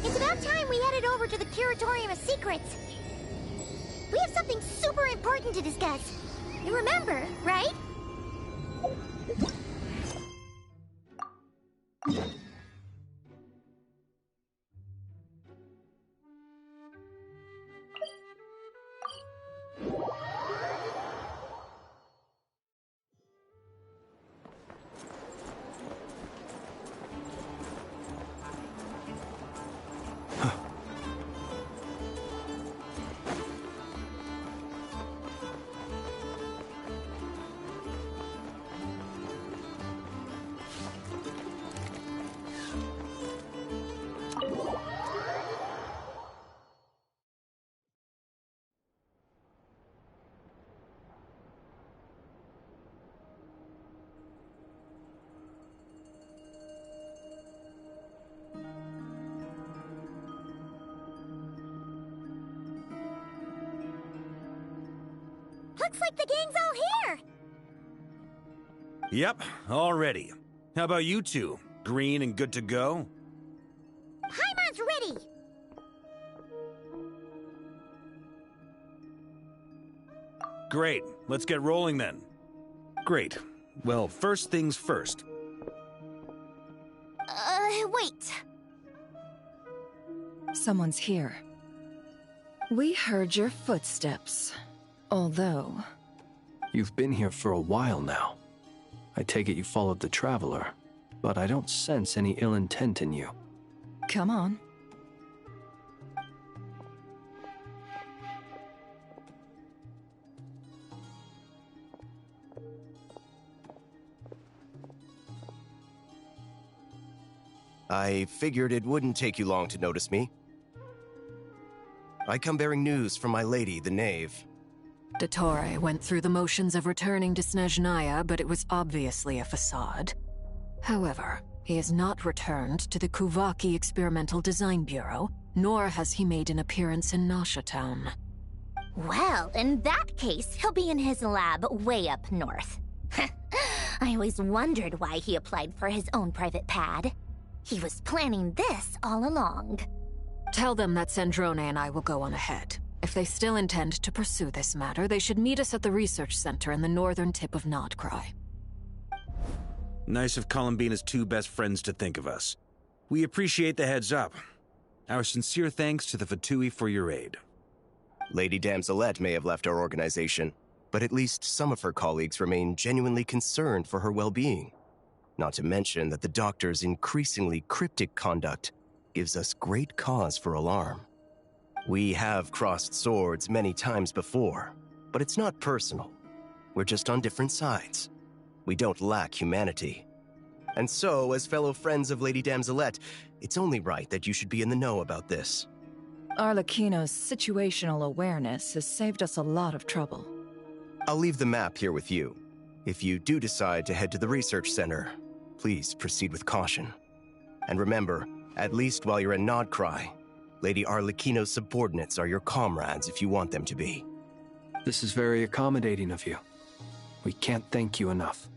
It's about time we headed over to the Curatorium of Secrets. We have something super important to discuss. You remember, right? Looks like the gang's all here! Yep, all ready. How about you two? Green and good to go? Paimon's ready! Great, let's get rolling then. Great. Well, first things first. Wait. Someone's here. We heard your footsteps. Although... You've been here for a while now. I take it you followed the Traveler, but I don't sense any ill intent in you. Come on. I figured it wouldn't take you long to notice me. I come bearing news from my lady, the Knave. Dottore went through the motions of returning to Snezhnaya, but it was obviously a facade. However, he has not returned to the Kuvaki Experimental Design Bureau, nor has he made an appearance in Nasha Town. Well, in that case, he'll be in his lab way up north. I always wondered why he applied for his own private pad. He was planning this all along. Tell them that Sandrone and I will go on ahead. If they still intend to pursue this matter, they should meet us at the research center in the northern tip of Nod-Krai. Nice of Columbina's two best friends to think of us. We appreciate the heads up. Our sincere thanks to the Fatui for your aid. Lady Damselette may have left our organization, but at least some of her colleagues remain genuinely concerned for her well-being. Not to mention that the Doctor's increasingly cryptic conduct gives us great cause for alarm. We have crossed swords many times before, but it's not personal. We're just on different sides. We don't lack humanity. And so, as fellow friends of Lady Damselette, it's only right that you should be in the know about this. Arlecchino's situational awareness has saved us a lot of trouble. I'll leave the map here with you. If you do decide to head to the research center, please proceed with caution. And remember, at least while you're in Nod-Krai, Lady Arlecchino's subordinates are your comrades if you want them to be. This is very accommodating of you. We can't thank you enough.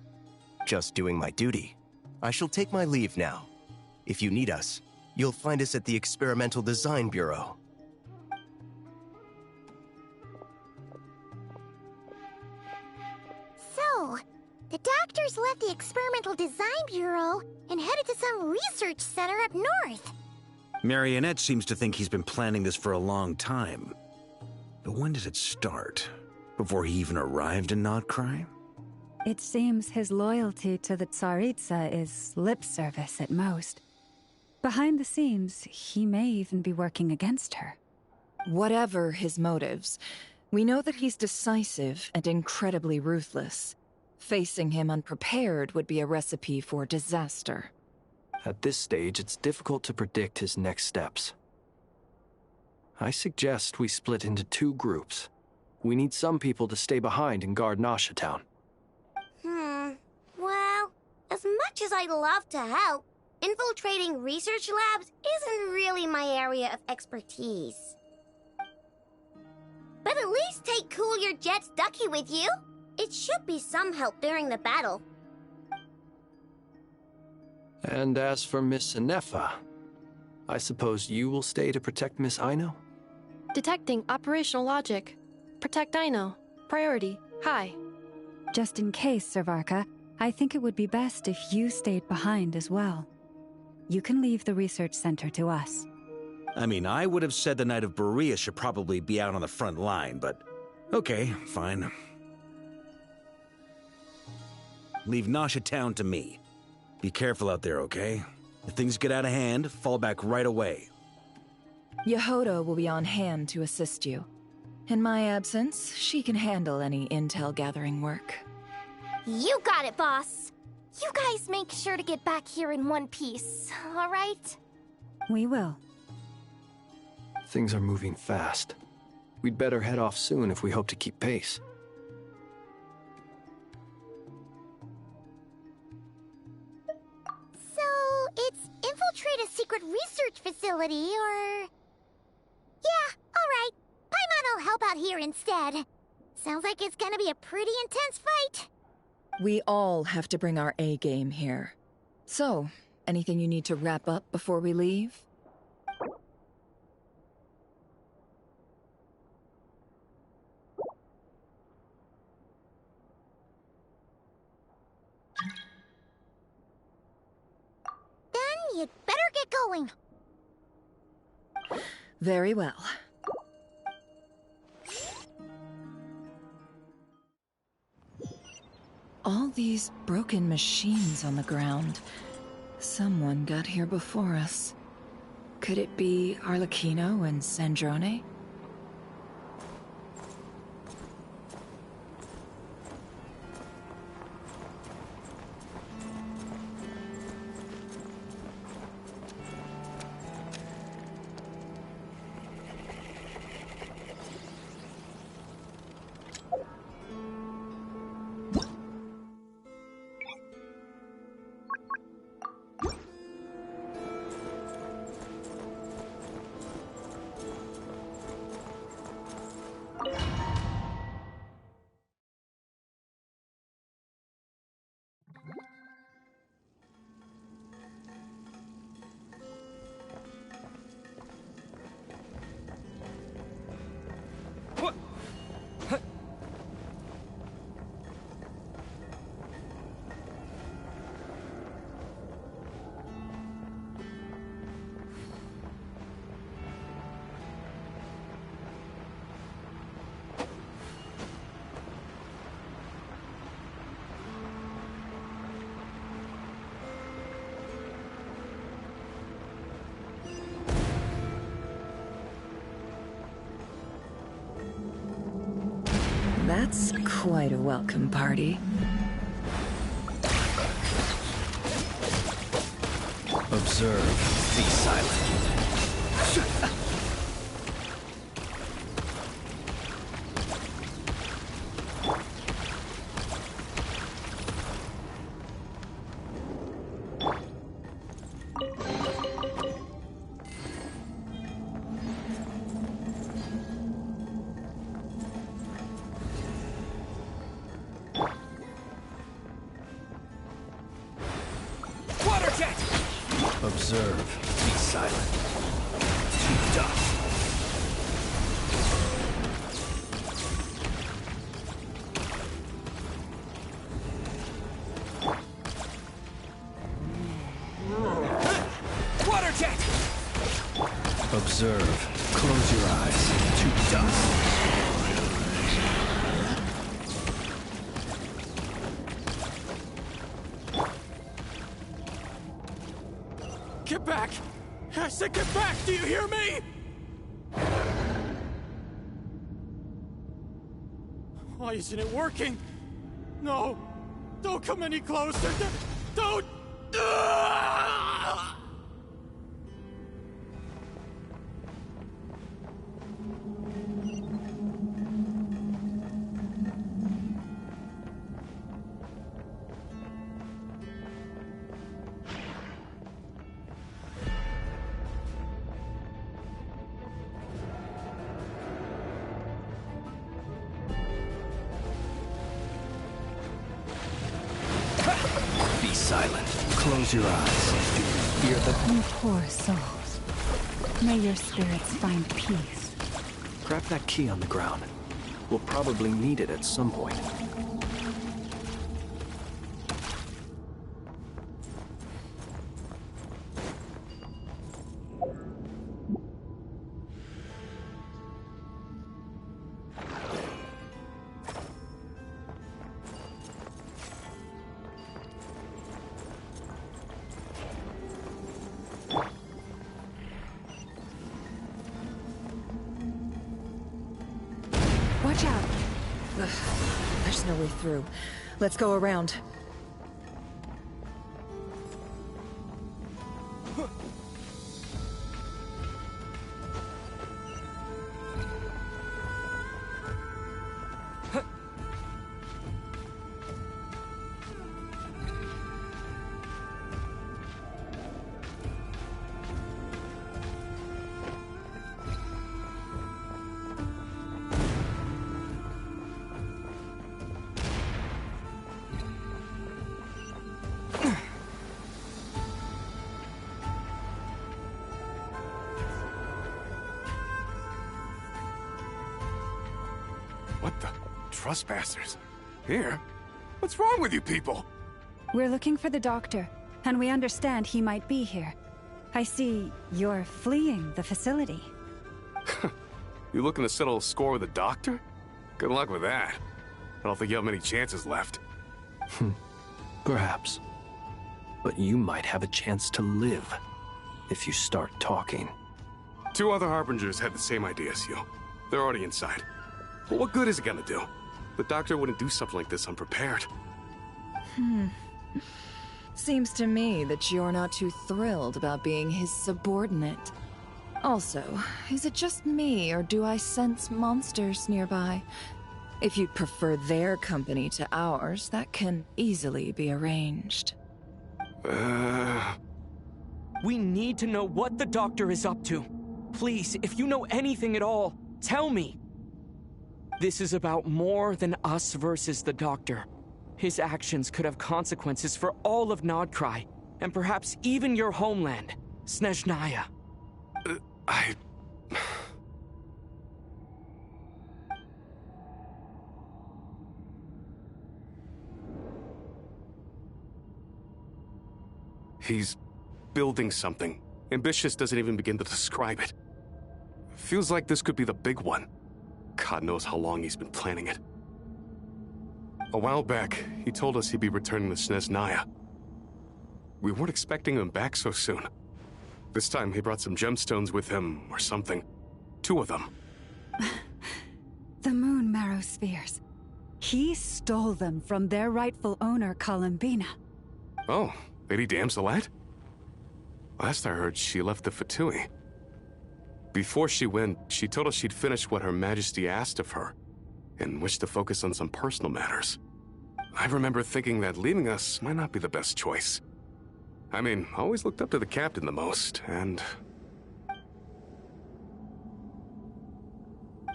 Just doing my duty. I shall take my leave now. If you need us, you'll find us at the Experimental Design Bureau. So, the Doctors left the Experimental Design Bureau and headed to some research center up north. Marionette seems to think he's been planning this for a long time. But when did it start? Before he even arrived in Nod-Krai? It seems his loyalty to the Tsaritsa is lip service at most. Behind the scenes, he may even be working against her. Whatever his motives, we know that he's decisive and incredibly ruthless. Facing him unprepared would be a recipe for disaster. At this stage, it's difficult to predict his next steps. I suggest we split into two groups. We need some people to stay behind and guard Nasha Town. Well, as much as I'd love to help, infiltrating research labs isn't really my area of expertise. But at least take Cool Your Jet's Ducky with you. It should be some help during the battle. And as for Miss Inefa, I suppose you will stay to protect Miss Aino? Detecting operational logic. Protect Aino. Priority. High. Just in case, Servarka, I think it would be best if you stayed behind as well. You can leave the research center to us. I mean, I would have said the Knight of Berea should probably be out on the front line, but okay, fine. Leave Nasha Town to me. Be careful out there, okay? If things get out of hand, fall back right away. Yehoda will be on hand to assist you. In my absence, she can handle any intel gathering work. You got it, boss. You guys make sure to get back here in one piece, all right? We will. Things are moving fast. We'd better head off soon if we hope to keep pace. So, it's infiltrate a secret research facility, or... Yeah, alright. Paimon will help out here instead. Sounds like it's gonna be a pretty intense fight. We all have to bring our A-game here. So, anything you need to wrap up before we leave? Then you'd better get going. Very well. All these broken machines on the ground. Someone got here before us. Could it be Arlecchino and Sandrone? That's quite a welcome party. Observe. Be silent. Observe. Be silent. To dust. Water jet! Observe. Close your eyes. To dust. Get back! I said get back! Do you hear me? Why isn't it working? No! Don't come any closer! Don't! Be silent. island. Close your eyes. Do you fear them? You poor souls. May your spirits find peace. Grab that key on the ground. We'll probably need it at some point. Watch out! Ugh, there's no way through. Let's go around. What the? Trespassers? Here? What's wrong with you people? We're looking for the doctor, and we understand he might be here. I see you're fleeing the facility. You looking to settle a score with the doctor? Good luck with that. I don't think you have many chances left. Perhaps. But you might have a chance to live if you start talking. 2 other Harbingers had the same idea as you. They're already inside. But what good is it gonna do? The doctor wouldn't do something like this unprepared. Seems to me that you're not too thrilled about being his subordinate. Also, is it just me, or do I sense monsters nearby? If you'd prefer their company to ours, that can easily be arranged. We need to know what the doctor is up to. Please, if you know anything at all, tell me. This is about more than us versus the doctor. His actions could have consequences for all of Nod-Krai, and perhaps even your homeland, Snezhnaya. He's building something. Ambitious doesn't even begin to describe it. Feels like this could be the big one. God knows how long he's been planning it. A while back, he told us he'd be returning to Snezhnaya. We weren't expecting him back so soon. This time he brought some gemstones with him, or something. 2 of them. The moon marrow spheres. He stole them from their rightful owner, Columbina. Oh, Lady Damselette? Last I heard, she left the Fatui. Before she went, she told us she'd finished what Her Majesty asked of her, and wished to focus on some personal matters. I remember thinking that leaving us might not be the best choice. I mean, I always looked up to the captain the most, and...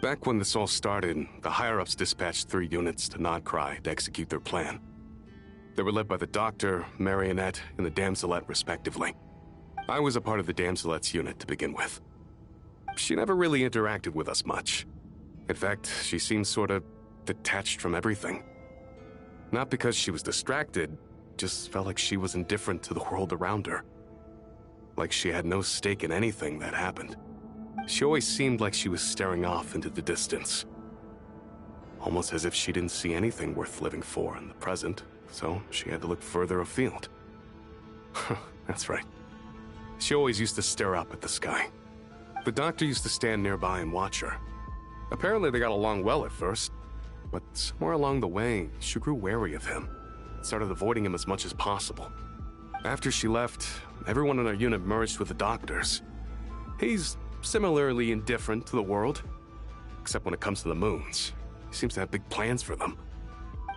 Back when this all started, the higher-ups dispatched 3 units to Nod-Krai to execute their plan. They were led by the Doctor, Marionette, and the Damselette, respectively. I was a part of the Damselette's unit to begin with. She never really interacted with us much. In fact, she seemed sort of detached from everything. Not because she was distracted, just felt like she was indifferent to the world around her. Like she had no stake in anything that happened. She always seemed like she was staring off into the distance. Almost as if she didn't see anything worth living for in the present, so she had to look further afield. That's right. She always used to stare up at the sky. The Doctor used to stand nearby and watch her. Apparently they got along well at first, but somewhere along the way, she grew wary of him and started avoiding him as much as possible. After she left, everyone in our unit merged with the Doctor's. He's similarly indifferent to the world, except when it comes to the moons. He seems to have big plans for them.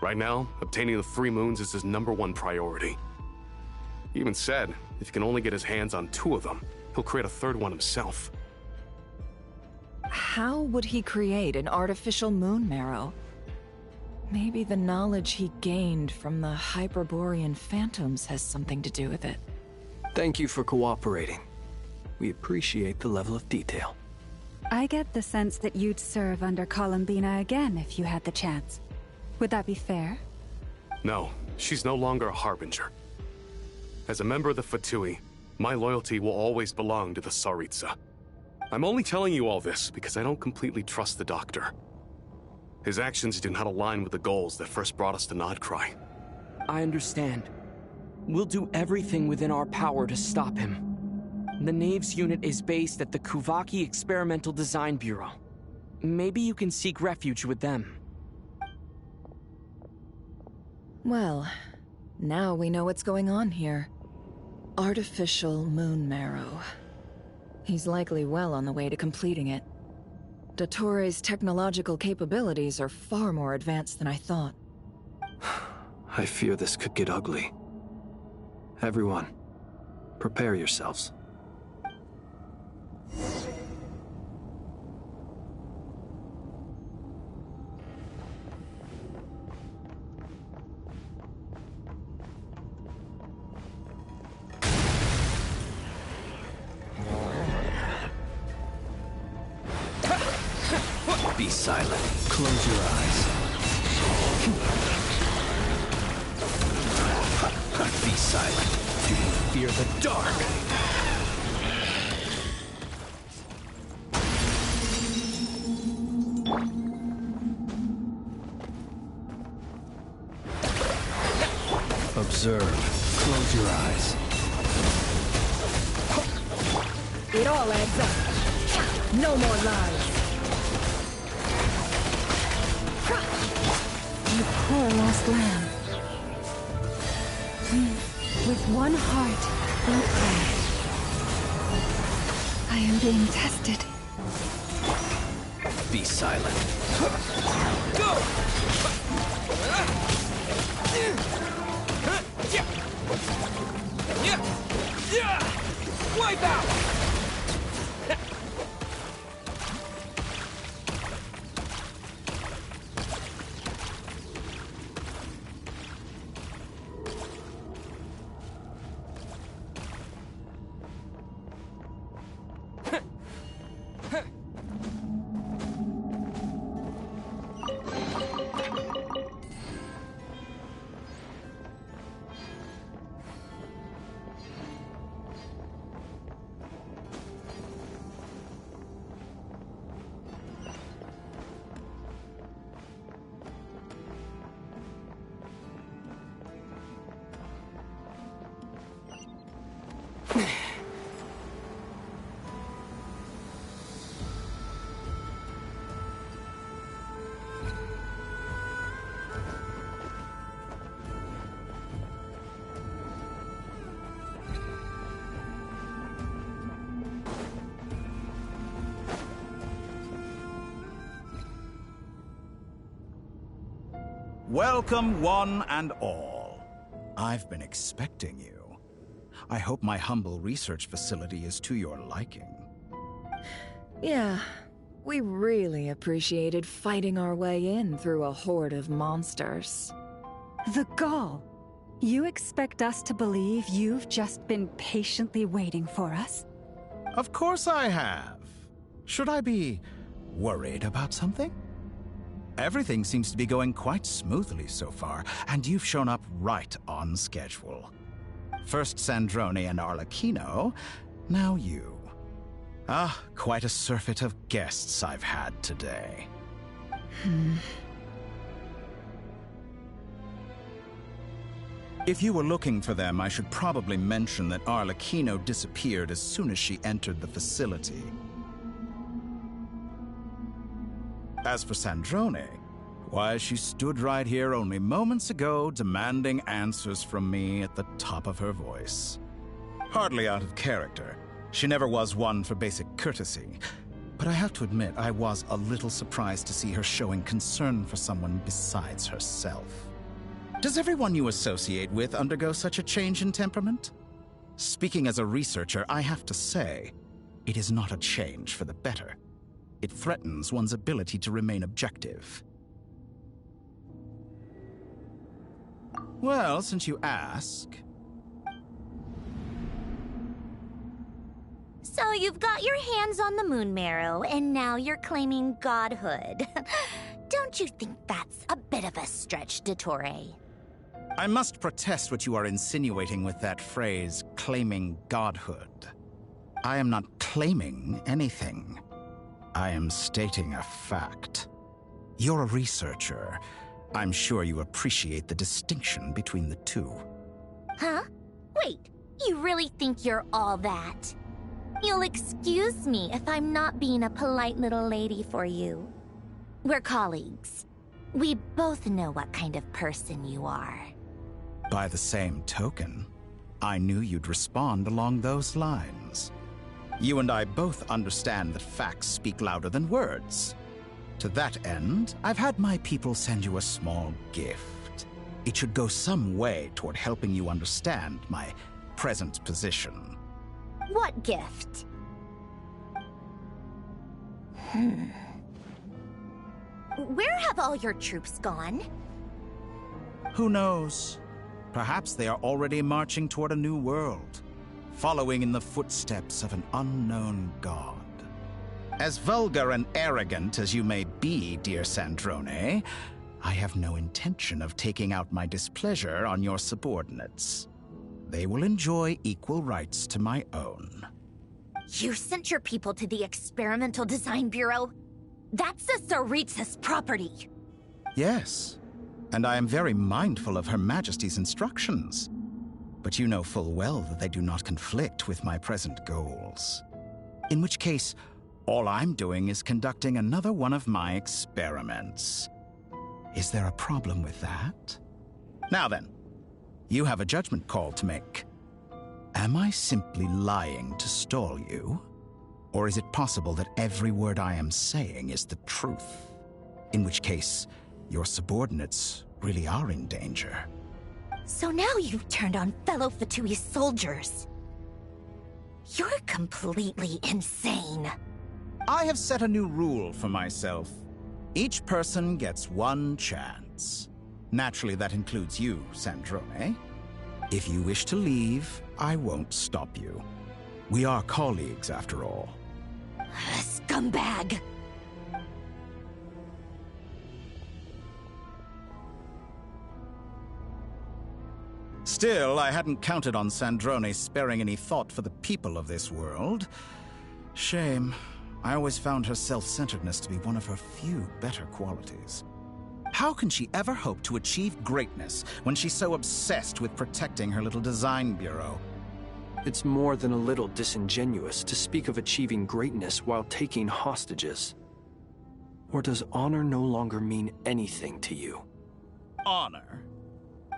Right now, obtaining the 3 moons is his #1 priority. He even said if he can only get his hands on 2 of them, he'll create a 3rd one himself. How would he create an artificial moon marrow? Maybe the knowledge he gained from the Hyperborean phantoms has something to do with it. Thank you for cooperating. We appreciate the level of detail. I get the sense that you'd serve under Columbina again if you had the chance. Would that be fair? No, she's no longer a Harbinger. As a member of the Fatui, my loyalty will always belong to the Tsaritsa. I'm only telling you all this because I don't completely trust the Doctor. His actions do not align with the goals that first brought us to Nod-Krai. I understand. We'll do everything within our power to stop him. The Knaves unit is based at the Kuvaki Experimental Design Bureau. Maybe you can seek refuge with them. Well, now we know what's going on here. Artificial moon marrow. He's likely well on the way to completing it. Dottore's technological capabilities are far more advanced than I thought. I fear this could get ugly. Everyone, prepare yourselves. Be silent. Close your eyes. Be silent. Do you fear the dark? Observe. Close your eyes. It all adds up. No more lies. You poor lost lamb. With one heart, we pray. I am being tested. Be silent. Go! Wipe out! Welcome, one and all. I've been expecting you. I hope my humble research facility is to your liking. Yeah, we really appreciated fighting our way in through a horde of monsters. The gall! You expect us to believe you've just been patiently waiting for us? Of course I have. Should I be worried about something? Everything seems to be going quite smoothly so far, and you've shown up right on schedule. First Sandrone and Arlecchino, now you. Ah, quite a surfeit of guests I've had today. If you were looking for them, I should probably mention that Arlecchino disappeared as soon as she entered the facility. As for Sandrone, why, she stood right here only moments ago demanding answers from me at the top of her voice. Hardly out of character. She never was one for basic courtesy. But I have to admit, I was a little surprised to see her showing concern for someone besides herself. Does everyone you associate with undergo such a change in temperament? Speaking as a researcher, I have to say, it is not a change for the better. It threatens one's ability to remain objective. Well, since you ask... So you've got your hands on the moon marrow, and now you're claiming godhood. Don't you think that's a bit of a stretch, Dottore? I must protest what you are insinuating with that phrase, claiming godhood. I am not claiming anything. I am stating a fact. You're a researcher. I'm sure you appreciate the distinction between the two. Huh? Wait, you really think you're all that? You'll excuse me if I'm not being a polite little lady for you. We're colleagues. We both know what kind of person you are. By the same token, I knew you'd respond along those lines. You and I both understand that facts speak louder than words. To that end, I've had my people send you a small gift. It should go some way toward helping you understand my present position. What gift? Where have all your troops gone? Who knows? Perhaps they are already marching toward a new world, following in the footsteps of an unknown god. As vulgar and arrogant as you may be, dear Sandrone, I have no intention of taking out my displeasure on your subordinates. They will enjoy equal rights to my own. You sent your people to the Experimental Design Bureau? That's the Tsaritsa's property. Yes, and I am very mindful of Her Majesty's instructions. But you know full well that they do not conflict with my present goals. In which case, all I'm doing is conducting another one of my experiments. Is there a problem with that? Now then, you have a judgment call to make. Am I simply lying to stall you? Or is it possible that every word I am saying is the truth? In which case, your subordinates really are in danger. So now you've turned on fellow Fatui soldiers. You're completely insane. I have set a new rule for myself. Each person gets one chance. Naturally, that includes you, Sandrone. If you wish to leave, I won't stop you. We are colleagues, after all. Scumbag! Still, I hadn't counted on Sandrone sparing any thought for the people of this world. Shame. I always found her self-centeredness to be one of her few better qualities. How can she ever hope to achieve greatness when she's so obsessed with protecting her little design bureau? It's more than a little disingenuous to speak of achieving greatness while taking hostages. Or does honor no longer mean anything to you? Honor?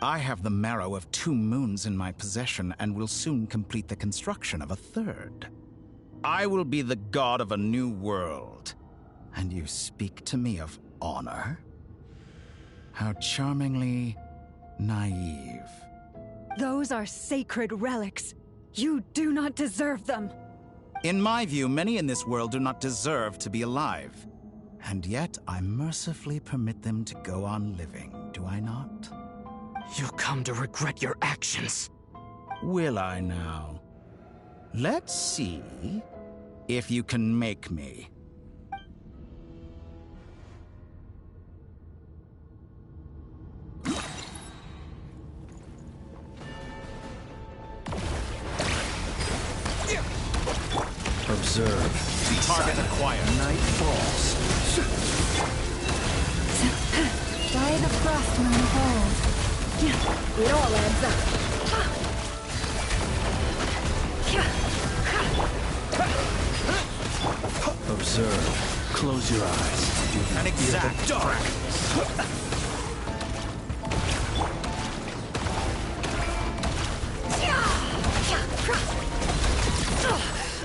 I have the marrow of 2 moons in my possession and will soon complete the construction of a 3rd. I will be the god of a new world. And you speak to me of honor? How charmingly naive. Those are sacred relics. You do not deserve them. In my view, many in this world do not deserve to be alive. And yet, I mercifully permit them to go on living, do I not? You'll come to regret your actions. Will I now? Let's see if you can make me. Observe. Target acquired. Night falls. By the frost moon hold. It all adds up. Observe. Close your eyes. An exact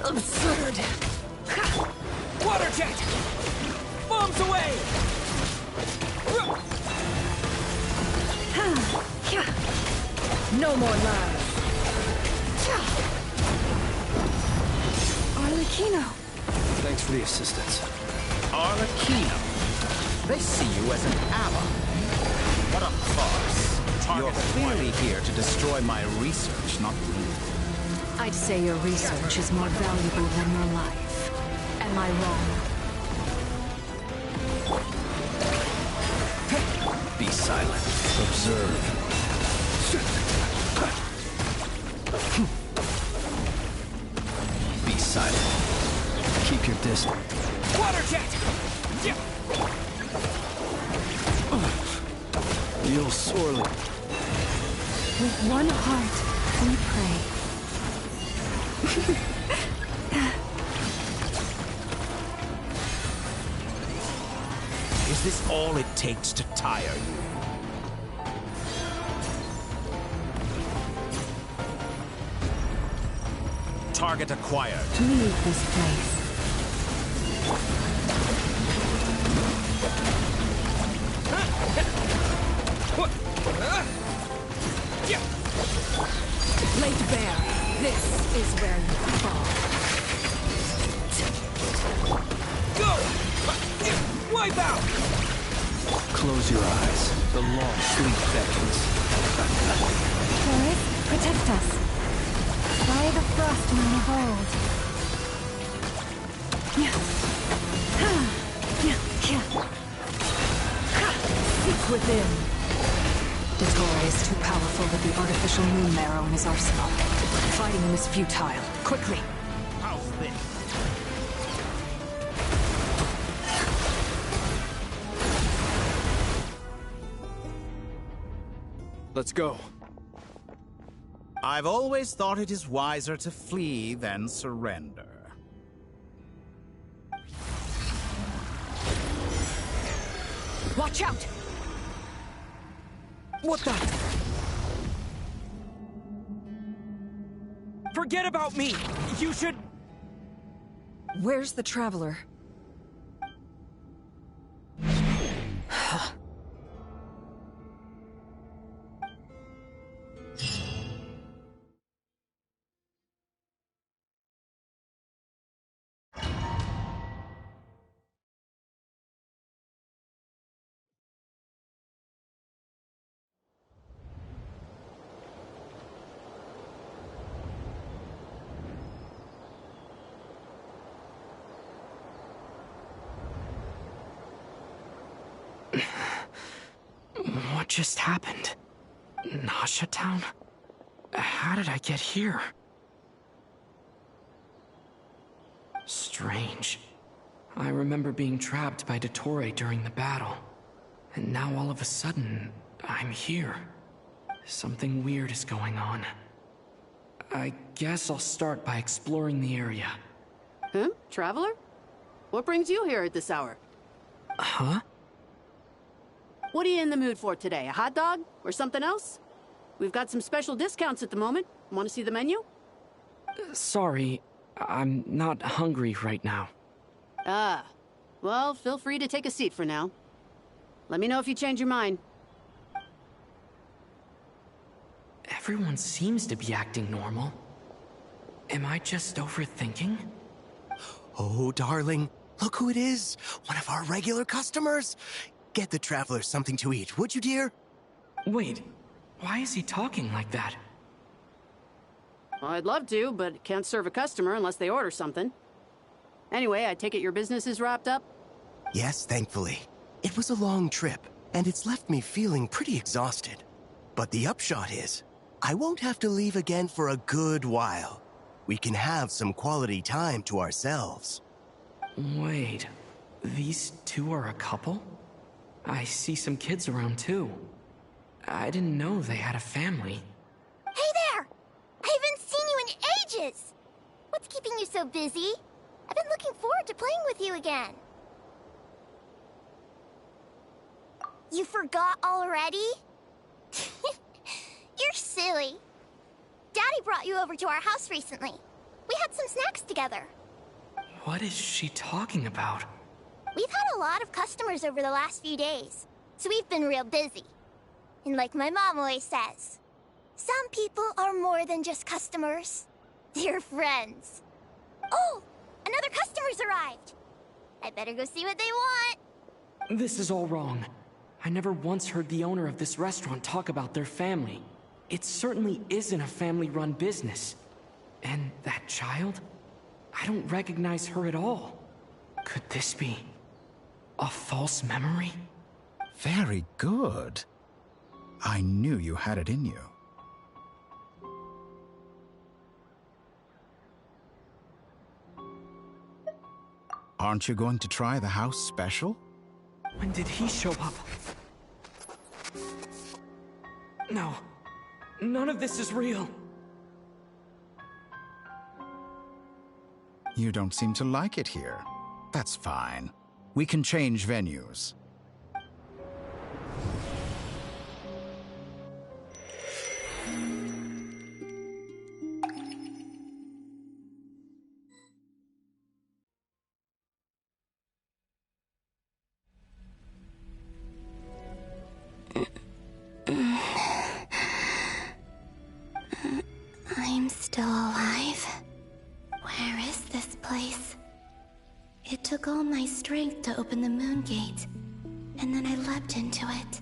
Absurd! Water jet! Bombs away! No more lies. Arlecchino. Thanks for the assistance. Arlecchino. They see you as an ally. What a farce. You're clearly here to destroy my research, not me. I'd say your research is more valuable than your life. Am I wrong? Be silent. Observe. Be silent. Keep your distance. Water jet! You'll sorely... With one heart, we pray. Is this all it takes to tire you? Target acquired. Leave this place. Laid bare. This is where you fall. Go! Wipe out! Close your eyes. The long sleep beckons. Taurus, protect us. By the Frostmoon of old. Seek within. Dottore is too powerful with the artificial moon marrow in his arsenal. Fighting him is futile. Quickly! How's this? Let's go. I've always thought it is wiser to flee than surrender. Watch out! What the? Forget about me! You should... Where's the Traveler? What just happened? Nasha Town? How did I get here? Strange. I remember being trapped by Dottore during the battle. And now all of a sudden, I'm here. Something weird is going on. I guess I'll start by exploring the area. Traveler? What brings you here at this hour? Huh? What are you in the mood for today? A hot dog? Or something else? We've got some special discounts at the moment. Want to see the menu? Sorry, I'm not hungry right now. Ah. Well, feel free to take a seat for now. Let me know if you change your mind. Everyone seems to be acting normal. Am I just overthinking? Oh, darling, look who it is. One of our regular customers. Get the Traveler something to eat, would you, dear? Wait, why is he talking like that? Well, I'd love to, but can't serve a customer unless they order something. Anyway, I take it your business is wrapped up? Yes, thankfully. It was a long trip, and it's left me feeling pretty exhausted. But the upshot is, I won't have to leave again for a good while. We can have some quality time to ourselves. Wait, these two are a couple? I see some kids around too. I didn't know they had a family. Hey there! I haven't seen you in ages! What's keeping you so busy? I've been looking forward to playing with you again. You forgot already? You're silly. Daddy brought you over to our house recently. We had some snacks together. What is she talking about? We've had a lot of customers over the last few days, so we've been real busy. And like my mom always says, some people are more than just customers. They're friends. Oh, another customer's arrived. I better go see what they want. This is all wrong. I never once heard the owner of this restaurant talk about their family. It certainly isn't a family-run business. And that child? I don't recognize her at all. Could this be a false memory? Very good. I knew you had it in you. Aren't you going to try the house special? When did he show up? No. None of this is real. You don't seem to like it here. That's fine. We can change venues. I'm still alive. Where is this place? It took all my strength to open the moon gate, and then I leapt into it.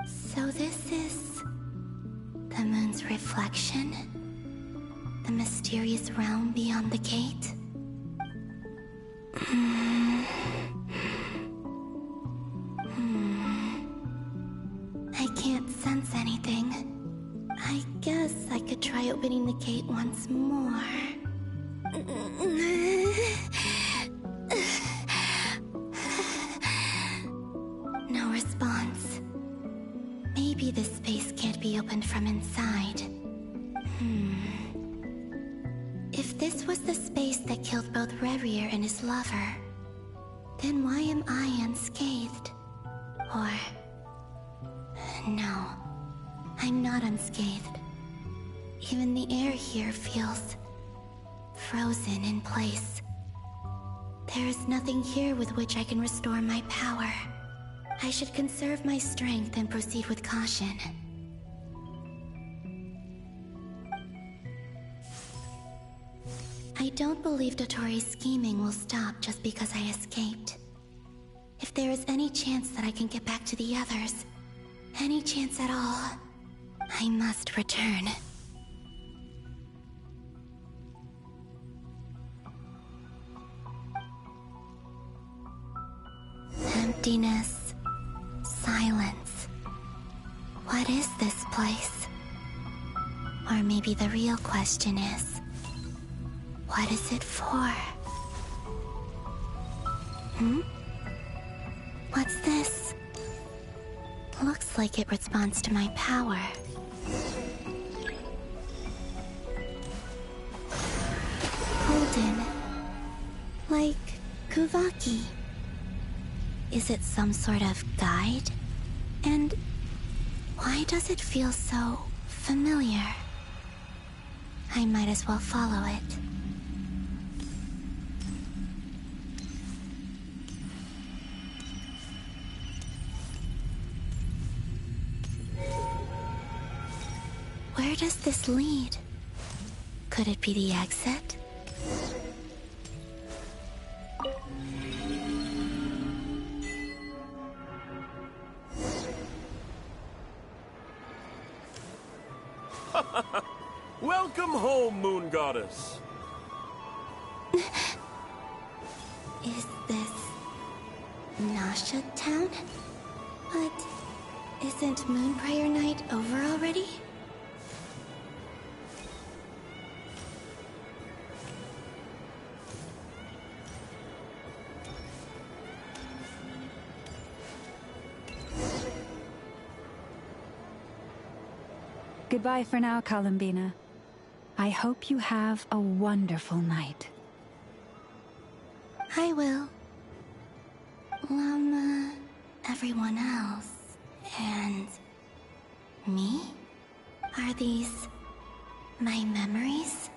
So this is the moon's reflection? The mysterious realm beyond the gate? I can't sense anything. I guess I could try opening the gate once more. No response. Maybe this space can't be opened from inside. If this was the space that killed both Revier and his lover, then why am I unscathed? Or... no, I'm not unscathed. Even the air here feels frozen in place. There is nothing here with which I can restore my power. I should conserve my strength and proceed with caution. I don't believe Dotori's scheming will stop just because I escaped. If there is any chance that I can get back to the others, any chance at all, I must return. Emptiness, silence. What is this place? Or maybe the real question is, what is it for? What's this? Looks like it responds to my power. Golden. Like Kuvaki. Is it some sort of guide? And why does it feel so familiar? I might as well follow it. Where does this lead? Could it be the exit? Welcome home, Moon Goddess. Is this Nasha Town? But isn't Moonbriar Night over already? Goodbye for now, Columbina. I hope you have a wonderful night. I will. Llama, everyone else, and me? Are these my memories?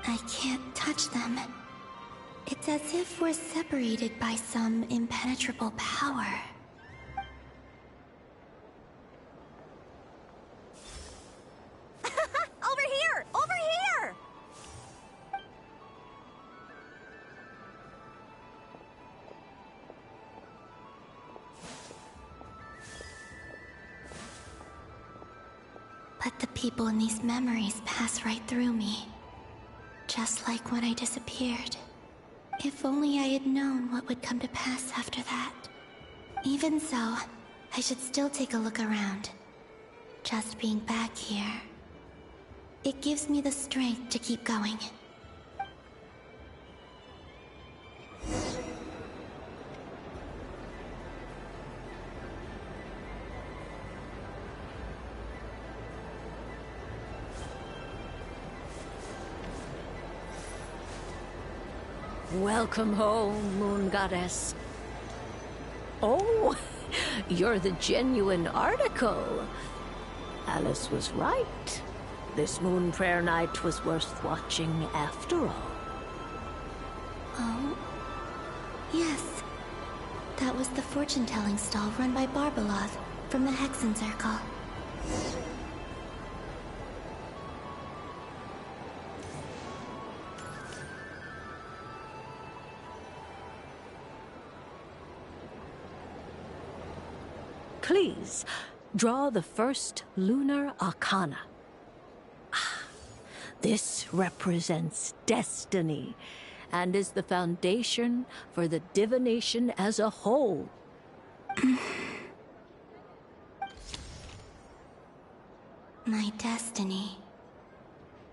I can't touch them. It's as if we're separated by some impenetrable power. Over here! Over here! But the people in these memories pass right through me. Just like when I disappeared. If only I had known what would come to pass after that. Even so, I should still take a look around. Just being back here, it gives me the strength to keep going. Welcome home, Moon Goddess. Oh, you're the genuine article. Alice was right. This moon prayer night was worth watching after all. Oh? Yes. That was the fortune-telling stall run by Barbeloth from the Hexen Circle. Please, draw the first lunar arcana. This represents destiny and is the foundation for the divination as a whole. My destiny.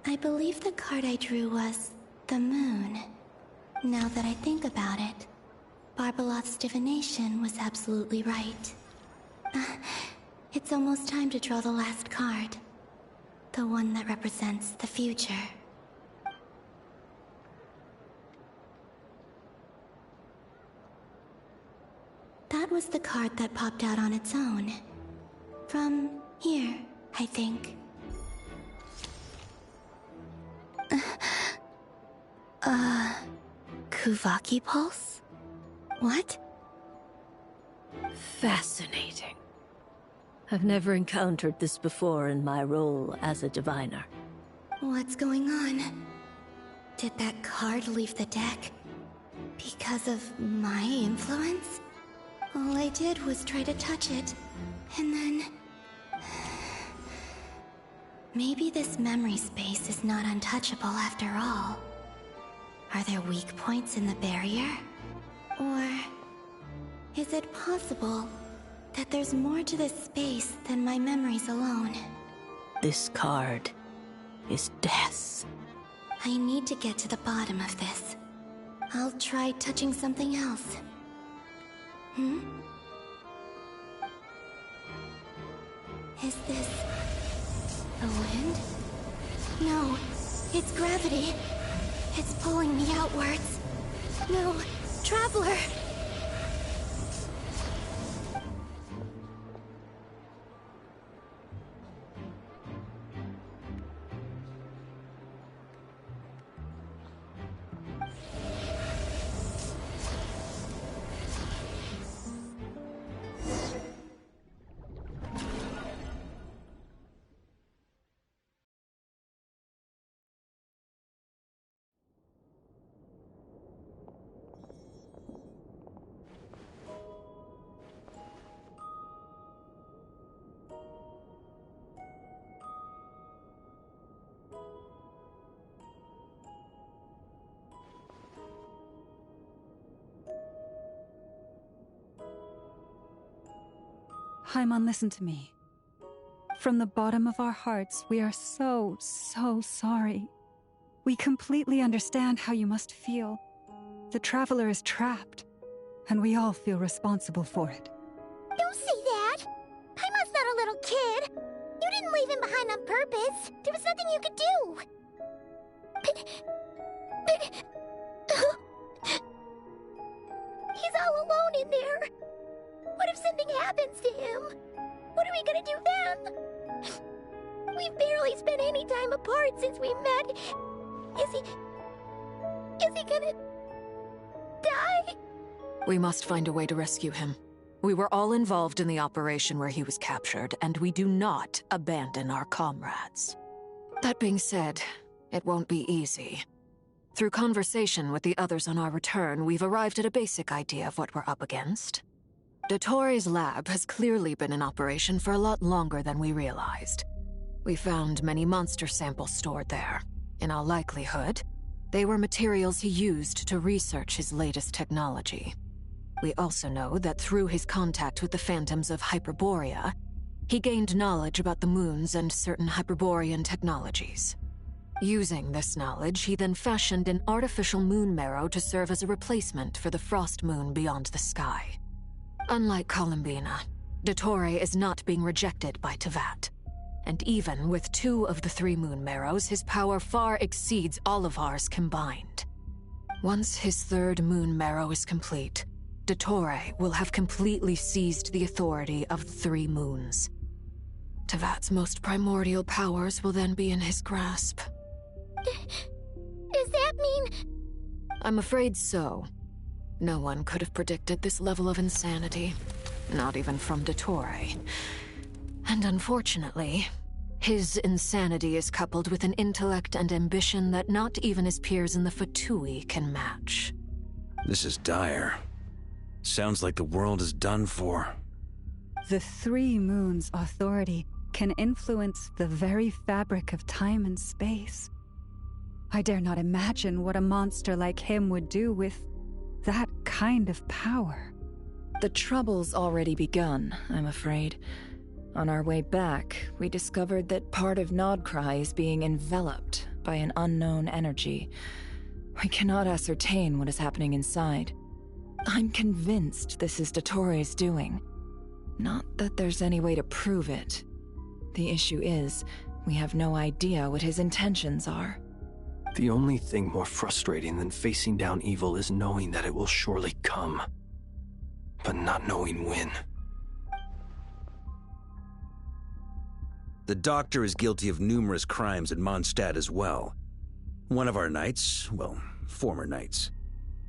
I believe the card I drew was the moon. Now that I think about it, Barbeloth's divination was absolutely right. It's almost time to draw the last card. The one that represents the future. That was the card that popped out on its own. From here, I think. Kuvaki Pulse? What? Fascinating. I've never encountered this before in my role as a diviner. What's going on? Did that card leave the deck? Because of my influence? All I did was try to touch it, and then... Maybe this memory space is not untouchable after all. Are there weak points in the barrier? Or... is it possible that there's more to this space than my memories alone? This card is death. I need to get to the bottom of this. I'll try touching something else. Is this... the wind? No, it's gravity. It's pulling me outwards. No, Traveler! Paimon, listen to me. From the bottom of our hearts, we are so sorry. We completely understand how you must feel. The Traveler is trapped, and we all feel responsible for it. Don't say that! Paimon's not a little kid! You didn't leave him behind on purpose! There was nothing you could do! He's all alone in there! What if something happens to him? What are we gonna do then? We've barely spent any time apart since we met. Is he gonna... die? We must find a way to rescue him. We were all involved in the operation where he was captured, and we do not abandon our comrades. That being said, it won't be easy. Through conversation with the others on our return, we've arrived at a basic idea of what we're up against. Dottore's lab has clearly been in operation for a lot longer than we realized. We found many monster samples stored there. In all likelihood, they were materials he used to research his latest technology. We also know that through his contact with the phantoms of Hyperborea, he gained knowledge about the moons and certain Hyperborean technologies. Using this knowledge, he then fashioned an artificial moon marrow to serve as a replacement for the frost moon beyond the sky. Unlike Columbina, Dottore is not being rejected by Teyvat. And even with 2 of the 3 moon marrows, his power far exceeds all of ours combined. Once his 3rd moon marrow is complete, Dottore will have completely seized the authority of the 3 moons. Teyvat's most primordial powers will then be in his grasp. Does that mean... I'm afraid so. No one could have predicted this level of insanity. Not even from Dottore. And unfortunately, his insanity is coupled with an intellect and ambition that not even his peers in the Fatui can match. This is dire. Sounds like the world is done for. The 3 moons' authority can influence the very fabric of time and space. I dare not imagine what a monster like him would do with that kind of power. The trouble's already begun, I'm afraid. On our way back, we discovered that part of Nod-Krai is being enveloped by an unknown energy. We cannot ascertain what is happening inside. I'm convinced this is Dottore's doing. Not that there's any way to prove it. The issue is, we have no idea what his intentions are. The only thing more frustrating than facing down evil is knowing that it will surely come, but not knowing when. The Doctor is guilty of numerous crimes in Mondstadt as well. One of our knights, well, former knights,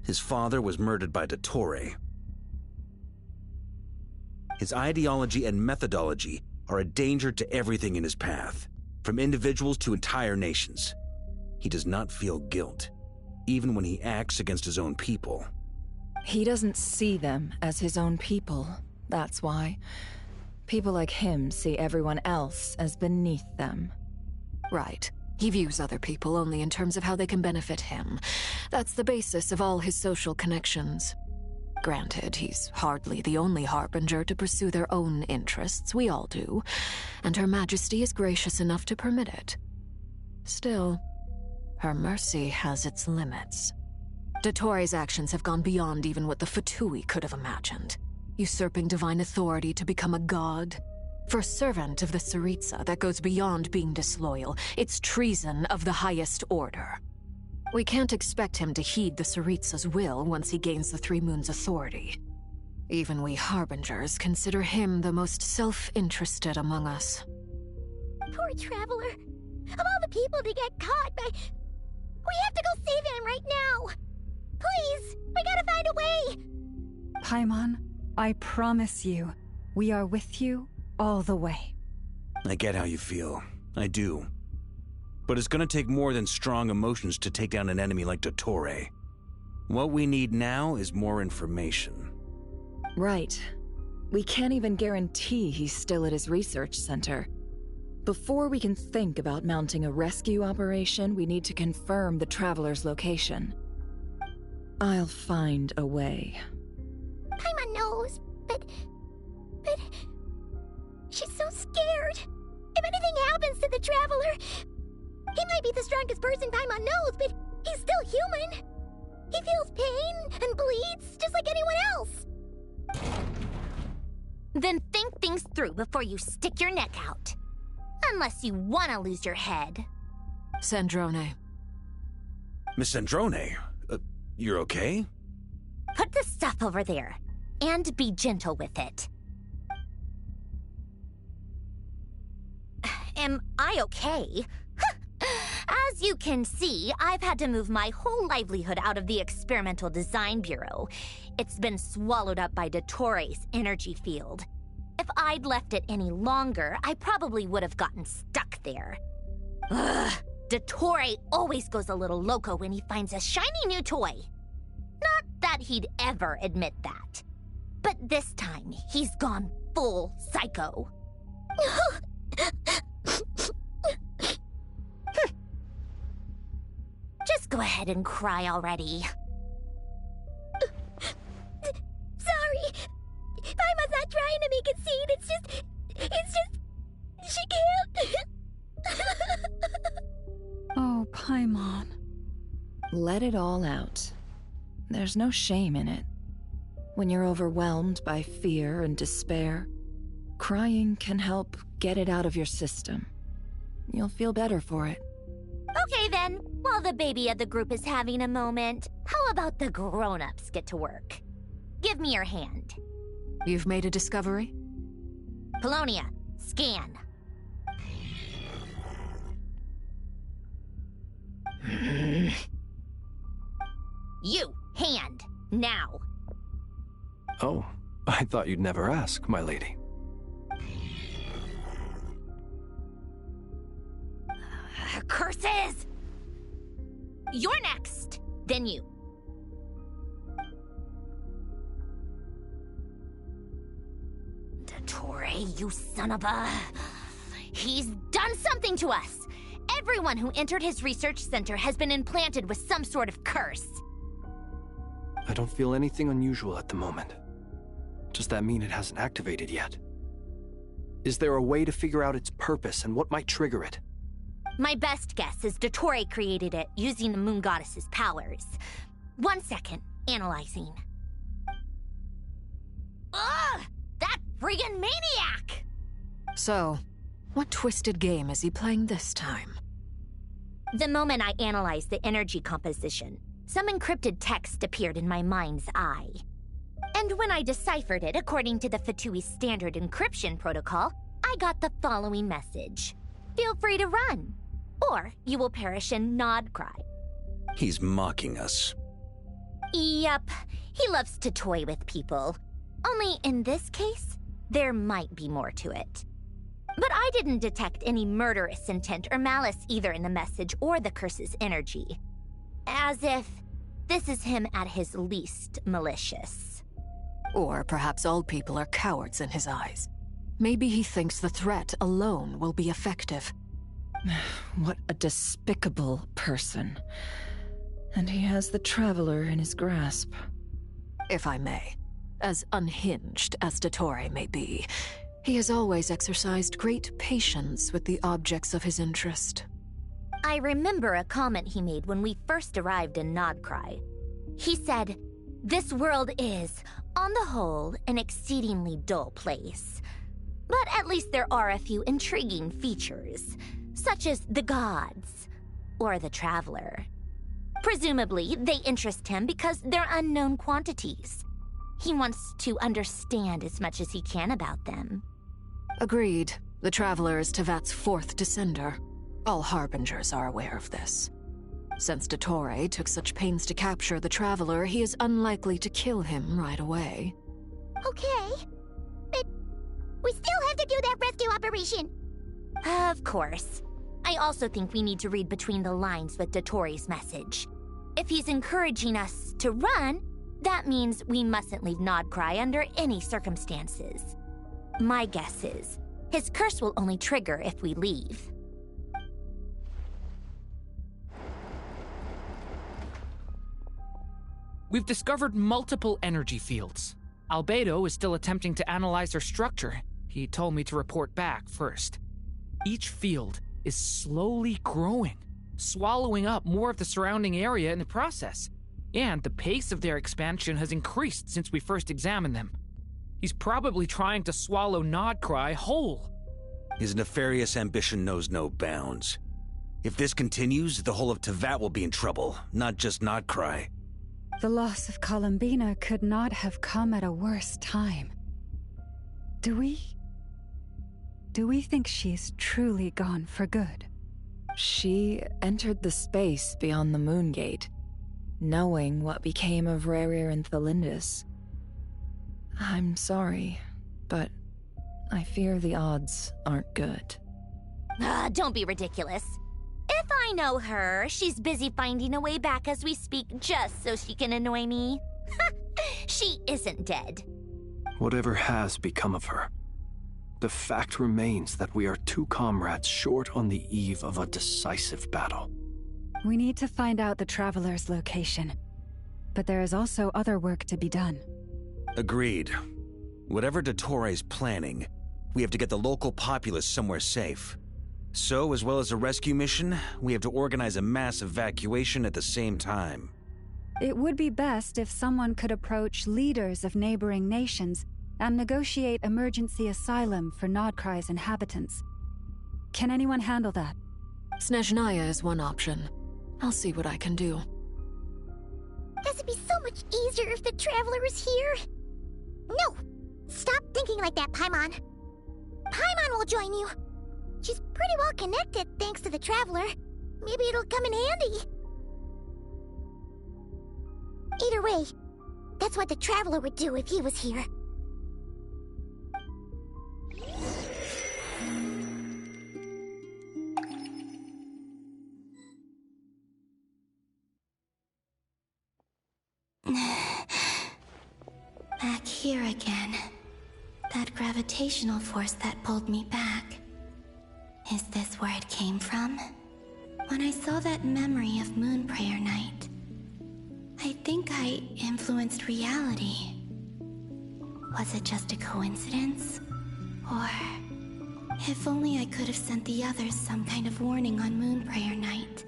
his father was murdered by Dottore. His ideology and methodology are a danger to everything in his path, from individuals to entire nations. He does not feel guilt, even when he acts against his own people. He doesn't see them as his own people, that's why. People like him see everyone else as beneath them. Right. He views other people only in terms of how they can benefit him. That's the basis of all his social connections. Granted, he's hardly the only harbinger to pursue their own interests. We all do. And Her Majesty is gracious enough to permit it. Still, her mercy has its limits. Dottore's actions have gone beyond even what the Fatui could have imagined. Usurping divine authority to become a god. For a servant of the Tsaritsa, that goes beyond being disloyal. It's treason of the highest order. We can't expect him to heed the Tsaritsa's will once he gains the 3 moons' authority. Even we harbingers consider him the most self-interested among us. Poor Traveler. Of all the people to get caught by... We have to go save him right now! Please! We gotta find a way! Paimon, I promise you, we are with you all the way. I get how you feel. I do. But it's gonna take more than strong emotions to take down an enemy like Dottore. What we need now is more information. Right. We can't even guarantee he's still at his research center. Before we can think about mounting a rescue operation, we need to confirm the Traveler's location. I'll find a way. Paimon knows, but... She's so scared. If anything happens to the Traveler... He might be the strongest person Paimon knows, but he's still human. He feels pain and bleeds just like anyone else. Then think things through before you stick your neck out. Unless you want to lose your head. Sandrone. Miss Sandrone, you're okay? Put the stuff over there, and be gentle with it. Am I okay? As you can see, I've had to move my whole livelihood out of the Experimental Design Bureau. It's been swallowed up by Dottoro's energy field. If I'd left it any longer, I probably would have gotten stuck there. Ugh, Dottore always goes a little loco when he finds a shiny new toy. Not that he'd ever admit that. But this time, he's gone full psycho. Just go ahead and cry already. Sorry. Paimon's not trying to make it seem. It's just... She can't. Oh, Paimon. Let it all out. There's no shame in it. When you're overwhelmed by fear and despair, crying can help get it out of your system. You'll feel better for it. Okay then, while the baby of the group is having a moment, how about the grown-ups get to work? Give me your hand. You've made a discovery? Polonia, scan. You, hand, now. Oh, I thought you'd never ask, my lady. Curses! You're next, then you. Dottore, you son of a... He's done something to us! Everyone who entered his research center has been implanted with some sort of curse. I don't feel anything unusual at the moment. Does that mean it hasn't activated yet? Is there a way to figure out its purpose and what might trigger it? My best guess is Dottore created it using the Moon Goddess's powers. 1 second, analyzing. Ugh! That friggin' maniac! So, what twisted game is he playing this time? The moment I analyzed the energy composition, some encrypted text appeared in my mind's eye. And when I deciphered it according to the Fatui standard encryption protocol, I got the following message. Feel free to run, or you will perish in Nod-Krai. He's mocking us. Yep, he loves to toy with people. Only in this case, there might be more to it. But I didn't detect any murderous intent or malice either in the message or the curse's energy. As if this is him at his least malicious. Or perhaps all people are cowards in his eyes. Maybe he thinks the threat alone will be effective. What a despicable person. And he has the Traveler in his grasp. If I may, as unhinged as Dottore may be, he has always exercised great patience with the objects of his interest. I remember a comment he made when we first arrived in Nod-Krai. He said, "This world is, on the whole, an exceedingly dull place. But at least there are a few intriguing features, such as the gods, or the Traveler. Presumably, they interest him because they're unknown quantities. He wants to understand as much as he can about them." Agreed. The Traveler is Tevat's fourth descender. All Harbingers are aware of this. Since Dottore took such pains to capture the Traveler, he is unlikely to kill him right away. Okay. But we still have to do that rescue operation. Of course. I also think we need to read between the lines with Dottore's message. If he's encouraging us to run, that means we mustn't leave Nod-Krai under any circumstances. My guess is, his curse will only trigger if we leave. We've discovered multiple energy fields. Albedo is still attempting to analyze their structure. He told me to report back first. Each field is slowly growing, swallowing up more of the surrounding area in the process. And the pace of their expansion has increased since we first examined them. He's probably trying to swallow Nod-Krai whole. His nefarious ambition knows no bounds. If this continues, the whole of Tevat will be in trouble, not just Nod-Krai. The loss of Columbina could not have come at a worse time. Do we think she's truly gone for good? She entered the space beyond the Moon Gate, knowing what became of Rerir and Thelindis. I'm sorry, but I fear the odds aren't good. Don't be ridiculous. If I know her, she's busy finding a way back as we speak just so she can annoy me. She isn't dead. Whatever has become of her, the fact remains that we are two comrades short on the eve of a decisive battle. We need to find out the Traveler's location. But there is also other work to be done. Agreed. Whatever Dottore is planning, we have to get the local populace somewhere safe. So, as well as a rescue mission, we have to organize a mass evacuation at the same time. It would be best if someone could approach leaders of neighboring nations and negotiate emergency asylum for Nod-Krai's inhabitants. Can anyone handle that? Snezhnaya is one option. I'll see what I can do. This would be so much easier if the Traveler was here. No! Stop thinking like that, Paimon. Paimon will join you. She's pretty well connected thanks to the Traveler. Maybe it'll come in handy. Either way, that's what the Traveler would do if he was here. Back here again. That gravitational force that pulled me back. Is this where it came from? When I saw that memory of Moonprayer Night, I think I influenced reality. Was it just a coincidence? Or... if only I could have sent the others some kind of warning on Moonprayer Night.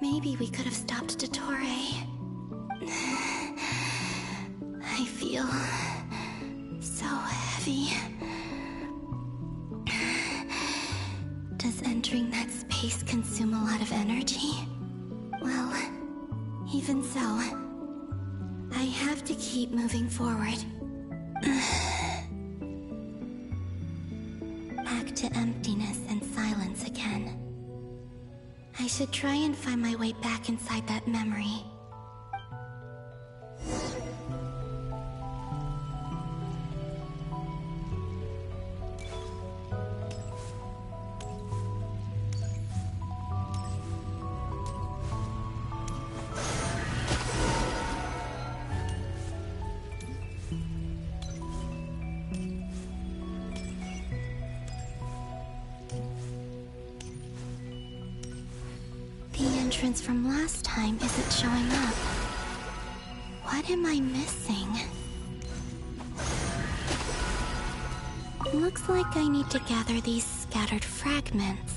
Maybe we could have stopped Dottore. I feel... so heavy. Does entering that space consume a lot of energy? Well, even so, I have to keep moving forward. Back to emptiness and silence again. I should try and find my way back inside that memory. From last time isn't showing up. What am I missing? Looks like I need to gather these scattered fragments.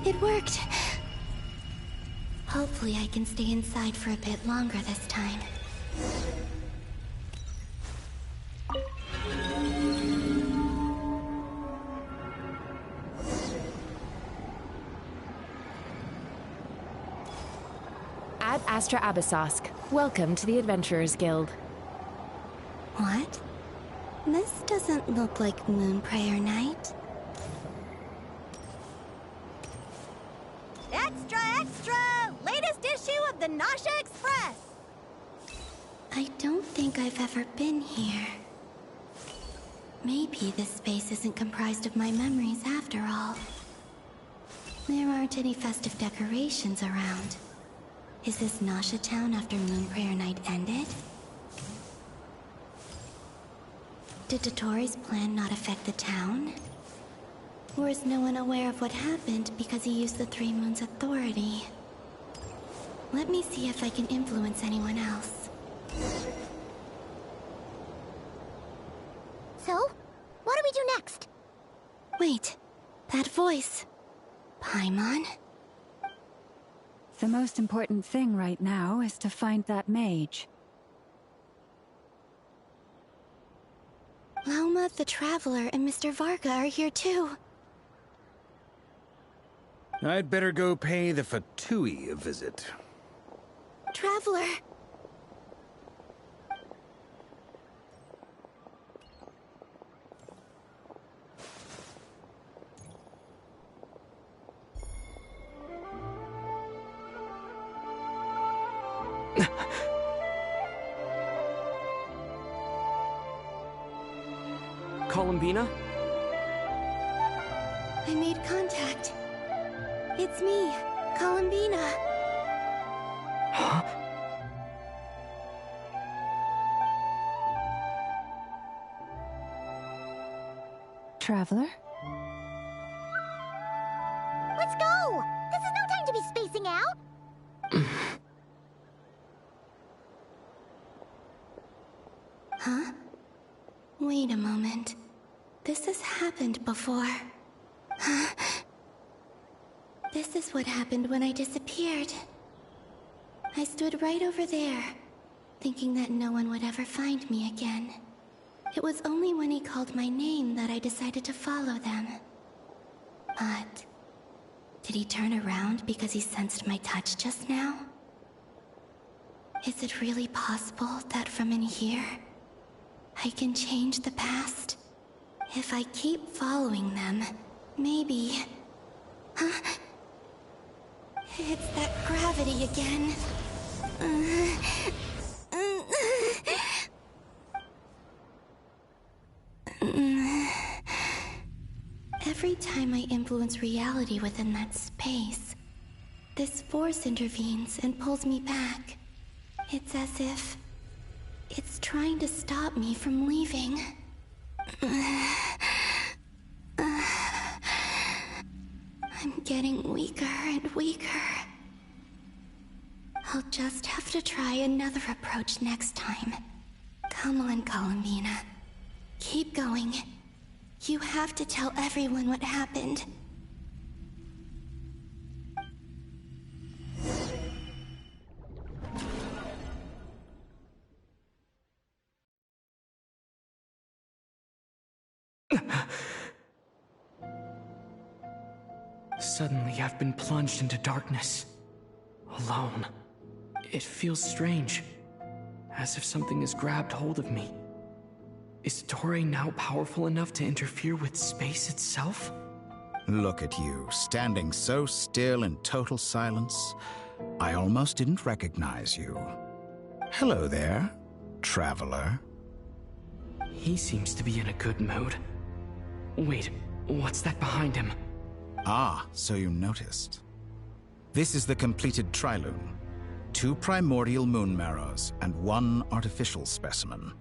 It worked! Hopefully I can stay inside for a bit longer this time. Ad Astra Abyssosque. Welcome to the Adventurers Guild. What? This doesn't look like Moonprayer Night. Extra, extra! Latest issue of the Nausea Express! I don't think I've ever been here. Maybe this space isn't comprised of my memories after all. There aren't any festive decorations around. Is this Nausea Town after Moonprayer Night ended? Did Dottore's plan not affect the town? Or is no one aware of what happened because he used the Three Moons' authority? Let me see if I can influence anyone else. So, what do we do next? Wait, that voice. Paimon? The most important thing right now is to find that mage. Lauma the Traveler and Mr. Varga are here too. I'd better go pay the Fatui a visit. Traveler! Columbina? I made contact. It's me, Columbina. Huh? Traveler? Let's go! This is no time to be spacing out! Huh? Wait a moment. This has happened before. Huh? This is what happened when I disappeared. I stood right over there, thinking that no one would ever find me again. It was only when he called my name that I decided to follow them. But did he turn around because he sensed my touch just now? Is it really possible that from in here, I can change the past? If I keep following them, maybe... Huh? It's that gravity again. Every time I influence reality within that space, this force intervenes and pulls me back. It's as if it's trying to stop me from leaving. I'm getting weaker and weaker. I'll just have to try another approach next time. Come on, Columbina. Keep going. You have to tell everyone what happened. Suddenly, I've been plunged into darkness. Alone. It feels strange. As if something has grabbed hold of me. Is Toray now powerful enough to interfere with space itself? Look at you, standing so still in total silence. I almost didn't recognize you. Hello there, traveler. He seems to be in a good mood. Wait, what's that behind him? Ah, so you noticed. This is the completed Trilune. 2 primordial moon marrows and 1 artificial specimen.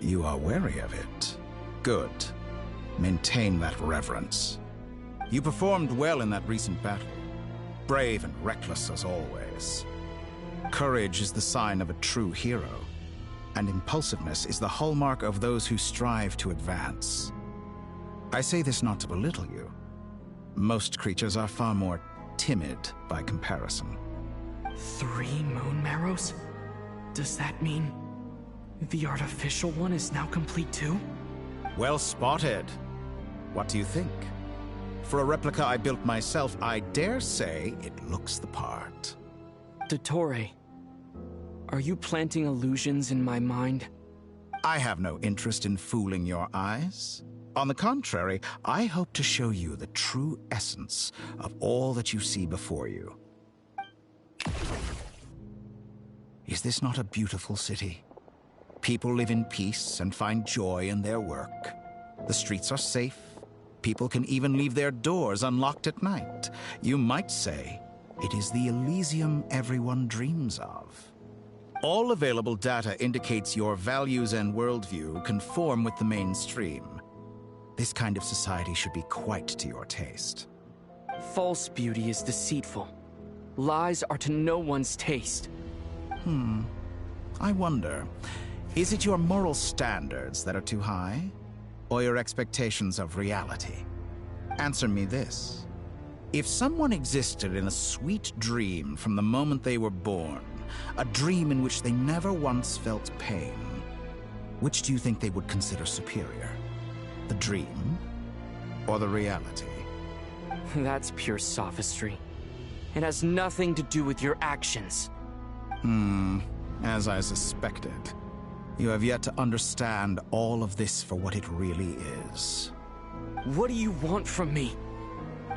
You are wary of it. Good. Maintain that reverence. You performed well in that recent battle. Brave and reckless as always. Courage is the sign of a true hero, and impulsiveness is the hallmark of those who strive to advance. I say this not to belittle you. Most creatures are far more timid by comparison. 3 moon marrows? Does that mean the artificial one is now complete too? Well spotted. What do you think? For a replica I built myself, I dare say it looks the part. Dottore, are you planting illusions in my mind? I have no interest in fooling your eyes. On the contrary, I hope to show you the true essence of all that you see before you. Is this not a beautiful city? People live in peace and find joy in their work. The streets are safe. People can even leave their doors unlocked at night. You might say it is the Elysium everyone dreams of. All available data indicates your values and worldview conform with the mainstream. This kind of society should be quite to your taste. False beauty is deceitful. Lies are to no one's taste. I wonder, is it your moral standards that are too high? Or your expectations of reality? Answer me this. If someone existed in a sweet dream from the moment they were born, a dream in which they never once felt pain, which do you think they would consider superior? The dream or the reality? That's pure sophistry. It has nothing to do with your actions. As I suspected. You have yet to understand all of this for what it really is. What do you want from me?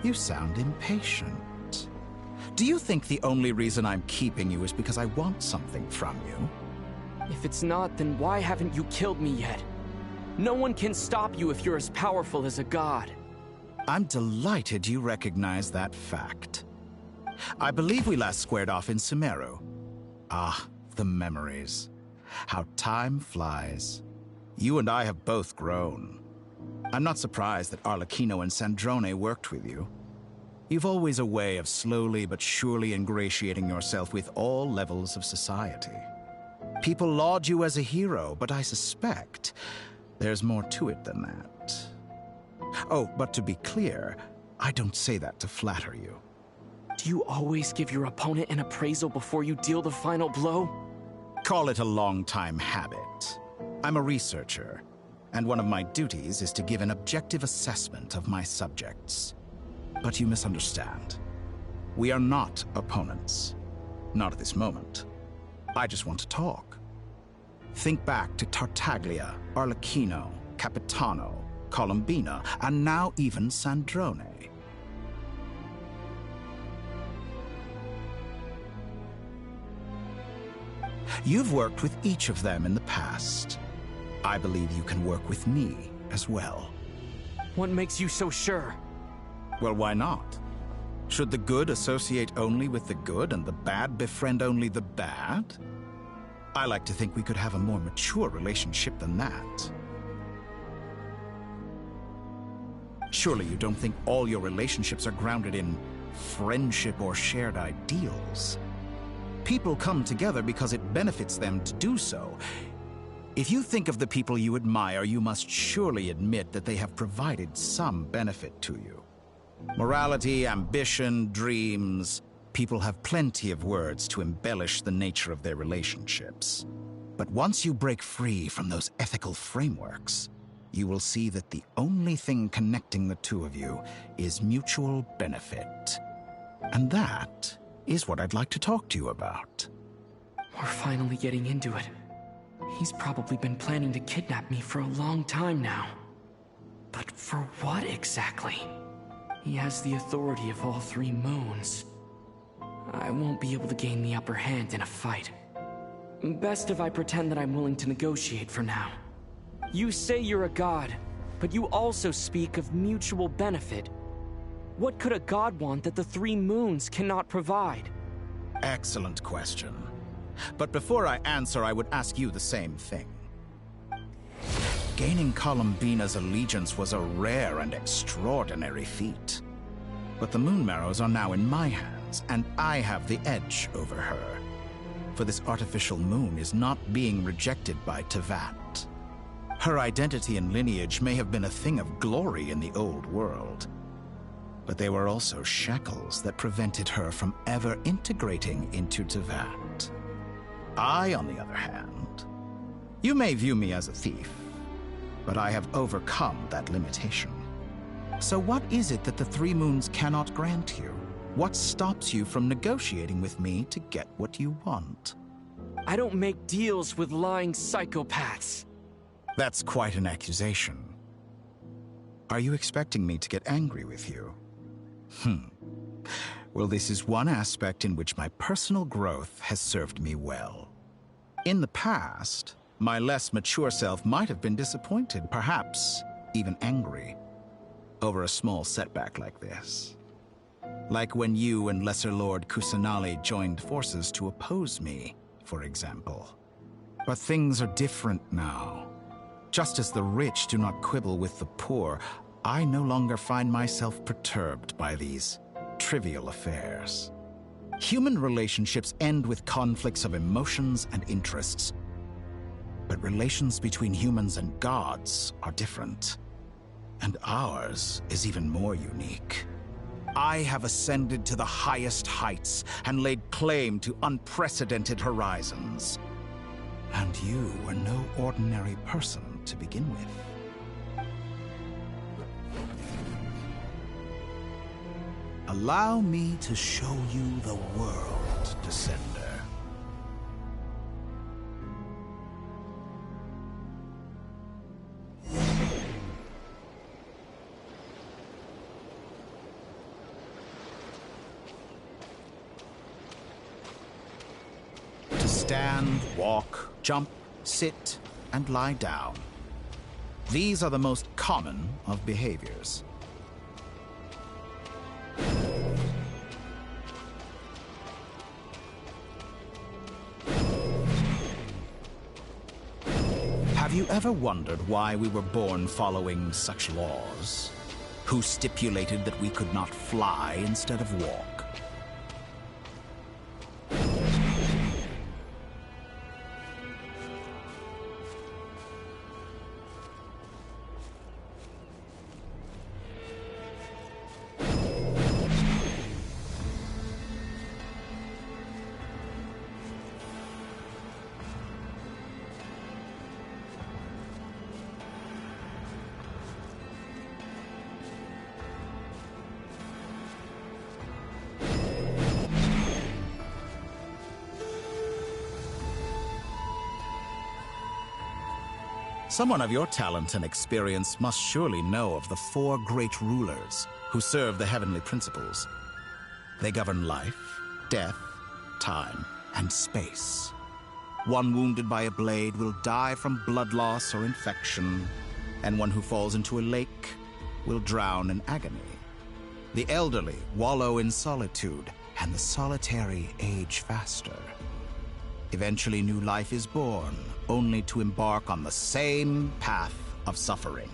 You sound impatient. Do you think the only reason I'm keeping you is because I want something from you? If it's not, then why haven't you killed me yet? No one can stop you if you're as powerful as a god. I'm delighted you recognize that fact. I believe we last squared off in Sumeru. Ah, the memories. How time flies. You and I have both grown. I'm not surprised that Arlecchino and Sandrone worked with you. You've always a way of slowly but surely ingratiating yourself with all levels of society. People laud you as a hero, but I suspect there's more to it than that. Oh, but to be clear, I don't say that to flatter you. Do you always give your opponent an appraisal before you deal the final blow? Call it a long-time habit. I'm a researcher, and one of my duties is to give an objective assessment of my subjects. But you misunderstand. We are not opponents. Not at this moment. I just want to talk. Think back to Tartaglia, Arlecchino, Capitano, Columbina, and now even Sandrone. You've worked with each of them in the past. I believe you can work with me as well. What makes you so sure? Well, why not? Should the good associate only with the good and the bad befriend only the bad? I like to think we could have a more mature relationship than that. Surely you don't think all your relationships are grounded in friendship or shared ideals? People come together because it benefits them to do so. If you think of the people you admire, you must surely admit that they have provided some benefit to you. Morality, ambition, dreams. People have plenty of words to embellish the nature of their relationships. But once you break free from those ethical frameworks, you will see that the only thing connecting the two of you is mutual benefit. And that is what I'd like to talk to you about. We're finally getting into it. He's probably been planning to kidnap me for a long time now. But for what exactly? He has the authority of all three moons. I won't be able to gain the upper hand in a fight. Best if I pretend that I'm willing to negotiate for now. You say you're a god, but you also speak of mutual benefit. What could a god want that the three moons cannot provide? Excellent question. But before I answer, I would ask you the same thing. Gaining Columbina's allegiance was a rare and extraordinary feat. But the Moon Marrows are now in my hands, and I have the edge over her. For this artificial moon is not being rejected by Teyvat. Her identity and lineage may have been a thing of glory in the old world, but they were also shackles that prevented her from ever integrating into Teyvat. I, on the other hand, you may view me as a thief, but I have overcome that limitation. So what is it that the Three Moons cannot grant you? What stops you from negotiating with me to get what you want? I don't make deals with lying psychopaths. That's quite an accusation. Are you expecting me to get angry with you? Well, this is one aspect in which my personal growth has served me well. In the past, my less mature self might have been disappointed, perhaps even angry, over a small setback like this. Like when you and Lesser Lord Kusanali joined forces to oppose me, for example. But things are different now. Just as the rich do not quibble with the poor, I no longer find myself perturbed by these trivial affairs. Human relationships end with conflicts of emotions and interests. But relations between humans and gods are different. And ours is even more unique. I have ascended to the highest heights and laid claim to unprecedented horizons. And you were no ordinary person to begin with. Allow me to show you the world, Descender. To stand, walk, jump, sit, and lie down. These are the most common of behaviors. Have you ever wondered why we were born following such laws? Who stipulated that we could not fly instead of walk? Someone of your talent and experience must surely know of the four great rulers who serve the heavenly principles. They govern life, death, time, and space. One wounded by a blade will die from blood loss or infection, and one who falls into a lake will drown in agony. The elderly wallow in solitude, and the solitary age faster. Eventually, new life is born, only to embark on the same path of suffering.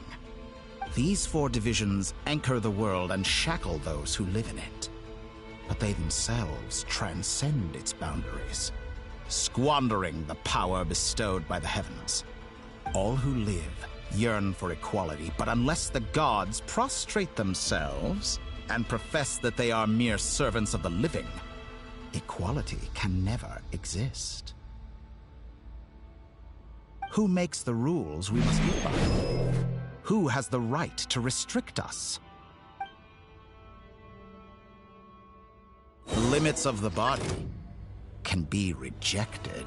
These four divisions anchor the world and shackle those who live in it. But they themselves transcend its boundaries, squandering the power bestowed by the heavens. All who live yearn for equality, but unless the gods prostrate themselves and profess that they are mere servants of the living, equality can never exist. Who makes the rules we must live by? Who has the right to restrict us? The limits of the body can be rejected.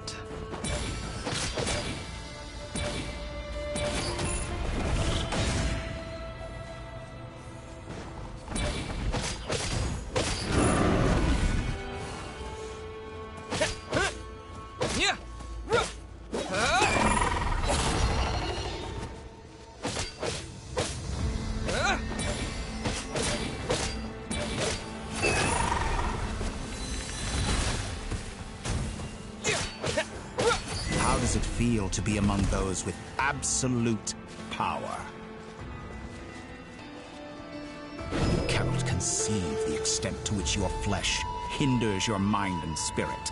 To be among those with absolute power. You cannot conceive the extent to which your flesh hinders your mind and spirit.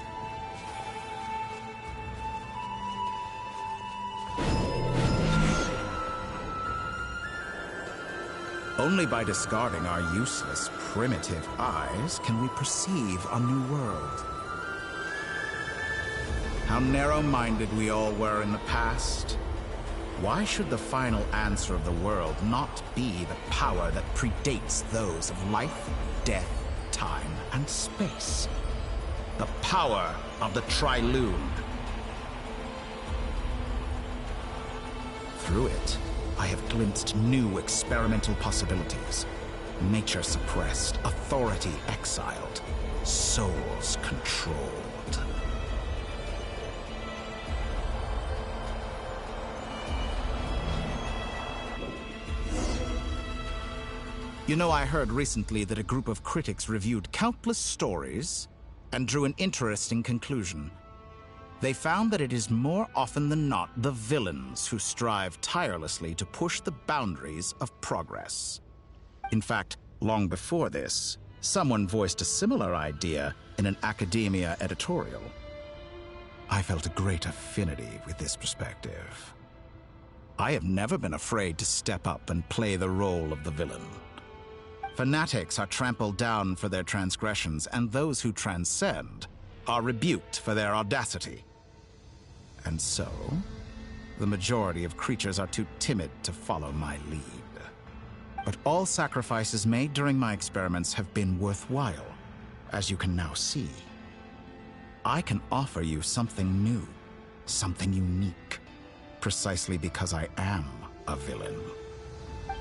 Only by discarding our useless, primitive eyes can we perceive a new world. How narrow-minded we all were in the past. Why should the final answer of the world not be the power that predates those of life, death, time, and space? The power of the Trilune. Through it, I have glimpsed new experimental possibilities. Nature suppressed, authority exiled, souls controlled. You know, I heard recently that a group of critics reviewed countless stories and drew an interesting conclusion. They found that it is more often than not the villains who strive tirelessly to push the boundaries of progress. In fact, long before this, someone voiced a similar idea in an academia editorial, I felt a great affinity with this perspective. I have never been afraid to step up and play the role of the villain. Fanatics are trampled down for their transgressions, and those who transcend are rebuked for their audacity. And so, the majority of creatures are too timid to follow my lead. But all sacrifices made during my experiments have been worthwhile, as you can now see. I can offer you something new, something unique, precisely because I am a villain.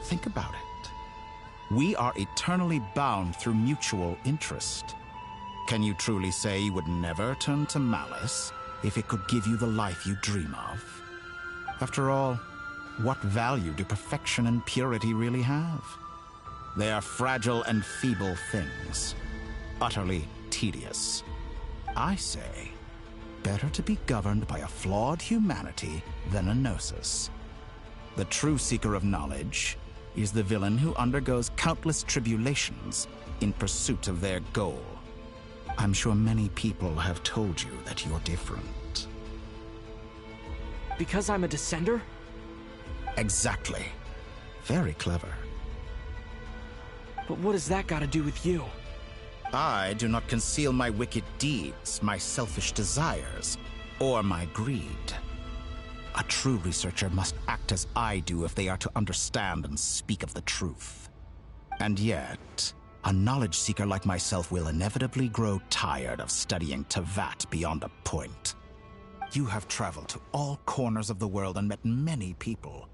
Think about it. We are eternally bound through mutual interest. Can you truly say you would never turn to malice if it could give you the life you dream of? After all, what value do perfection and purity really have? They are fragile and feeble things, utterly tedious. I say, better to be governed by a flawed humanity than a gnosis. The true seeker of knowledge is the villain who undergoes countless tribulations in pursuit of their goal. I'm sure many people have told you that you're different. Because I'm a descender? Exactly. Very clever. But what has that got to do with you? I do not conceal my wicked deeds, my selfish desires, or my greed. A true researcher must act as I do if they are to understand and speak of the truth. And yet, a knowledge seeker like myself will inevitably grow tired of studying Teyvat beyond a point. You have traveled to all corners of the world and met many people.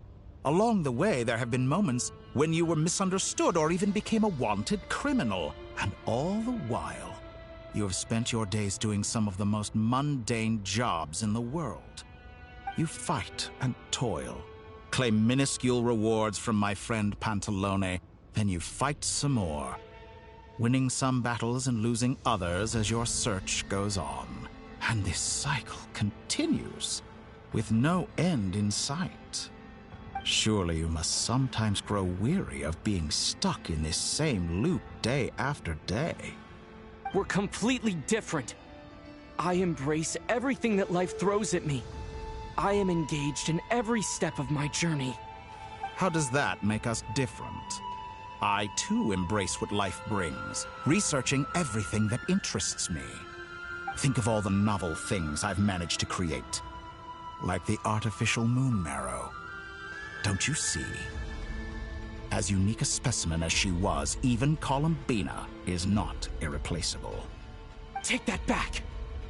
Along the way, there have been moments when you were misunderstood or even became a wanted criminal. And all the while, you have spent your days doing some of the most mundane jobs in the world. You fight and toil, claim minuscule rewards from my friend Pantalone, then you fight some more, winning some battles and losing others as your search goes on. And this cycle continues, with no end in sight. Surely you must sometimes grow weary of being stuck in this same loop day after day. We're completely different. I embrace everything that life throws at me. I am engaged in every step of my journey. How does that make us different? I too embrace what life brings, researching everything that interests me. Think of all the novel things I've managed to create, like the artificial moon marrow. Don't you see? As unique a specimen as she was, even Columbina is not irreplaceable. Take that back!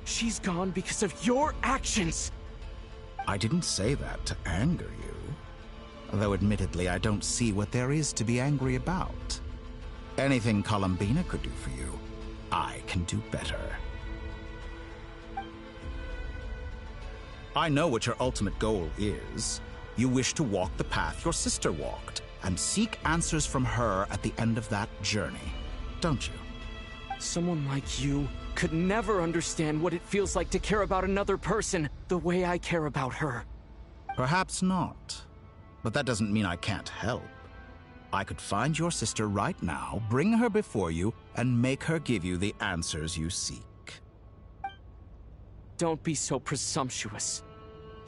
She's gone because of your actions! I didn't say that to anger you. Though admittedly, I don't see what there is to be angry about. Anything Columbina could do for you, I can do better. I know what your ultimate goal is. You wish to walk the path your sister walked, and seek answers from her at the end of that journey, don't you? Someone like you could never understand what it feels like to care about another person the way I care about her. Perhaps not, but that doesn't mean I can't help. I could find your sister right now, bring her before you, and make her give you the answers you seek. Don't be so presumptuous.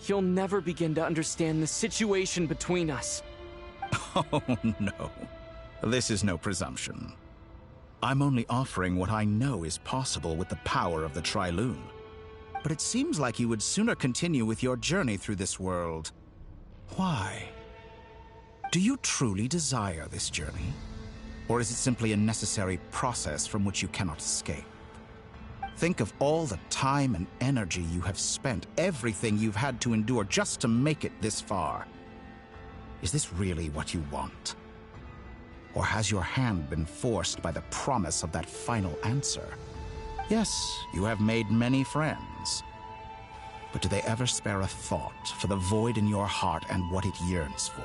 You'll never begin to understand the situation between us. Oh, no. This is no presumption. I'm only offering what I know is possible with the power of the Trilune. But it seems like you would sooner continue with your journey through this world. Why? Do you truly desire this journey? Or is it simply a necessary process from which you cannot escape? Think of all the time and energy you have spent, everything you've had to endure just to make it this far. Is this really what you want? Or has your hand been forced by the promise of that final answer? Yes, you have made many friends. But do they ever spare a thought for the void in your heart and what it yearns for?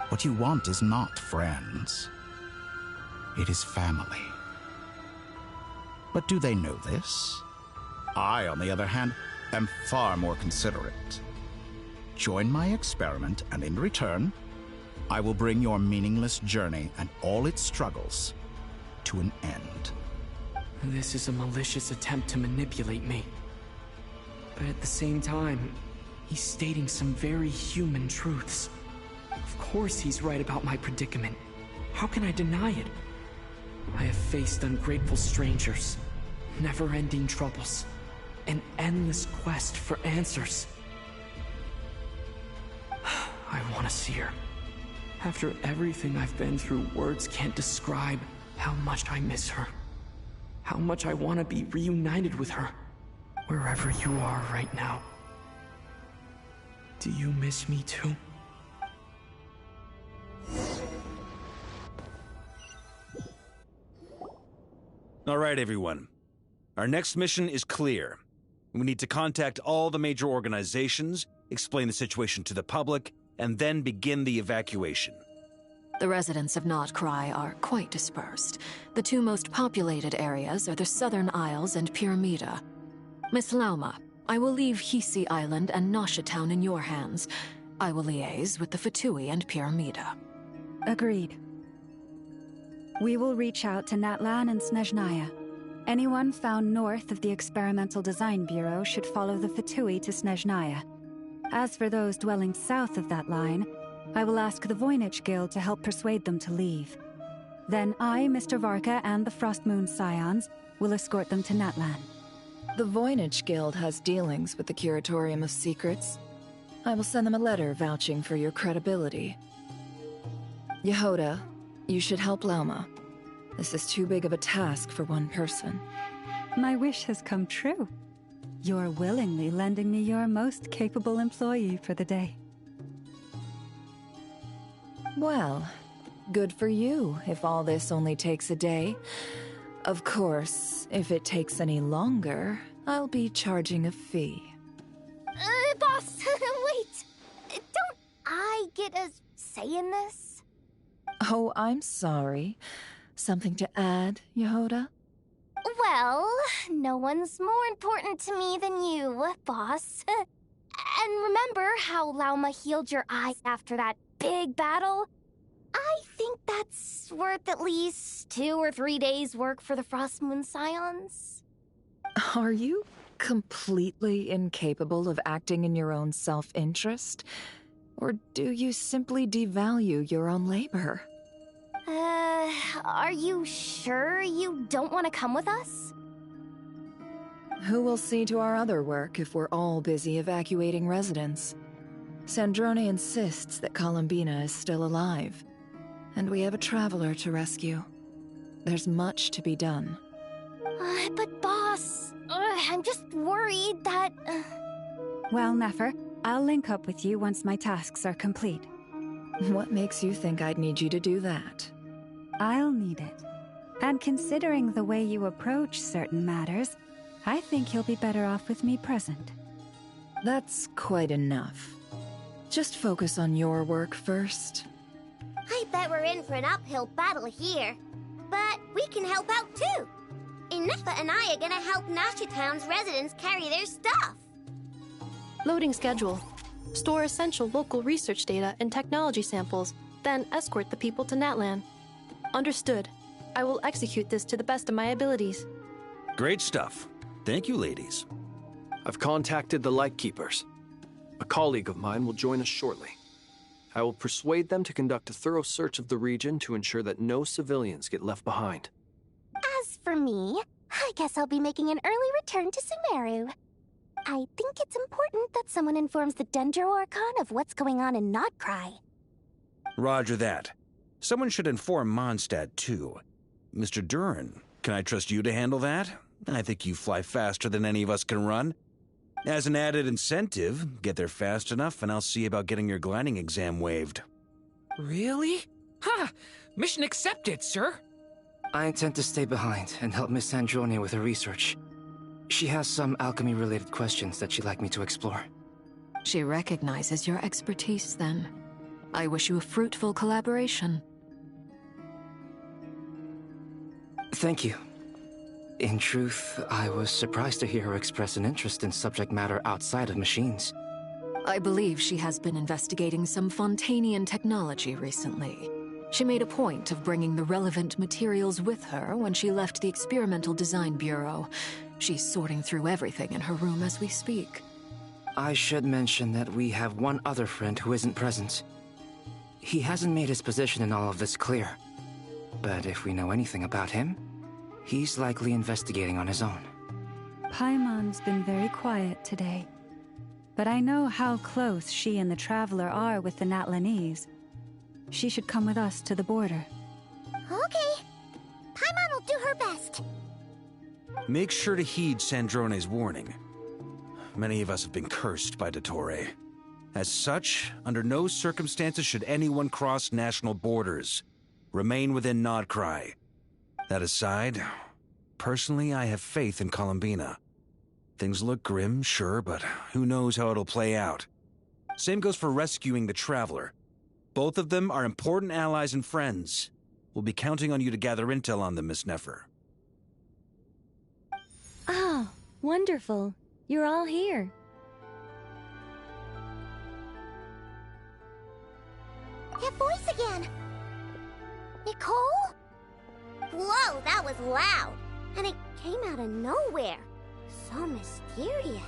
What you want is not friends. It is family. But do they know this? I, on the other hand, am far more considerate. Join my experiment, and in return, I will bring your meaningless journey and all its struggles to an end. This is a malicious attempt to manipulate me. But at the same time, he's stating some very human truths. Of course he's right about my predicament. How can I deny it? I have faced ungrateful strangers, never-ending troubles, an endless quest for answers. I want to see her. After everything I've been through, words can't describe how much I miss her. How much I want to be reunited with her, wherever you are right now. Do you miss me too? All right, everyone. Our next mission is clear. We need to contact all the major organizations, explain the situation to the public, and then begin the evacuation. The residents of Nod-Krai are quite dispersed. The two most populated areas are the Southern Isles and Pyramida. Miss Lauma, I will leave Hisi Island and Nasha Town in your hands. I will liaise with the Fatui and Pyramida. Agreed. We will reach out to Natlan and Snezhnaya. Anyone found north of the Experimental Design Bureau should follow the Fatui to Snezhnaya. As for those dwelling south of that line, I will ask the Voynich Guild to help persuade them to leave. Then I, Mr. Varka, and the Frostmoon Scions will escort them to Natlan. The Voynich Guild has dealings with the Curatorium of Secrets. I will send them a letter vouching for your credibility. Yehoda, you should help Lauma. This is too big of a task for one person. My wish has come true. You're willingly lending me your most capable employee for the day. Well, good for you if all this only takes a day. Of course, if it takes any longer, I'll be charging a fee. Boss, wait! Don't I get a say in this? Oh, I'm sorry. Something to add, Yehoda? Well, no one's more important to me than you, boss. And remember how Lauma healed your eyes after that big battle? I think that's worth at least 2 or 3 days' work for the Frostmoon Scions. Are you completely incapable of acting in your own self-interest? Or do you simply devalue your own labor? Are you sure you don't want to come with us? Who will see to our other work if we're all busy evacuating residents? Sandrone insists that Columbina is still alive, and we have a traveler to rescue. There's much to be done. But boss, I'm just worried that... Well, Nefer, I'll link up with you once my tasks are complete. What makes you think I'd need you to do that? I'll need it. And considering the way you approach certain matters, I think you'll be better off with me present. That's quite enough. Just focus on your work first. I bet we're in for an uphill battle here. But we can help out too. Inefa and I are gonna help Nasha Town's residents carry their stuff. Loading schedule. Store essential local research data and technology samples, then escort the people to Natlan. Understood. I will execute this to the best of my abilities. Great stuff. Thank you, ladies. I've contacted the Lightkeepers. A colleague of mine will join us shortly. I will persuade them to conduct a thorough search of the region to ensure that no civilians get left behind. As for me, I guess I'll be making an early return to Sumeru. I think it's important that someone informs the Dendro Archon of what's going on in Nod-Krai. Roger that. Someone should inform Mondstadt, too. Mr. Duran, can I trust you to handle that? I think you fly faster than any of us can run. As an added incentive, get there fast enough and I'll see about getting your gliding exam waived. Really? Ha! Mission accepted, sir. I intend to stay behind and help Miss Sandrone with her research. She has some alchemy-related questions that she'd like me to explore. She recognizes your expertise, then. I wish you a fruitful collaboration. Thank you. In truth, I was surprised to hear her express an interest in subject matter outside of machines. I believe she has been investigating some Fontanian technology recently. She made a point of bringing the relevant materials with her when she left the Experimental Design Bureau. She's sorting through everything in her room as we speak. I should mention that we have one other friend who isn't present. He hasn't made his position in all of this clear. But if we know anything about him, he's likely investigating on his own. Paimon's been very quiet today. But I know how close she and the Traveler are with the Natlanese. She should come with us to the border. Okay. Paimon will do her best. Make sure to heed Sandrone's warning. Many of us have been cursed by Dottore. As such, under no circumstances should anyone cross national borders. Remain within Nod-Krai. That aside, personally I have faith in Columbina. Things look grim, sure, but who knows how it'll play out. Same goes for rescuing the Traveler. Both of them are important allies and friends. We'll be counting on you to gather intel on them, Miss Nefer. Oh, wonderful. You're all here. That voice again! Nicole? Whoa, that was loud! And it came out of nowhere. So mysterious.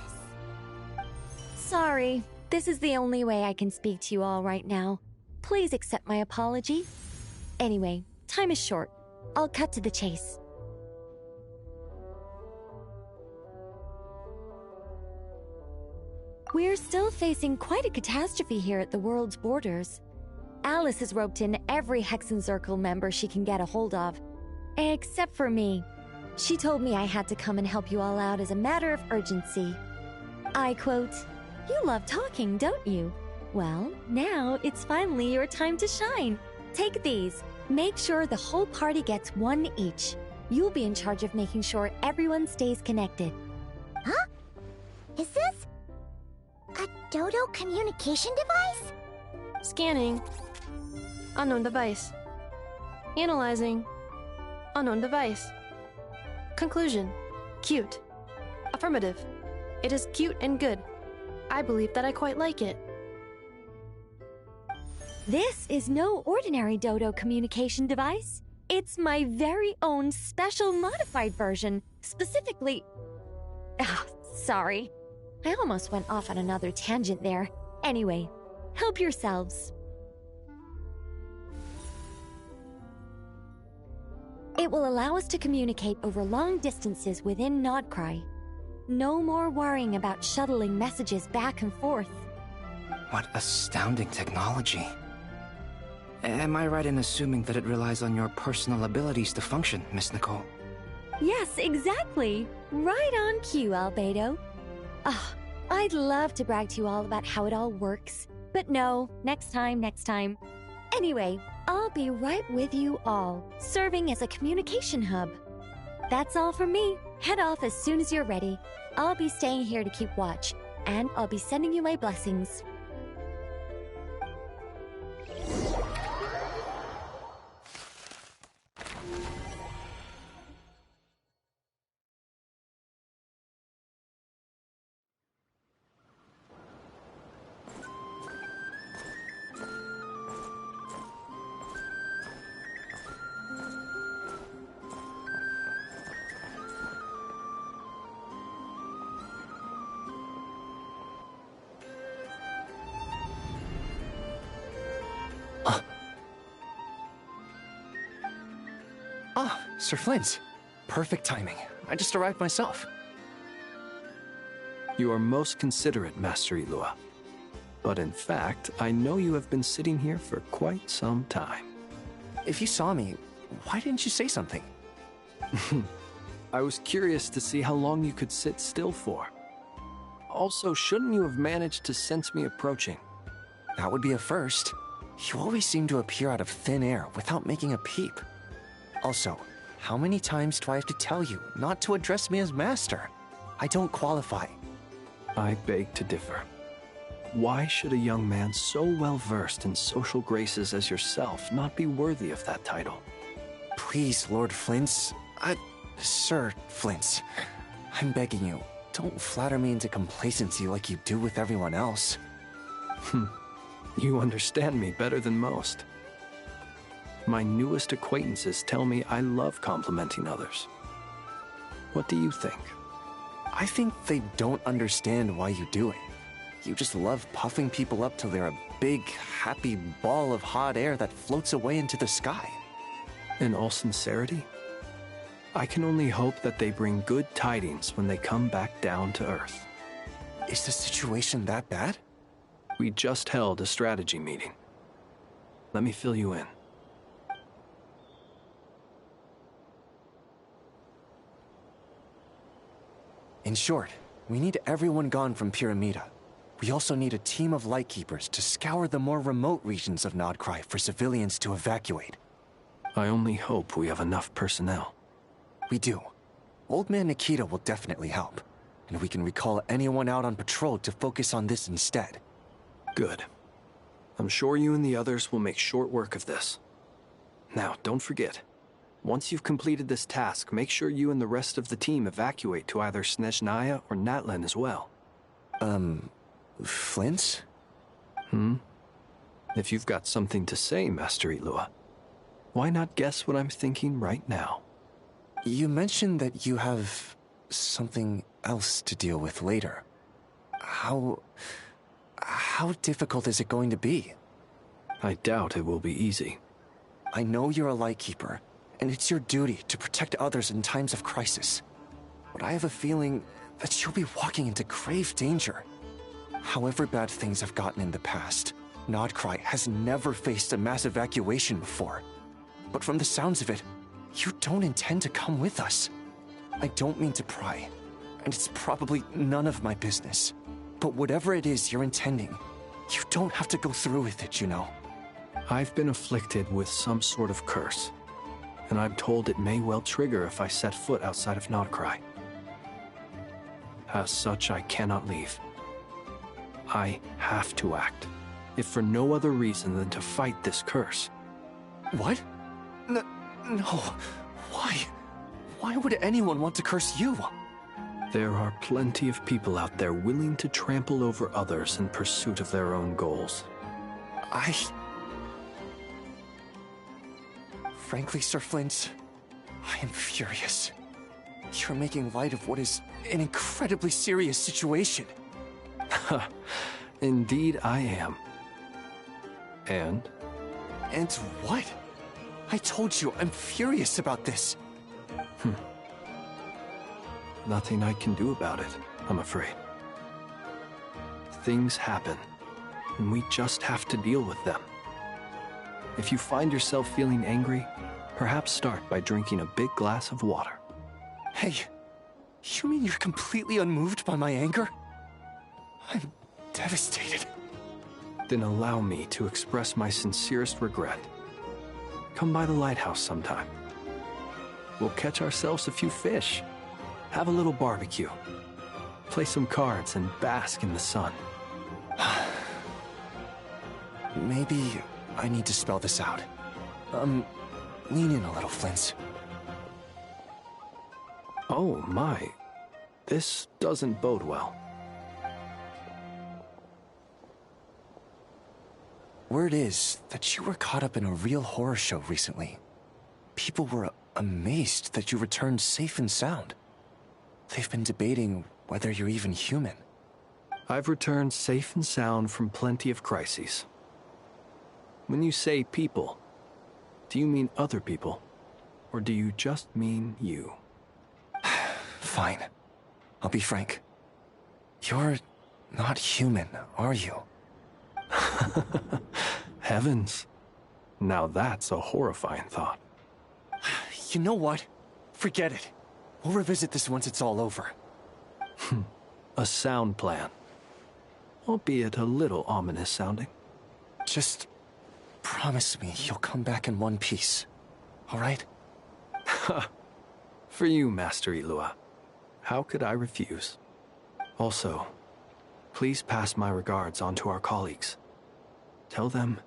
Sorry, this is the only way I can speak to you all right now. Please accept my apology. Anyway, time is short. I'll cut to the chase. We're still facing quite a catastrophe here at the world's borders. Alice has roped in every Hexencircle member she can get a hold of. Except for me. She told me I had to come and help you all out as a matter of urgency. I quote, "You love talking, don't you? Well, now it's finally your time to shine. Take these. Make sure the whole party gets one each. You'll be in charge of making sure everyone stays connected." Huh? Is this a Dodo communication device? Scanning. Unknown device. Analyzing. Unknown device. Conclusion. Cute. Affirmative. It is cute and good. I believe that I quite like it. This is no ordinary Dodo communication device. It's my very own special modified version, specifically... sorry. I almost went off on another tangent there. Anyway, help yourselves. It will allow us to communicate over long distances within Nod-Krai. No more worrying about shuttling messages back and forth. What astounding technology. Am I right in assuming that it relies on your personal abilities to function, Miss Nicole? Yes, exactly. Right on cue, Albedo. I'd love to brag to you all about how it all works. But no, next time. Anyway, I'll be right with you all, serving as a communication hub. That's all from me. Head off as soon as you're ready. I'll be staying here to keep watch, and I'll be sending you my blessings. Sir Flint. Perfect timing. I just arrived myself. You are most considerate, Master Ilua. But in fact, I know you have been sitting here for quite some time. If you saw me, why didn't you say something? I was curious to see how long you could sit still for. Also, shouldn't you have managed to sense me approaching? That would be a first. You always seem to appear out of thin air without making a peep. Also, how many times do I have to tell you not to address me as master? I don't qualify. I beg to differ. Why should a young man so well versed in social graces as yourself not be worthy of that title? Please, Lord Flint's... Sir Flint's. I'm begging you, don't flatter me into complacency like you do with everyone else. You understand me better than most. My newest acquaintances tell me I love complimenting others. What do you think? I think they don't understand why you do it. You just love puffing people up till they're a big, happy ball of hot air that floats away into the sky. In all sincerity, I can only hope that they bring good tidings when they come back down to Earth. Is the situation that bad? We just held a strategy meeting. Let me fill you in. In short, we need everyone gone from Pyramida. We also need a team of Lightkeepers to scour the more remote regions of Nod-Krai for civilians to evacuate. I only hope we have enough personnel. We do. Old Man Nikita will definitely help, and we can recall anyone out on patrol to focus on this instead. Good. I'm sure you and the others will make short work of this. Now, don't forget, once you've completed this task, make sure you and the rest of the team evacuate to either Snezhnaya or Natlan as well. Flint? If you've got something to say, Master Ilua, why not guess what I'm thinking right now? You mentioned that you have something else to deal with later. How difficult is it going to be? I doubt it will be easy. I know you're a Lightkeeper, and it's your duty to protect others in times of crisis. But I have a feeling that you'll be walking into grave danger. However bad things have gotten in the past, Nod-Krai has never faced a mass evacuation before. But from the sounds of it, you don't intend to come with us. I don't mean to pry, and it's probably none of my business. But whatever it is you're intending, you don't have to go through with it, you know. I've been afflicted with some sort of curse, and I'm told it may well trigger if I set foot outside of Nod-Krai. As such, I cannot leave. I have to act, if for no other reason than to fight this curse. What? No. Why? Why would anyone want to curse you? There are plenty of people out there willing to trample over others in pursuit of their own goals. Frankly, Sir Flint, I am furious. You're making light of what is an incredibly serious situation. Indeed I am. And? And what? I told you, I'm furious about this. Nothing I can do about it, I'm afraid. Things happen, and we just have to deal with them. If you find yourself feeling angry, perhaps start by drinking a big glass of water. Hey, you mean you're completely unmoved by my anger? I'm devastated. Then allow me to express my sincerest regret. Come by the lighthouse sometime. We'll catch ourselves a few fish, have a little barbecue, play some cards, and bask in the sun. Maybe I need to spell this out. Lean in a little, Flint. Oh my, this doesn't bode well. Word is that you were caught up in a real horror show recently. People were amazed that you returned safe and sound. They've been debating whether you're even human. I've returned safe and sound from plenty of crises. When you say people, do you mean other people? Or do you just mean you? Fine. I'll be frank. You're not human, are you? Heavens. Now that's a horrifying thought. You know what? Forget it. We'll revisit this once it's all over. A sound plan. Albeit a little ominous sounding. Just promise me you'll come back in one piece, all right? For you, Master Ilua. How could I refuse? Also, please pass my regards on to our colleagues. Tell them,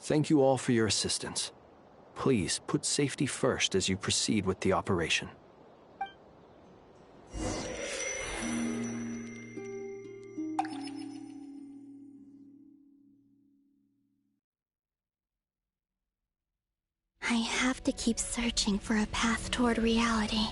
thank you all for your assistance. Please put safety first as you proceed with the operation. I have to keep searching for a path toward reality.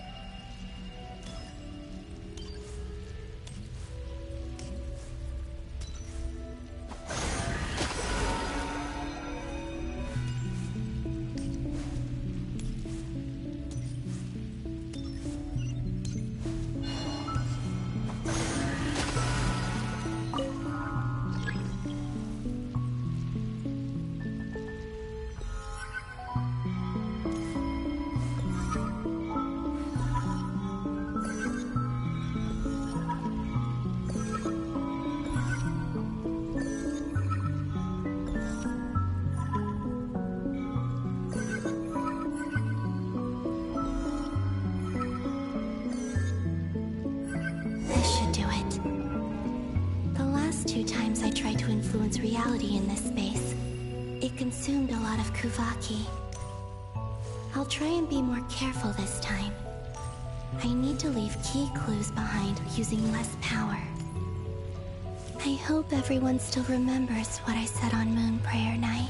Reality in this space. It consumed a lot of Kuvaki. I'll try and be more careful this time. I need to leave key clues behind using less power. I hope everyone still remembers what I said on Moon Prayer Night.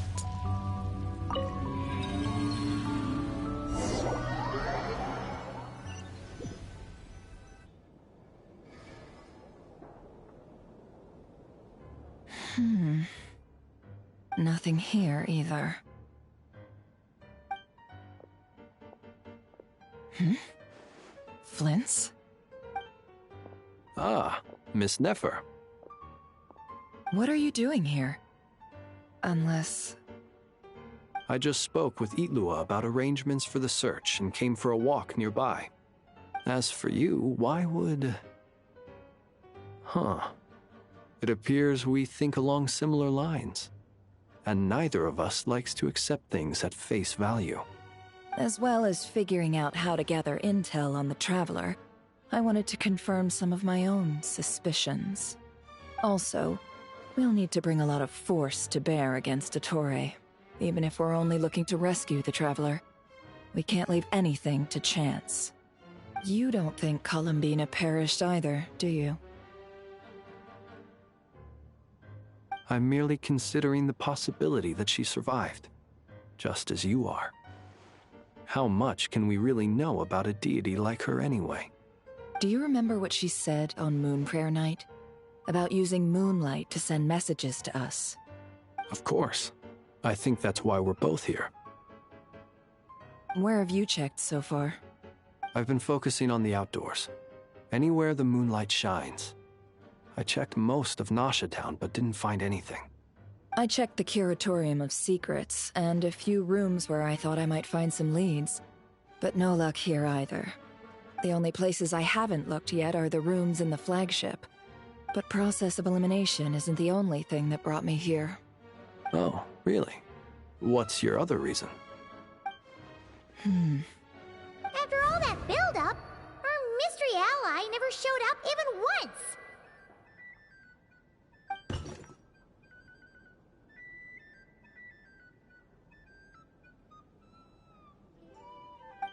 Nothing here either. Flints? Ah, Miss Nefer. What are you doing here? Unless... I just spoke with Itlua about arrangements for the search and came for a walk nearby. As for you, why would... It appears we think along similar lines. And neither of us likes to accept things at face value. As well as figuring out how to gather intel on the Traveler, I wanted to confirm some of my own suspicions. Also, we'll need to bring a lot of force to bear against Ettore, even if we're only looking to rescue the Traveler. We can't leave anything to chance. You don't think Columbina perished either, do you? I'm merely considering the possibility that she survived, just as you are. How much can we really know about a deity like her anyway? Do you remember what she said on Moon Prayer Night? About using Moonlight to send messages to us? Of course. I think that's why we're both here. Where have you checked so far? I've been focusing on the outdoors. Anywhere the moonlight shines. I checked most of Nasha Town, but didn't find anything. I checked the Curatorium of Secrets, and a few rooms where I thought I might find some leads. But no luck here either. The only places I haven't looked yet are the rooms in the flagship. But process of elimination isn't the only thing that brought me here. Oh, really? What's your other reason? After all that build-up, our mystery ally never showed up even once!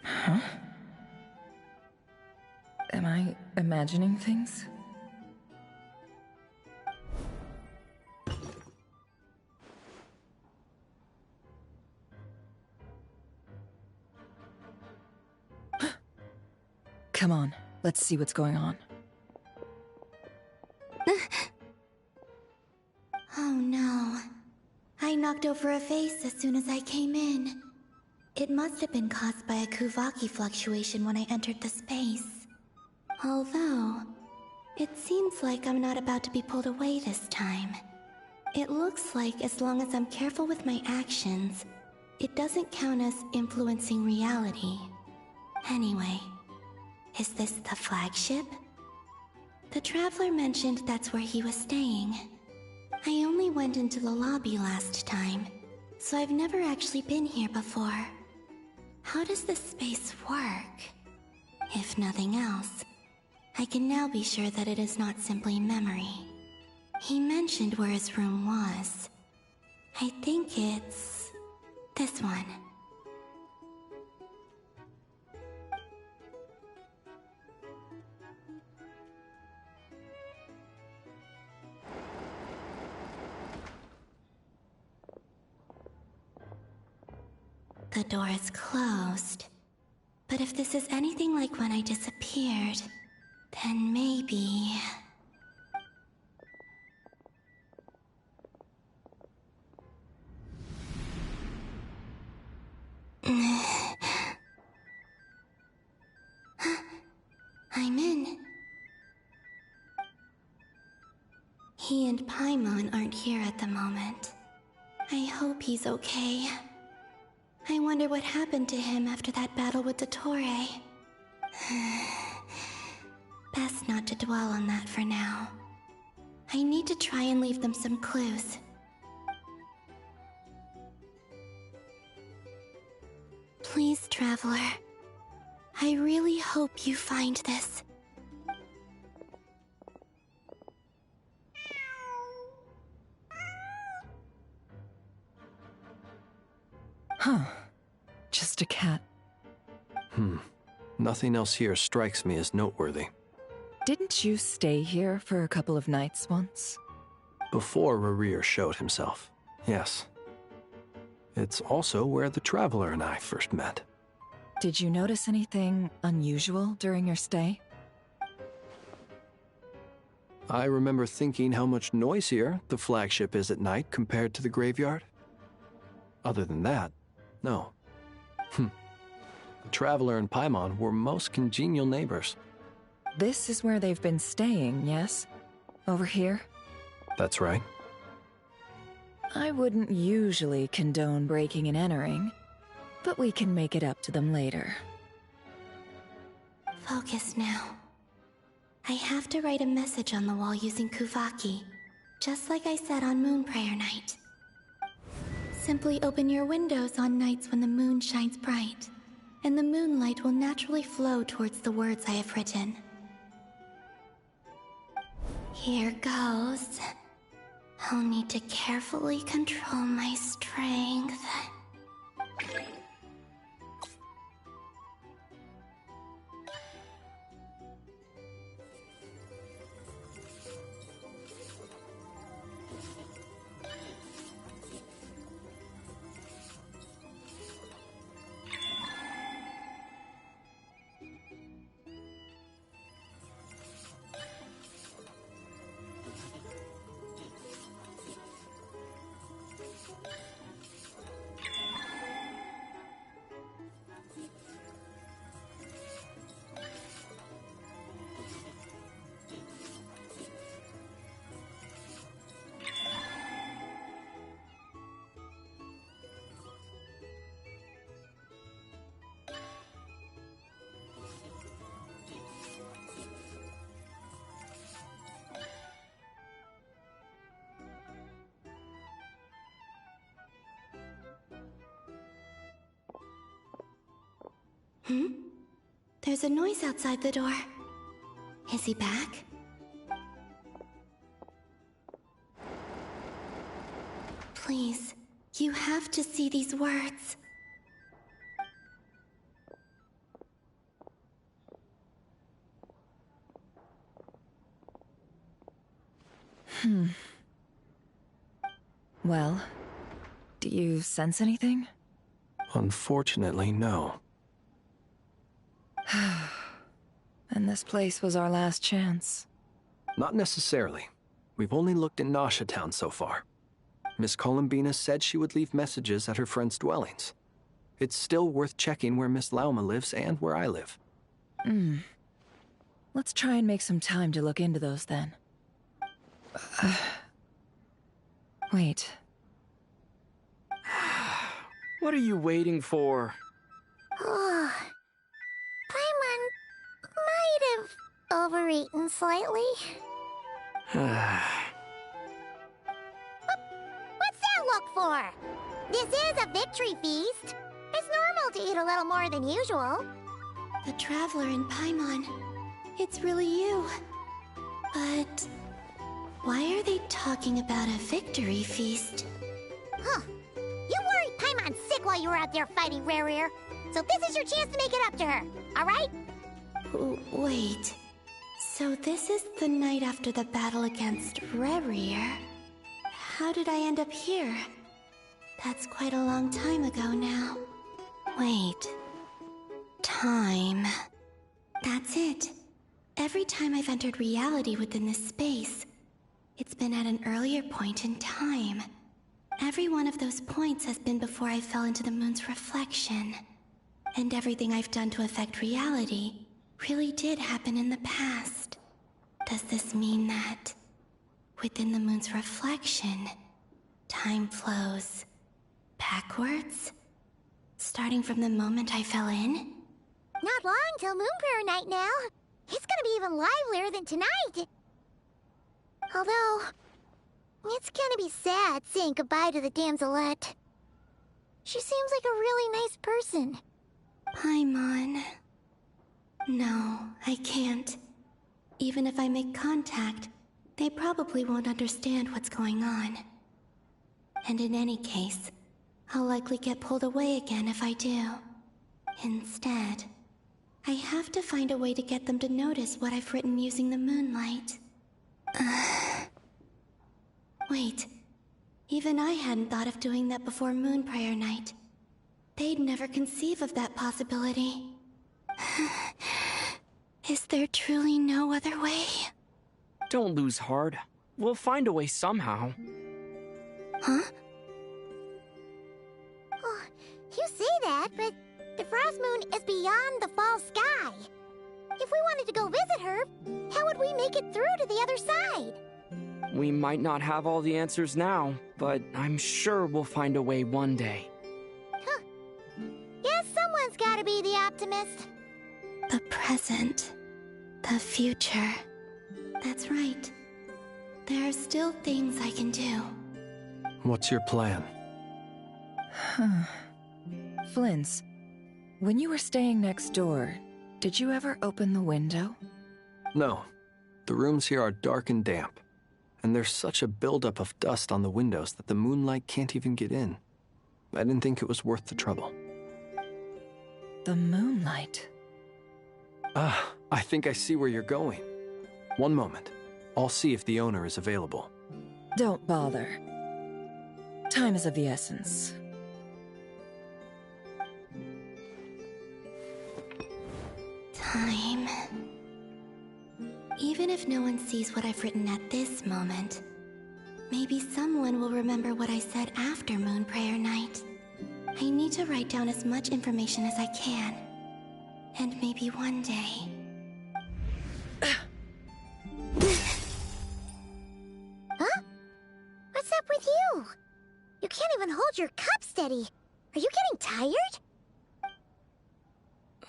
Huh? Am I imagining things? Come on, let's see what's going on. Oh no. I knocked over a vase as soon as I came in. It must have been caused by a Kuvaki fluctuation when I entered the space. Although, it seems like I'm not about to be pulled away this time. It looks like as long as I'm careful with my actions, it doesn't count as influencing reality. Anyway, is this the flagship? The Traveler mentioned that's where he was staying. I only went into the lobby last time, so I've never actually been here before. How does this space work? If nothing else, I can now be sure that it is not simply memory. He mentioned where his room was. I think it's... this one. The door is closed. But if this is anything like when I disappeared, then maybe... I'm in. He and Paimon aren't here at the moment. I hope he's okay. I wonder what happened to him after that battle with the Torre. Best not to dwell on that for now. I need to try and leave them some clues. Please, Traveler. I really hope you find this. Huh. Just a cat. Nothing else here strikes me as noteworthy. Didn't you stay here for a couple of nights once? Before Rerir showed himself, yes. It's also where the Traveler and I first met. Did you notice anything unusual during your stay? I remember thinking how much noisier the flagship is at night compared to the graveyard. Other than that, no. The Traveler and Paimon were most congenial neighbors. This is where they've been staying, yes? Over here? That's right. I wouldn't usually condone breaking and entering, but we can make it up to them later. Focus now. I have to write a message on the wall using Kuvaki, just like I said on Moon Prayer Night. Simply open your windows on nights when the moon shines bright, and the moonlight will naturally flow towards the words I have written. Here goes. I'll need to carefully control my strength. There's a noise outside the door. Is he back? Please, you have to see these words. Well, do you sense anything? Unfortunately, no. And this place was our last chance. Not necessarily. We've only looked in Nasha Town so far. Miss Columbina said she would leave messages at her friends' dwellings. It's still worth checking where Miss Lauma lives and where I live. Let's try and make some time to look into those then. Wait. What are you waiting for? Oh, Paimon might have overeaten slightly. What's that look for? This is a victory feast. It's normal to eat a little more than usual. The Traveler and Paimon. It's really you. But why are they talking about a victory feast? Huh. You worried Paimon sick while you were out there fighting Rerir. So this is your chance to make it up to her, alright? Wait. So this is the night after the battle against Rerir. How did I end up here? That's quite a long time ago now. Wait. Time. That's it. Every time I've entered reality within this space, it's been at an earlier point in time. Every one of those points has been before I fell into the moon's reflection. And everything I've done to affect reality really did happen in the past. Does this mean that within the moon's reflection, time flows backwards? Starting from the moment I fell in? Not long till Moonprayer Night now. It's gonna be even livelier than tonight. Although, it's gonna be sad saying goodbye to the damselette. She seems like a really nice person. Paimon. No, I can't. Even if I make contact, they probably won't understand what's going on. And in any case, I'll likely get pulled away again if I do. Instead, I have to find a way to get them to notice what I've written using the Moonlight. Wait, even I hadn't thought of doing that before Moonprayer Night. They'd never conceive of that possibility. Is there truly no other way? Don't lose heart. We'll find a way somehow. Huh? Oh, you say that, but the Frost Moon is beyond the fall sky. If we wanted to go visit her, how would we make it through to the other side? We might not have all the answers now, but I'm sure we'll find a way one day. Huh. Guess someone's gotta be the optimist. The present. The future. That's right. There are still things I can do. What's your plan? Flint's, when you were staying next door, did you ever open the window? No. The rooms here are dark and damp, and there's such a buildup of dust on the windows that the moonlight can't even get in. I didn't think it was worth the trouble. The moonlight? Ah, I think I see where you're going. One moment. I'll see if the owner is available. Don't bother. Time is of the essence. Time. Even if no one sees what I've written at this moment, maybe someone will remember what I said after Moonprayer Night. I need to write down as much information as I can. And maybe one day... Huh? What's up with you? You can't even hold your cup steady. Are you getting tired?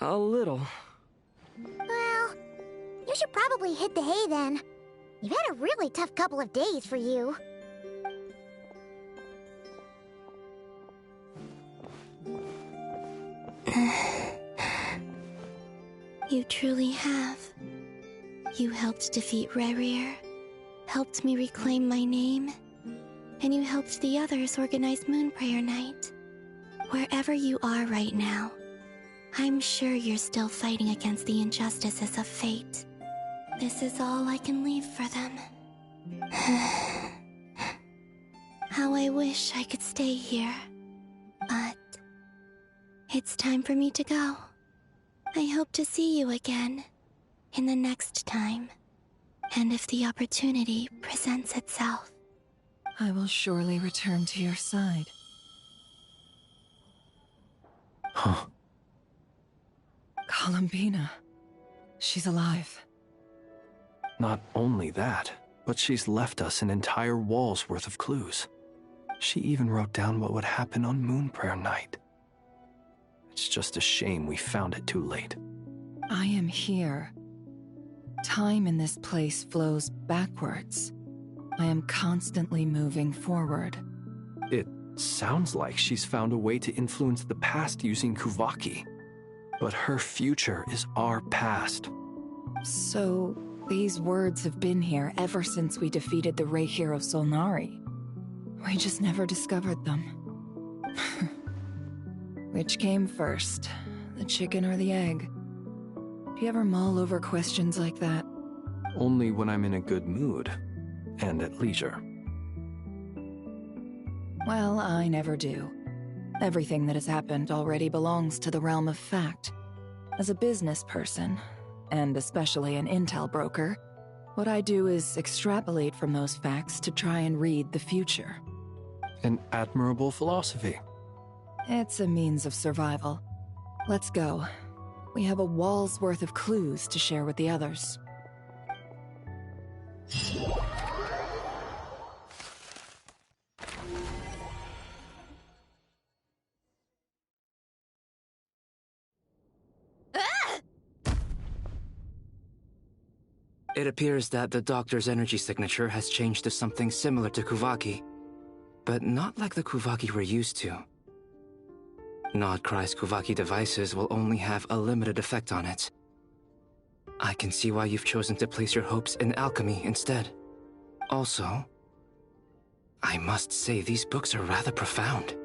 A little. Well, you should probably hit the hay then. You've had a really tough couple of days for you. You truly have. You helped defeat Rerir, helped me reclaim my name, and you helped the others organize Moonprayer Night. Wherever you are right now, I'm sure you're still fighting against the injustices of fate. This is all I can leave for them. How I wish I could stay here. But it's time for me to go. I hope to see you again in the next time. And if the opportunity presents itself. I will surely return to your side. Huh. Columbina. She's alive. Not only that, but she's left us an entire wall's worth of clues. She even wrote down what would happen on Moonprayer Night. It's just a shame we found it too late. I am here. Time in this place flows backwards. I am constantly moving forward. It sounds like she's found a way to influence the past using Kuvaki. But her future is our past. So, these words have been here ever since we defeated the Ray Hero Solnari. We just never discovered them. Which came first, the chicken or the egg? Do you ever mull over questions like that? Only when I'm in a good mood, and at leisure. Well, I never do. Everything that has happened already belongs to the realm of fact. As a business person, and especially an intel broker, what I do is extrapolate from those facts to try and read the future. An admirable philosophy. It's a means of survival. Let's go. We have a wall's worth of clues to share with the others. It appears that the Doctor's energy signature has changed to something similar to Kuvaki, but not like the Kuvaki we're used to. Nod-Krai's Kuvaki devices will only have a limited effect on it. I can see why you've chosen to place your hopes in alchemy instead. Also, I must say these books are rather profound.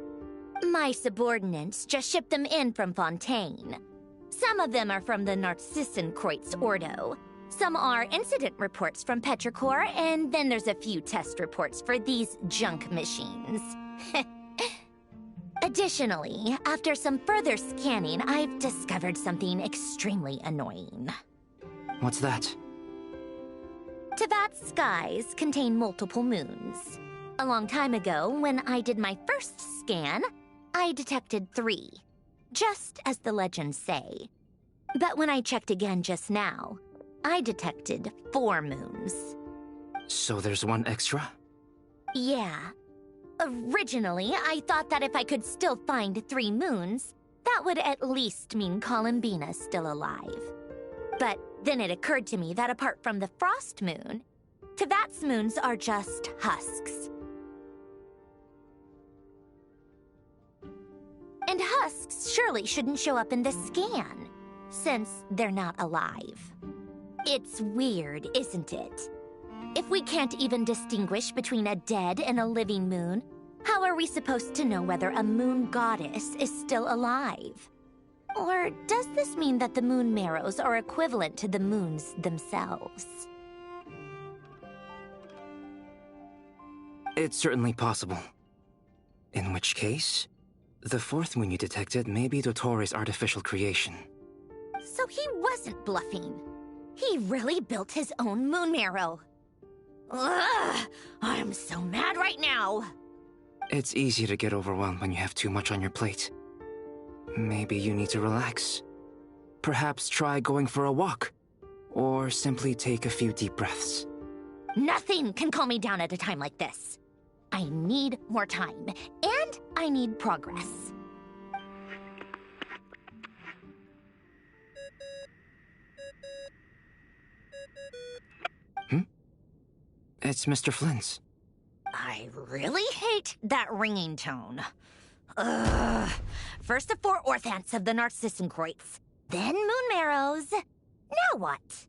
My subordinates just shipped them in from Fontaine. Some of them are from the Narcissenkreuz Ordo. Some are incident reports from Petrichor, and then there's a few test reports for these junk machines. Additionally, after some further scanning, I've discovered something extremely annoying. What's that? Teyvat's skies contain multiple moons. A long time ago, when I did my first scan, I detected 3, just as the legends say. But when I checked again just now, I detected 4 moons. So there's one extra? Yeah. Originally, I thought that if I could still find 3 moons, that would at least mean Columbina's still alive. But then it occurred to me that apart from the Frost Moon, Teyvat's moons are just husks. And husks surely shouldn't show up in the scan, since they're not alive. It's weird, isn't it? If we can't even distinguish between a dead and a living moon, how are we supposed to know whether a moon goddess is still alive? Or does this mean that the moon marrows are equivalent to the moons themselves? It's certainly possible. In which case, the 4th moon you detected may be Dottore artificial creation. So he wasn't bluffing. He really built his own moon marrow. Ugh! I'm so mad right now! It's easy to get overwhelmed when you have too much on your plate. Maybe you need to relax. Perhaps try going for a walk. Or simply take a few deep breaths. Nothing can calm me down at a time like this. I need more time, and I need progress. It's Mr. Flynn's. I really hate that ringing tone. Ugh. First the 4 orthants of the Narcissenkreuz, then moon marrows. Now what?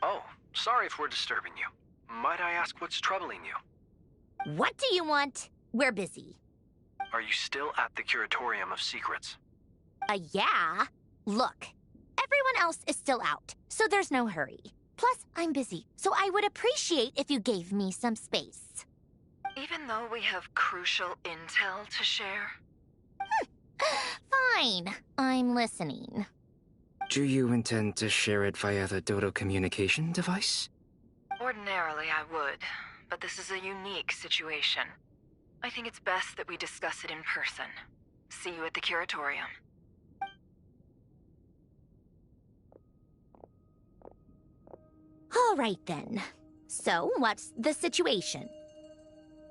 Oh, sorry if we're disturbing you. Might I ask what's troubling you? What do you want? We're busy. Are you still at the Curatorium of Secrets? Yeah. Look, everyone else is still out, so there's no hurry. Plus, I'm busy, so I would appreciate if you gave me some space. Even though we have crucial intel to share? Fine. I'm listening. Do you intend to share it via the Dodo communication device? Ordinarily, I would, but this is a unique situation. I think it's best that we discuss it in person. See you at the Curatorium. All right, then. So, what's the situation?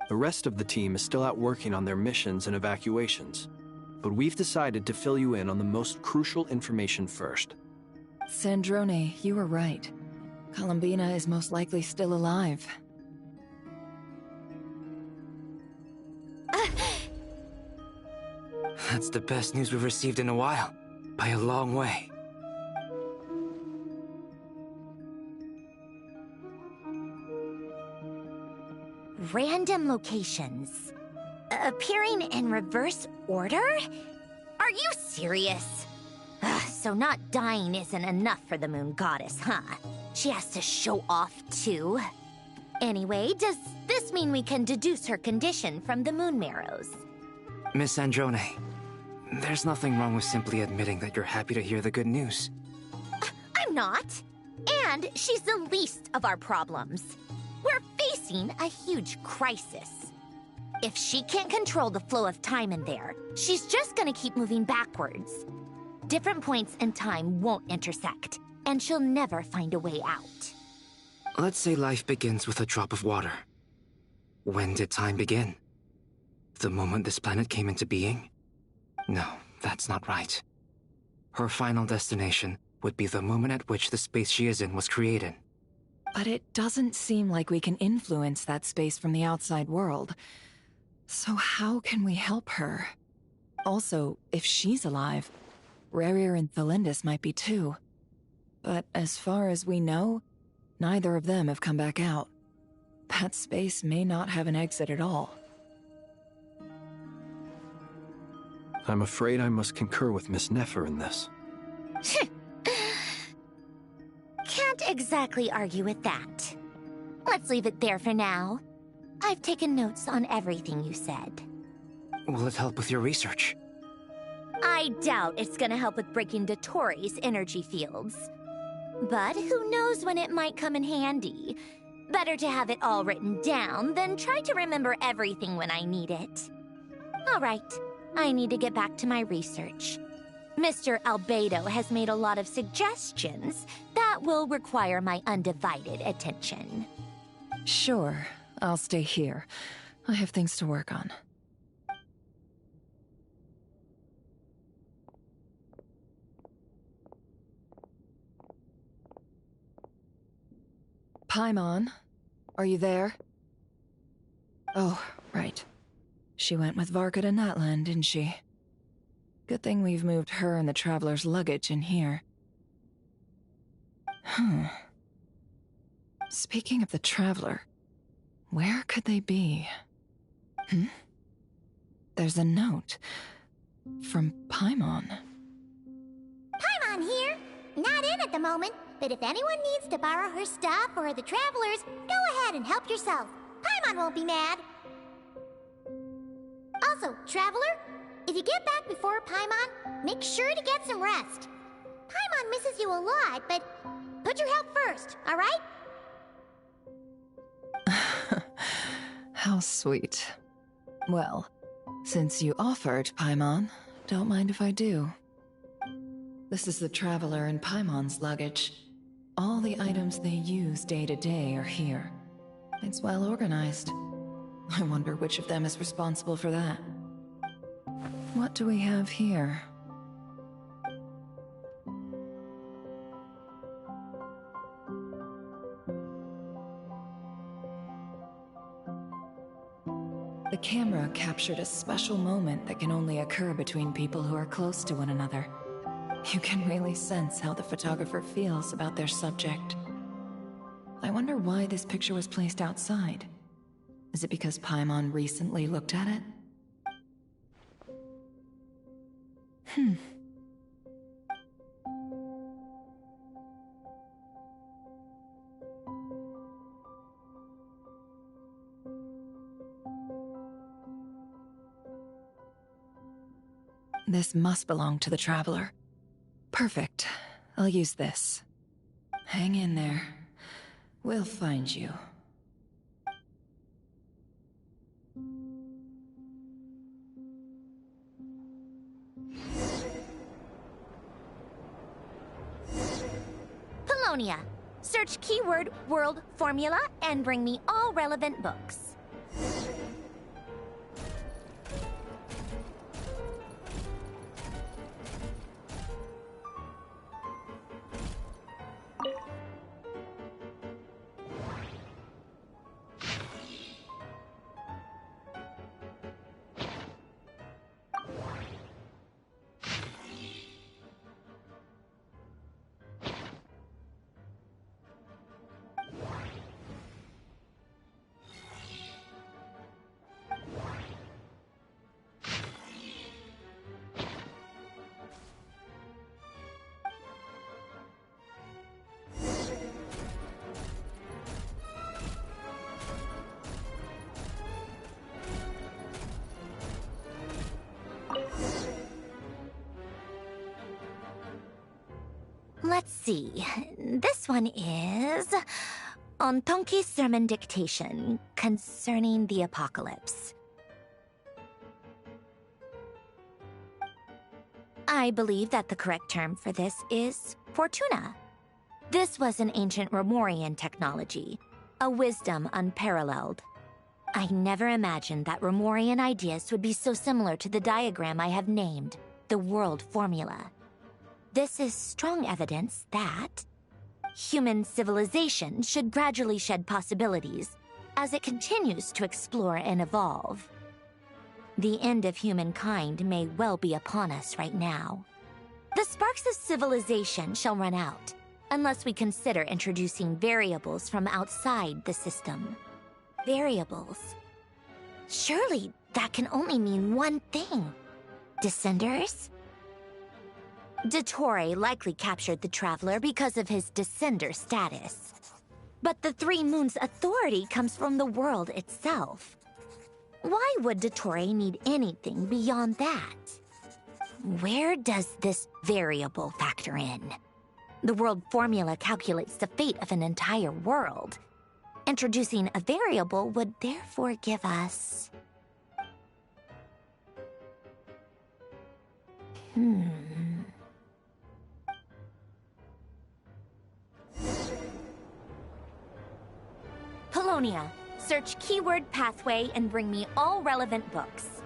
The rest of the team is still out working on their missions and evacuations, but we've decided to fill you in on the most crucial information first. Sandrone, you were right. Columbina is most likely still alive. That's the best news we've received in a while, by a long way. Random locations. Appearing in reverse order? Are you serious? So not dying isn't enough for the moon goddess, huh? She has to show off too. Anyway, does this mean we can deduce her condition from the moon marrows? Miss Sandrone, There's nothing wrong with simply admitting that you're happy to hear the good news. I'm not. And she's the least of our problems. We're facing a huge crisis. If she can't control the flow of time in there, she's just gonna keep moving backwards. Different points in time won't intersect, and she'll never find a way out. Let's say life begins with a drop of water. When did time begin? The moment this planet came into being? No, that's not right. Her final destination would be the moment at which the space she is in was created. But it doesn't seem like we can influence that space from the outside world. So how can we help her? Also, if she's alive, Rerir and Thalindus might be too. But as far as we know, neither of them have come back out. That space may not have an exit at all. I'm afraid I must concur with Miss Nefer in this. Can't exactly argue with that. Let's leave it there for now. I've taken notes on everything you said. Will it help with your research? I doubt it's gonna help with breaking Dotori's energy fields. But who knows when it might come in handy. Better to have it all written down than try to remember everything when I need it. All right, I need to get back to my research. Mr. Albedo has made a lot of suggestions that will require my undivided attention. Sure, I'll stay here. I have things to work on. Paimon, are you there? Oh, right. She went with Varka to Natlan, didn't she? Good thing we've moved her and the Traveler's luggage in here. Speaking of the Traveler, where could they be? There's a note from Paimon. Paimon here. Not in at the moment, but if anyone needs to borrow her stuff or the Travelers, go ahead and help yourself. Paimon won't be mad. Also, Traveler, if you get back before Paimon, make sure to get some rest. Paimon misses you a lot, but put your health first, all right? How sweet. Well, since you offered, Paimon, don't mind if I do. This is the Traveler and Paimon's luggage. All the items they use day to day are here. It's well organized. I wonder which of them is responsible for that. What do we have here? The camera captured a special moment that can only occur between people who are close to one another. You can really sense how the photographer feels about their subject. I wonder why this picture was placed outside. Is it because Paimon recently looked at it? This must belong to the Traveler. Perfect. I'll use this. Hang in there. We'll find you. Paulownia. Search keyword world formula and bring me all relevant books. Let's see. This one is on Tonki's sermon dictation concerning the apocalypse. I believe that the correct term for this is Fortuna. This was an ancient Remorian technology, a wisdom unparalleled. I never imagined that Remorian ideas would be so similar to the diagram I have named, the World Formula. This is strong evidence that human civilization should gradually shed possibilities as it continues to explore and evolve. The end of humankind may well be upon us right now. The sparks of civilization shall run out, unless we consider introducing variables from outside the system. Variables. Surely that can only mean one thing. Descenders? Dottore likely captured the Traveler because of his descender status. But the Three Moons' authority comes from the world itself. Why would Dottore need anything beyond that? Where does this variable factor in? The world formula calculates the fate of an entire world. Introducing a variable would therefore give us... Polonia, search keyword pathway and bring me all relevant books.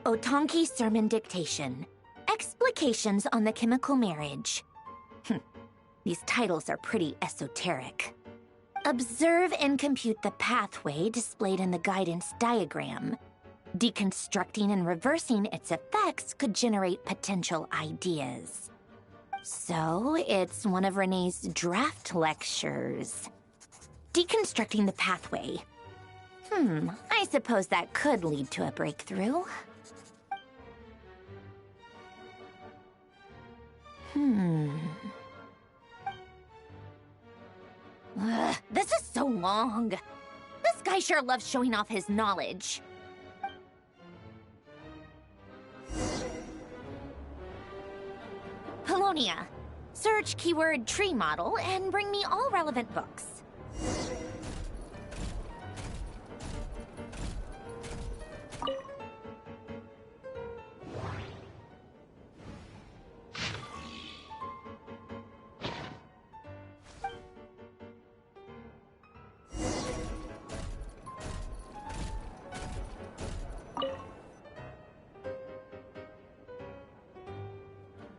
Otonki Sermon Dictation. Explications on the Chemical Marriage. These titles are pretty esoteric. Observe and compute the pathway displayed in the guidance diagram. Deconstructing and reversing its effects could generate potential ideas. So, it's one of Renee's draft lectures. Deconstructing the pathway. I suppose that could lead to a breakthrough. This is so long. This guy sure loves showing off his knowledge. Polonia. Search keyword tree model and bring me all relevant books.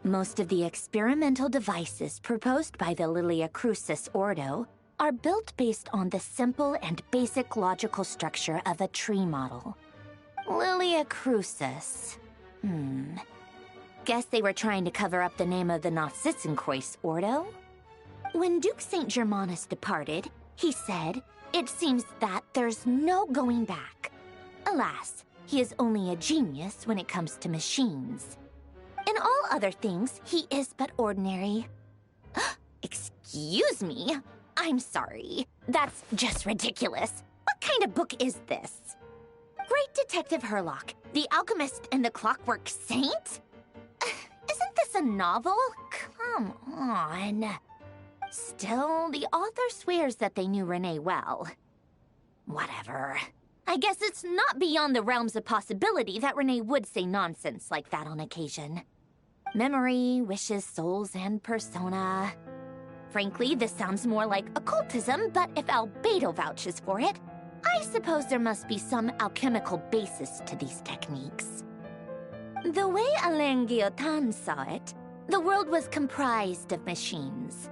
Most of the experimental devices proposed by the Lilia Crucis Ordo are built based on the simple and basic logical structure of a tree model. Lilia Crucis. Guess they were trying to cover up the name of the Nod-Krai Ordo? When Duke St. Germanus departed, he said, "It seems that there's no going back." Alas, he is only a genius when it comes to machines. In all other things, he is but ordinary. Excuse me? I'm sorry. That's just ridiculous. What kind of book is this? Great Detective Herlock, The Alchemist and the Clockwork Saint? Isn't this a novel? Come on. Still, the author swears that they knew Renee well. Whatever. I guess it's not beyond the realms of possibility that Renee would say nonsense like that on occasion. Memory, wishes, souls, and persona. Frankly, this sounds more like occultism, but if Albedo vouches for it, I suppose there must be some alchemical basis to these techniques. The way Alain Guillotin saw it, the world was comprised of machines.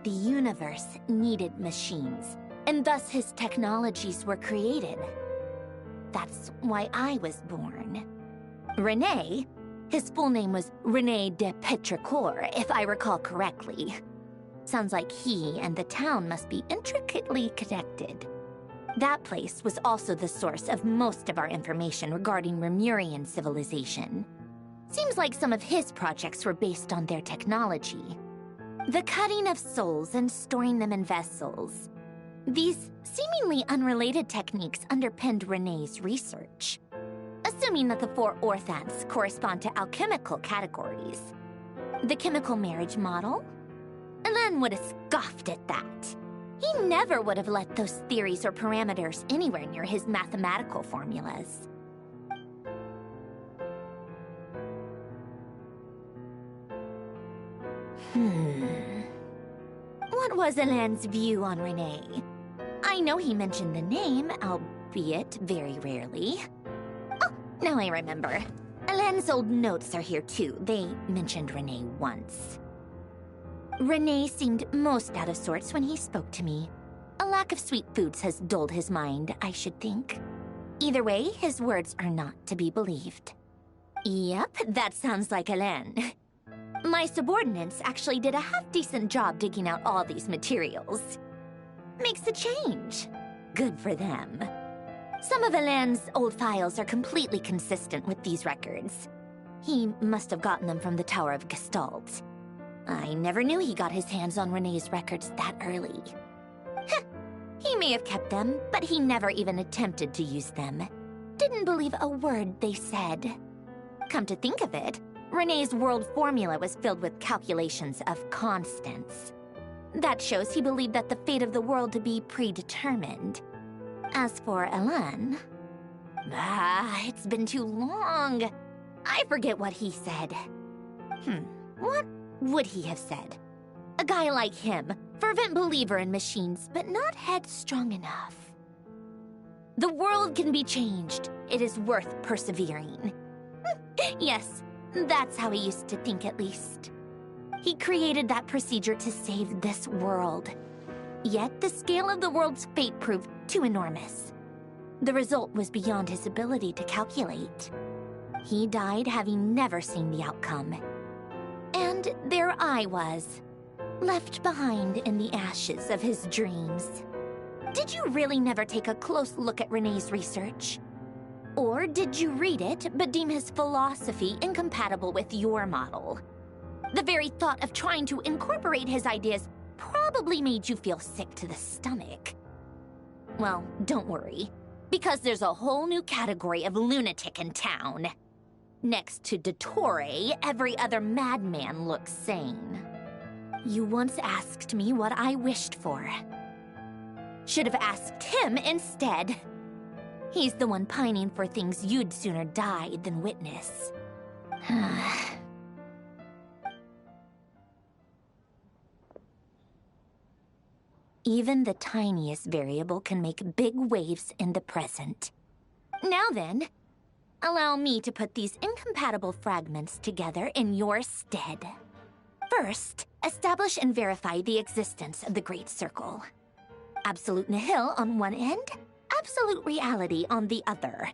The universe needed machines, and thus his technologies were created. That's why I was born. Renee, his full name was René de Petrichor, if I recall correctly. Sounds like he and the town must be intricately connected. That place was also the source of most of our information regarding Remurian civilization. Seems like some of his projects were based on their technology. The cutting of souls and storing them in vessels. These seemingly unrelated techniques underpinned Renee's research. Assuming that the 4 orthants correspond to alchemical categories. The chemical marriage model? Elen would have scoffed at that. He never would have let those theories or parameters anywhere near his mathematical formulas. What was Elen's view on Renee? I know he mentioned the name, albeit very rarely. Oh, now I remember. Elen's old notes are here too. They mentioned Renee once. Renee seemed most out of sorts when he spoke to me. A lack of sweet foods has dulled his mind, I should think. Either way, his words are not to be believed. Yep, that sounds like Elen. My subordinates actually did a half-decent job digging out all these materials. Makes a change. Good for them. Some of Elen's old files are completely consistent with these records. He must have gotten them from the Tower of Gestalt. I never knew he got his hands on Renee's records that early. Heh, he may have kept them, but he never even attempted to use them. Didn't believe a word they said. Come to think of it, Renee's world formula was filled with calculations of constants. That shows he believed that the fate of the world to be predetermined. As for Elen... it's been too long. I forget what he said. What would he have said? A guy like him, fervent believer in machines, but not headstrong enough. The world can be changed. It is worth persevering. Yes, that's how he used to think at least. He created that procedure to save this world. Yet the scale of the world's fate proved too enormous. The result was beyond his ability to calculate. He died having never seen the outcome. And there I was, left behind in the ashes of his dreams. Did you really never take a close look at Renee's research? Or did you read it but deem his philosophy incompatible with your model? The very thought of trying to incorporate his ideas probably made you feel sick to the stomach. Well, don't worry, because there's a whole new category of lunatic in town. Next to Dottore, every other madman looks sane. You once asked me what I wished for. Should have asked him instead. He's the one pining for things you'd sooner die than witness. Even the tiniest variable can make big waves in the present. Now then, allow me to put these incompatible fragments together in your stead. First, establish and verify the existence of the Great Circle. Absolute nihil on one end, absolute reality on the other.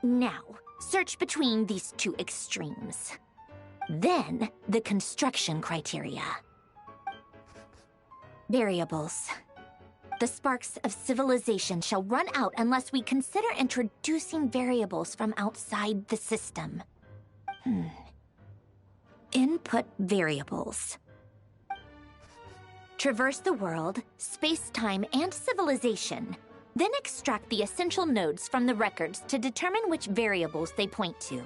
Now, search between these two extremes. Then, the construction criteria. Variables. The sparks of civilization shall run out unless we consider introducing variables from outside the system. Input variables. Traverse the world, space-time, and civilization. Then extract the essential nodes from the records to determine which variables they point to.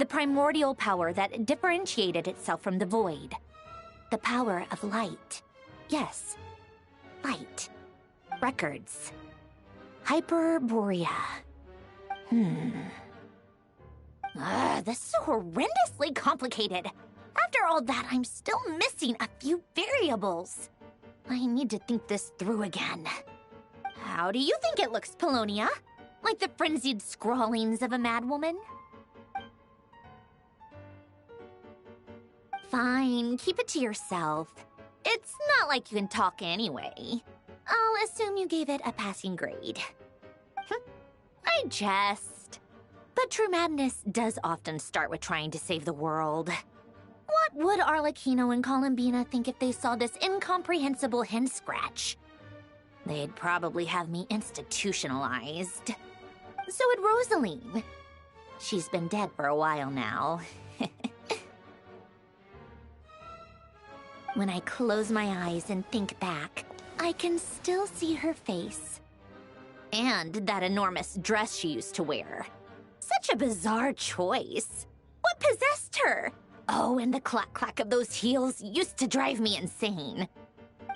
The primordial power that differentiated itself from the void. The power of light. Yes, light. Records. Hyperborea. This is so horrendously complicated. After all that, I'm still missing a few variables. I need to think this through again. How do you think it looks, Polonia? Like the frenzied scrawlings of a madwoman? Fine, keep it to yourself. It's not like you can talk anyway. I'll assume you gave it a passing grade. I jest. But true madness does often start with trying to save the world. What would Arlecchino and Columbina think if they saw this incomprehensible hen scratch? They'd probably have me institutionalized. So would Rosaline. She's been dead for a while now. When I close my eyes and think back, I can still see her face. And that enormous dress she used to wear. Such a bizarre choice. What possessed her? Oh, and the clack-clack of those heels used to drive me insane.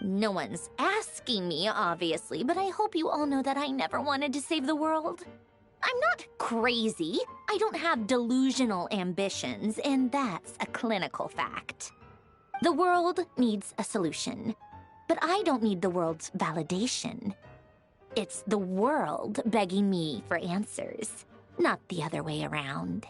No one's asking me, obviously, but I hope you all know that I never wanted to save the world. I'm not crazy. I don't have delusional ambitions, and that's a clinical fact. The world needs a solution, but I don't need the world's validation. It's the world begging me for answers, not the other way around.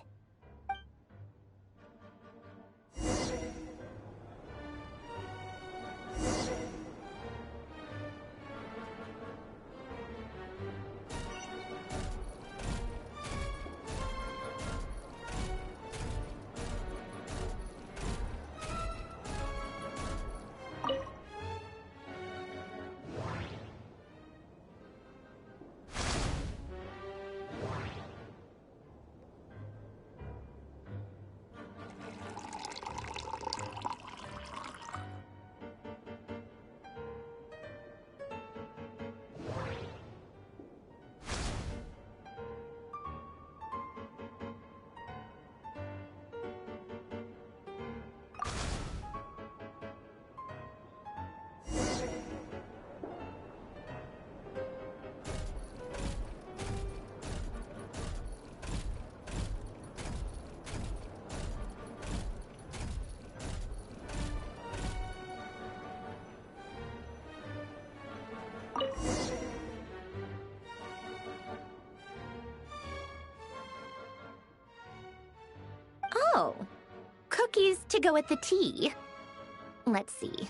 Oh, cookies to go with the tea. Let's see.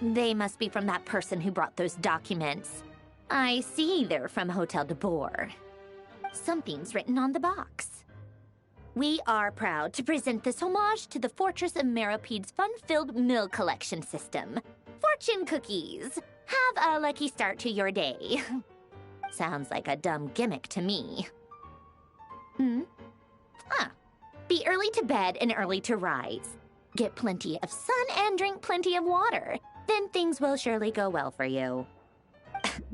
They must be from that person who brought those documents. I see they're from Hotel de Boer. Something's written on the box. We are proud to present this homage to the Fortress of Meropede's fun-filled mill collection system. Fortune cookies. Have a lucky start to your day. Sounds like a dumb gimmick to me. Be early to bed and early to rise. Get plenty of sun and drink plenty of water. Then things will surely go well for you.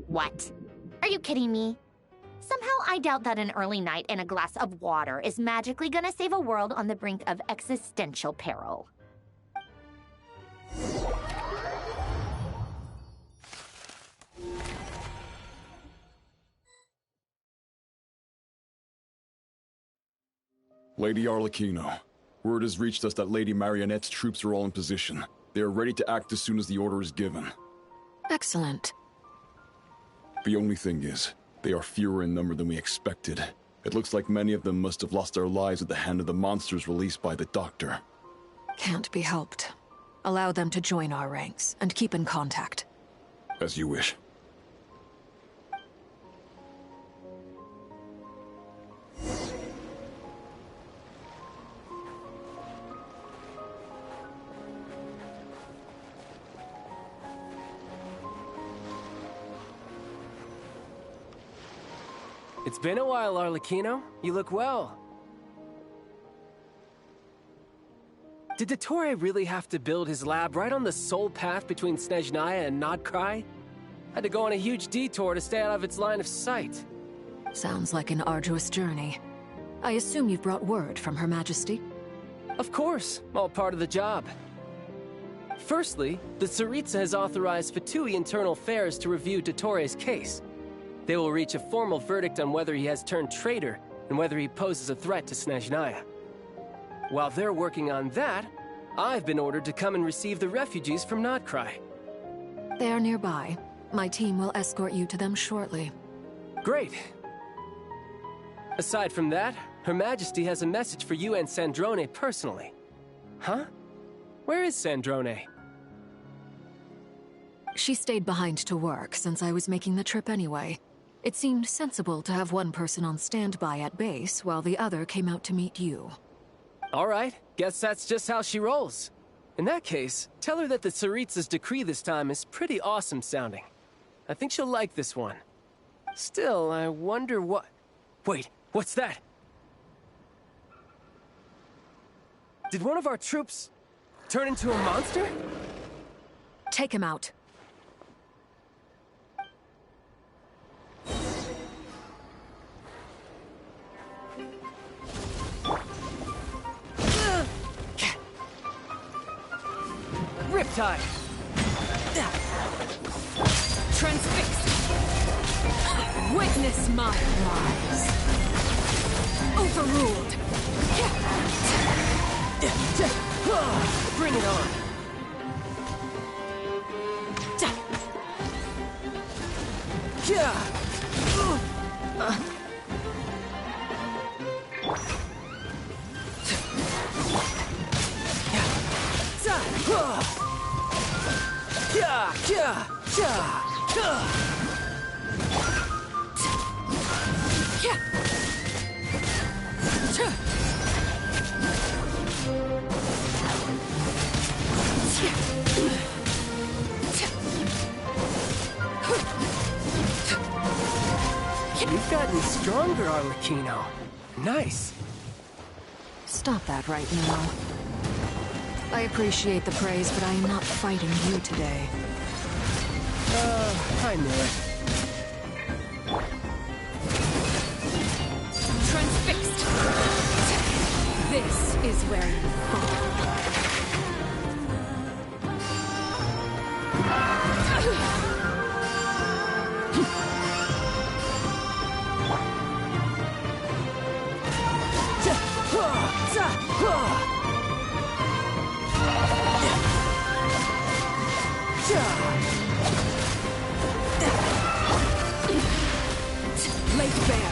What? Are you kidding me? Somehow I doubt that an early night and a glass of water is magically gonna save a world on the brink of existential peril. Lady Arlecchino, word has reached us that Lady Marionette's troops are all in position. They are ready to act as soon as the order is given. Excellent. The only thing is, they are fewer in number than we expected. It looks like many of them must have lost their lives at the hand of the monsters released by the Doctor. Can't be helped. Allow them to join our ranks, and keep in contact. As you wish. It's been a while, Arlecchino. You look well. Did Dottore really have to build his lab right on the sole path between Snezhnaya and Nod-Krai? Had to go on a huge detour to stay out of its line of sight. Sounds like an arduous journey. I assume you've brought word from Her Majesty? Of course, all part of the job. Firstly, the Tsaritsa has authorized Fatui Internal Affairs to review Dottore's case. They will reach a formal verdict on whether he has turned traitor and whether he poses a threat to Snezhnaya. While they're working on that, I've been ordered to come and receive the refugees from Nod-Krai. They are nearby. My team will escort you to them shortly. Great. Aside from that, Her Majesty has a message for you and Sandrone personally. Huh? Where is Sandrone? She stayed behind to work since I was making the trip anyway. It seemed sensible to have one person on standby at base while the other came out to meet you. All right, guess that's just how she rolls. In that case, tell her that the Tsaritsa's decree this time is pretty awesome sounding. I think she'll like this one. Still, I wonder what... Wait, what's that? Did one of our troops turn into a monster? Take him out. Riptide! Transfixed! Witness my rise! Overruled! Bring it on! You've gotten stronger, Arlecchino. Nice. Stop that right now. I appreciate the praise, but I am not fighting you today. I knew it. Transfixed! This is where you fall. Laid bare.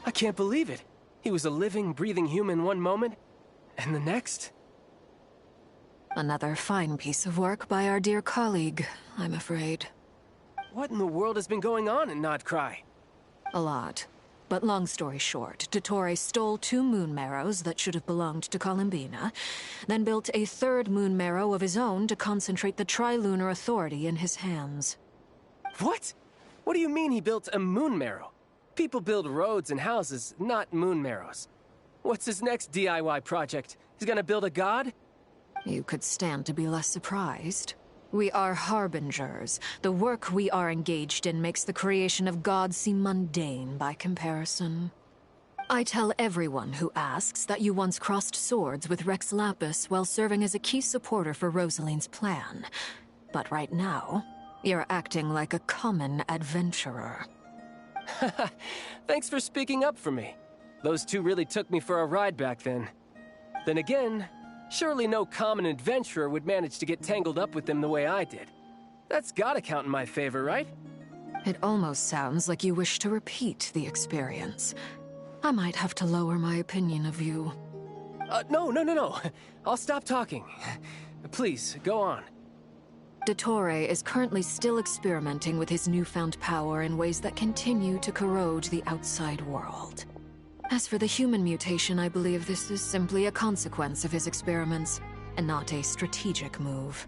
I can't believe it. He was a living, breathing human one moment, and the next? Another fine piece of work by our dear colleague, I'm afraid. What in the world has been going on in Nod-Krai? A lot. But long story short, Dottore stole 2 moon marrows that should have belonged to Columbina, then built a 3rd moon marrow of his own to concentrate the Tri-Lunar Authority in his hands. What? What do you mean he built a moon marrow? People build roads and houses, not moon marrows. What's his next DIY project? He's gonna build a god? You could stand to be less surprised. We are harbingers. The work we are engaged in makes the creation of gods seem mundane by comparison. I tell everyone who asks that you once crossed swords with Rex Lapis while serving as a key supporter for Rosaline's plan. But right now, you're acting like a common adventurer. Thanks for speaking up for me. Those 2 really took me for a ride back then. Then again, surely no common adventurer would manage to get tangled up with them the way I did. That's gotta count in my favor, right? It almost sounds like you wish to repeat the experience. I might have to lower my opinion of you. No. I'll stop talking. Please, go on. Dottore is currently still experimenting with his newfound power in ways that continue to corrode the outside world. As for the human mutation, I believe this is simply a consequence of his experiments, and not a strategic move.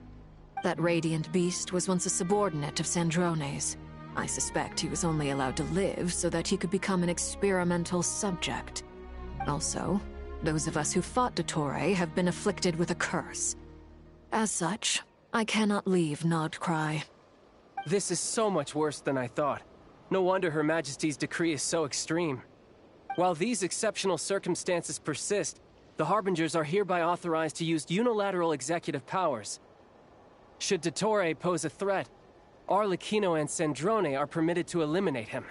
That radiant beast was once a subordinate of Sandrone's. I suspect he was only allowed to live so that he could become an experimental subject. Also, those of us who fought Dottore have been afflicted with a curse. As such, I cannot leave Nod-Krai. This is so much worse than I thought. No wonder Her Majesty's decree is so extreme. While these exceptional circumstances persist, the Harbingers are hereby authorized to use unilateral executive powers. Should Dottore pose a threat, Arlecchino and Sandrone are permitted to eliminate him.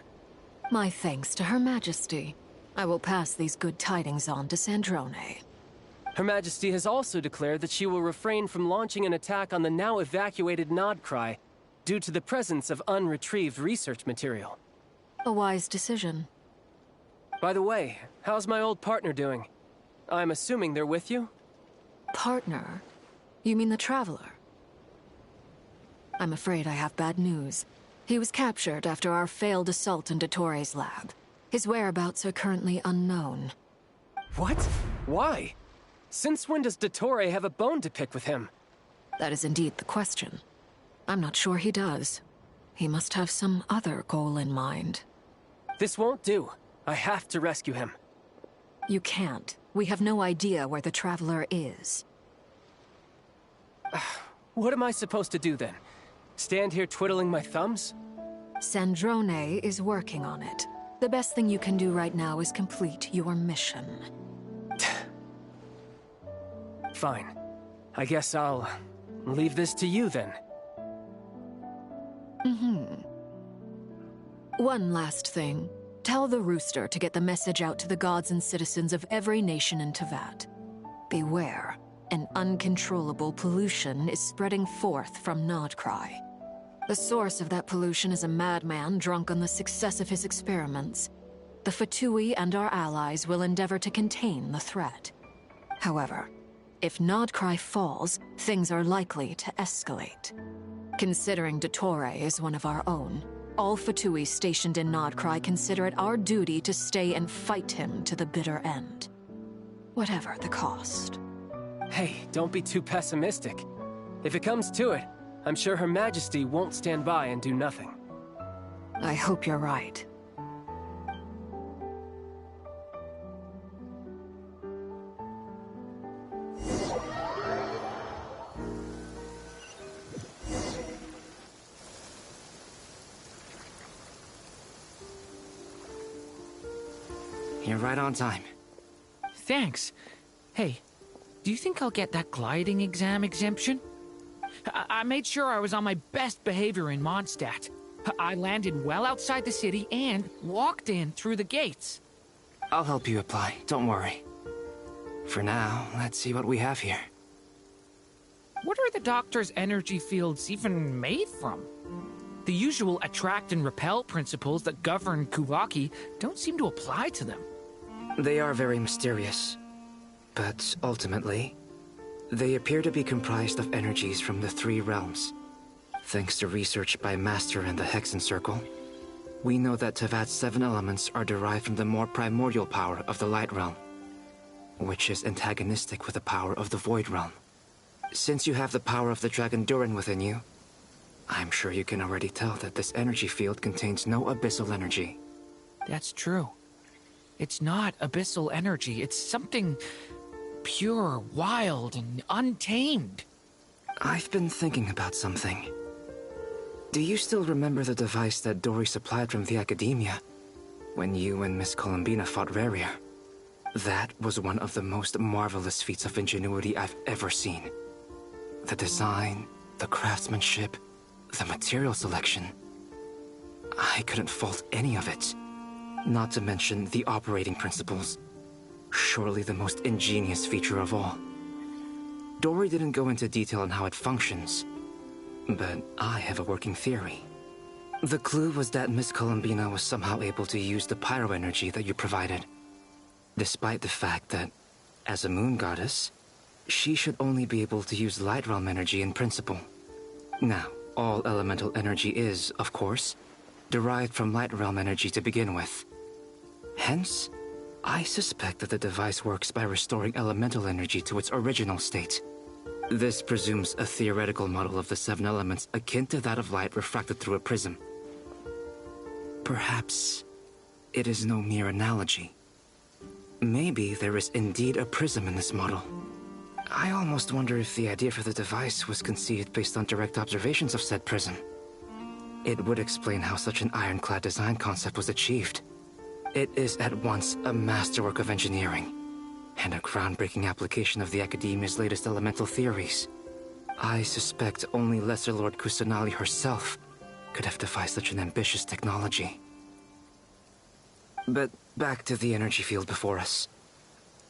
My thanks to Her Majesty. I will pass these good tidings on to Sandrone. Her Majesty has also declared that she will refrain from launching an attack on the now evacuated Nod-Krai due to the presence of unretrieved research material. A wise decision. By the way, how's my old partner doing? I'm assuming they're with you? Partner? You mean the Traveler? I'm afraid I have bad news. He was captured after our failed assault in Dottore's lab. His whereabouts are currently unknown. What? Why? Since when does Dottore have a bone to pick with him? That is indeed the question. I'm not sure he does. He must have some other goal in mind. This won't do. I have to rescue him. You can't. We have no idea where the Traveler is. What am I supposed to do then? Stand here twiddling my thumbs? Sandrone is working on it. The best thing you can do right now is complete your mission. Fine. I guess I'll leave this to you then. One last thing. Tell the Rooster to get the message out to the gods and citizens of every nation in Teyvat. Beware. An uncontrollable pollution is spreading forth from Nod-Krai. The source of that pollution is a madman drunk on the success of his experiments. The Fatui and our allies will endeavor to contain the threat. However, if Nod-Krai falls, things are likely to escalate. Considering Dottore is one of our own, all Fatui stationed in Nod-Krai consider it our duty to stay and fight him to the bitter end. Whatever the cost. Hey, don't be too pessimistic. If it comes to it, I'm sure Her Majesty won't stand by and do nothing. I hope you're right. You're right on time. Thanks. Hey, do you think I'll get that gliding exam exemption? I made sure I was on my best behavior in Mondstadt. I landed well outside the city and walked in through the gates. I'll help you apply, don't worry. For now, let's see what we have here. What are the Doctor's energy fields even made from? The usual attract and repel principles that govern Kuvaki don't seem to apply to them. They are very mysterious. But ultimately, they appear to be comprised of energies from the three realms. Thanks to research by Master in the Hexen Circle, we know that Teyvat's 7 elements are derived from the more primordial power of the Light Realm, which is antagonistic with the power of the Void Realm. Since you have the power of the Dragon Durin within you, I'm sure you can already tell that this energy field contains no abyssal energy. That's true. It's not abyssal energy, it's something pure, wild, and untamed. I've been thinking about something. Do you still remember the device that Dory supplied from the Academia when you and Miss Columbina fought Rarier? That was one of the most marvelous feats of ingenuity I've ever seen. The design, the craftsmanship, the material selection. I couldn't fault any of it. Not to mention the operating principles. Surely the most ingenious feature of all. Dory didn't go into detail on how it functions, but I have a working theory. The clue was that Miss Columbina was somehow able to use the pyro energy that you provided, despite the fact that, as a moon goddess, she should only be able to use Light Realm energy in principle. Now, all elemental energy is, of course, derived from Light Realm energy to begin with. Hence, I suspect that the device works by restoring elemental energy to its original state. This presumes a theoretical model of the 7 elements akin to that of light refracted through a prism. Perhaps it is no mere analogy. Maybe there is indeed a prism in this model. I almost wonder if the idea for the device was conceived based on direct observations of said prism. It would explain how such an ironclad design concept was achieved. It is at once a masterwork of engineering and a groundbreaking application of the Academia's latest elemental theories. I suspect only Lesser Lord Kusanali herself could have devised such an ambitious technology. But back to the energy field before us.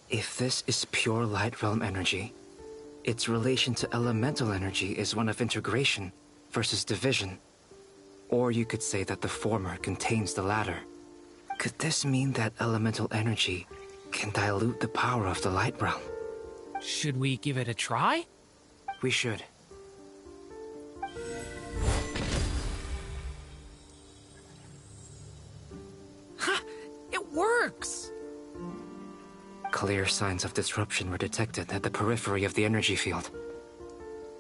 If this is pure light realm energy, its relation to elemental energy is one of integration versus division. Or you could say that the former contains the latter. Could this mean that elemental energy can dilute the power of the light realm? Should we give it a try? We should. Ha! It works! Clear signs of disruption were detected at the periphery of the energy field.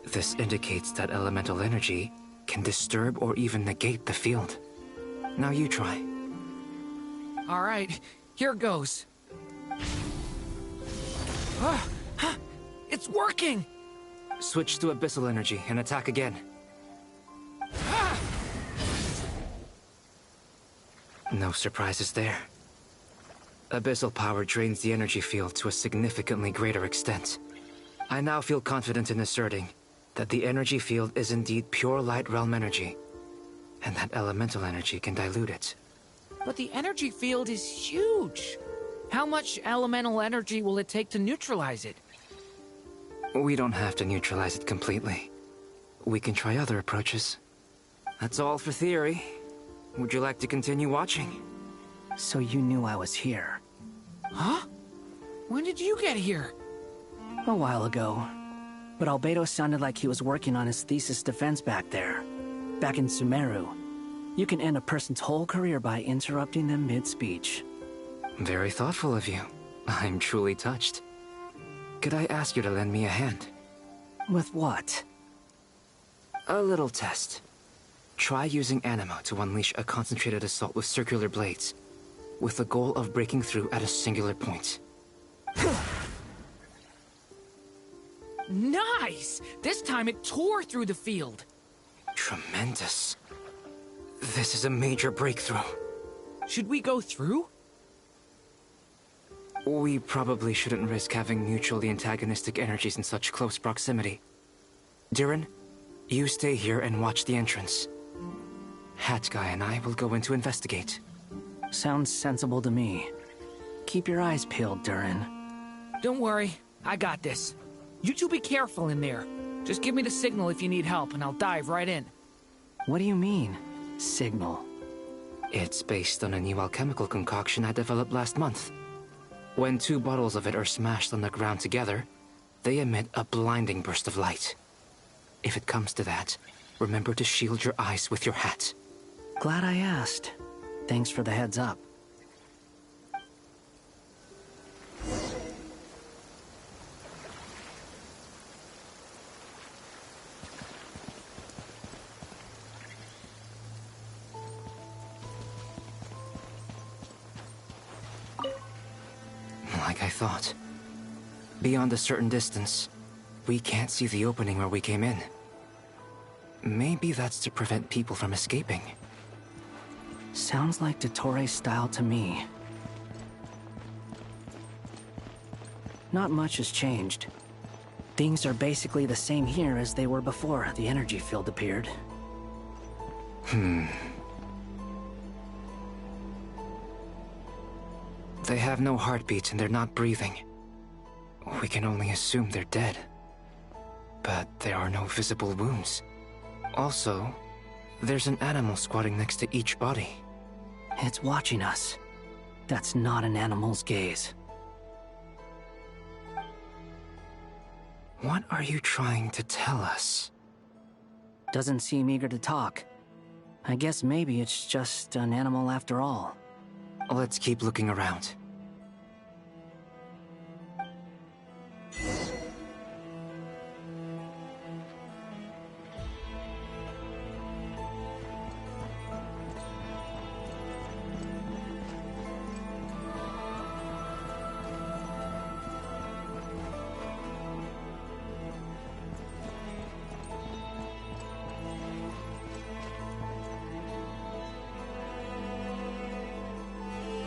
This indicates that elemental energy can disturb or even negate the field. Now you try. All right, here goes. It's working! Switch to abyssal energy and attack again. No surprises there. Abyssal power drains the energy field to a significantly greater extent. I now feel confident in asserting that the energy field is indeed pure light realm energy, and that elemental energy can dilute it. But the energy field is huge! How much elemental energy will it take to neutralize it? We don't have to neutralize it completely. We can try other approaches. That's all for theory. Would you like to continue watching? So you knew I was here? Huh? When did you get here? A while ago. But Albedo sounded like he was working on his thesis defense back there. Back in Sumeru. You can end a person's whole career by interrupting them mid-speech. Very thoughtful of you. I'm truly touched. Could I ask you to lend me a hand? With what? A little test. Try using Anima to unleash a concentrated assault with circular blades, with the goal of breaking through at a singular point. Nice! This time it tore through the field. Tremendous. This is a major breakthrough. Should we go through? We probably shouldn't risk having mutually antagonistic energies in such close proximity. Durin, you stay here and watch the entrance. Hat Guy and I will go in to investigate. Sounds sensible to me. Keep your eyes peeled, Durin. Don't worry, I got this. You two be careful in there. Just give me the signal if you need help, and I'll dive right in. What do you mean, signal? It's based on a new alchemical concoction I developed last month. When two bottles of it are smashed on the ground together, they emit a blinding burst of light. If it comes to that, remember to shield your eyes with your hat. Glad I asked. Thanks for the heads up. Like I thought. Beyond a certain distance, we can't see the opening where we came in. Maybe that's to prevent people from escaping. Sounds like Dottore style to me. Not much has changed. Things are basically the same here as they were before the energy field appeared. They have no heartbeat and they're not breathing. We can only assume they're dead. But there are no visible wounds. Also, there's an animal squatting next to each body. It's watching us. That's not an animal's gaze. What are you trying to tell us? Doesn't seem eager to talk. I guess maybe it's just an animal after all. Let's keep looking around.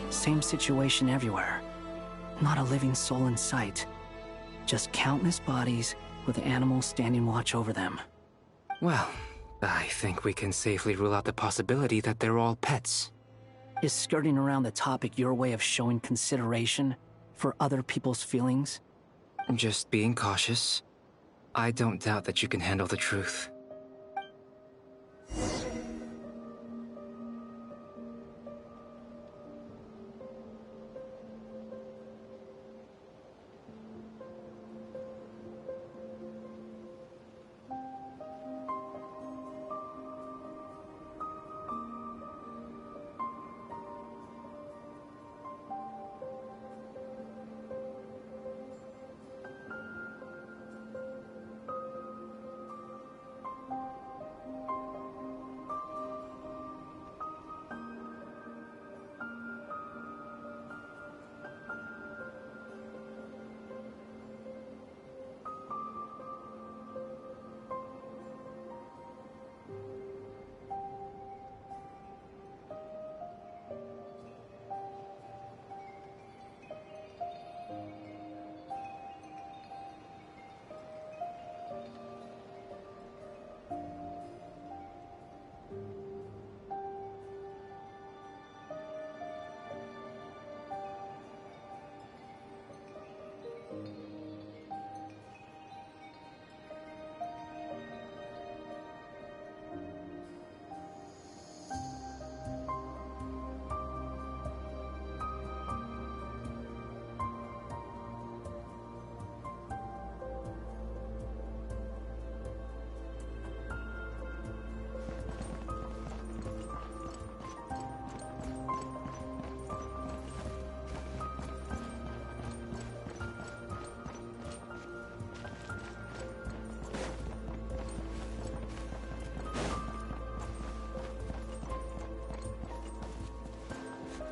Same situation everywhere. Not a living soul in sight. Just countless bodies with animals standing watch over them. Well, I think we can safely rule out the possibility that they're all pets. Is skirting around the topic your way of showing consideration for other people's feelings? Just being cautious. I don't doubt that you can handle the truth.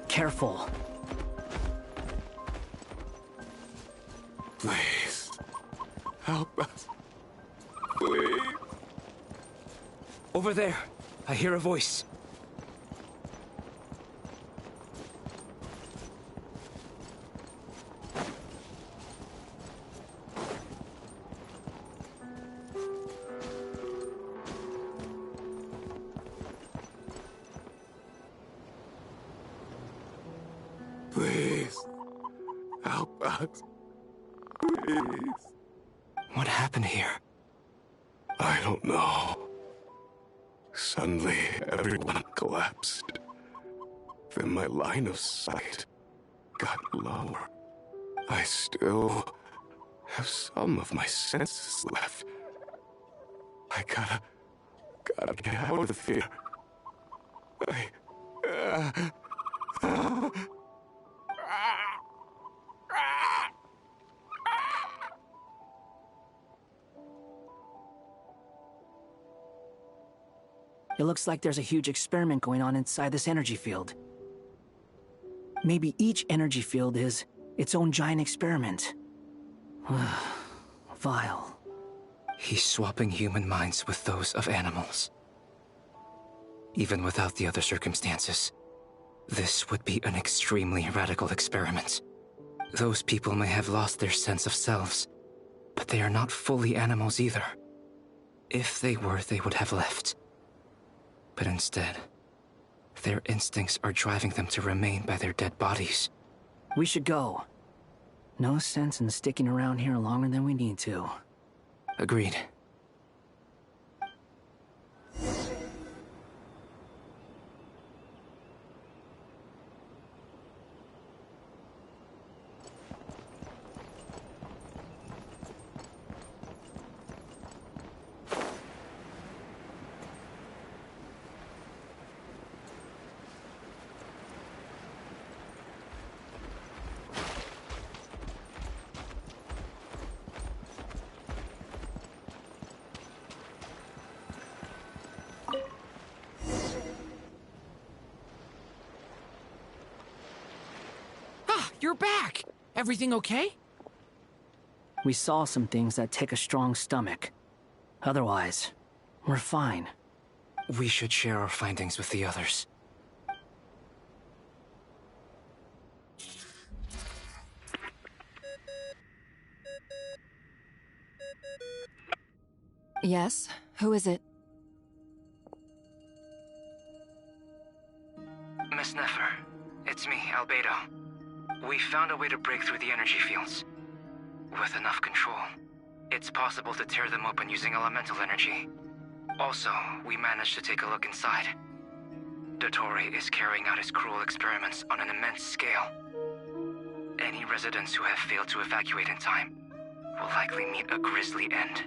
Careful. Please. Help us. Please. Over there. I hear a voice. Please. Help us. Please. What happened here? I don't know. Suddenly, everyone collapsed. Then my line of sight got lower. I still have some of my senses left. I gotta get out of the fear. It looks like there's a huge experiment going on inside this energy field. Maybe each energy field is its own giant experiment. Vile. He's swapping human minds with those of animals. Even without the other circumstances, this would be an extremely radical experiment. Those people may have lost their sense of selves, but they are not fully animals either. If they were, they would have left. But instead, their instincts are driving them to remain by their dead bodies. We should go. No sense in sticking around here longer than we need to. Agreed. You're back! Everything okay? We saw some things that take a strong stomach. Otherwise, we're fine. We should share our findings with the others. Yes? Who is it? Sneffer, it's me, Albedo. We found a way to break through the energy fields. With enough control, it's possible to tear them open using elemental energy. Also, we managed to take a look inside. Dottore is carrying out his cruel experiments on an immense scale. Any residents who have failed to evacuate in time will likely meet a grisly end.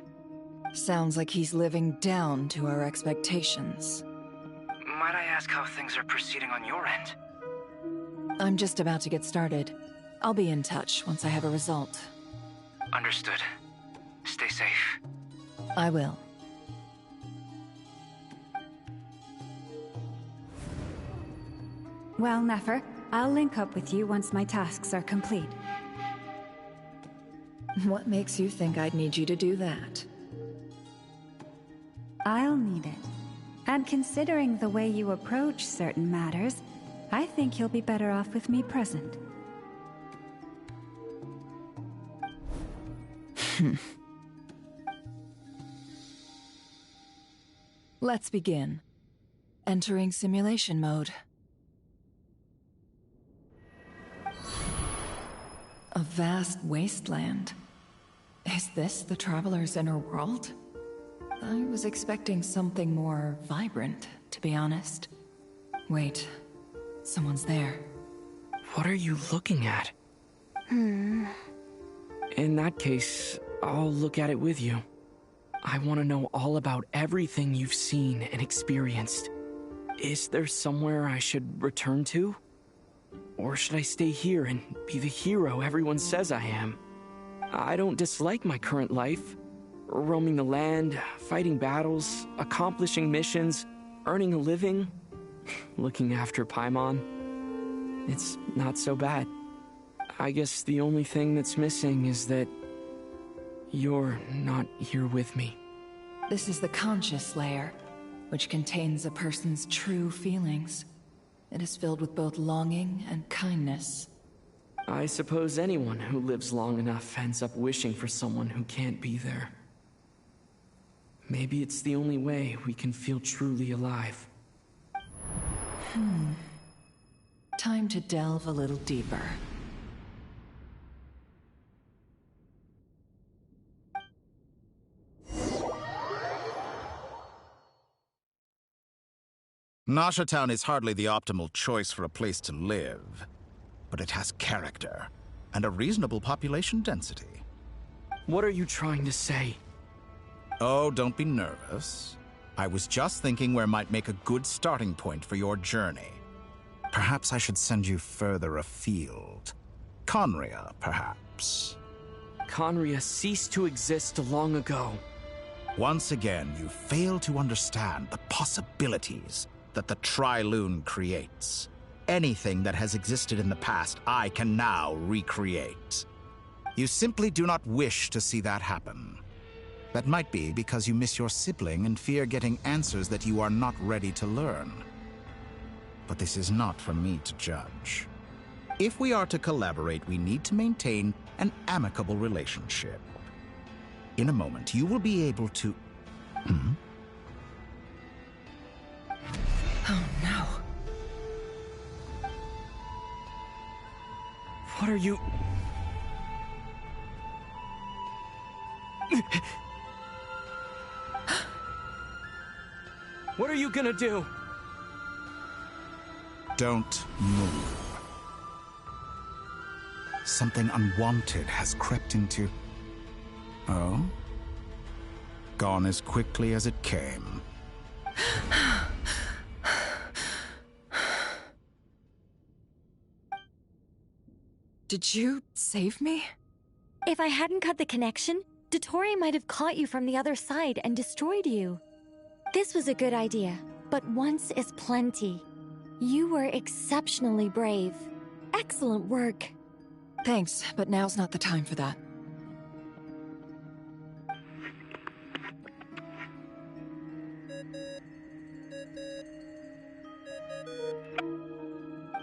Sounds like he's living down to our expectations. Might I ask how things are proceeding on your end? I'm just about to get started. I'll be in touch once I have a result. Understood. Stay safe. I will. Well, Nefer, I'll link up with you once my tasks are complete. What makes you think I'd need you to do that? I'll need it. And considering the way you approach certain matters, I think you'll be better off with me present. Let's begin. Entering simulation mode. A vast wasteland. Is this the Traveler's inner world? I was expecting something more vibrant, to be honest. Wait, someone's there. What are you looking at? In that case, I'll look at it with you. I want to know all about everything you've seen and experienced. Is there somewhere I should return to? Or should I stay here and be the hero everyone says I am? I don't dislike my current life. Roaming the land, fighting battles, accomplishing missions, earning a living, looking after Paimon. It's not so bad. I guess the only thing that's missing is that you're not here with me. This is the conscious layer, which contains a person's true feelings. It is filled with both longing and kindness. I suppose anyone who lives long enough ends up wishing for someone who can't be there. Maybe it's the only way we can feel truly alive. Time to delve a little deeper. Nasha Town is hardly the optimal choice for a place to live, but it has character and a reasonable population density. What are you trying to say? Oh, don't be nervous. I was just thinking where might make a good starting point for your journey. Perhaps I should send you further afield. Conria, perhaps. Conria ceased to exist long ago. Once again, you fail to understand the possibilities that the Tri-Lune creates. Anything that has existed in the past, I can now recreate. You simply do not wish to see that happen. That might be because you miss your sibling and fear getting answers that you are not ready to learn. But this is not for me to judge. If we are to collaborate, we need to maintain an amicable relationship. In a moment, you will be able to... Oh no. What are you... What are you gonna do? Don't move. Something unwanted has crept into... Oh? Gone as quickly as it came. Did you save me? If I hadn't cut the connection, Dottore might have caught you from the other side and destroyed you. This was a good idea, but once is plenty. You were exceptionally brave. Excellent work. Thanks, but now's not the time for that.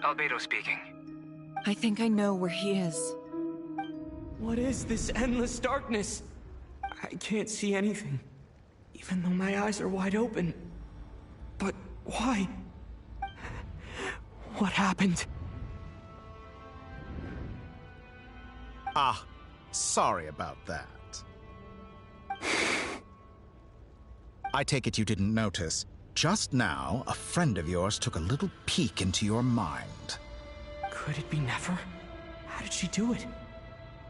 Albedo speaking. I think I know where he is. What is this endless darkness? I can't see anything, even though my eyes are wide open. But why? What happened? Ah, sorry about that. I take it you didn't notice. Just now, a friend of yours took a little peek into your mind. Could it be Nefer? How did she do it?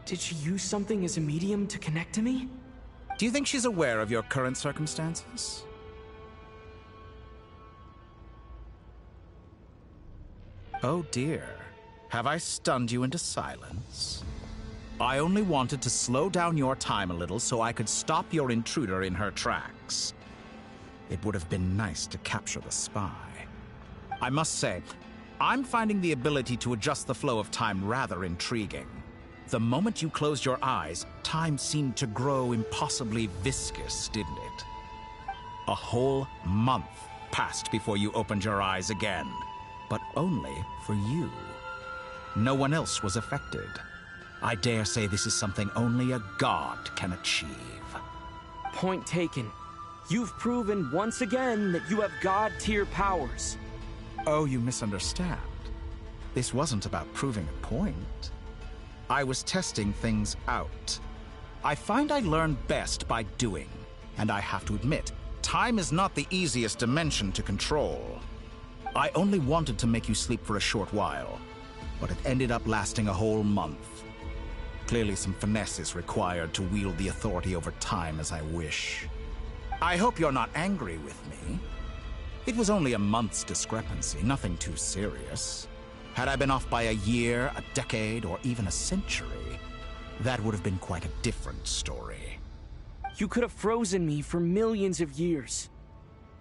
Did she use something as a medium to connect to me? Do you think she's aware of your current circumstances? Oh dear. Have I stunned you into silence? I only wanted to slow down your time a little so I could stop your intruder in her tracks. It would have been nice to capture the spy. I must say, I'm finding the ability to adjust the flow of time rather intriguing. The moment you closed your eyes, time seemed to grow impossibly viscous, didn't it? A whole month passed before you opened your eyes again, but only for you. No one else was affected. I dare say this is something only a god can achieve. Point taken. You've proven once again that you have god-tier powers. Oh, you misunderstand. This wasn't about proving a point. I was testing things out. I find I learn best by doing, and I have to admit, time is not the easiest dimension to control. I only wanted to make you sleep for a short while, but it ended up lasting a whole month. Clearly some finesse is required to wield the authority over time as I wish. I hope you're not angry with me. It was only a month's discrepancy, nothing too serious. Had I been off by a year, a decade, or even a century, that would have been quite a different story. You could have frozen me for millions of years.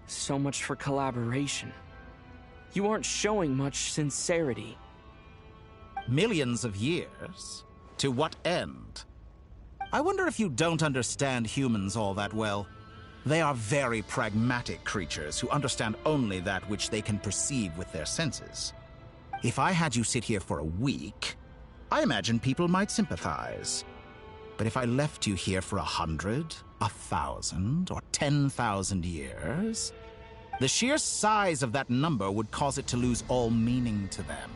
So much for collaboration. You aren't showing much sincerity. Millions of years? To what end? I wonder if you don't understand humans all that well. They are very pragmatic creatures who understand only that which they can perceive with their senses. If I had you sit here for a week, I imagine people might sympathize. But if I left you here for 100, 1,000, or 10,000 years, the sheer size of that number would cause it to lose all meaning to them.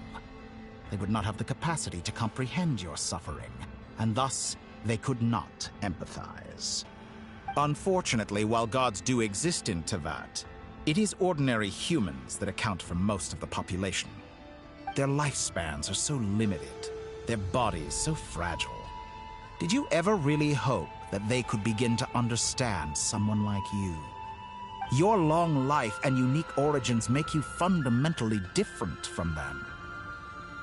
They would not have the capacity to comprehend your suffering, and thus they could not empathize. Unfortunately, while gods do exist in Teyvat, it is ordinary humans that account for most of the population. Their lifespans are so limited, their bodies so fragile. Did you ever really hope that they could begin to understand someone like you? Your long life and unique origins make you fundamentally different from them.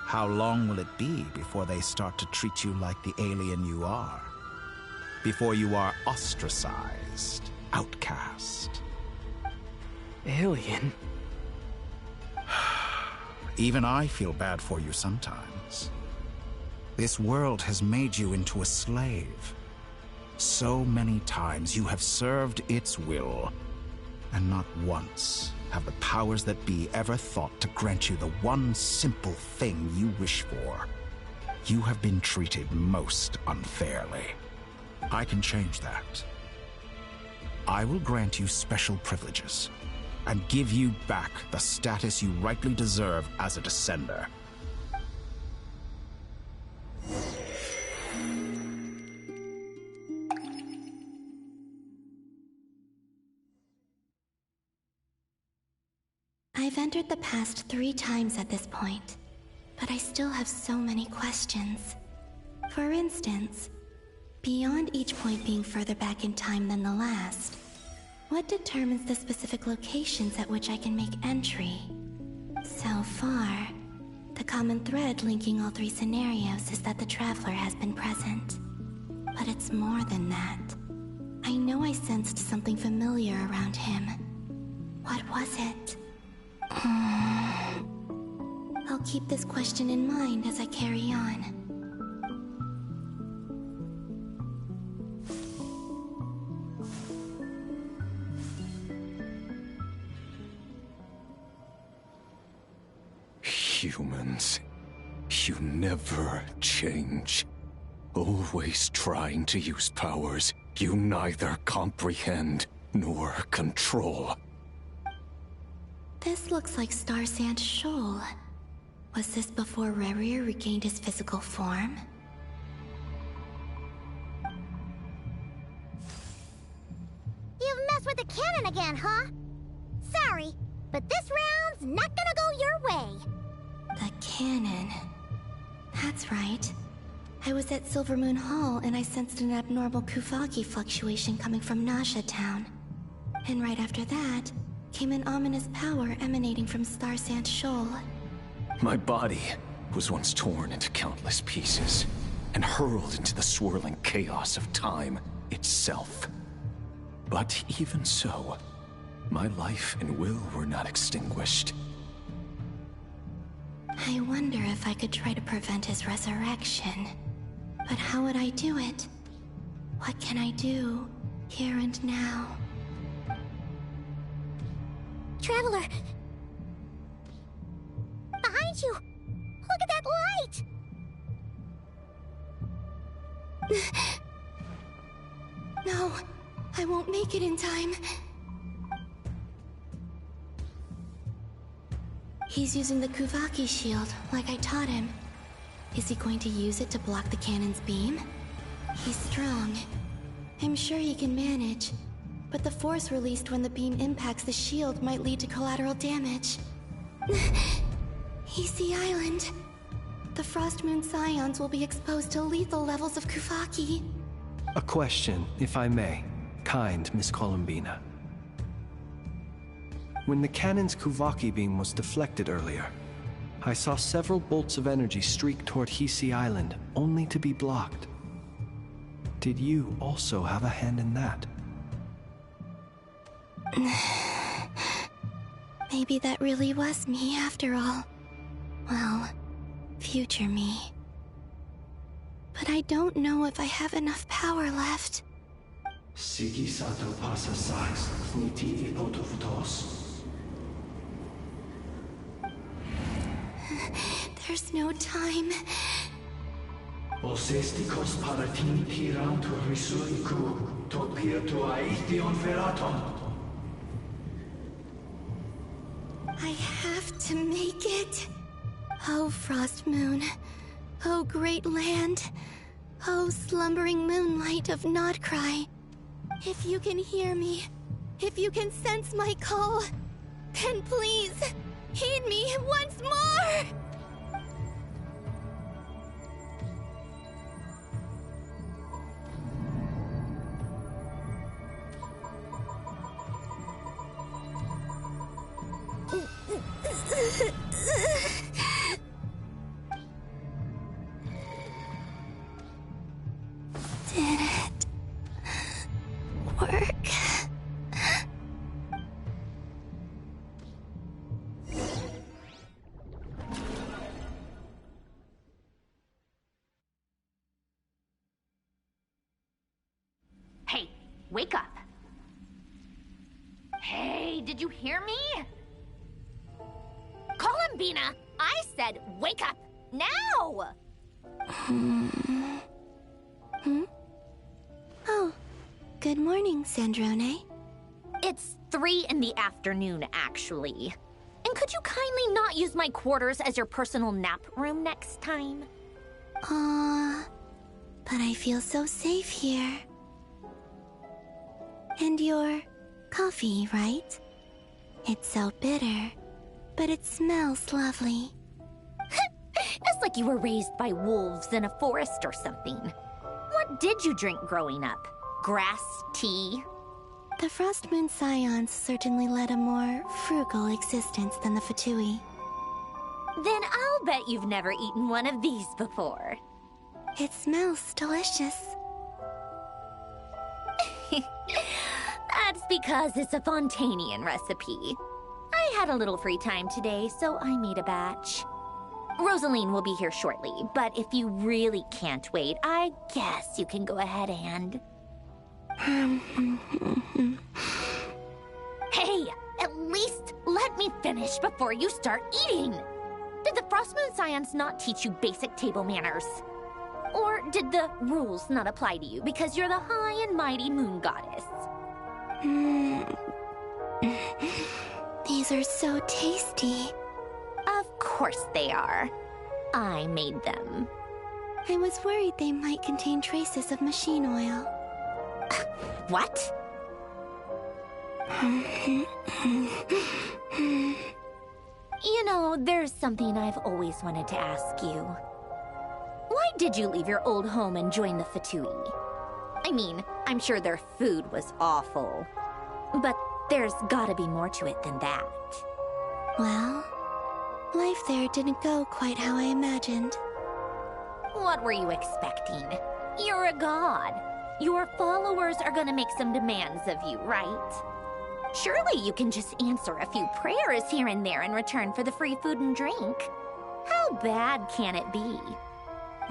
How long will it be before they start to treat you like the alien you are? Before you are ostracized, outcast? Alien? Even I feel bad for you sometimes. This world has made you into a slave. So many times you have served its will, and not once have the powers that be ever thought to grant you the one simple thing you wish for. You have been treated most unfairly. I can change that. I will grant you special privileges, and give you back the status you rightly deserve as a descender. I've entered the past 3 times at this point, but I still have so many questions. For instance, beyond each point being further back in time than the last, what determines the specific locations at which I can make entry? So far, the common thread linking all 3 scenarios is that the Traveler has been present. But it's more than that. I know I sensed something familiar around him. What was it? I'll keep this question in mind as I carry on. Humans, you never change. Always trying to use powers you neither comprehend nor control. This looks like Star Sand Shoal. Was this before Rerir regained his physical form? You've messed with the cannon again, huh? Sorry, but this round's not gonna go your way. The cannon. That's right. I was at Silvermoon Hall and I sensed an abnormal Kuvagi fluctuation coming from Nasha Town. And right after that, came an ominous power emanating from Star Sand Shoal. My body was once torn into countless pieces and hurled into the swirling chaos of time itself. But even so, my life and will were not extinguished. I wonder if I could try to prevent his resurrection. But how would I do it? What can I do, here and now? Traveler! Behind you! Look at that light! No, I won't make it in time. He's using the Kuvaki shield, like I taught him. Is he going to use it to block the cannon's beam? He's strong. I'm sure he can manage. But the force released when the beam impacts the shield might lead to collateral damage. EC Island. The Frost Moon Scions will be exposed to lethal levels of Kuvaki. A question, if I may, kind Miss Columbina. When the cannon's Kuvaki beam was deflected earlier, I saw several bolts of energy streak toward Hisi Island, only to be blocked. Did you also have a hand in that? Maybe that really was me after all. Well, future me. But I don't know if I have enough power left. There's no time. I have to make it. Oh, Frost Moon. Oh, great land. Oh, slumbering moonlight of Nod-Krai. If you can hear me, if you can sense my call, then please, heed me once more! Did it work? Hey, wake up. Hey, did you hear me? Columbina, I said wake up now! Oh, good morning, Sandrone. It's 3 in the afternoon, actually. And could you kindly not use my quarters as your personal nap room next time? But I feel so safe here. And your coffee, right? It's so bitter, but it smells lovely. It's like you were raised by wolves in a forest or something. What did you drink growing up? Grass tea? The Frost Moon Scions certainly led a more frugal existence than the Fatui. Then I'll bet you've never eaten one of these before. It smells delicious. That's because it's a Fontanian recipe. I had a little free time today, so I made a batch. Rosaline will be here shortly, but if you really can't wait, I guess you can go ahead and... Hey, at least let me finish before you start eating! Did the Frost Moon Scions not teach you basic table manners? Or did the rules not apply to you because you're the high and mighty moon goddess? These are so tasty. Of course they are. I made them. I was worried they might contain traces of machine oil. What? You know, there's something I've always wanted to ask you. Why did you leave your old home and join the Fatui? I mean, I'm sure their food was awful. But there's gotta be more to it than that. Well, life there didn't go quite how I imagined. What were you expecting? You're a god. Your followers are gonna make some demands of you, right? Surely you can just answer a few prayers here and there in return for the free food and drink. How bad can it be?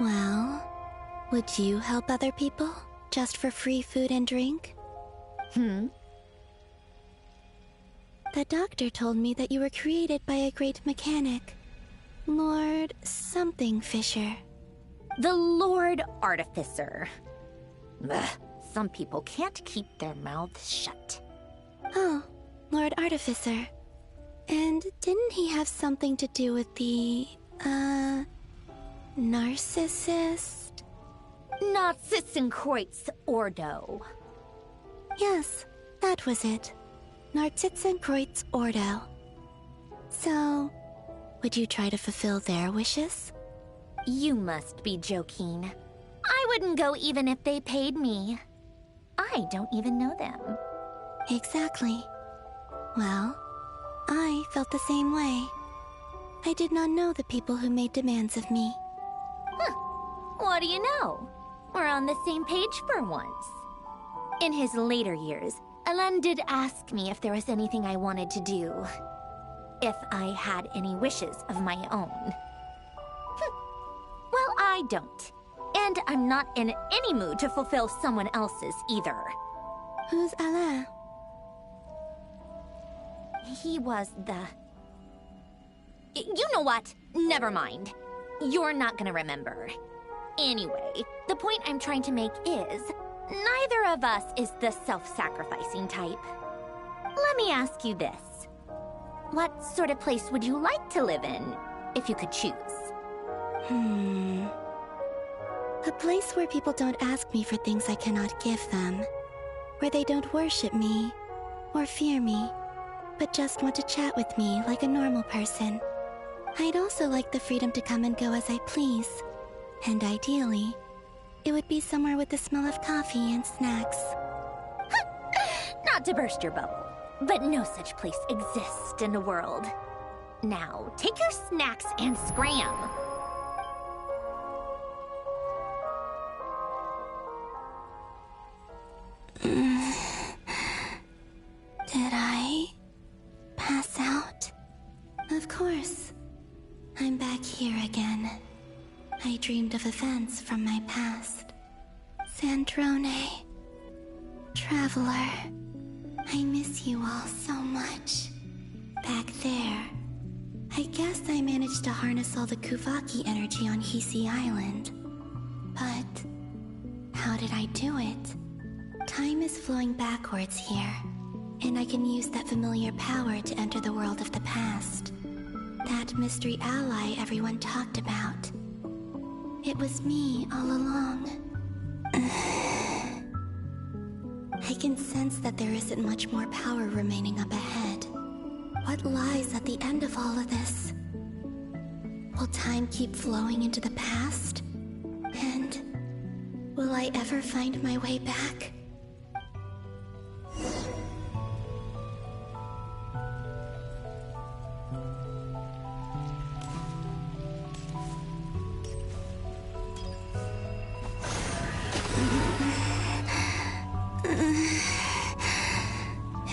Well, would you help other people just for free food and drink? The doctor told me that you were created by a great mechanic, Lord something Fisher. The Lord Artificer. Ugh, some people can't keep their mouths shut. Oh, Lord Artificer. And didn't he have something to do with the, narcissist? Narcissenkreuz Ordo. Yes, that was it. Narcissenkreuz Ordo. So, would you try to fulfill their wishes? You must be joking. I wouldn't go even if they paid me. I don't even know them. Exactly. Well, I felt the same way. I did not know the people who made demands of me. What do you know? We're on the same page for once. In his later years, Alan did ask me if there was anything I wanted to do. If I had any wishes of my own. Well, I don't. And I'm not in any mood to fulfill someone else's either. Who's Alain? He was the... You know what? Never mind. You're not gonna remember. Anyway, the point I'm trying to make is, neither of us is the self-sacrificing type. Let me ask you this. What sort of place would you like to live in, if you could choose? A place where people don't ask me for things I cannot give them. Where they don't worship me, or fear me, but just want to chat with me like a normal person. I'd also like the freedom to come and go as I please. And ideally, it would be somewhere with the smell of coffee and snacks. Not to burst your bubble, but no such place exists in the world. Now, take your snacks and scram. Did I pass out? Of course. I'm back here again. I dreamed of events from my past. Sandrone. Traveler. I miss you all so much. Back there. I guess I managed to harness all the Kuvaki energy on Hisi Island. But how did I do it? Time is flowing backwards here, and I can use that familiar power to enter the world of the past. That mystery ally everyone talked about. It was me all along. I can sense that there isn't much more power remaining up ahead. What lies at the end of all of this? Will time keep flowing into the past? And will I ever find my way back?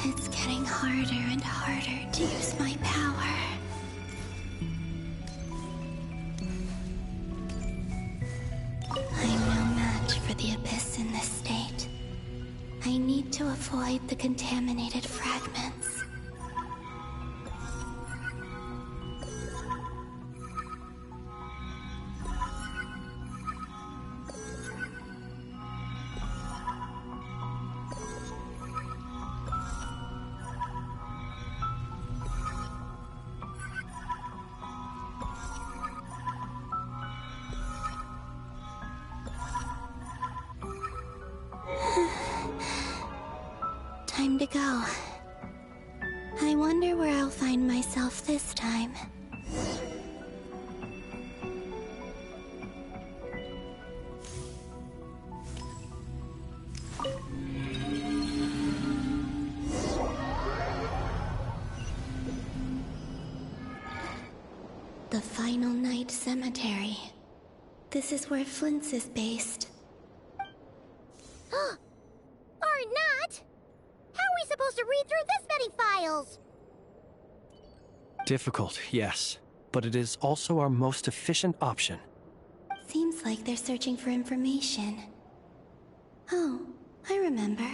It's getting harder and harder to use my power. I'm no match for the Abyss in this state. I need to avoid the contaminated fragments. go. I wonder where I'll find myself this time. The Final Night Cemetery. This is where Flint's is based. Or not! How are we supposed to read through this many files? Difficult, yes, but it is also our most efficient option. Seems like they're searching for information. Oh, I remember.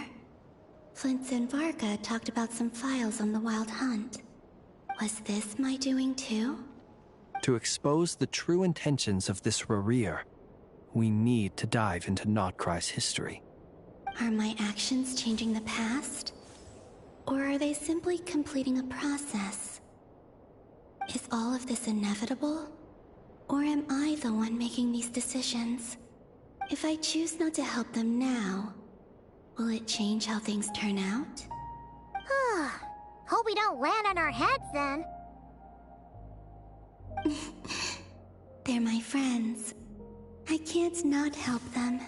Flint and Varga talked about some files on the Wild Hunt. Was this my doing too? To expose the true intentions of this Rarir, we need to dive into Nod-Krai's history. Are my actions changing the past? Or are they simply completing a process? Is all of this inevitable? Or am I the one making these decisions? If I choose not to help them now, will it change how things turn out? Hope we don't land on our heads then. They're my friends. I can't not help them.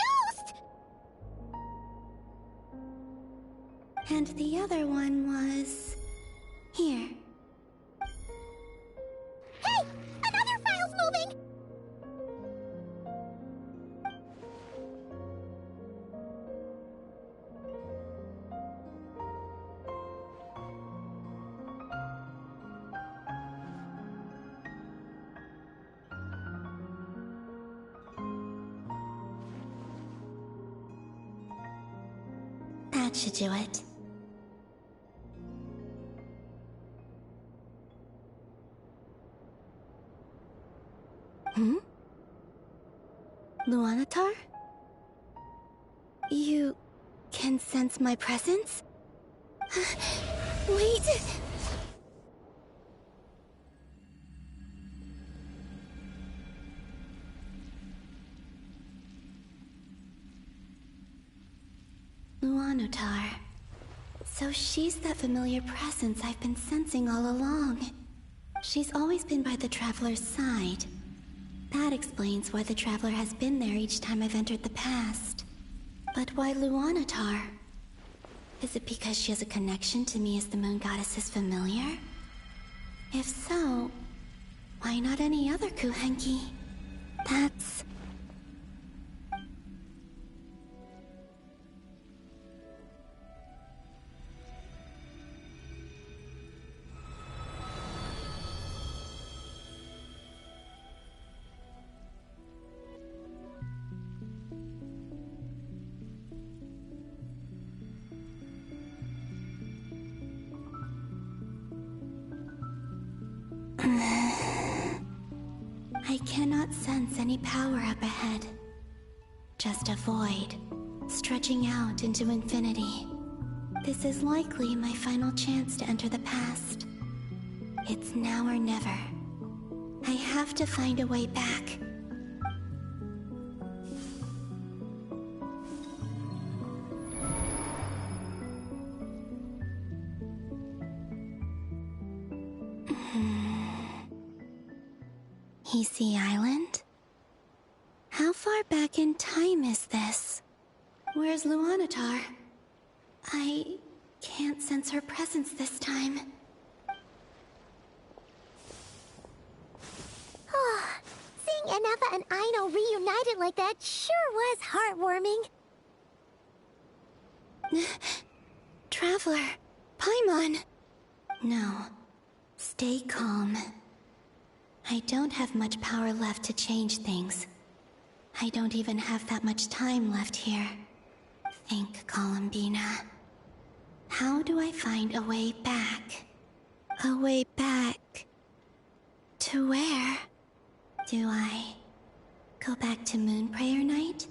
Ghost! And the other one was... here. Hey! Another file's moving! That should do it. Luanatar? You can sense my presence? Wait! Luanatar. So she's that familiar presence I've been sensing all along. She's always been by the Traveler's side. That explains why the Traveler has been there each time I've entered the past. But why Luanatar? Is it because she has a connection to me as the Moon Goddess's familiar? If so, why not any other Kuhenki? That's... I cannot sense any power up ahead. Just a void, stretching out into infinity. This is likely my final chance to enter the past. It's now or never. I have to find a way back. Easy Island? How far back in time is this? Where's Luanatar? I can't sense her presence this time. Seeing Ineva and Aino reunited like that sure was heartwarming. Traveler, Paimon. No, stay calm. I don't have much power left to change things. I don't even have that much time left here. Think, Columbina. How do I find a way back? A way back... to where? Do I go back to Moon Prayer Night?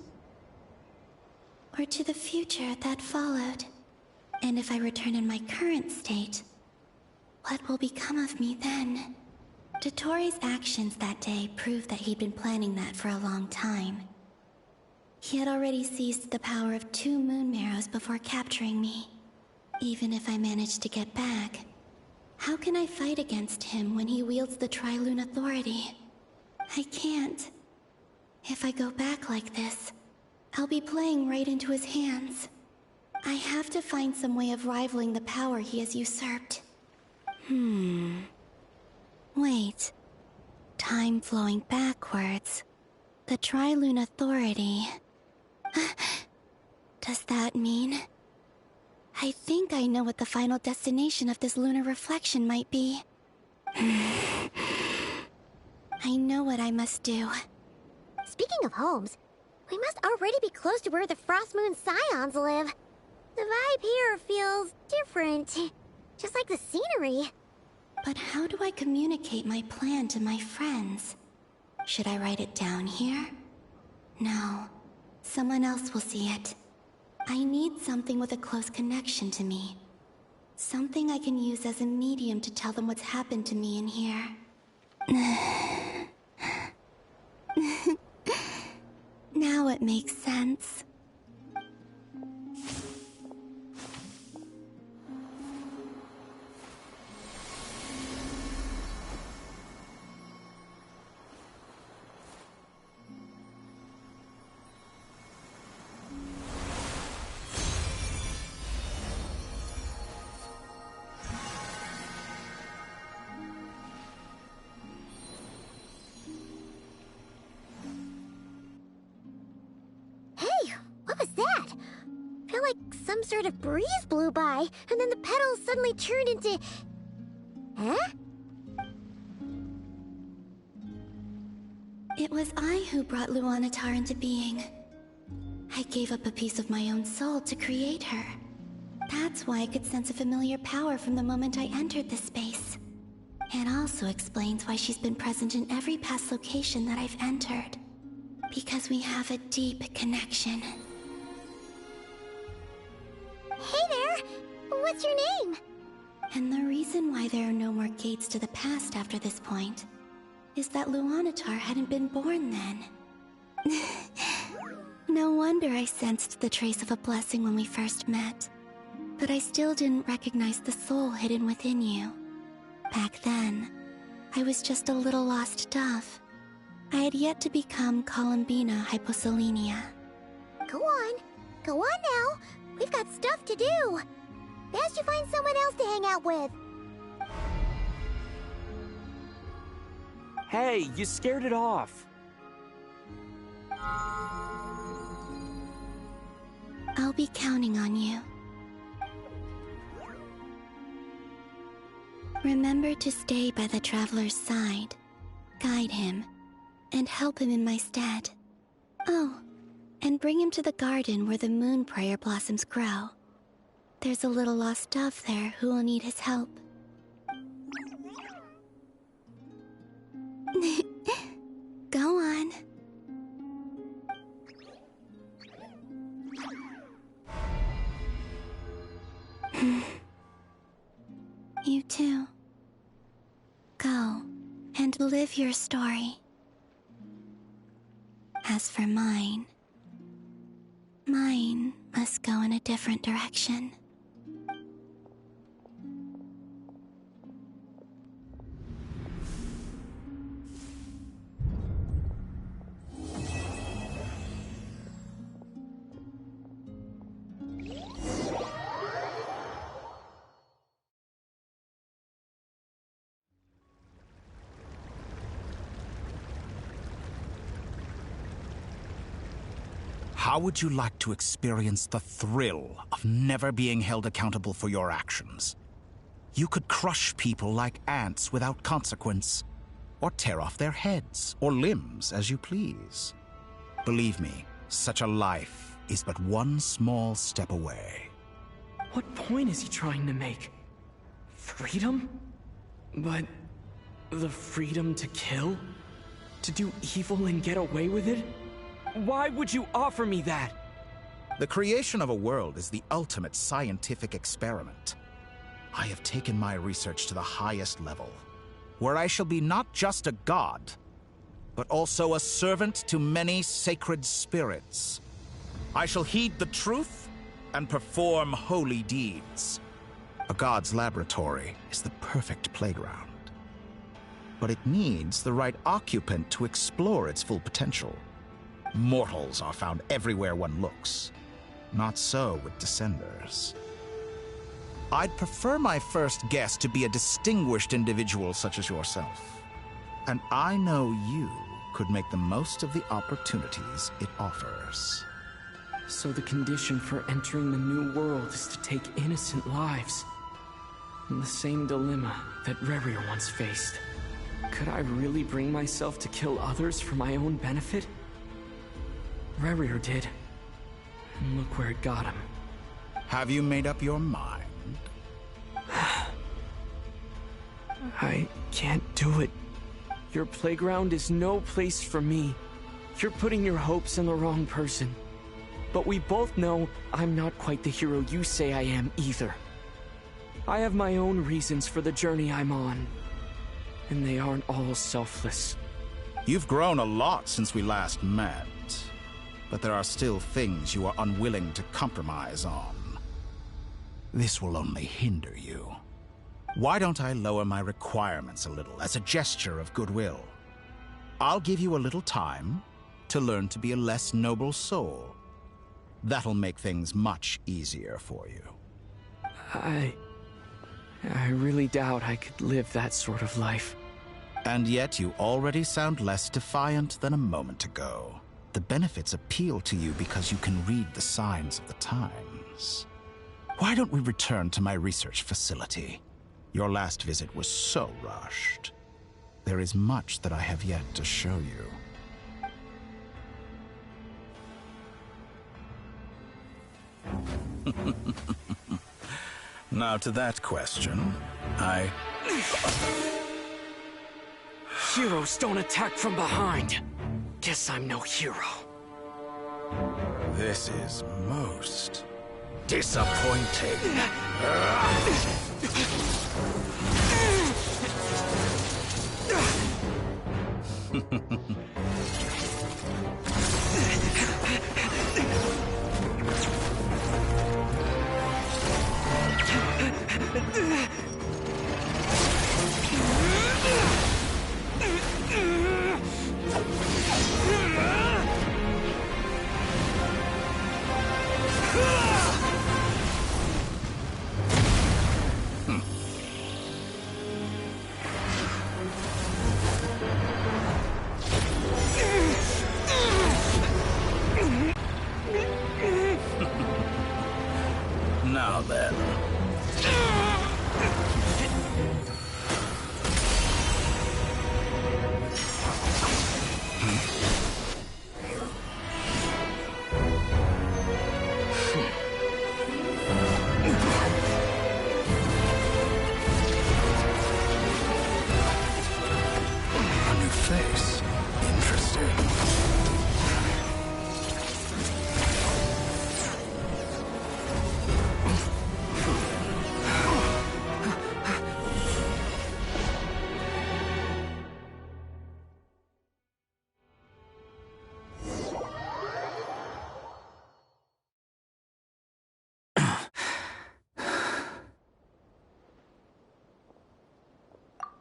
Or to the future that followed? And if I return in my current state, what will become of me then? Dottoro's actions that day proved that he'd been planning that for a long time. He had already seized the power of 2 moon marrows before capturing me. Even if I managed to get back, how can I fight against him when he wields the Tri-Lune Authority? I can't. If I go back like this, I'll be playing right into his hands. I have to find some way of rivaling the power he has usurped. Wait. Time flowing backwards. The Tri-Lune Authority. Does that mean... I think I know what the final destination of this lunar reflection might be. I know what I must do. Speaking of homes, we must already be close to where the Frost Moon Scions live. The vibe here feels different, just like the scenery. But how do I communicate my plan to my friends? Should I write it down here? No. Someone else will see it. I need something with a close connection to me. Something I can use as a medium to tell them what's happened to me in here. Now it makes sense. Sort of breeze blew by, and then the petals suddenly turned into... Huh? It was I who brought Luanatar into being. I gave up a piece of my own soul to create her. That's why I could sense a familiar power from the moment I entered this space. It also explains why she's been present in every past location that I've entered. Because we have a deep connection. Hey there! What's your name? And the reason why there are no more gates to the past after this point is that Luanatar hadn't been born then. No wonder I sensed the trace of a blessing when we first met. But I still didn't recognize the soul hidden within you. Back then, I was just a little lost dove. I had yet to become Columbina Hyposelenia. Go on now. We've got stuff to do. Best you find someone else to hang out with. Hey, you scared it off. I'll be counting on you. Remember to stay by the traveler's side, guide him, and help him in my stead. Oh, and bring him to the garden where the moon prayer blossoms grow. There's a little lost dove there who will need his help. Go on. You too. Go and live your story. As for mine must go in a different direction. How would you like to experience the thrill of never being held accountable for your actions? You could crush people like ants without consequence, or tear off their heads or limbs as you please. Believe me, such a life is but one small step away. What point is he trying to make? Freedom? But the freedom to kill? To do evil and get away with it? Why would you offer me that? The creation of a world is the ultimate scientific experiment. I have taken my research to the highest level. where I shall be not just a god, but also a servant to many sacred spirits. I shall heed the truth and perform holy deeds. A god's laboratory is the perfect playground. But it needs the right occupant to explore its full potential. Mortals are found everywhere one looks. Not so with Descenders. I'd prefer my first guest to be a distinguished individual such as yourself. And I know you could make the most of the opportunities it offers. So the condition for entering the new world is to take innocent lives. In the same dilemma that Rerir once faced. Could I really bring myself to kill others for my own benefit? Rerir did. And look where it got him. Have you made up your mind? I can't do it. Your playground is no place for me. You're putting your hopes in the wrong person. But we both know I'm not quite the hero you say I am either. I have my own reasons for the journey I'm on. And they aren't all selfless. You've grown a lot since we last met. But there are still things you are unwilling to compromise on. This will only hinder you. Why don't I lower my requirements a little as a gesture of goodwill? I'll give you a little time to learn to be a less noble soul. That'll make things much easier for you. I really doubt I could live that sort of life. And yet you already sound less defiant than a moment ago. The benefits appeal to you because you can read the signs of the times. Why don't we return to my research facility? Your last visit was so rushed. There is much that I have yet to show you. Now to that question, Heroes don't attack from behind. Guess I'm no hero. This is most disappointing. Now then. A new face. Interesting.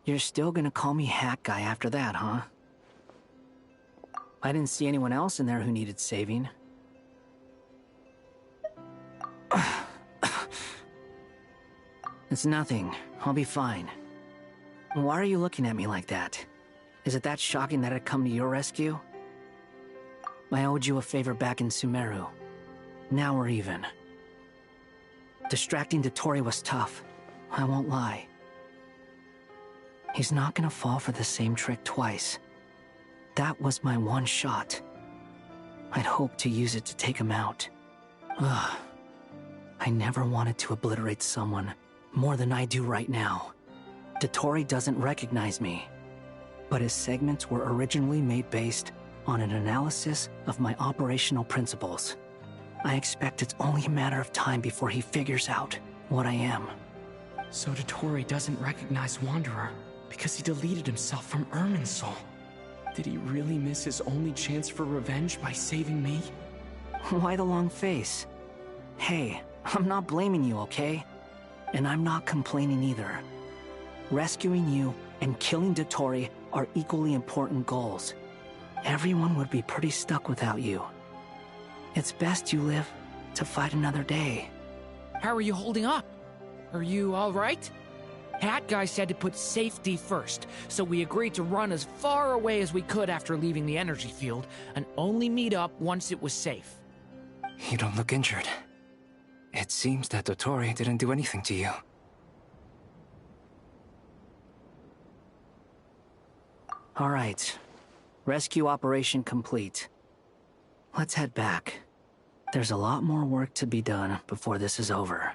You're still gonna call me Hack Guy after that, huh? I didn't see anyone else in there who needed saving. It's nothing. I'll be fine. Why are you looking at me like that? Is it that shocking that I'd come to your rescue? I owed you a favor back in Sumeru. Now we're even. Distracting Dottore was tough. I won't lie. He's not gonna fall for the same trick twice. That was my one shot. I'd hoped to use it to take him out. Ugh. I never wanted to obliterate someone more than I do right now. Dottore doesn't recognize me, but his segments were originally made based on an analysis of my operational principles. I expect it's only a matter of time before he figures out what I am. So Dottore doesn't recognize Wanderer because he deleted himself from Irminsul. Did he really miss his only chance for revenge by saving me? Why the long face? Hey, I'm not blaming you, okay? And I'm not complaining either. Rescuing you and killing Dottore are equally important goals. Everyone would be pretty stuck without you. It's best you live to fight another day. How are you holding up? Are you alright? Hat Guy said to put safety first, so we agreed to run as far away as we could after leaving the energy field, and only meet up once it was safe. You don't look injured. It seems that Dottore didn't do anything to you. All right. Rescue operation complete. Let's head back. There's a lot more work to be done before this is over.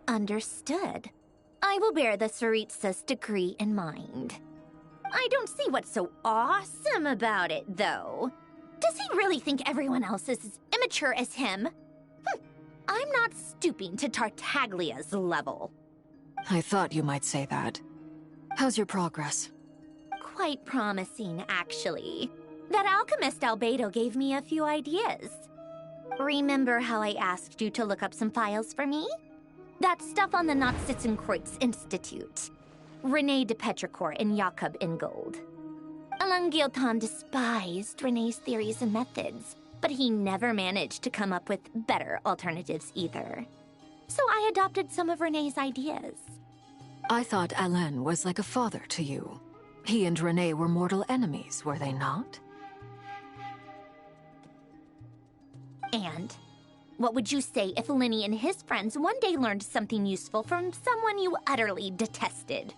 Understood. I will bear the Tsaritsa's decree in mind. I don't see what's so awesome about it, though. Does he really think everyone else is as immature as him? I'm not stooping to Tartaglia's level. I thought you might say that. How's your progress? Quite promising, actually. That alchemist Albedo gave me a few ideas. Remember how I asked you to look up some files for me? That stuff on the Nazi-Kreuz Institute. René de Petrichor and Jakob Ingold. Alain Guillotin despised René's theories and methods, but he never managed to come up with better alternatives either. So I adopted some of René's ideas. I thought Alain was like a father to you. He and René were mortal enemies, were they not? And what would you say if Lenny and his friends one day learned something useful from someone you utterly detested?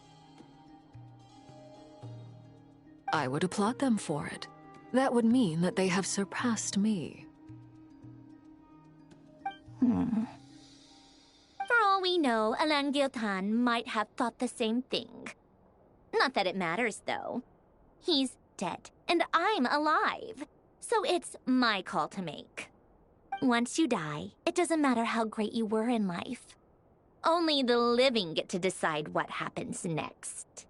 I would applaud them for it. That would mean that they have surpassed me. For all we know, Alain Guillotin might have thought the same thing. Not that it matters, though. He's dead, and I'm alive. So it's my call to make. Once you die, it doesn't matter how great you were in life. Only the living get to decide what happens next.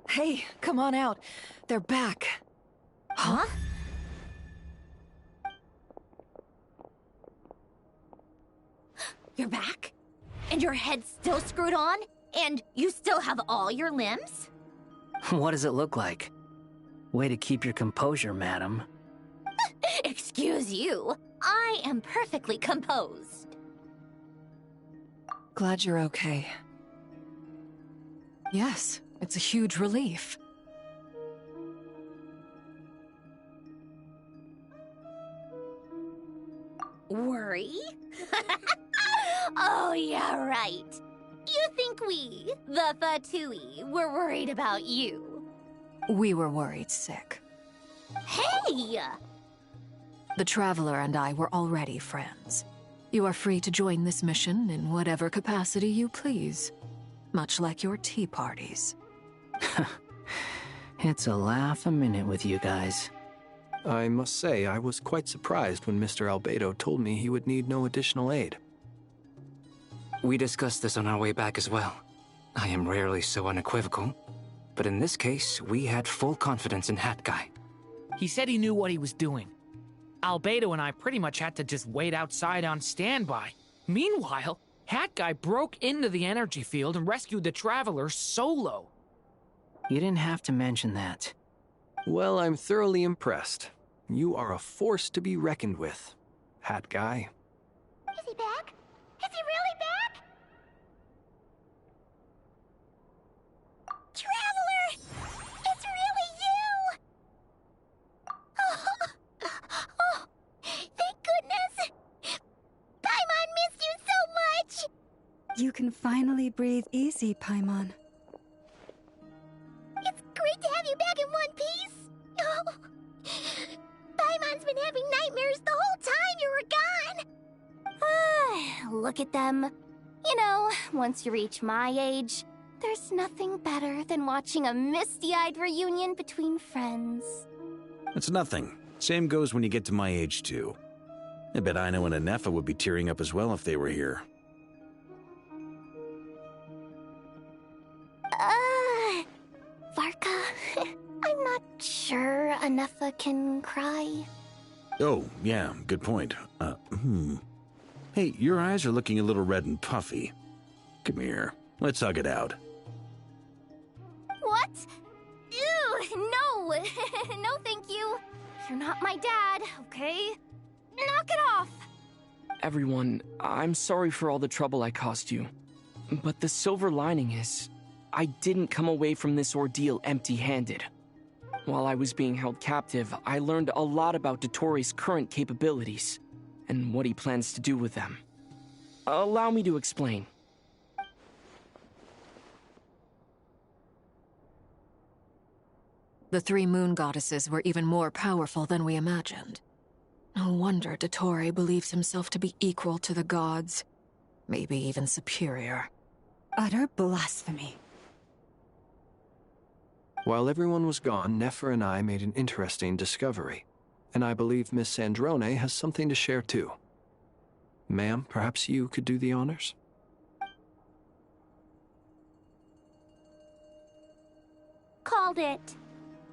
Hey, come on out. They're back. Huh? You're back? And your head's still screwed on? And you still have all your limbs? What does it look like? Way to keep your composure, madam. Excuse you. I am perfectly composed. Glad you're okay. Yes, it's a huge relief. Worry? Oh, yeah, right. You think we, the Fatui, were worried about you? We were worried sick. Hey! The Traveler and I were already friends. You are free to join this mission in whatever capacity you please. Much like your tea parties. It's a laugh a minute with you guys. I must say, I was quite surprised when Mr. Albedo told me he would need no additional aid. We discussed this on our way back as well. I am rarely so unequivocal, but in this case, we had full confidence in Hat Guy. He said he knew what he was doing. Albedo and I pretty much had to just wait outside on standby. Meanwhile, Hat Guy broke into the energy field and rescued the Traveler solo. You didn't have to mention that. Well, I'm thoroughly impressed. You are a force to be reckoned with, Hat Guy. Is he back? Is he really back? Traveler! It's really you! Oh, thank goodness! Paimon missed you so much! You can finally breathe easy, Paimon. It's great to have you back in one piece! look at them. You know, once you reach my age, there's nothing better than watching a misty-eyed reunion between friends. It's nothing. Same goes when you get to my age, too. I bet Ino and Anefa would be tearing up as well if they were here. Varka, I'm not sure Anefa can cry. Oh, yeah, good point. Hey, your eyes are looking a little red and puffy. Come here, let's hug it out. What? Ew, no! No, thank you. You're not my dad, okay? Knock it off! Everyone, I'm sorry for all the trouble I caused you. But the silver lining is, I didn't come away from this ordeal empty-handed. While I was being held captive, I learned a lot about Dottoro's current capabilities, and what he plans to do with them. Allow me to explain. The three moon goddesses were even more powerful than we imagined. No wonder Dottore believes himself to be equal to the gods, maybe even superior. Utter blasphemy. While everyone was gone, Nefer and I made an interesting discovery, and I believe Miss Sandrone has something to share too. Ma'am, perhaps you could do the honors? Called it.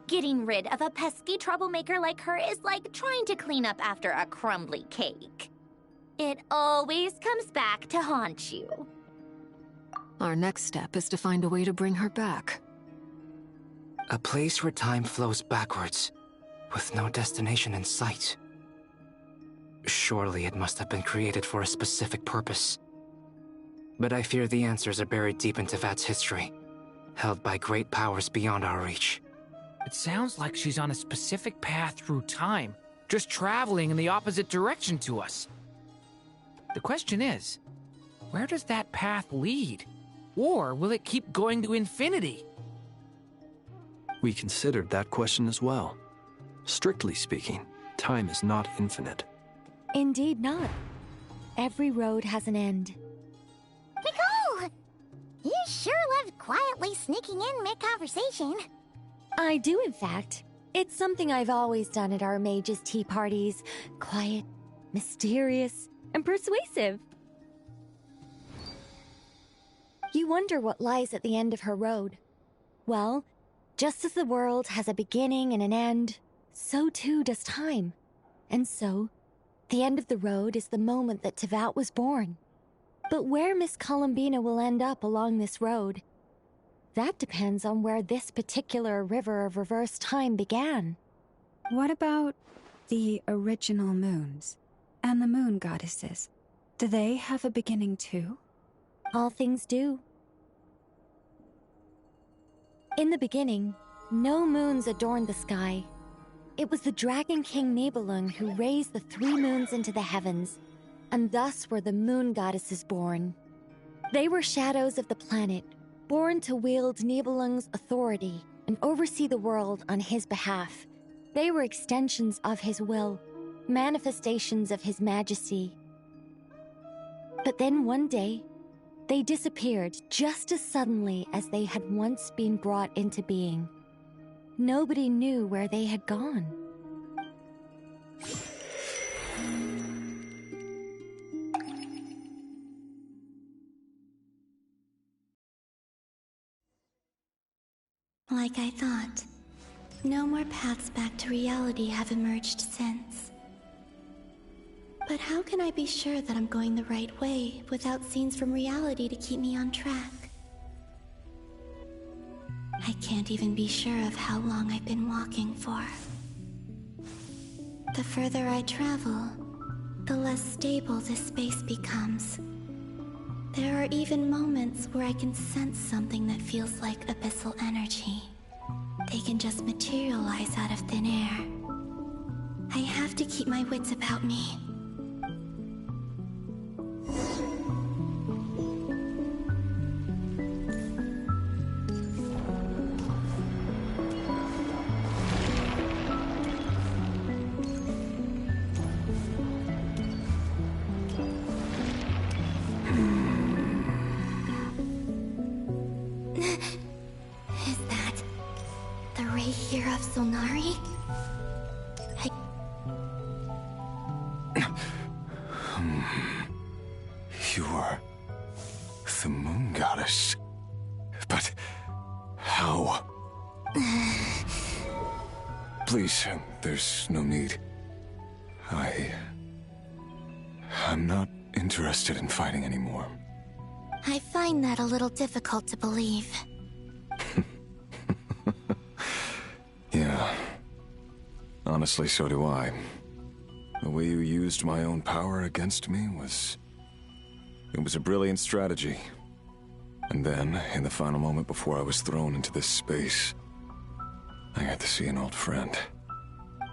Getting rid of a pesky troublemaker like her is like trying to clean up after a crumbly cake. It always comes back to haunt you. Our next step is to find a way to bring her back. A place where time flows backwards, with no destination in sight. Surely it must have been created for a specific purpose. But I fear the answers are buried deep in Teyvat's history, held by great powers beyond our reach. It sounds like she's on a specific path through time, just traveling in the opposite direction to us. The question is, where does that path lead? Or will it keep going to infinity? We considered that question as well. Strictly speaking, time is not infinite. Indeed not. Every road has an end. Nicole! You sure love quietly sneaking in mid-conversation. I do, in fact. It's something I've always done at our mages' tea parties. Quiet, mysterious, and persuasive. You wonder what lies at the end of her road. Well, just as the world has a beginning and an end, so too does time. And so, the end of the road is the moment that Teyvat was born. But where Miss Columbina will end up along this road, that depends on where this particular river of reverse time began. What about the original moons and the moon goddesses? Do they have a beginning too? All things do. In the beginning, no moons adorned the sky. It was the Dragon King Nibelung who raised the 3 moons into the heavens, and thus were the moon goddesses born. They were shadows of the planet, born to wield Nibelung's authority and oversee the world on his behalf. They were extensions of his will, manifestations of his majesty. But then one day, they disappeared just as suddenly as they had once been brought into being. Nobody knew where they had gone. Like I thought, no more paths back to reality have emerged since. But how can I be sure that I'm going the right way without scenes from reality to keep me on track? I can't even be sure of how long I've been walking for. The further I travel, the less stable this space becomes. There are even moments where I can sense something that feels like abyssal energy. They can just materialize out of thin air. I have to keep my wits about me. Tonari? You are the moon goddess. But how? Please, there's no need. I'm not interested in fighting anymore. I find that a little difficult to believe. Yeah. Honestly, so do I. The way you used my own power against me was... It was a brilliant strategy. And then, in the final moment before I was thrown into this space, I got to see an old friend.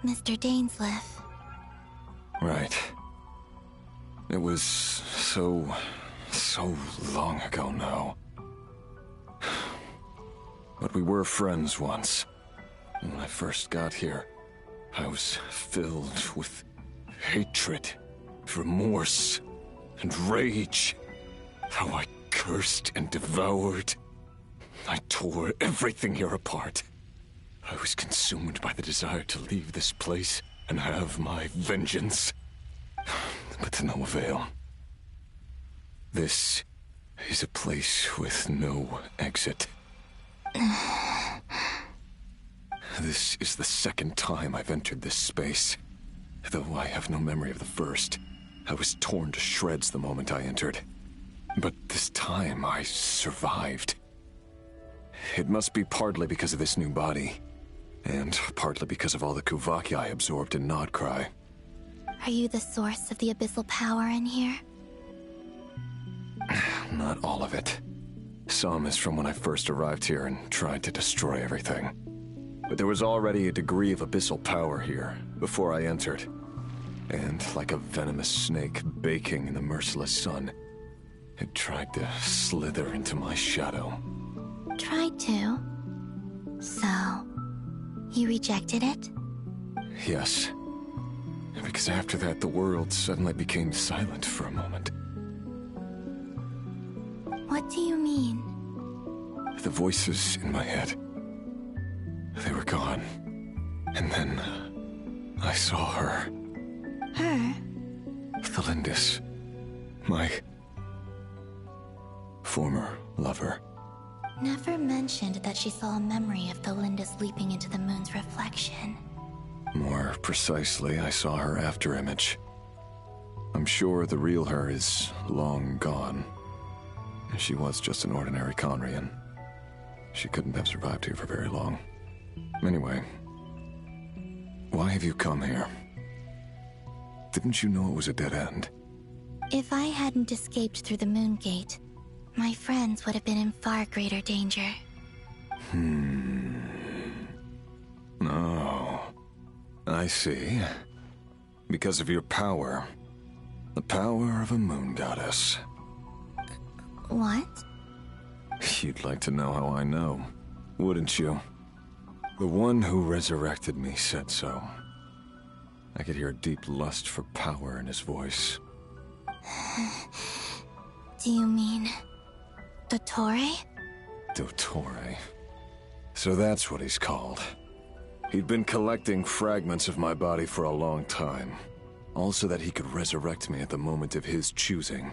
Mr. Dainsleif. Right. It was so long ago now. But we were friends once. And when I first got here, I was filled with hatred, remorse, and rage. How I cursed and devoured. I tore everything here apart. I was consumed by the desire to leave this place and have my vengeance. But to no avail. This is a place with no exit. This is the second time I've entered this space. Though I have no memory of the first. I was torn to shreds the moment I entered. But this time I survived. It must be partly because of this new body. And partly because of all the Kuvaki I absorbed in Nod-Krai. Are you the source of the abyssal power in here? Not all of it. Some is from when I first arrived here and tried to destroy everything. But there was already a degree of abyssal power here, before I entered. And like a venomous snake baking in the merciless sun, it tried to slither into my shadow. Tried to? So, you rejected it? Yes. Because after that, the world suddenly became silent for a moment. What do you mean? The voices in my head, they were gone. And then I saw her. Her? Thelindis. My former lover. Never mentioned that she saw a memory of Thelindis leaping into the moon's reflection. More precisely, I saw her afterimage. I'm sure the real her is long gone. She was just an ordinary Conrian. She couldn't have survived here for very long. Anyway, why have you come here? Didn't you know it was a dead end? If I hadn't escaped through the moon gate, my friends would have been in far greater danger. Oh, I see. Because of your power. The power of a moon goddess. What? You'd like to know how I know, wouldn't you? The one who resurrected me said so. I could hear a deep lust for power in his voice. Do you mean... Dottore? Dottore. So that's what he's called. He'd been collecting fragments of my body for a long time. All so that he could resurrect me at the moment of his choosing.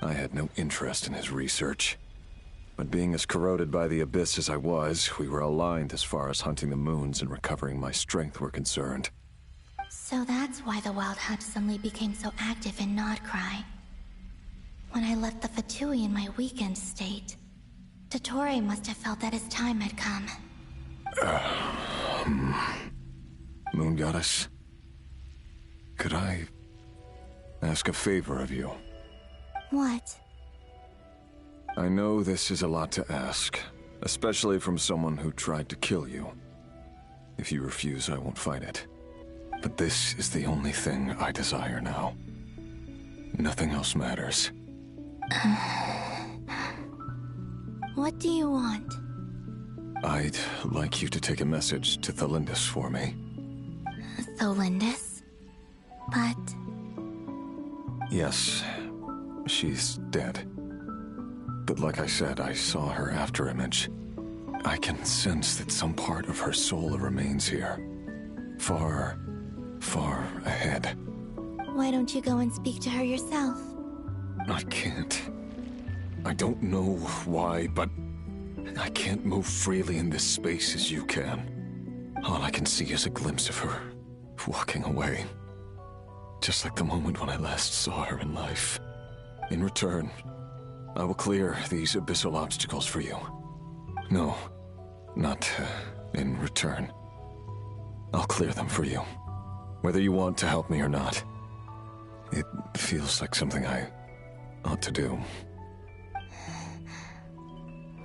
I had no interest in his research. But being as corroded by the abyss as I was, we were aligned as far as hunting the moons and recovering my strength were concerned. So that's why the Wild Hunt suddenly became so active in Nod-Krai. When I left the Fatui in my weakened state, Dottore must have felt that his time had come. Moon Goddess, could I ask a favor of you? What? I know this is a lot to ask, especially from someone who tried to kill you. If you refuse, I won't fight it. But this is the only thing I desire now. Nothing else matters. What do you want? I'd like you to take a message to Thelindis for me. Thelindis? But... Yes, she's dead. But like I said, I saw her afterimage. I can sense that some part of her soul remains here. Far, far ahead. Why don't you go and speak to her yourself? I can't. I don't know why, but I can't move freely in this space as you can. All I can see is a glimpse of her, walking away. Just like the moment when I last saw her in life. In return, I will clear these abyssal obstacles for you. No, not in return. I'll clear them for you, whether you want to help me or not. It feels like something I ought to do.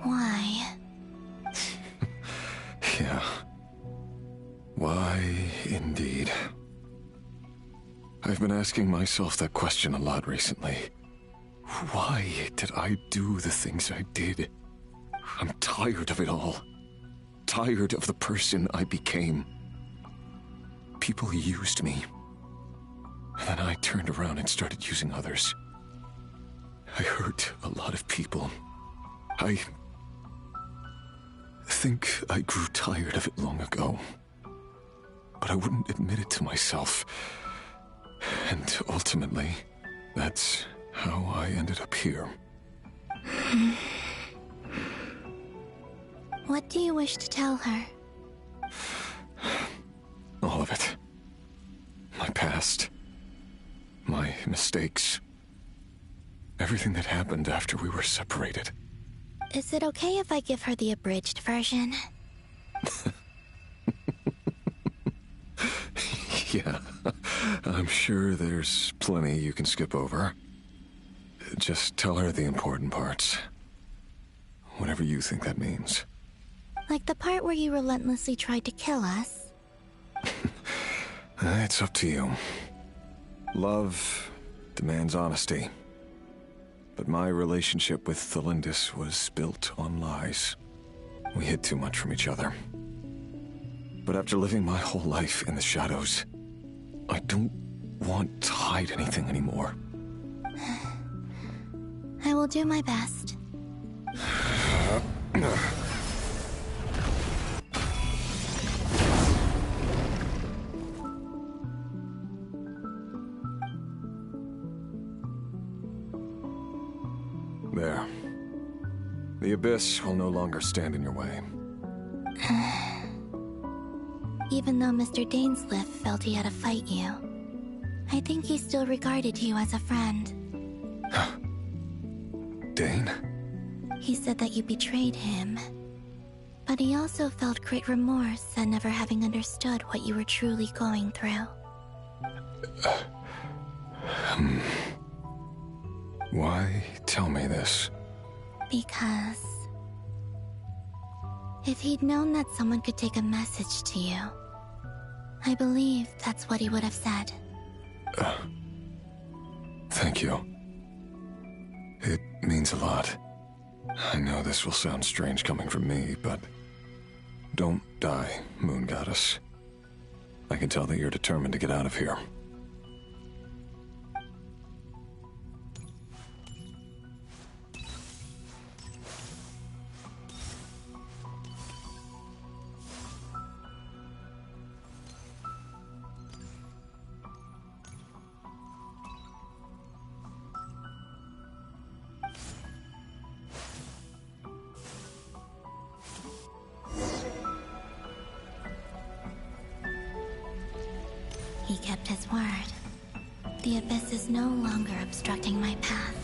Why? Yeah. Why, indeed. I've been asking myself that question a lot recently. Why did I do the things I did? I'm tired of it all. Tired of the person I became. People used me. And then I turned around and started using others. I hurt a lot of people. I think I grew tired of it long ago. But I wouldn't admit it to myself. And ultimately, that's how I ended up here. What do you wish to tell her? All of it. My past. My mistakes. Everything that happened after we were separated. Is it okay if I give her the abridged version? Yeah, I'm sure there's plenty you can skip over. Just tell her the important parts. Whatever you think that means. Like the part where you relentlessly tried to kill us? It's up to you. Love demands honesty. But my relationship with Thelindis was built on lies. We hid too much from each other. But after living my whole life in the shadows, I don't want to hide anything anymore. I will do my best. There. The Abyss will no longer stand in your way. Even though Mr. Dainsliff felt he had to fight you, I think he still regarded you as a friend. Dane? He said that you betrayed him. But he also felt great remorse at never having understood what you were truly going through. Why tell me this? Because if he'd known that someone could take a message to you, I believe that's what he would have said. Thank you. It means a lot. I know this will sound strange coming from me, but don't die, Moon Goddess. I can tell that you're determined to get out of here. He kept his word. The Abyss is no longer obstructing my path.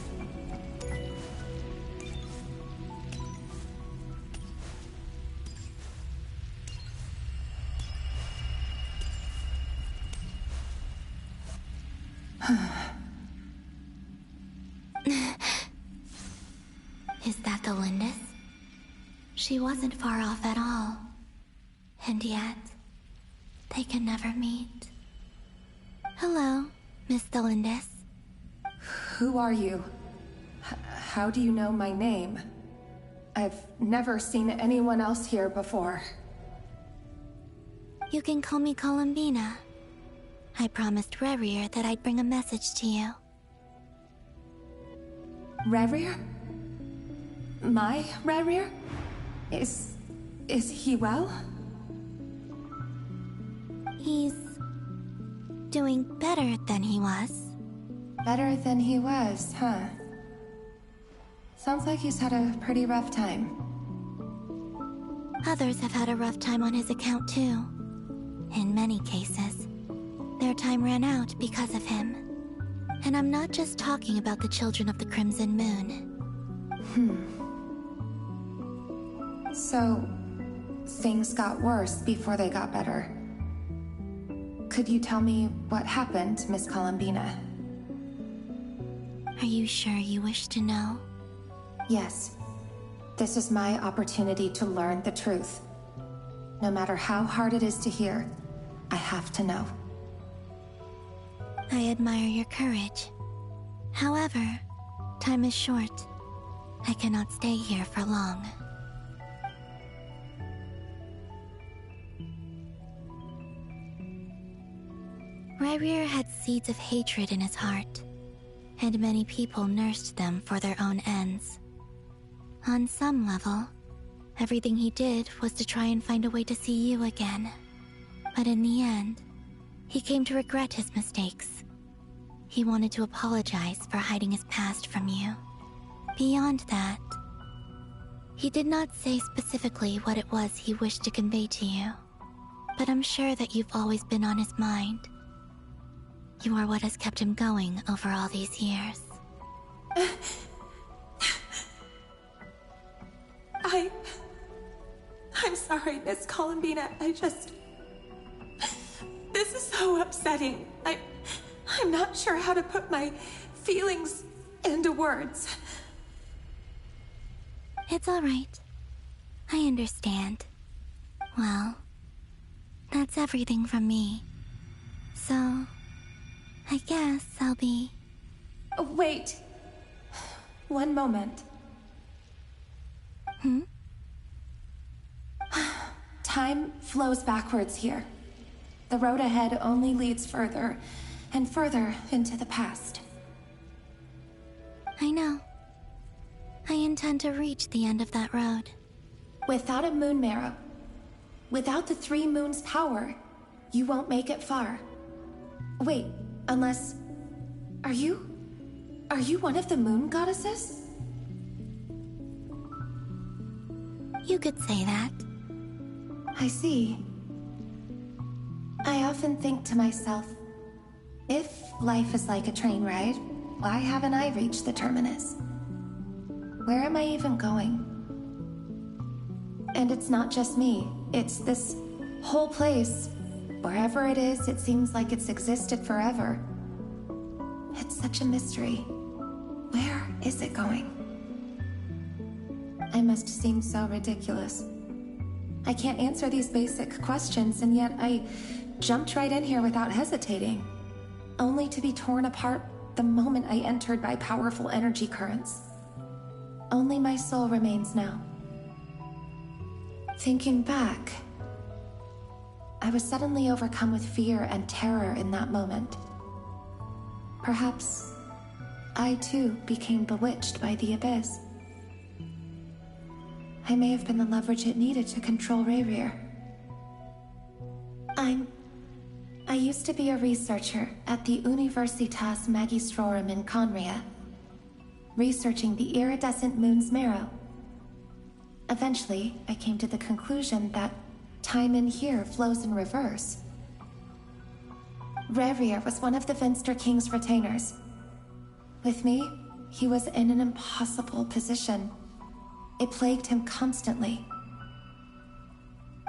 Is that Thelindis? She wasn't far off at all. And yet, they can never meet. Hello, Miss Thelindis. Who are you? How do you know my name? I've never seen anyone else here before. You can call me Columbina. I promised Rerir that I'd bring a message to you. Rerir? My Rerir? Is he well? He's doing better than he was. Better than he was, huh? Sounds like he's had a pretty rough time. Others have had a rough time on his account too. In many cases, their time ran out because of him. And I'm not just talking about the children of the Crimson Moon. So, things got worse before they got better. Could you tell me what happened, Miss Columbina? Are you sure you wish to know? Yes. This is my opportunity to learn the truth. No matter how hard it is to hear, I have to know. I admire your courage. However, time is short. I cannot stay here for long. Rayrir had seeds of hatred in his heart, and many people nursed them for their own ends. On some level, everything he did was to try and find a way to see you again. But in the end, he came to regret his mistakes. He wanted to apologize for hiding his past from you. Beyond that, he did not say specifically what it was he wished to convey to you, but I'm sure that you've always been on his mind. You are what has kept him going over all these years. I'm sorry, Miss Columbina. This is so upsetting. I'm not sure how to put my feelings into words. It's all right. I understand. Well, that's everything from me. So, I guess I'll be... Wait. One moment. Time flows backwards here. The road ahead only leads further and further into the past. I know. I intend to reach the end of that road. Without a moon marrow, without the 3 moons' power, you won't make it far. Wait, unless... Are you one of the moon goddesses? You could say that. I see. I often think to myself, if life is like a train ride, why haven't I reached the terminus? Where am I even going? And it's not just me, it's this whole place. Wherever it is, it seems like it's existed forever. It's such a mystery. Where is it going? I must seem so ridiculous. I can't answer these basic questions, and yet I jumped right in here without hesitating, only to be torn apart the moment I entered by powerful energy currents. Only my soul remains now. Thinking back, I was suddenly overcome with fear and terror in that moment. Perhaps I too became bewitched by the abyss. I may have been the leverage it needed to control Rayrir. I used to be a researcher at the Universitas Magistrorum in Conria, researching the iridescent moon's marrow. Eventually, I came to the conclusion that time in here flows in reverse. Rayrir was one of the Finster King's retainers. With me, he was in an impossible position. It plagued him constantly.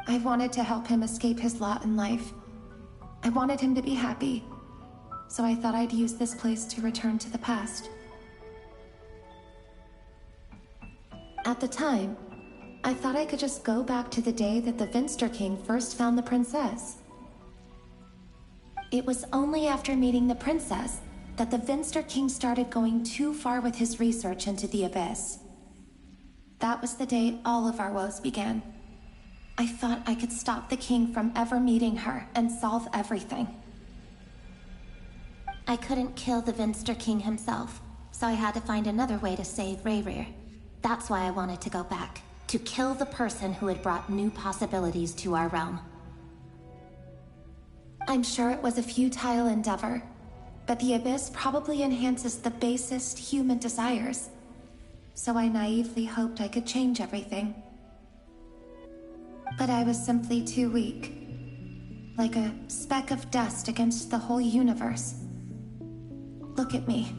I wanted to help him escape his lot in life. I wanted him to be happy, so I thought I'd use this place to return to the past. At the time, I thought I could just go back to the day that the Finster King first found the princess. It was only after meeting the princess that the Finster King started going too far with his research into the abyss. That was the day all of our woes began. I thought I could stop the king from ever meeting her and solve everything. I couldn't kill the Finster King himself, so I had to find another way to save Rayrir. That's why I wanted to go back, to kill the person who had brought new possibilities to our realm. I'm sure it was a futile endeavor, but the Abyss probably enhances the basest human desires. So I naively hoped I could change everything. But I was simply too weak. Like a speck of dust against the whole universe. Look at me.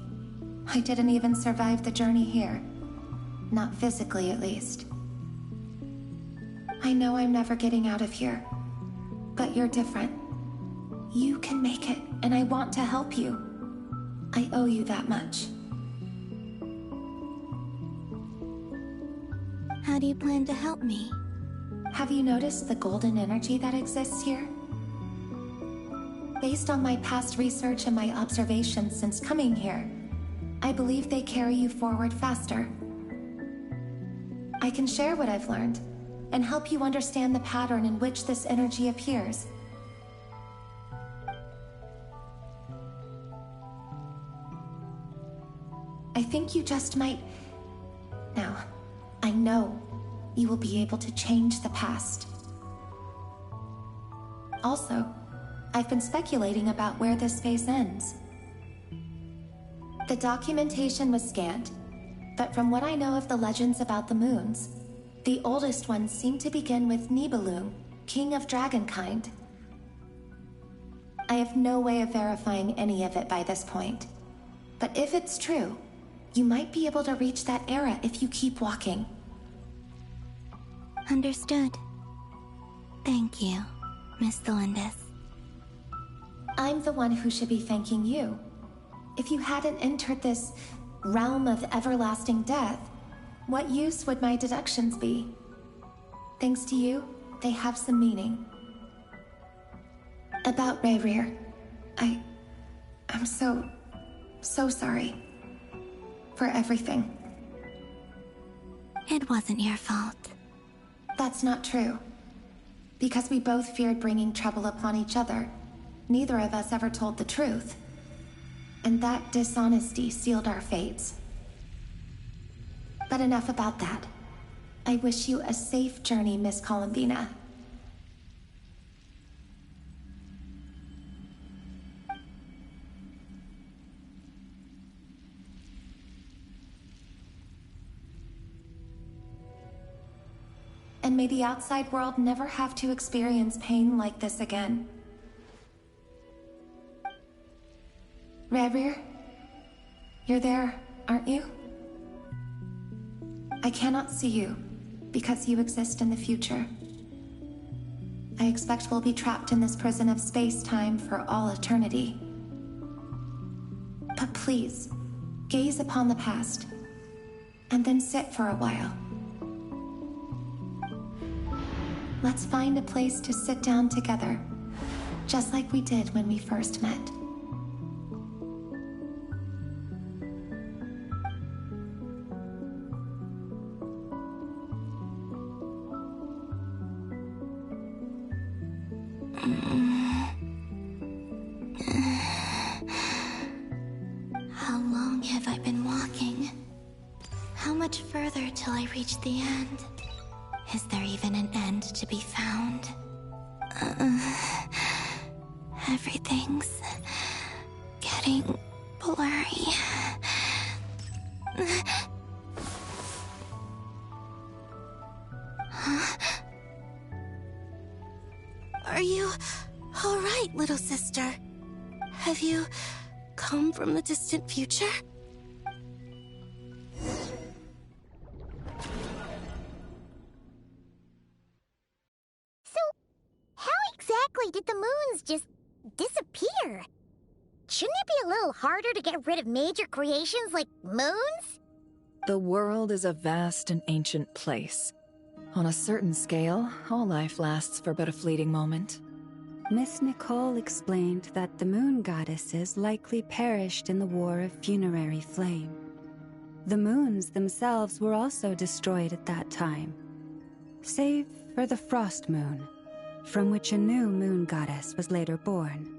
I didn't even survive the journey here. Not physically, at least. I know I'm never getting out of here. But you're different. You can make it, and I want to help you. I owe you that much. How do you plan to help me? Have you noticed the golden energy that exists here? Based on my past research and my observations since coming here, I believe they carry you forward faster. I can share what I've learned, and help you understand the pattern in which this energy appears. I think you just might... Now, I know you will be able to change the past. Also, I've been speculating about where this space ends. The documentation was scanned, but from what I know of the legends about the moons, the oldest ones seem to begin with Nibelung, king of dragonkind. I have no way of verifying any of it by this point, but if it's true, you might be able to reach that era if you keep walking. Understood. Thank you, Miss Thelindis. I'm the one who should be thanking you. If you hadn't entered this realm of everlasting death, what use would my deductions be? Thanks to you, they have some meaning. About Rayrir, I'm so sorry. For everything. It wasn't your fault. That's not true. Because we both feared bringing trouble upon each other, neither of us ever told the truth. And that dishonesty sealed our fates. But enough about that. I wish you a safe journey, Miss Columbina. And may the outside world never have to experience pain like this again. Rayrir, you're there, aren't you? I cannot see you, because you exist in the future. I expect we'll be trapped in this prison of space-time for all eternity. But please, gaze upon the past, and then sit for a while. Let's find a place to sit down together, just like we did when we first met. How long have I been walking? How much further till I reach the end? Is there even an end to be found? Everything's getting blurry. Huh? Are you all right, little sister? Have you come from the distant future? Did the moons just disappear? Shouldn't it be a little harder to get rid of major creations like moons? The world is a vast and ancient place. On a certain scale, all life lasts for but a fleeting moment. Miss Nicole explained that the moon goddesses likely perished in the War of Funerary Flame. The moons themselves were also destroyed at that time, save for the Frost Moon, from which a new moon goddess was later born.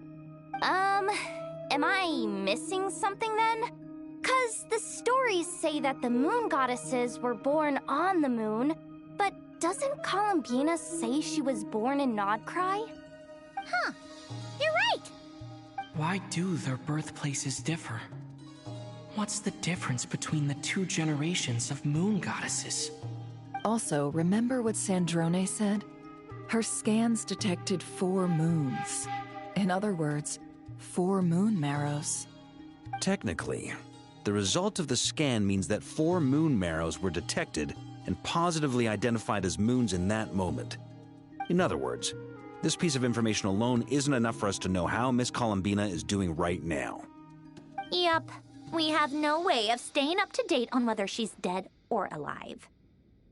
Am I missing something then? 'Cause the stories say that the moon goddesses were born on the moon, But doesn't Columbina say she was born in Nod-Krai? Huh. You're right! Why do their birthplaces differ? What's the difference between the two generations of moon goddesses? Also, remember what Sandrone said? Her scans detected 4 moons. In other words, 4 moon marrows. Technically, the result of the scan means that 4 moon marrows were detected and positively identified as moons in that moment. In other words, this piece of information alone isn't enough for us to know how Miss Columbina is doing right now. Yep. We have no way of staying up to date on whether she's dead or alive.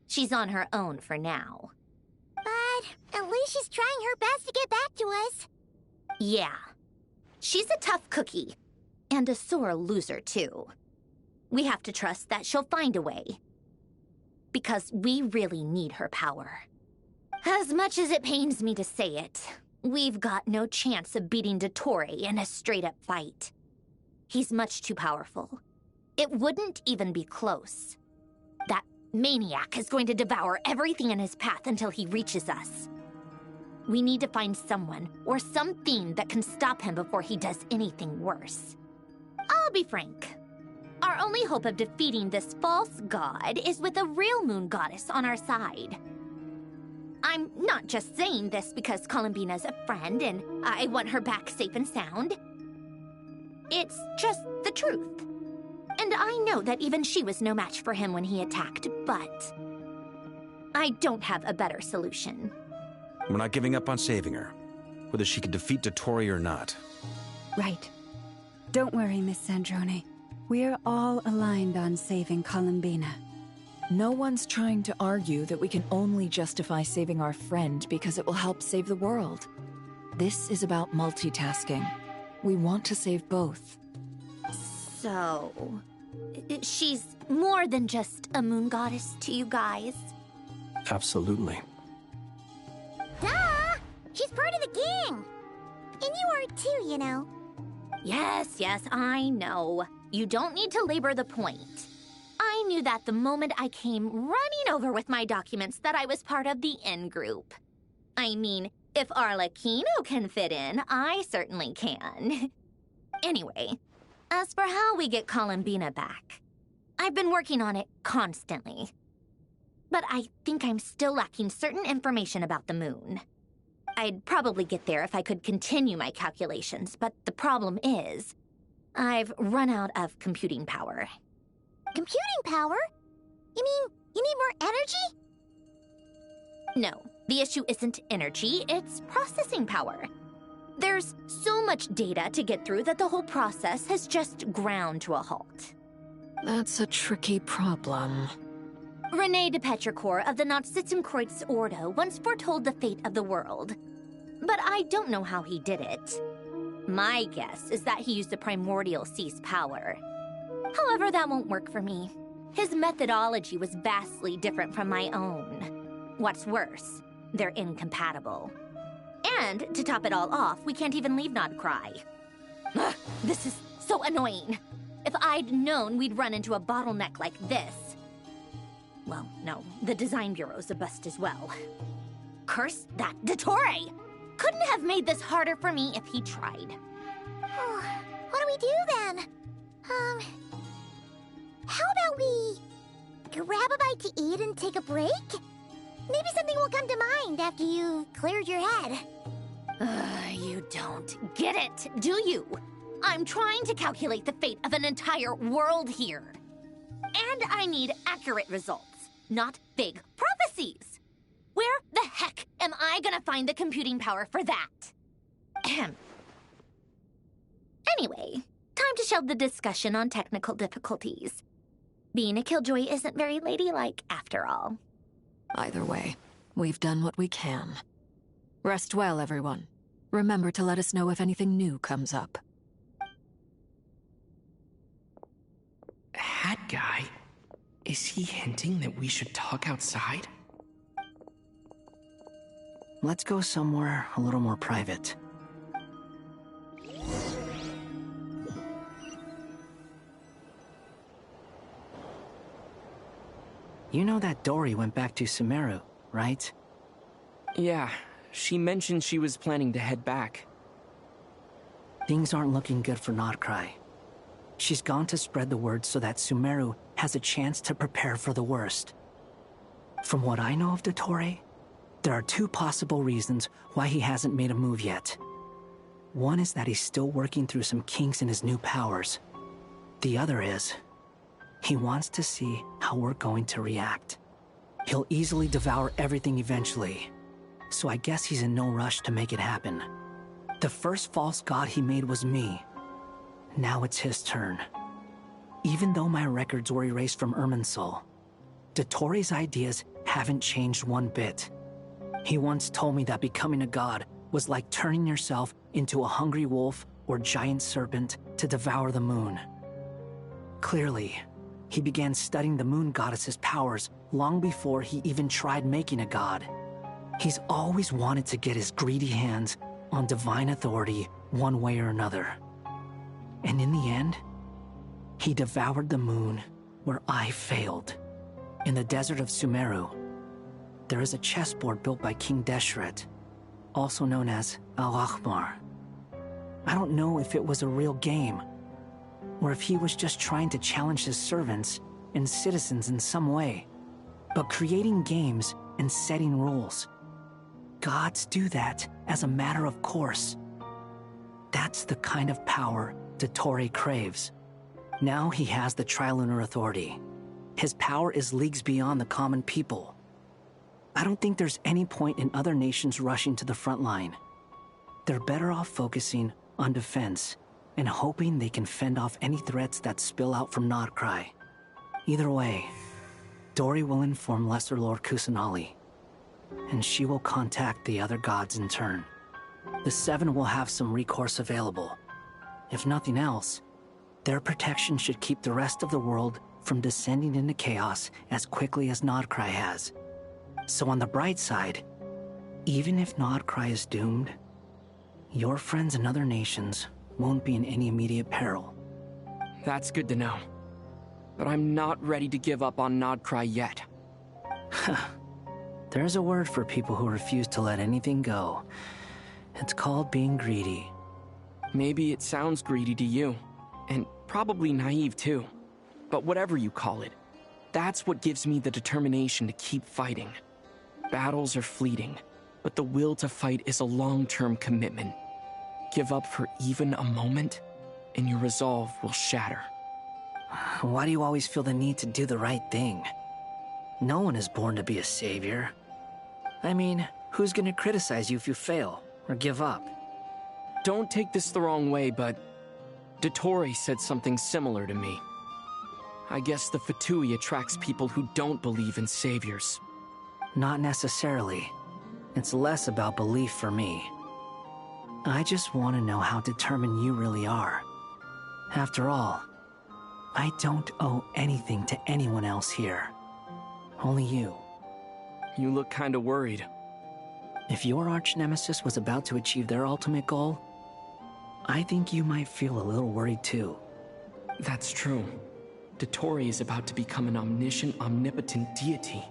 She's on her own for now. But at least she's trying her best to get back to us. Yeah. She's a tough cookie. And a sore loser, too. We have to trust that she'll find a way. Because we really need her power. As much as it pains me to say it, we've got no chance of beating Dottore in a straight-up fight. He's much too powerful. It wouldn't even be close. That maniac is going to devour everything in his path until he reaches us. We need to find someone or something that can stop him before he does anything worse. I'll be frank. Our only hope of defeating this false god is with a real moon goddess on our side. I'm not just saying this because Columbina's a friend and I want her back safe and sound. It's just the truth. And I know that even she was no match for him when he attacked, but I don't have a better solution. We're not giving up on saving her, whether she can defeat Dottore or not. Right. Don't worry, Miss Sandrone. We're all aligned on saving Columbina. No one's trying to argue that we can only justify saving our friend because it will help save the world. This is about multitasking. We want to save both. So, she's more than just a moon goddess to you guys? Absolutely. Duh! She's part of the gang! And you are too, you know. Yes, I know. You don't need to labor the point. I knew that the moment I came running over with my documents that I was part of the in-group. I mean, if Arlecchino can fit in, I certainly can. Anyway, as for how we get Columbina back, I've been working on it constantly. But I think I'm still lacking certain information about the moon. I'd probably get there if I could continue my calculations, but the problem is, I've run out of computing power. Computing power? You mean you need more energy? No, the issue isn't energy, it's processing power. There's so much data to get through that the whole process has just ground to a halt. That's a tricky problem. René de Petrichor of the Nod-Krai Ordo once foretold the fate of the world. But I don't know how he did it. My guess is that he used the primordial sea's power. However, that won't work for me. His methodology was vastly different from my own. What's worse, they're incompatible. And, to top it all off, we can't even leave Nod-Krai. Ugh, this is so annoying. If I'd known we'd run into a bottleneck like this... Well, no, the design bureau's a bust as well. Curse that Dottore! Couldn't have made this harder for me if he tried. What do we do then? How about we grab a bite to eat and take a break? Maybe something will come to mind after you've cleared your head. You don't get it, do you? I'm trying to calculate the fate of an entire world here. And I need accurate results, not big prophecies. Where the heck am I gonna find the computing power for that? Ahem. Anyway, time to shelve the discussion on technical difficulties. Being a killjoy isn't very ladylike, after all. Either way, we've done what we can. Rest well, everyone. Remember to let us know if anything new comes up. Hat guy? Is he hinting that we should talk outside? Let's go somewhere a little more private. You know that Dori went back to Sumeru, right? Yeah, she mentioned she was planning to head back. Things aren't looking good for Nod-Krai. She's gone to spread the word so that Sumeru has a chance to prepare for the worst. From what I know of Dottore, there are two possible reasons why he hasn't made a move yet. One is that he's still working through some kinks in his new powers. The other is, he wants to see how we're going to react. He'll easily devour everything eventually, so I guess he's in no rush to make it happen. The first false god he made was me. Now it's his turn. Even though my records were erased from Irminsul, Dottore's ideas haven't changed one bit. He once told me that becoming a god was like turning yourself into a hungry wolf or giant serpent to devour the moon. Clearly, he began studying the moon goddess's powers long before he even tried making a god. He's always wanted to get his greedy hands on divine authority one way or another. And in the end, he devoured the moon where I failed. In the desert of Sumeru, there is a chessboard built by King Deshret, also known as Al-Ahmar. I don't know if it was a real game, or if he was just trying to challenge his servants and citizens in some way. But creating games and setting rules, gods do that as a matter of course. That's the kind of power Dottore craves. Now he has the Trilunar Authority. His power is leagues beyond the common people. I don't think there's any point in other nations rushing to the front line. They're better off focusing on defense and hoping they can fend off any threats that spill out from Nod-Krai. Either way, Dori will inform Lesser Lord Kusanali, and she will contact the other gods in turn. The Seven will have some recourse available. If nothing else, their protection should keep the rest of the world from descending into chaos as quickly as Nod-Krai has. So on the bright side, even if Nod-Krai is doomed, your friends in other nations won't be in any immediate peril. That's good to know. But I'm not ready to give up on Nod-Krai yet. There's a word for people who refuse to let anything go. It's called being greedy. Maybe it sounds greedy to you, and probably naive too. But whatever you call it, that's what gives me the determination to keep fighting. Battles are fleeting, but the will to fight is a long-term commitment. Give up for even a moment, and your resolve will shatter. Why do you always feel the need to do the right thing? No one is born to be a savior. I mean, who's gonna criticize you if you fail, or give up? Don't take this the wrong way, but Dottore said something similar to me. I guess the Fatui attracts people who don't believe in saviors. Not necessarily. It's less about belief for me. I just want to know how determined you really are. After all, I don't owe anything to anyone else here. Only you. You look kinda worried. If your arch-nemesis was about to achieve their ultimate goal, I think you might feel a little worried too. That's true. Dottore is about to become an omniscient, omnipotent deity.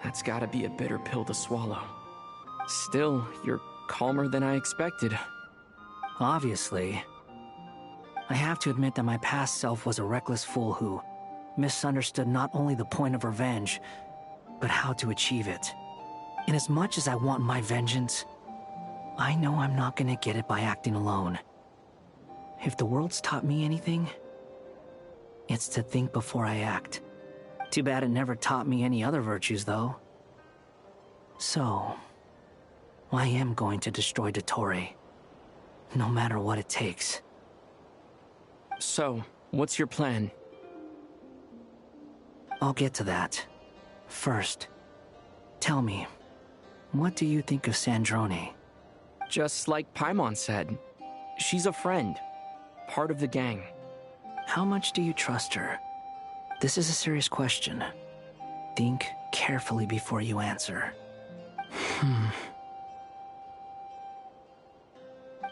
That's gotta be a bitter pill to swallow. Still, you're calmer than I expected. Obviously. I have to admit that my past self was a reckless fool who misunderstood not only the point of revenge, but how to achieve it. And as much as I want my vengeance, I know I'm not gonna get it by acting alone. If the world's taught me anything, it's to think before I act. Too bad it never taught me any other virtues, though. So, I am going to destroy Dottore, no matter what it takes. So, what's your plan? I'll get to that. First, tell me, what do you think of Sandrone? Just like Paimon said, she's a friend, part of the gang. How much do you trust her? This is a serious question. Think carefully before you answer.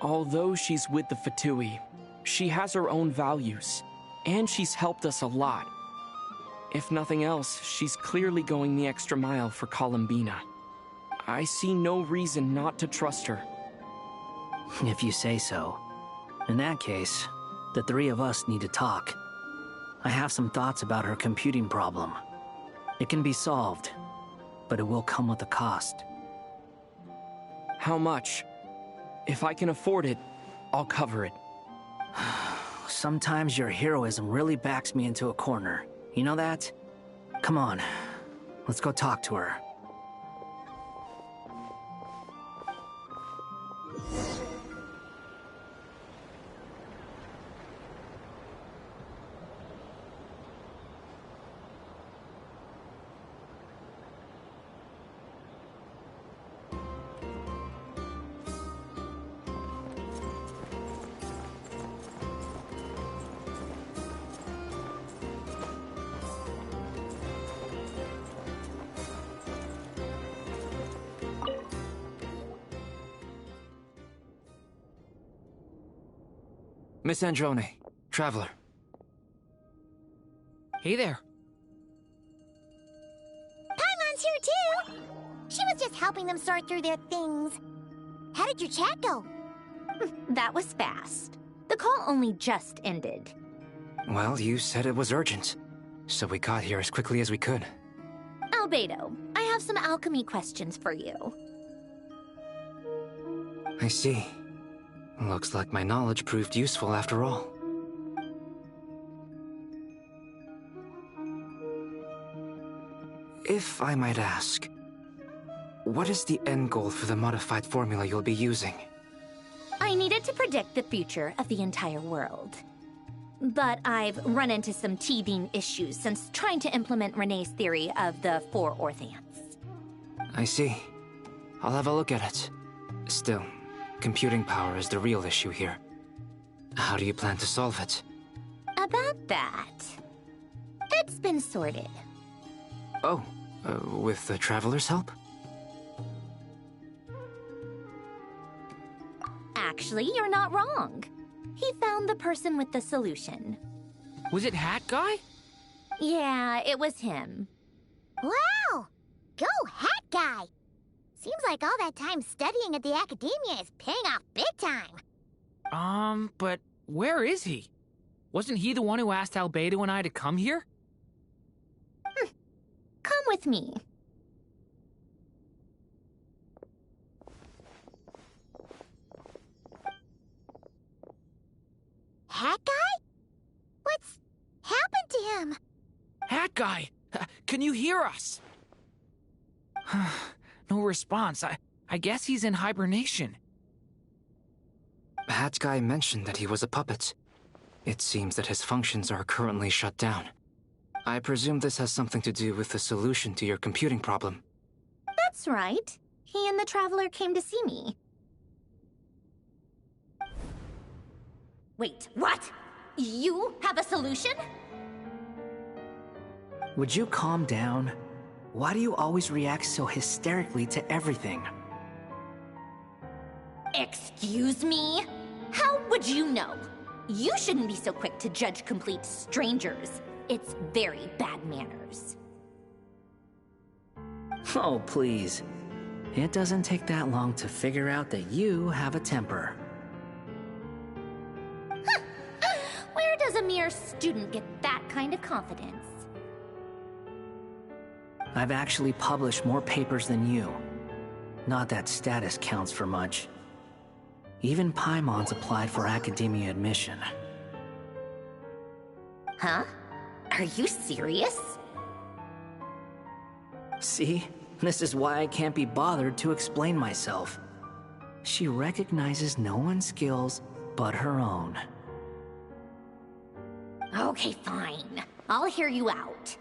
Although she's with the Fatui, she has her own values, and she's helped us a lot. If nothing else, she's clearly going the extra mile for Columbina. I see no reason not to trust her. If you say so. In that case, the three of us need to talk. I have some thoughts about her computing problem. It can be solved, but it will come with a cost. How much? If I can afford it, I'll cover it. Sometimes your heroism really backs me into a corner. You know that? Come on, let's go talk to her. Miss Androne, Traveler. Hey there. Paimon's here too! She was just helping them sort through their things. How did your chat go? That was fast. The call only just ended. Well, you said it was urgent, so we got here as quickly as we could. Albedo, I have some alchemy questions for you. I see. Looks like my knowledge proved useful after all. If I might ask, what is the end goal for the modified formula you'll be using? I needed to predict the future of the entire world. But I've run into some teething issues since trying to implement Renee's theory of the four Orthants. I see. I'll have a look at it. Still, computing power is the real issue here. How do you plan to solve it? About that, it's been sorted. Oh, with the Traveler's help? Actually, you're not wrong. He found the person with the solution. Was it Hat Guy? Yeah, it was him. Wow! Go Hat Guy! Seems like all that time studying at the Academia is paying off big time. But where is he? Wasn't he the one who asked Albedo and I to come here? Come with me. Hat Guy? What's happened to him? Hat Guy! Can you hear us? No response. I guess he's in hibernation. Hat Guy mentioned that he was a puppet. It seems that his functions are currently shut down. I presume this has something to do with the solution to your computing problem. That's right. He and the Traveler came to see me. Wait, what? You have a solution? Would you calm down? Why do you always react so hysterically to everything? Excuse me? How would you know? You shouldn't be so quick to judge complete strangers. It's very bad manners. Oh, please. It doesn't take that long to figure out that you have a temper. Where does a mere student get that kind of confidence? I've actually published more papers than you. Not that status counts for much. Even Paimon's applied for academia admission. Huh? Are you serious? See? This is why I can't be bothered to explain myself. She recognizes no one's skills but her own. Okay, fine. I'll hear you out.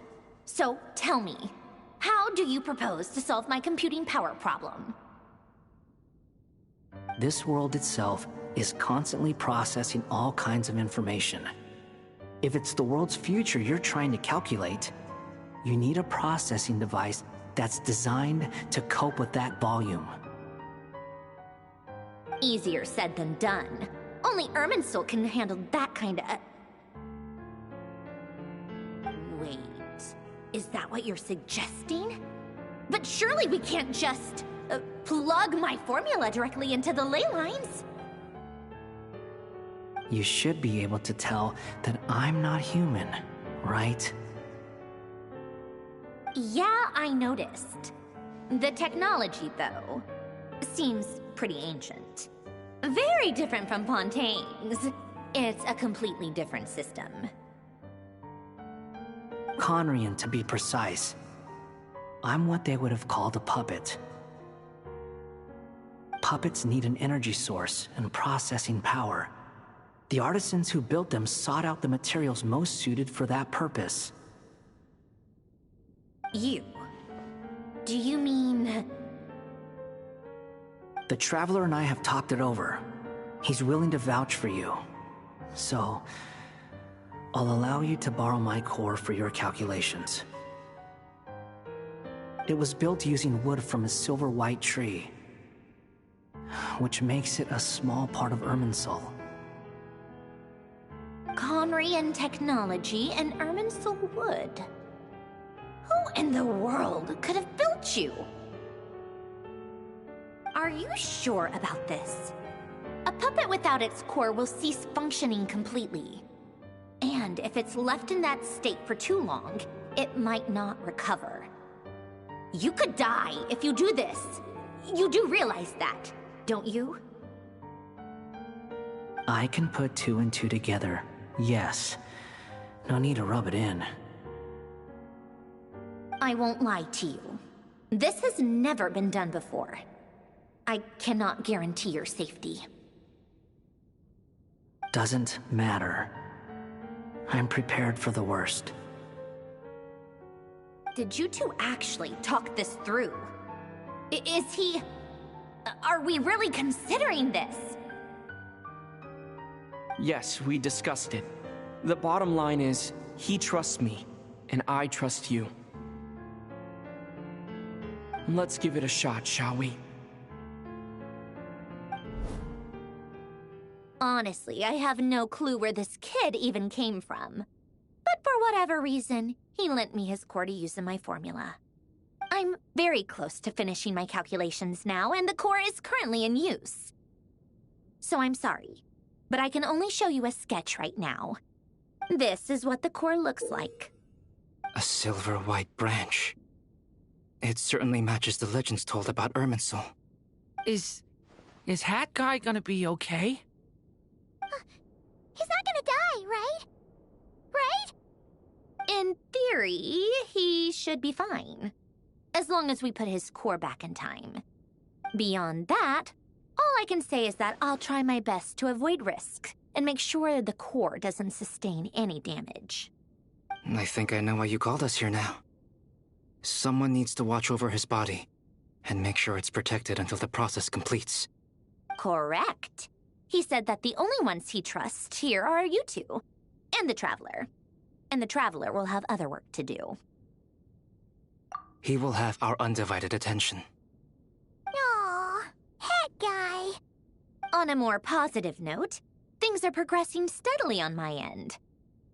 So, tell me, how do you propose to solve my computing power problem? This world itself is constantly processing all kinds of information. If it's the world's future you're trying to calculate, you need a processing device that's designed to cope with that volume. Easier said than done. Only Irminsul can handle that kind of... Wait... Is that what you're suggesting? But surely we can't just plug my formula directly into the ley lines. You should be able to tell that I'm not human, right? Yeah, I noticed. The technology, though, seems pretty ancient. Very different from Fontaine's. It's a completely different system. Conrian, to be precise. I'm what they would have called a puppet. Puppets need an energy source and processing power. The artisans who built them sought out the materials most suited for that purpose. You? Do you mean... The Traveler and I have talked it over. He's willing to vouch for you. So, I'll allow you to borrow my core for your calculations. It was built using wood from a silver-white tree, which makes it a small part of Irminsul. Conrian technology and Irminsul wood. Who in the world could have built you? Are you sure about this? A puppet without its core will cease functioning completely. And if it's left in that state for too long, it might not recover. You could die if you do this. You do realize that, don't you? I can put two and two together, yes. No need to rub it in. I won't lie to you. This has never been done before. I cannot guarantee your safety. Doesn't matter. I'm prepared for the worst. Did you two actually talk this through? Is he... Are we really considering this? Yes, we discussed it. The bottom line is, he trusts me, and I trust you. Let's give it a shot, shall we? Honestly, I have no clue where this kid even came from. But for whatever reason, he lent me his core to use in my formula. I'm very close to finishing my calculations now, and the core is currently in use. So I'm sorry, but I can only show you a sketch right now. This is what the core looks like. A silver-white branch. It certainly matches the legends told about Irminsul. Is Hat Guy gonna be okay? He's not gonna die, right? Right? In theory, he should be fine. As long as we put his core back in time. Beyond that, all I can say is that I'll try my best to avoid risk and make sure the core doesn't sustain any damage. I think I know why you called us here now. Someone needs to watch over his body and make sure it's protected until the process completes. Correct. He said that the only ones he trusts here are you two, and the Traveler. And the Traveler will have other work to do. He will have our undivided attention. Aww, Hat Guy. On a more positive note, things are progressing steadily on my end.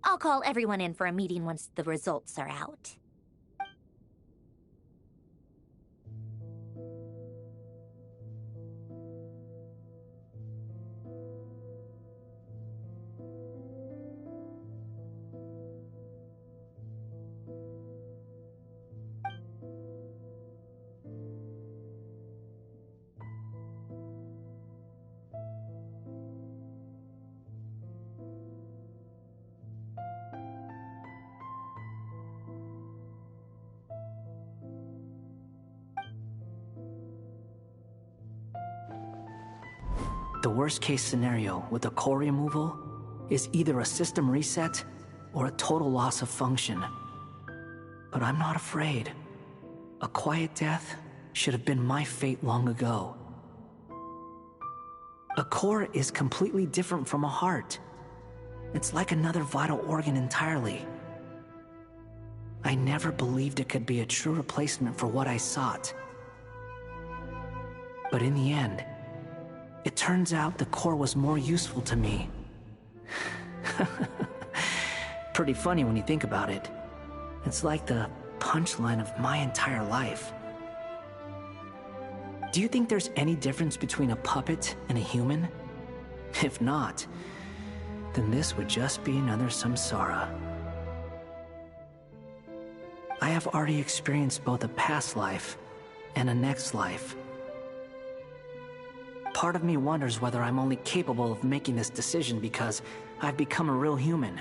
I'll call everyone in for a meeting once the results are out. The worst-case scenario with the core removal is either a system reset or a total loss of function. But I'm not afraid. A quiet death should have been my fate long ago. A core is completely different from a heart. It's like another vital organ entirely. I never believed it could be a true replacement for what I sought. But in the end, it turns out the core was more useful to me. Pretty funny when you think about it. It's like the punchline of my entire life. Do you think there's any difference between a puppet and a human? If not, then this would just be another samsara. I have already experienced both a past life and a next life. Part of me wonders whether I'm only capable of making this decision because I've become a real human.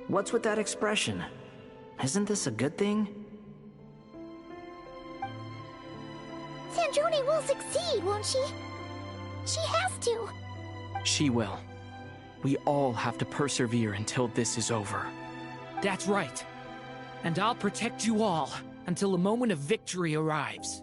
What's with that expression? Isn't this a good thing? Sandrone will succeed, won't she? She has to. She will. We all have to persevere until this is over. That's right. And I'll protect you all until the moment of victory arrives.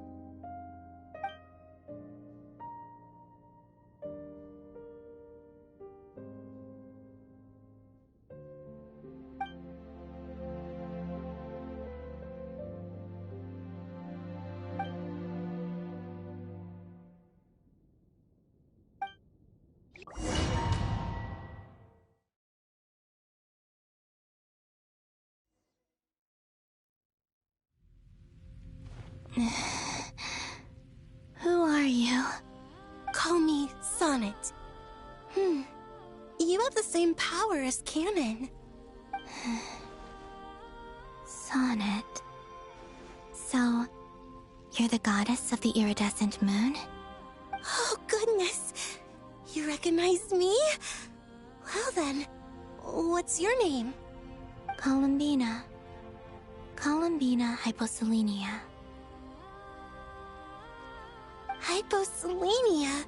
Who are you? Call me Sonnet. You have the same power as Canon. Sonnet. So, you're the goddess of the iridescent moon? Oh, goodness. You recognize me? Well then, what's your name? Columbina. Columbina Hyposelenia. Hyposelenia?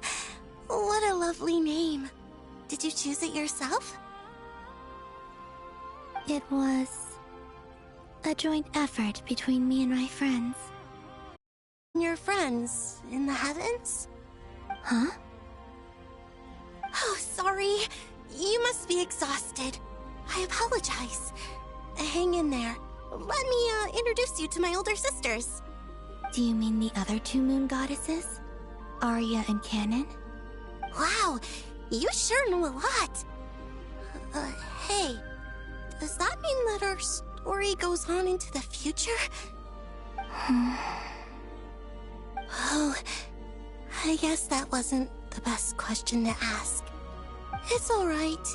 What a lovely name. Did you choose it yourself? It was a joint effort between me and my friends. Your friends in the heavens? Huh? Oh, sorry. You must be exhausted. I apologize. Hang in there. Let me introduce you to my older sisters. Do you mean the other two moon goddesses? Arya and Canon? Wow, you sure know a lot. Hey, does that mean that our story goes on into the future? Oh, I guess that wasn't the best question to ask. It's alright.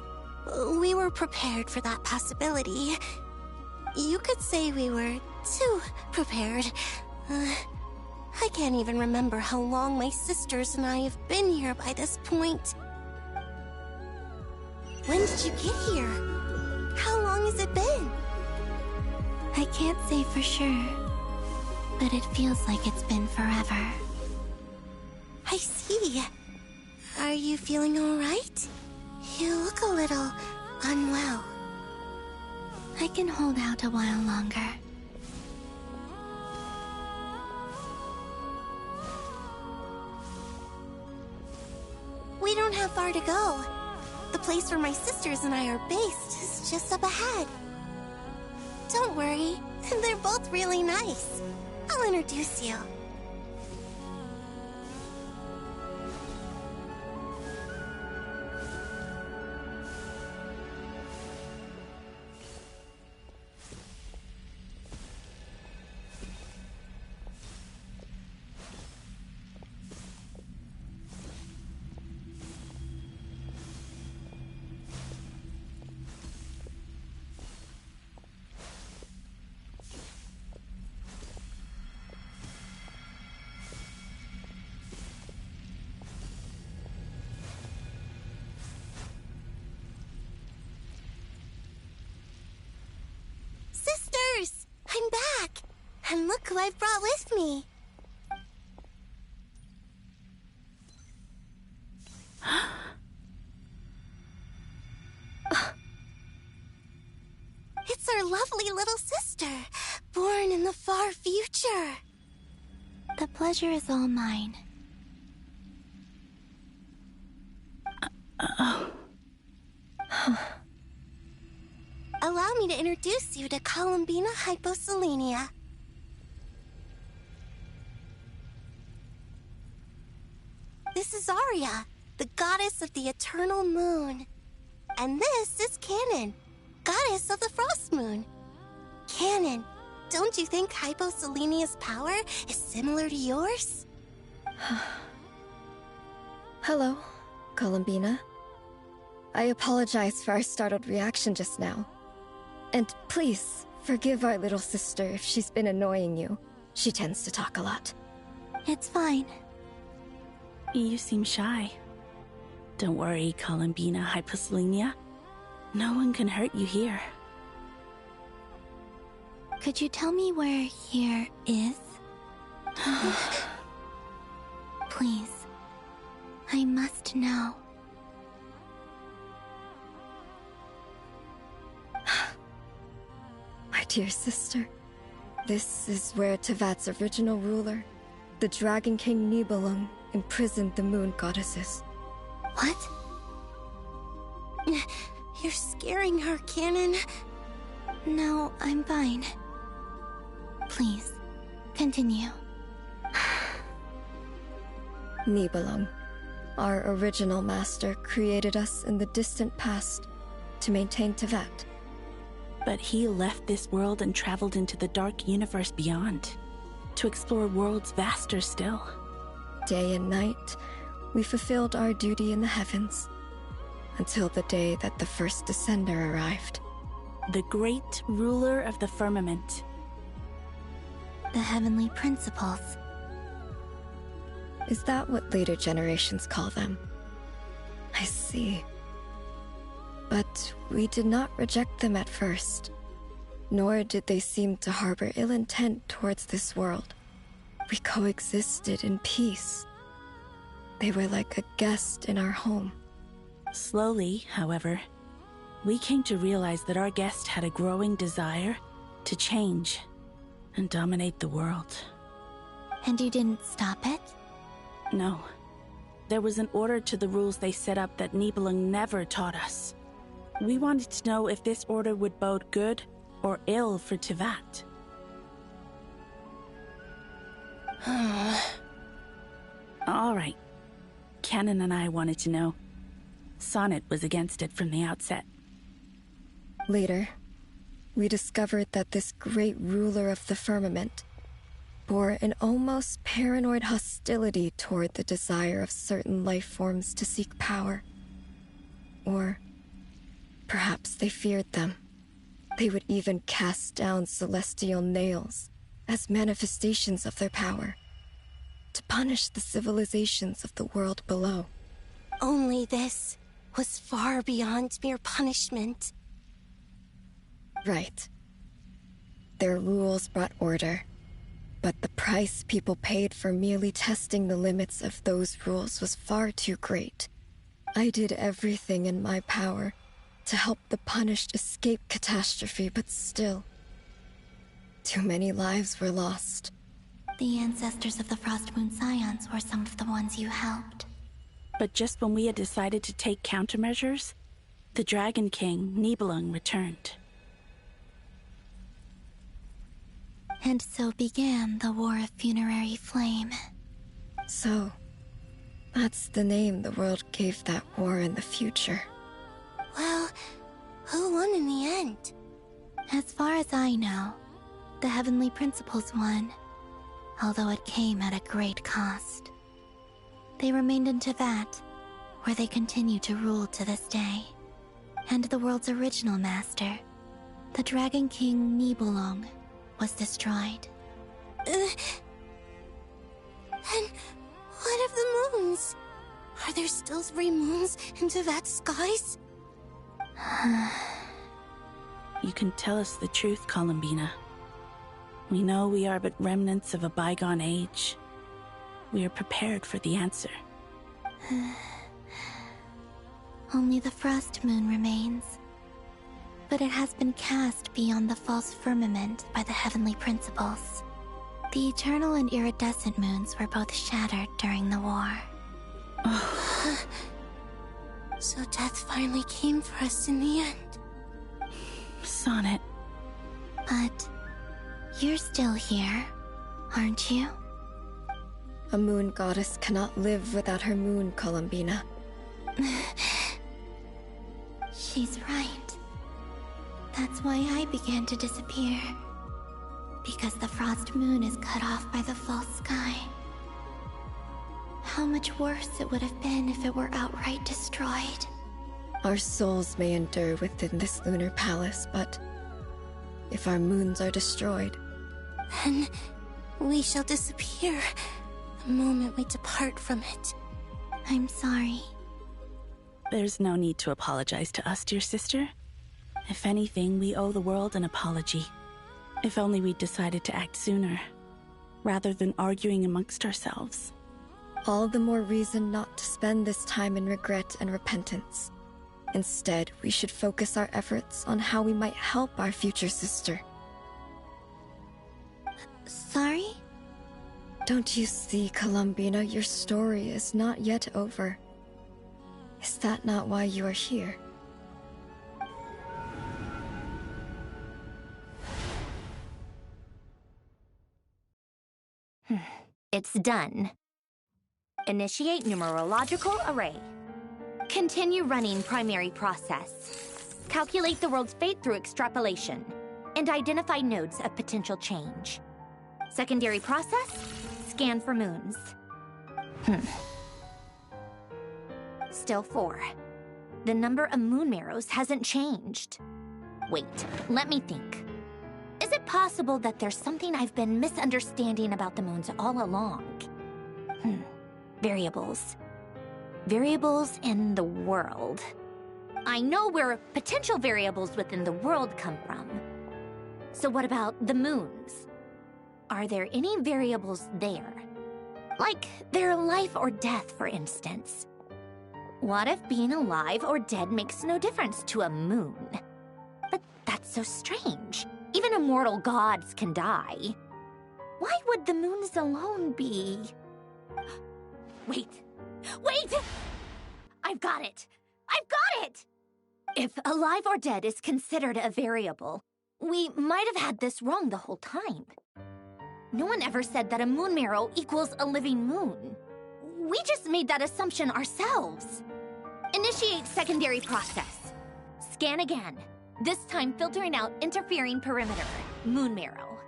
We were prepared for that possibility. You could say we were too prepared. I can't even remember how long my sisters and I have been here by this point. When did you get here? How long has it been? I can't say for sure, but it feels like it's been forever. I see. Are you feeling alright? You look a little unwell. I can hold out a while longer. We don't have far to go. The place where my sisters and I are based is just up ahead. Don't worry, they're both really nice. I'll introduce you. Sisters! I'm back! And look who I've brought with me! It's our lovely little sister, born in the far future. The pleasure is all mine. Allow me to introduce you to Columbina Hyposelenia. This is Arya, the goddess of the eternal moon. And this is Canon, goddess of the frost moon. Canon, Don't you think Hyposelenia's power is similar to yours? Hello, Columbina. I apologize for our startled reaction just now. And please, forgive our little sister if she's been annoying you. She tends to talk a lot. It's fine. You seem shy. Don't worry, Columbina Hyposelenia. No one can hurt you here. Could you tell me where here is? Please. I must know. My dear sister, this is where Tevat's original ruler, the Dragon King Nibelung, imprisoned the moon goddesses. What? You're scaring her, Canon. No, I'm fine. Please, continue. Nibelung, our original master, created us in the distant past to maintain Tevat. But he left this world and traveled into the dark universe beyond, to explore worlds vaster still. Day and night, we fulfilled our duty in the heavens, until the day that the first Descender arrived. The great ruler of the firmament. The heavenly principles. Is that what later generations call them? I see. But we did not reject them at first, nor did they seem to harbor ill intent towards this world. We coexisted in peace. They were like a guest in our home. Slowly, however, we came to realize that our guest had a growing desire to change and dominate the world. And you didn't stop it? No. There was an order to the rules they set up that Nibelung never taught us. We wanted to know if this order would bode good or ill for Tevat. All right. Canon and I wanted to know. Sonnet was against it from the outset. Later, we discovered that this great ruler of the firmament bore an almost paranoid hostility toward the desire of certain life forms to seek power. Or perhaps they feared them. They would even cast down celestial nails as manifestations of their power, to punish the civilizations of the world below. Only this was far beyond mere punishment. Right. Their rules brought order, but the price people paid for merely testing the limits of those rules was far too great. I did everything in my power to help the punished escape catastrophe, but still, too many lives were lost. The ancestors of the Frostmoon Scions were some of the ones you helped. But just when we had decided to take countermeasures, the Dragon King, Nibelung, returned. And so began the War of Funerary Flame. So, that's the name the world gave that war in the future. Well, who won in the end? As far as I know, the Heavenly Principles won, although it came at a great cost. They remained in Tevat, where they continue to rule to this day. And the world's original master, the Dragon King Nibelung, was destroyed. And what of the moons? Are there still 3 moons in Tevat's skies? You can tell us the truth, Columbina. We know we are but remnants of a bygone age. We are prepared for the answer. Only the Frost Moon remains. But it has been cast beyond the false firmament by the Heavenly Principles. The eternal and iridescent moons were both shattered during the war. So death finally came for us in the end. Sonnet. But you're still here, aren't you? A moon goddess cannot live without her moon, Columbina. She's right. That's why I began to disappear. Because the frost moon is cut off by the false sky. How much worse it would have been if it were outright destroyed. Our souls may endure within this lunar palace, but if our moons are destroyed, then we shall disappear the moment we depart from it. I'm sorry. There's no need to apologize to us, dear sister. If anything, we owe the world an apology. If only we'd decided to act sooner, rather than arguing amongst ourselves. All the more reason not to spend this time in regret and repentance. Instead, we should focus our efforts on how we might help our future sister. Sorry? Don't you see, Columbina, your story is not yet over. Is that not why you are here? It's done. Initiate numerological array. Continue running primary process. Calculate the world's fate through extrapolation. And identify nodes of potential change. Secondary process, scan for moons. Still 4. The number of moon marrows hasn't changed. Wait, let me think. Is it possible that there's something I've been misunderstanding about the moons all along? Variables. Variables in the world. I know where potential variables within the world come from. So what about the moons? Are there any variables there? Like their life or death, for instance. What if being alive or dead makes no difference to a moon? But that's so strange. Even immortal gods can die. Why would the moons alone be? Wait! I've got it! If alive or dead is considered a variable, we might have had this wrong the whole time. No one ever said that a moon marrow equals a living moon. We just made that assumption ourselves. Initiate secondary process. Scan again. This time filtering out interfering perimeter, moon marrow.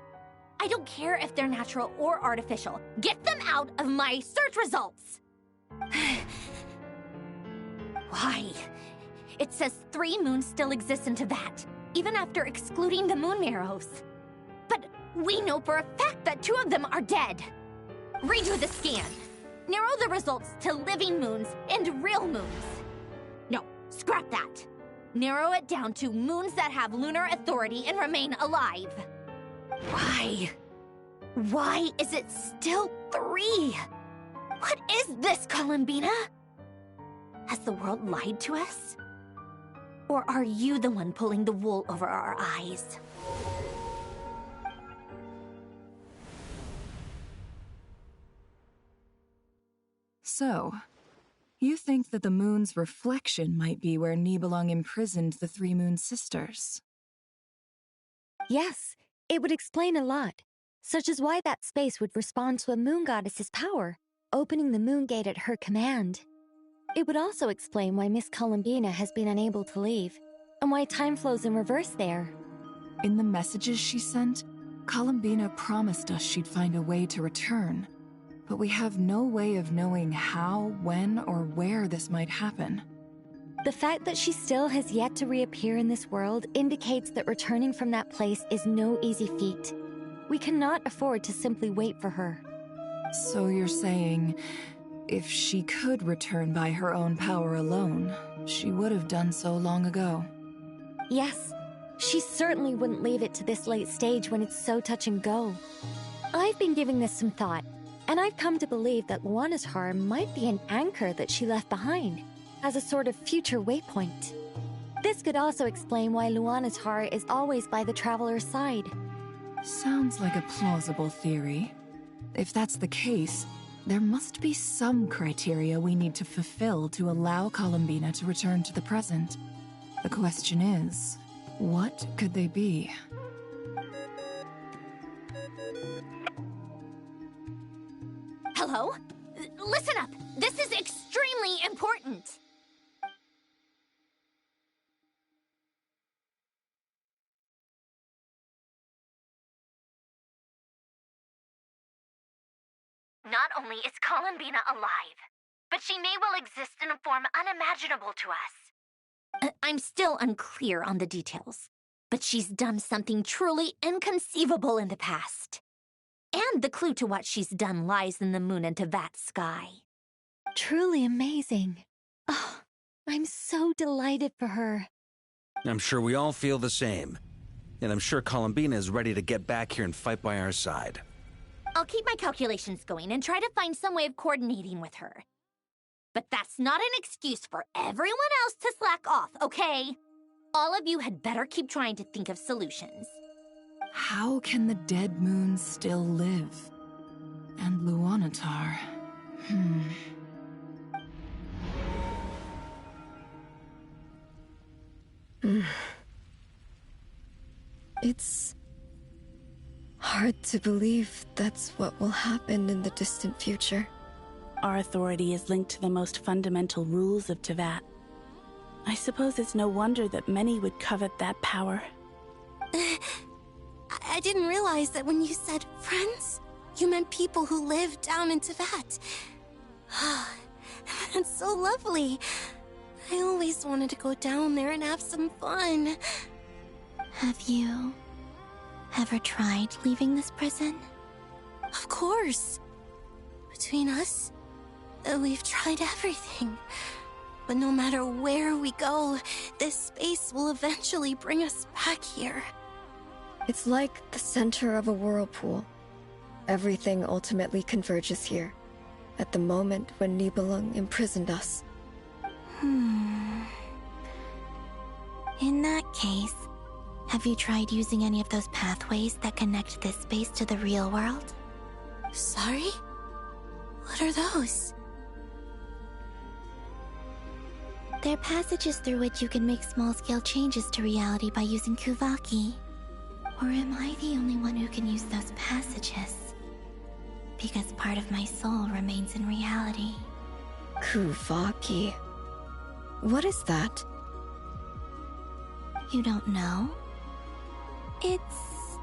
I don't care if they're natural or artificial. Get them out of my search results! Why? It says 3 moons still exist in Teyvat, even after excluding the moon marrows. But we know for a fact that 2 of them are dead. Redo the scan. Narrow the results to living moons and real moons. No, scrap that. Narrow it down to moons that have lunar authority and remain alive. Why? Why is it still 3? What is this, Columbina? Has the world lied to us? Or are you the one pulling the wool over our eyes? So, you think that the moon's reflection might be where Nibelung imprisoned the 3 moon sisters? Yes, it would explain a lot, such as why that space would respond to a moon goddess's power, opening the moon gate at her command. It would also explain why Miss Columbina has been unable to leave, and why time flows in reverse there. In the messages she sent, Columbina promised us she'd find a way to return. But we have no way of knowing how, when, or where this might happen. The fact that she still has yet to reappear in this world indicates that returning from that place is no easy feat. We cannot afford to simply wait for her. So you're saying, if she could return by her own power alone, she would have done so long ago? Yes, she certainly wouldn't leave it to this late stage when it's so touch and go. I've been giving this some thought, and I've come to believe that Luana's Har might be an anchor that she left behind, as a sort of future waypoint. This could also explain why Luana's Har is always by the Traveler's side. Sounds like a plausible theory. If that's the case, there must be some criteria we need to fulfill to allow Columbina to return to the present. The question is, what could they be? Hello? Listen up! This is extremely important! Not only is Columbina alive, but she may well exist in a form unimaginable to us. I'm still unclear on the details, but she's done something truly inconceivable in the past. And the clue to what she's done lies in the moon and Tevat's sky. Truly amazing. Oh, I'm so delighted for her. I'm sure we all feel the same. And I'm sure Columbina is ready to get back here and fight by our side. I'll keep my calculations going and try to find some way of coordinating with her. But that's not an excuse for everyone else to slack off, okay? All of you had better keep trying to think of solutions. How can the dead moon still live? And Luanatar... It's hard to believe that's what will happen in the distant future. Our authority is linked to the most fundamental rules of Tevat. I suppose it's no wonder that many would covet that power. I didn't realize that when you said friends, you meant people who live down in Tevat. That's so lovely. I always wanted to go down there and have some fun. Have you ever tried leaving this prison? Of course. Between us, we've tried everything. But no matter where we go, this space will eventually bring us back here. It's like the center of a whirlpool. Everything ultimately converges here, at the moment when Nibelung imprisoned us. In that case, have you tried using any of those pathways that connect this space to the real world? Sorry? What are those? They're passages through which you can make small-scale changes to reality by using Kuvaki. Or am I the only one who can use those passages? Because part of my soul remains in reality. Kuvaki. What is that? You don't know? It's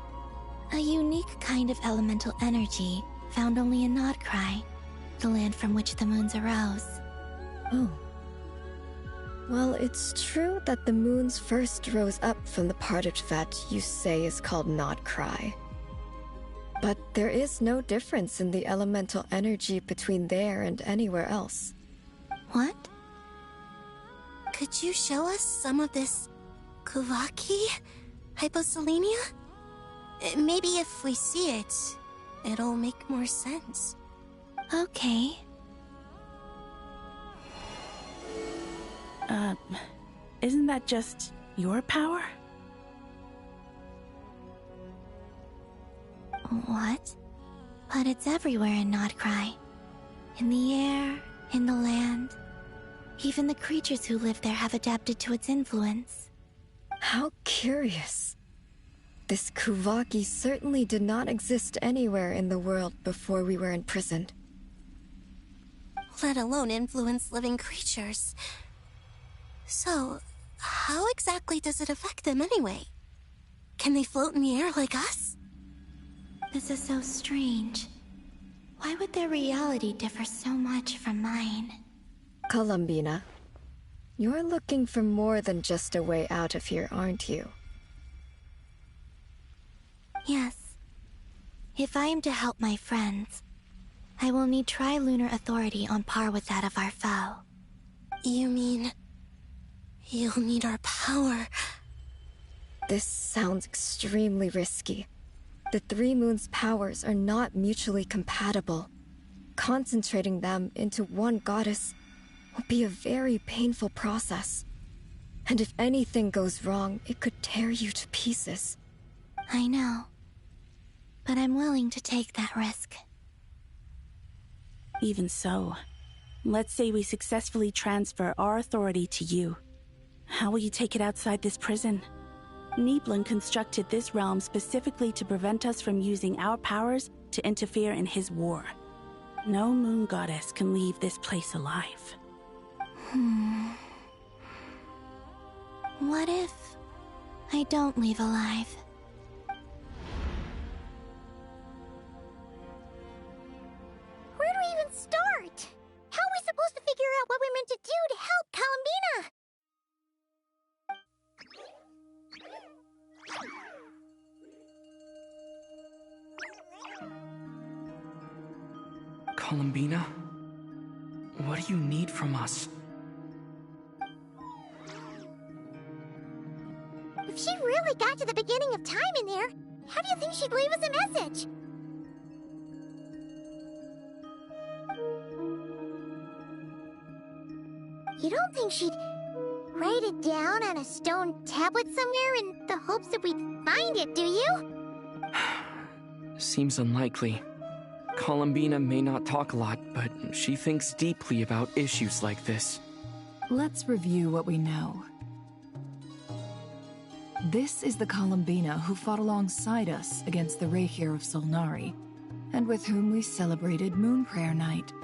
a unique kind of elemental energy found only in Nod-Krai, the land from which the moons arose. Oh. Well, it's true that the moons first rose up from the part of Tevat you say is called Nod-Krai. But there is no difference in the elemental energy between there and anywhere else. What? Could you show us some of this Kuvaki? Hyposelenia? Maybe if we see it, it'll make more sense. Okay. Isn't that just your power? What? But it's everywhere in Nod-Krai. In the air, in the land. Even the creatures who live there have adapted to its influence. How curious. This Kuvaki certainly did not exist anywhere in the world before we were imprisoned. Let alone influence living creatures. So, how exactly does it affect them anyway? Can they float in the air like us? This is so strange. Why would their reality differ so much from mine? Columbina, you're looking for more than just a way out of here, aren't you? Yes. If I am to help my friends, I will need trilunar authority on par with that of our foe. You mean... you'll need our power? This sounds extremely risky. The Three Moons' powers are not mutually compatible. Concentrating them into one goddess will be a very painful process. And if anything goes wrong, it could tear you to pieces. I know. But I'm willing to take that risk. Even so, let's say we successfully transfer our authority to you. How will you take it outside this prison? Nibelung constructed this realm specifically to prevent us from using our powers to interfere in his war. No moon goddess can leave this place alive. What if I don't leave alive? Columbina? What do you need from us? If she really got to the beginning of time in there, how do you think she'd leave us a message? You don't think she'd write it down on a stone tablet somewhere in the hopes that we'd find it, do you? Seems unlikely. Columbina may not talk a lot, but she thinks deeply about issues like this. Let's review what we know. This is the Columbina who fought alongside us against the Reikir of Solnari, and with whom we celebrated Moon Prayer Night.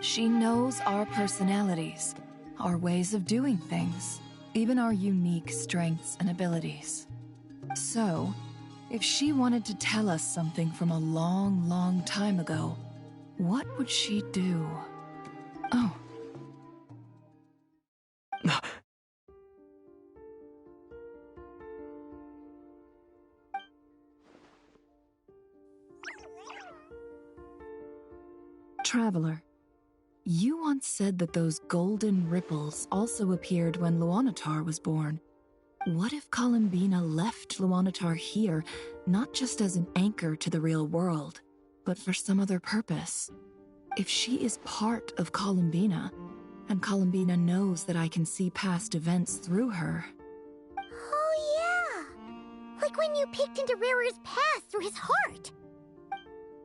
She knows our personalities, our ways of doing things, even our unique strengths and abilities. So, if she wanted to tell us something from a long, long time ago, what would she do? Oh. Traveler, you once said that those golden ripples also appeared when Luonatar was born. What if Columbina left Luonatar here, not just as an anchor to the real world, but for some other purpose? If she is part of Columbina, and Columbina knows that I can see past events through her... Oh yeah! Like when you peeked into Rarer's past through his heart!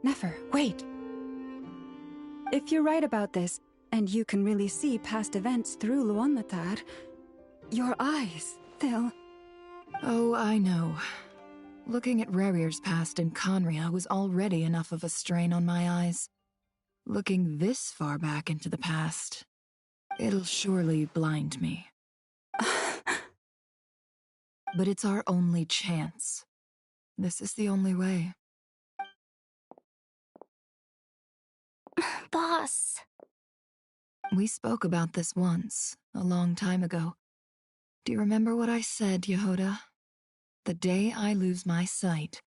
Nefer, wait! If you're right about this, and you can really see past events through Luonatar, your eyes, they'll... Oh, I know. Looking at Rerir's past in Conria was already enough of a strain on my eyes. Looking this far back into the past, it'll surely blind me. But it's our only chance. This is the only way. Boss. We spoke about this once, a long time ago. Do you remember what I said, Yehoda? The day I lose my sight,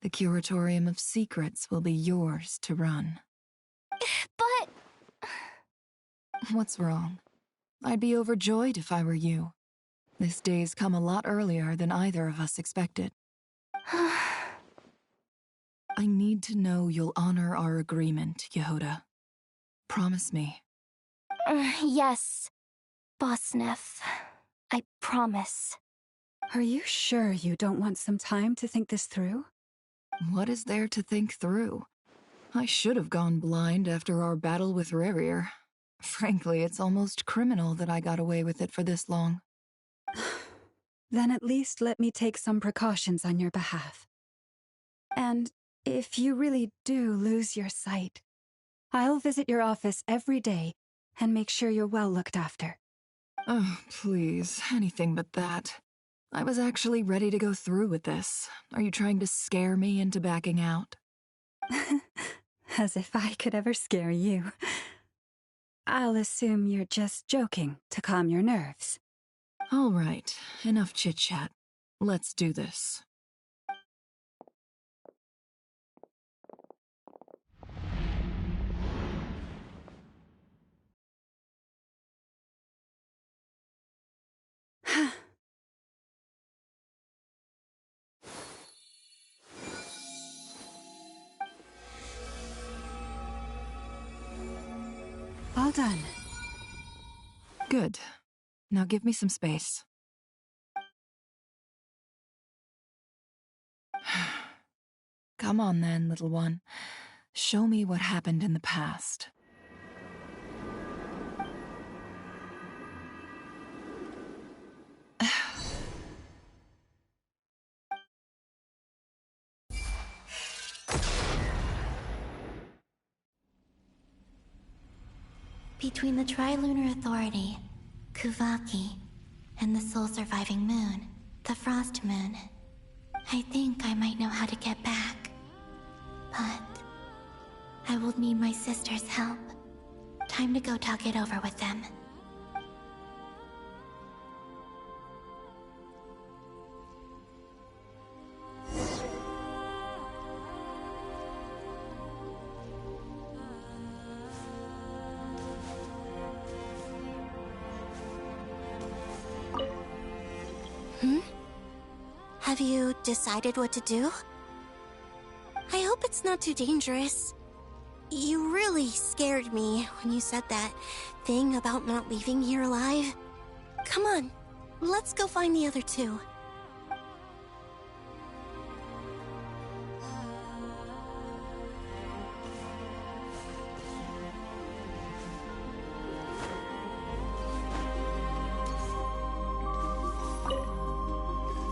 the Curatorium of Secrets will be yours to run. But... What's wrong? I'd be overjoyed if I were you. This day's come a lot earlier than either of us expected. I need to know you'll honor our agreement, Yehoda. Promise me. Yes, Boss Neff. I promise. Are you sure you don't want some time to think this through? What is there to think through? I should have gone blind after our battle with Rerir. Frankly, it's almost criminal that I got away with it for this long. Then at least let me take some precautions on your behalf. And if you really do lose your sight, I'll visit your office every day and make sure you're well looked after. Oh, please, anything but that. I was actually ready to go through with this. Are you trying to scare me into backing out? As if I could ever scare you. I'll assume you're just joking to calm your nerves. All right, enough chit-chat. Let's do this. All done. Good. Now give me some space. Come on then, little one. Show me what happened in the past. Between the Trilunar Authority, Kuvaki, and the sole-surviving moon, the Frost Moon, I think I might know how to get back. But I will need my sister's help. Time to go talk it over with them. Have you decided what to do? I hope it's not too dangerous. You really scared me when you said that thing about not leaving here alive. Come on, let's go find the other two.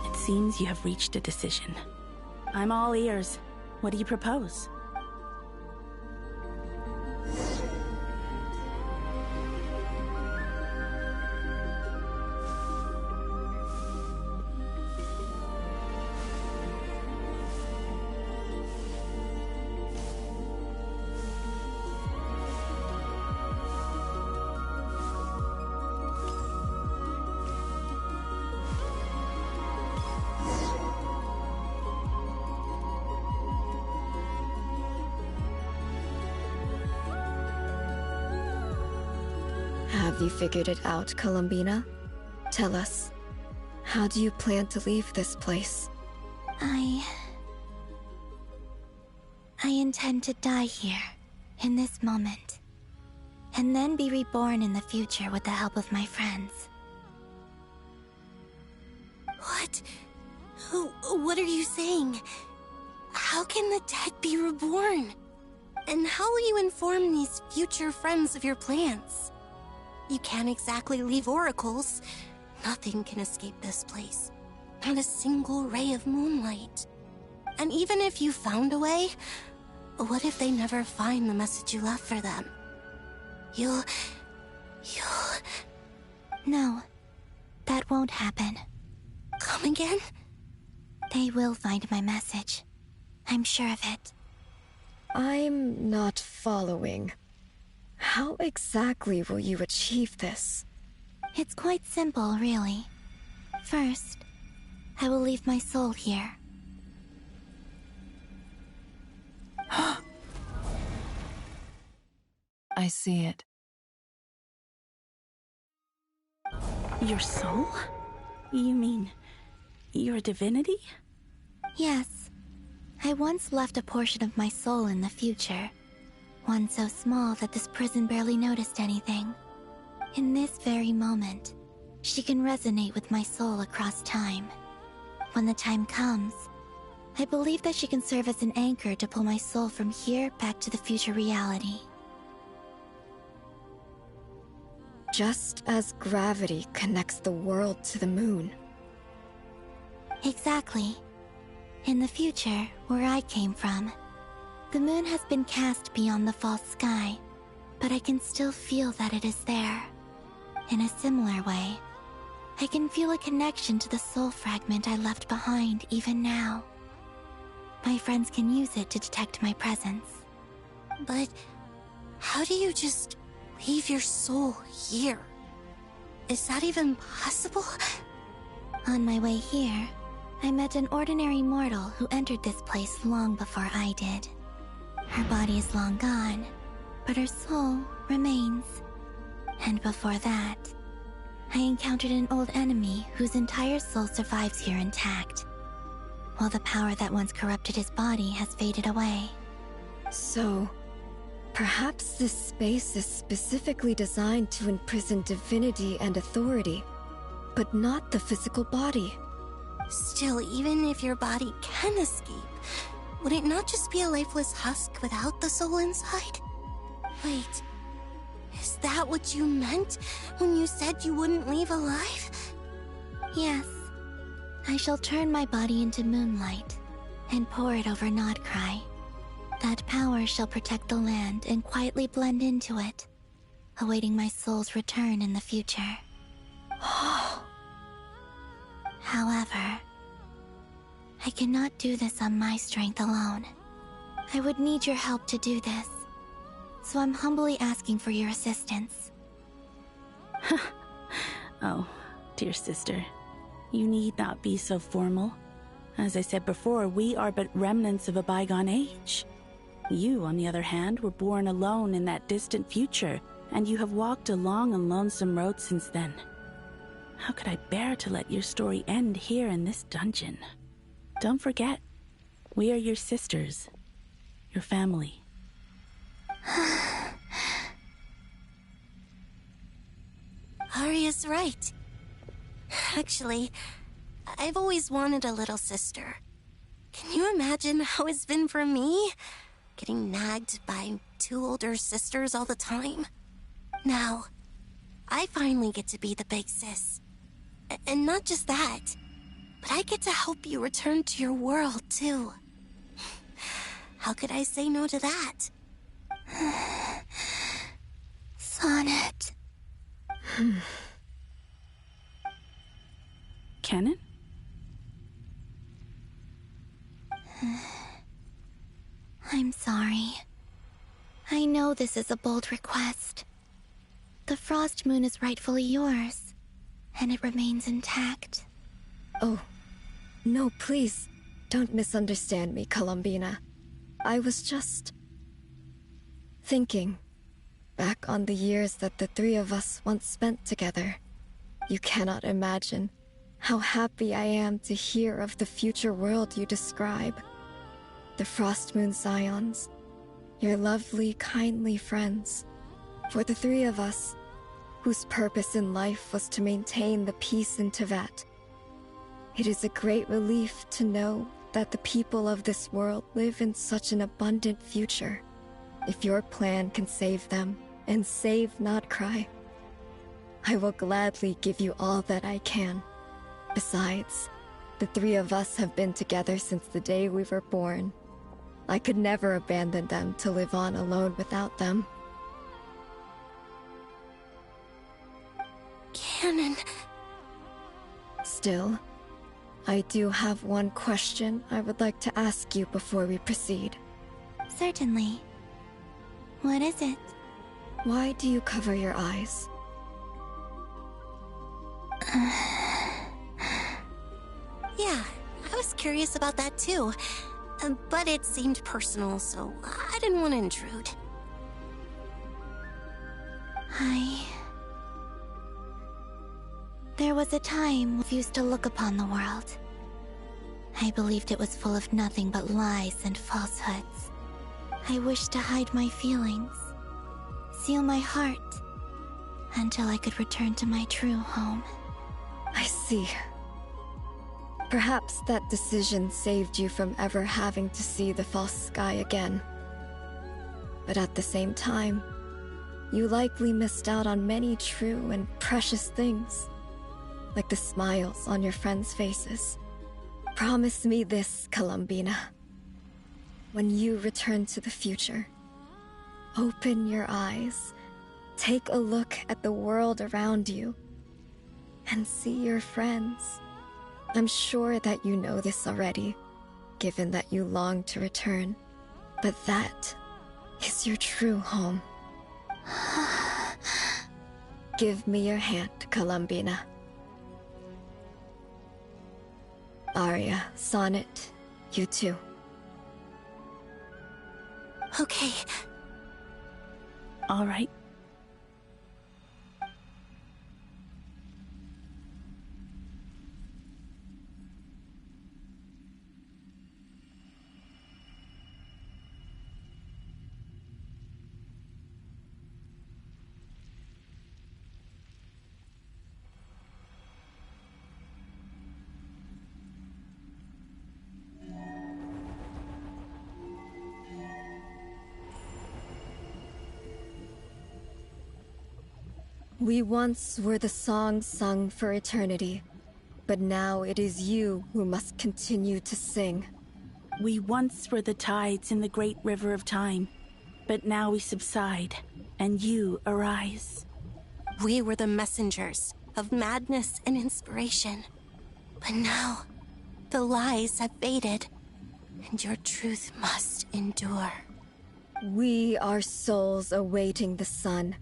It seems you have reached a decision. I'm all ears. What do you propose? Have you figured it out, Columbina? Tell us, how do you plan to leave this place? I intend to die here, in this moment, and then be reborn in the future with the help of my friends. What? What are you saying? How can the dead be reborn? And how will you inform these future friends of your plans? You can't exactly leave oracles. Nothing can escape this place. Not a single ray of moonlight. And even if you found a way, what if they never find the message you left for them? You'll... No, that won't happen. Come again? They will find my message. I'm sure of it. I'm not following. How exactly will you achieve this? It's quite simple, really. First, I will leave my soul here. I see it. Your soul? You mean your divinity? Yes. I once left a portion of my soul in the future. One so small that this prison barely noticed anything. In this very moment, she can resonate with my soul across time. When the time comes, I believe that she can serve as an anchor to pull my soul from here back to the future reality. Just as gravity connects the world to the moon. Exactly. In the future, where I came from, the moon has been cast beyond the false sky, but I can still feel that it is there. In a similar way, I can feel a connection to the soul fragment I left behind even now. My friends can use it to detect my presence. But how do you just leave your soul here? Is that even possible? On my way here, I met an ordinary mortal who entered this place long before I did. Her body is long gone, but her soul remains. And before that, I encountered an old enemy whose entire soul survives here intact, while the power that once corrupted his body has faded away. So, perhaps this space is specifically designed to imprison divinity and authority, but not the physical body. Still, even if your body can escape, would it not just be a lifeless husk without the soul inside? Wait, is that what you meant when you said you wouldn't leave alive? Yes. I shall turn my body into moonlight and pour it over Nod-Krai. That power shall protect the land and quietly blend into it, awaiting my soul's return in the future. However, I cannot do this on my strength alone. I would need your help to do this, so I'm humbly asking for your assistance. Oh, dear sister, you need not be so formal. As I said before, we are but remnants of a bygone age. You, on the other hand, were born alone in that distant future, and you have walked a long and lonesome road since then. How could I bear to let your story end here in this dungeon? Don't forget, we are your sisters, your family. Arya's right. Actually, I've always wanted a little sister. Can you imagine how it's been for me? Getting nagged by 2 older sisters all the time. Now, I finally get to be the big sis. And not just that, but I get to help you return to your world, too. How could I say no to that? Sonnet. Canon? I'm sorry. I know this is a bold request. The Frost Moon is rightfully yours, and it remains intact. Oh, no, please, don't misunderstand me, Columbina. I was just thinking back on the years that the 3 of us once spent together. You cannot imagine how happy I am to hear of the future world you describe. The Frost Moon Scions, your lovely, kindly friends. For the 3 of us, whose purpose in life was to maintain the peace in Teyvat. It is a great relief to know that the people of this world live in such an abundant future. If your plan can save them, and save Nod-Krai, I will gladly give you all that I can. Besides, the 3 of us have been together since the day we were born. I could never abandon them to live on alone without them. Canon. Still, I do have one question I would like to ask you before we proceed. Certainly. What is it? Why do you cover your eyes? Yeah, I was curious about that too. But it seemed personal, so I didn't want to intrude. There was a time I used to look upon the world. I believed it was full of nothing but lies and falsehoods. I wished to hide my feelings, seal my heart, until I could return to my true home. I see. Perhaps that decision saved you from ever having to see the false sky again. But at the same time, you likely missed out on many true and precious things, like the smiles on your friends' faces. Promise me this, Columbina. When you return to the future, open your eyes, take a look at the world around you, and see your friends. I'm sure that you know this already, given that you long to return, but that is your true home. Give me your hand, Columbina. Arya, Sonnet, you too. Okay. All right. We once were the songs sung for eternity, but now it is you who must continue to sing. We once were the tides in the great river of time, but now we subside, and you arise. We were the messengers of madness and inspiration, but now the lies have faded, and your truth must endure. We are souls awaiting the sun.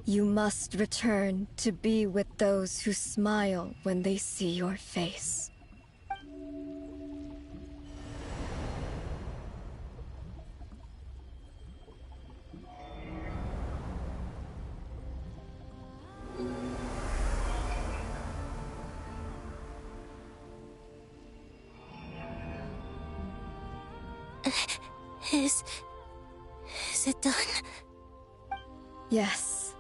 You must return to be with those who smile when they see your face. Is it done? Yes.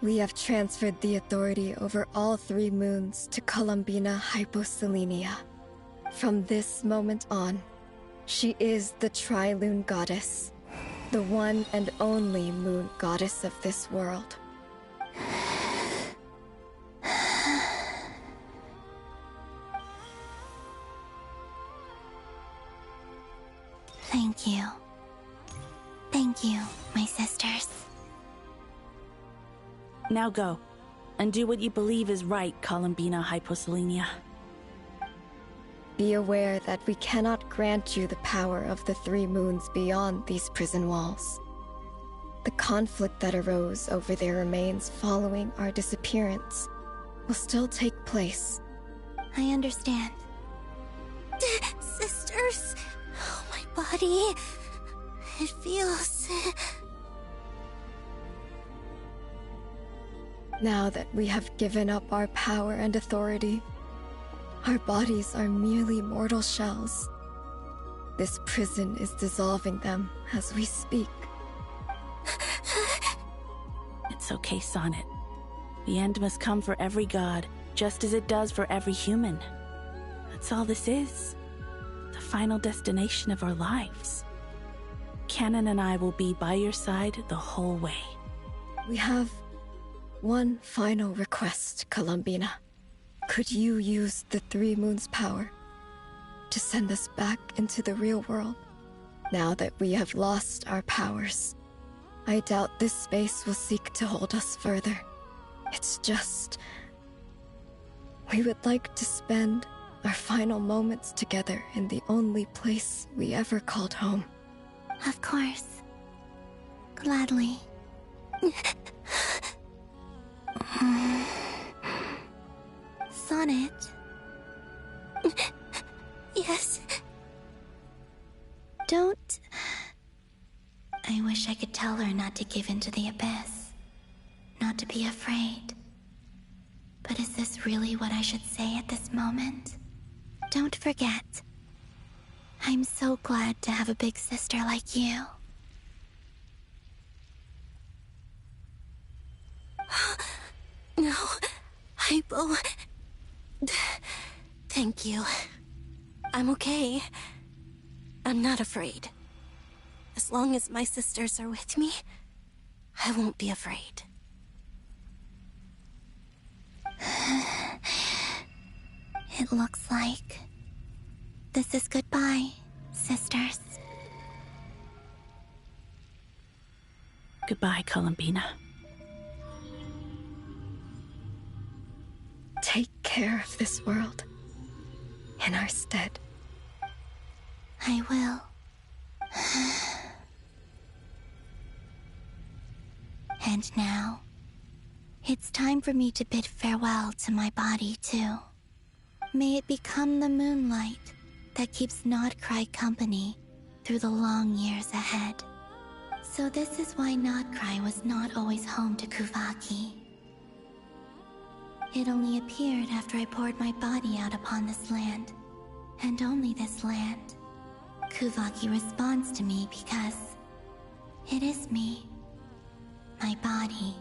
We have transferred the authority over all 3 moons to Columbina Hyposelenia. From this moment on, she is the Tri-Lune Goddess, the one and only moon goddess of this world. Thank you. Thank you, my sisters. Now go, and do what you believe is right, Columbina Hyposelenia. Be aware that we cannot grant you the power of the 3 moons beyond these prison walls. The conflict that arose over their remains following our disappearance will still take place. I understand. Sisters, oh, my body, it feels... Now that we have given up our power and authority, our bodies are merely mortal shells. This prison is dissolving them as we speak. It's okay, Sonnet. The end must come for every god, just as it does for every human. That's all this is. The final destination of our lives. Canon and I will be by your side the whole way. We have one final request, Columbina. Could you use the 3 moons' power to send us back into the real world? Now that we have lost our powers, I doubt this space will seek to hold us further. It's just... we would like to spend our final moments together in the only place we ever called home. Of course. Gladly. Sonnet? Yes? Don't... I wish I could tell her not to give in to the abyss. Not to be afraid. But is this really what I should say at this moment? Don't forget. I'm so glad to have a big sister like you. No, Hypo... Thank you. I'm okay. I'm not afraid. As long as my sisters are with me, I won't be afraid. It looks like this is goodbye, sisters. Goodbye, Columbina. Take care of this world in our stead. I will. And now, it's time for me to bid farewell to my body, too. May it become the moonlight that keeps Nod-Krai company through the long years ahead. So this is why Nod-Krai was not always home to Kuvaki. It only appeared after I poured my body out upon this land, and only this land. Kuvaki responds to me because it is me, my body,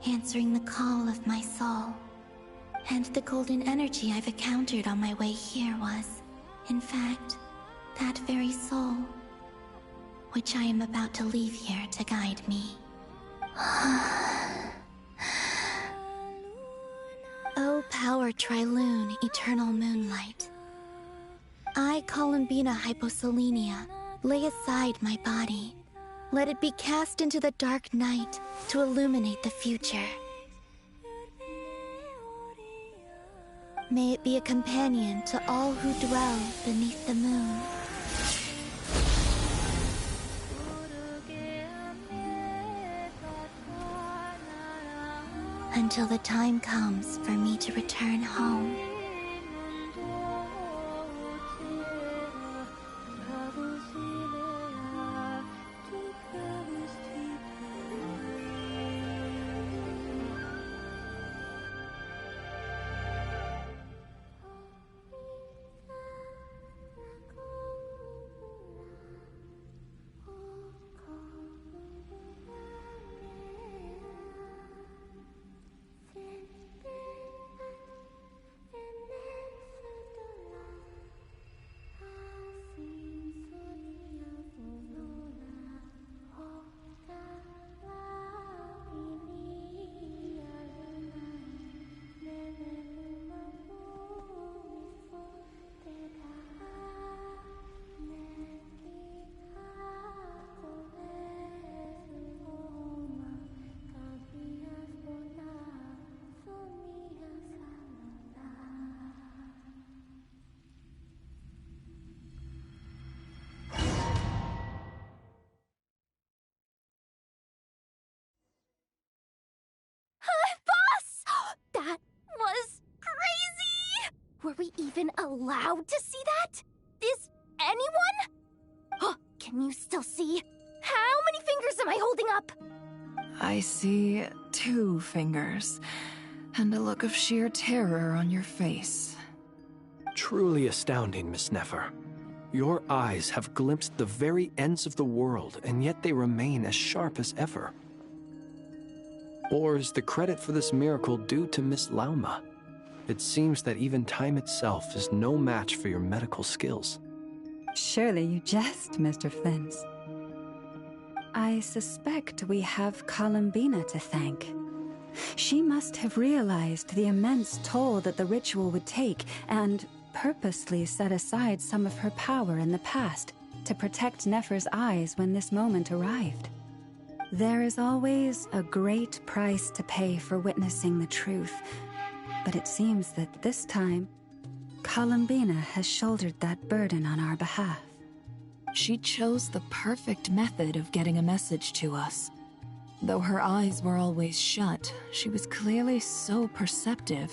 answering the call of my soul. And the golden energy I've encountered on my way here was, in fact, that very soul, which I am about to leave here to guide me. O power Tri-Lune, eternal moonlight. I, Columbina Hyposelenia, lay aside my body. Let it be cast into the dark night to illuminate the future. May it be a companion to all who dwell beneath the moon. Until the time comes for me to return home. even allowed to see that? Is anyone? Can you still see? How many fingers am I holding up? I see 2 fingers, and a look of sheer terror on your face. Truly astounding, Miss Nefer. Your eyes have glimpsed the very ends of the world, and yet they remain as sharp as ever. Or is the credit for this miracle due to Miss Lauma? It seems that even time itself is no match for your medical skills. Surely you jest, Mr. Flins. I suspect we have Columbina to thank. She must have realized the immense toll that the ritual would take and purposely set aside some of her power in the past to protect Nefer's eyes when this moment arrived. There is always a great price to pay for witnessing the truth, but it seems that this time, Columbina has shouldered that burden on our behalf. She chose the perfect method of getting a message to us. Though her eyes were always shut, she was clearly so perceptive.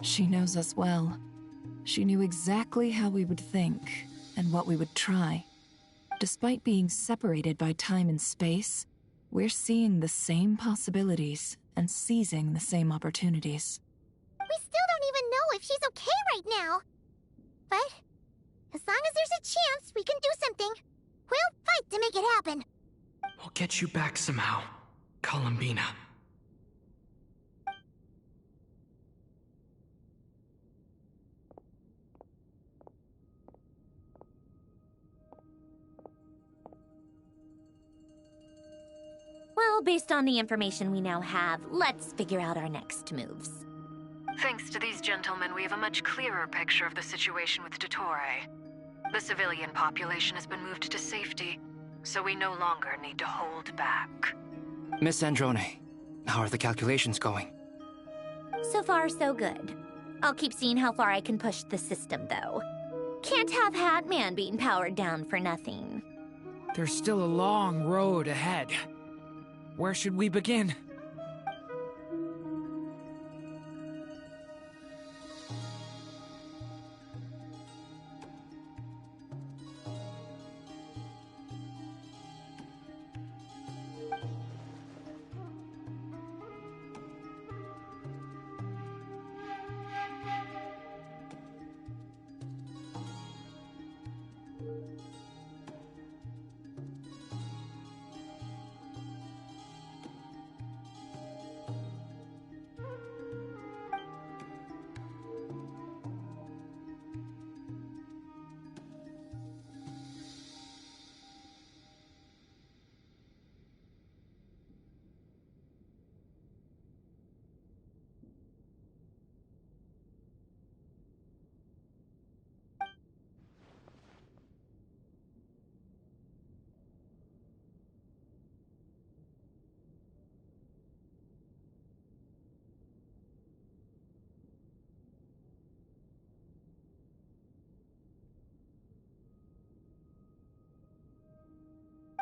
She knows us well. She knew exactly how we would think and what we would try. Despite being separated by time and space, we're seeing the same possibilities and seizing the same opportunities. We still don't even know if she's okay right now. But as long as there's a chance we can do something, we'll fight to make it happen. We'll get you back somehow, Columbina. Well, based on the information we now have, let's figure out our next moves. Thanks to these gentlemen, we have a much clearer picture of the situation with Dottore. The civilian population has been moved to safety, so we no longer need to hold back. Miss Androne, how are the calculations going? So far, so good. I'll keep seeing how far I can push the system, though. Can't have Hatman being powered down for nothing. There's still a long road ahead. Where should we begin?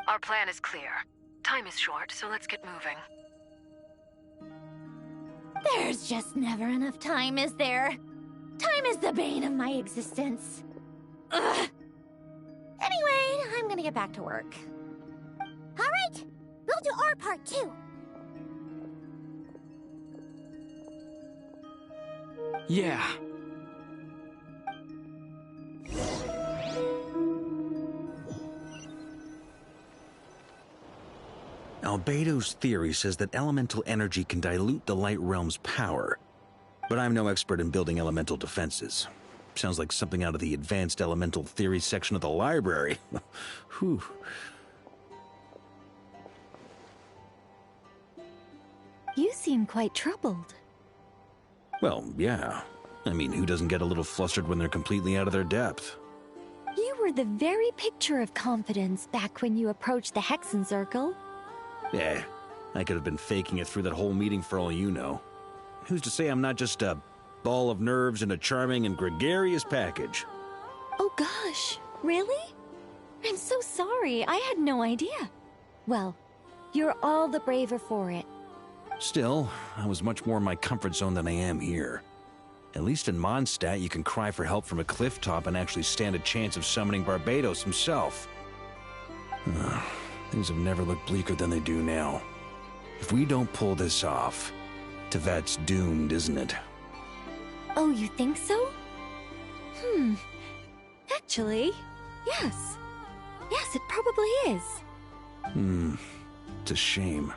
Our plan is clear. Time is short, so let's get moving. There's just never enough time, is there? Time is the bane of my existence. Ugh. Anyway, I'm gonna get back to work. All right, we'll do our part too. Yeah. Albedo's theory says that elemental energy can dilute the Light Realm's power, but I'm no expert in building elemental defenses. Sounds like something out of the Advanced Elemental Theory section of the library. Whew. You seem quite troubled. Well, yeah. I mean, who doesn't get a little flustered when they're completely out of their depth? You were the very picture of confidence back when you approached the Hexen Circle. Yeah, I could have been faking it through that whole meeting for all you know. Who's to say I'm not just a ball of nerves in a charming and gregarious package? Oh gosh, really? I'm so sorry, I had no idea. Well, you're all the braver for it. Still, I was much more in my comfort zone than I am here. At least in Mondstadt, you can cry for help from a cliff top and actually stand a chance of summoning Barbatos himself. Things have never looked bleaker than they do now. If we don't pull this off, Tevat's doomed, isn't it? Oh, you think so? Actually, yes. Yes, it probably is. It's a shame.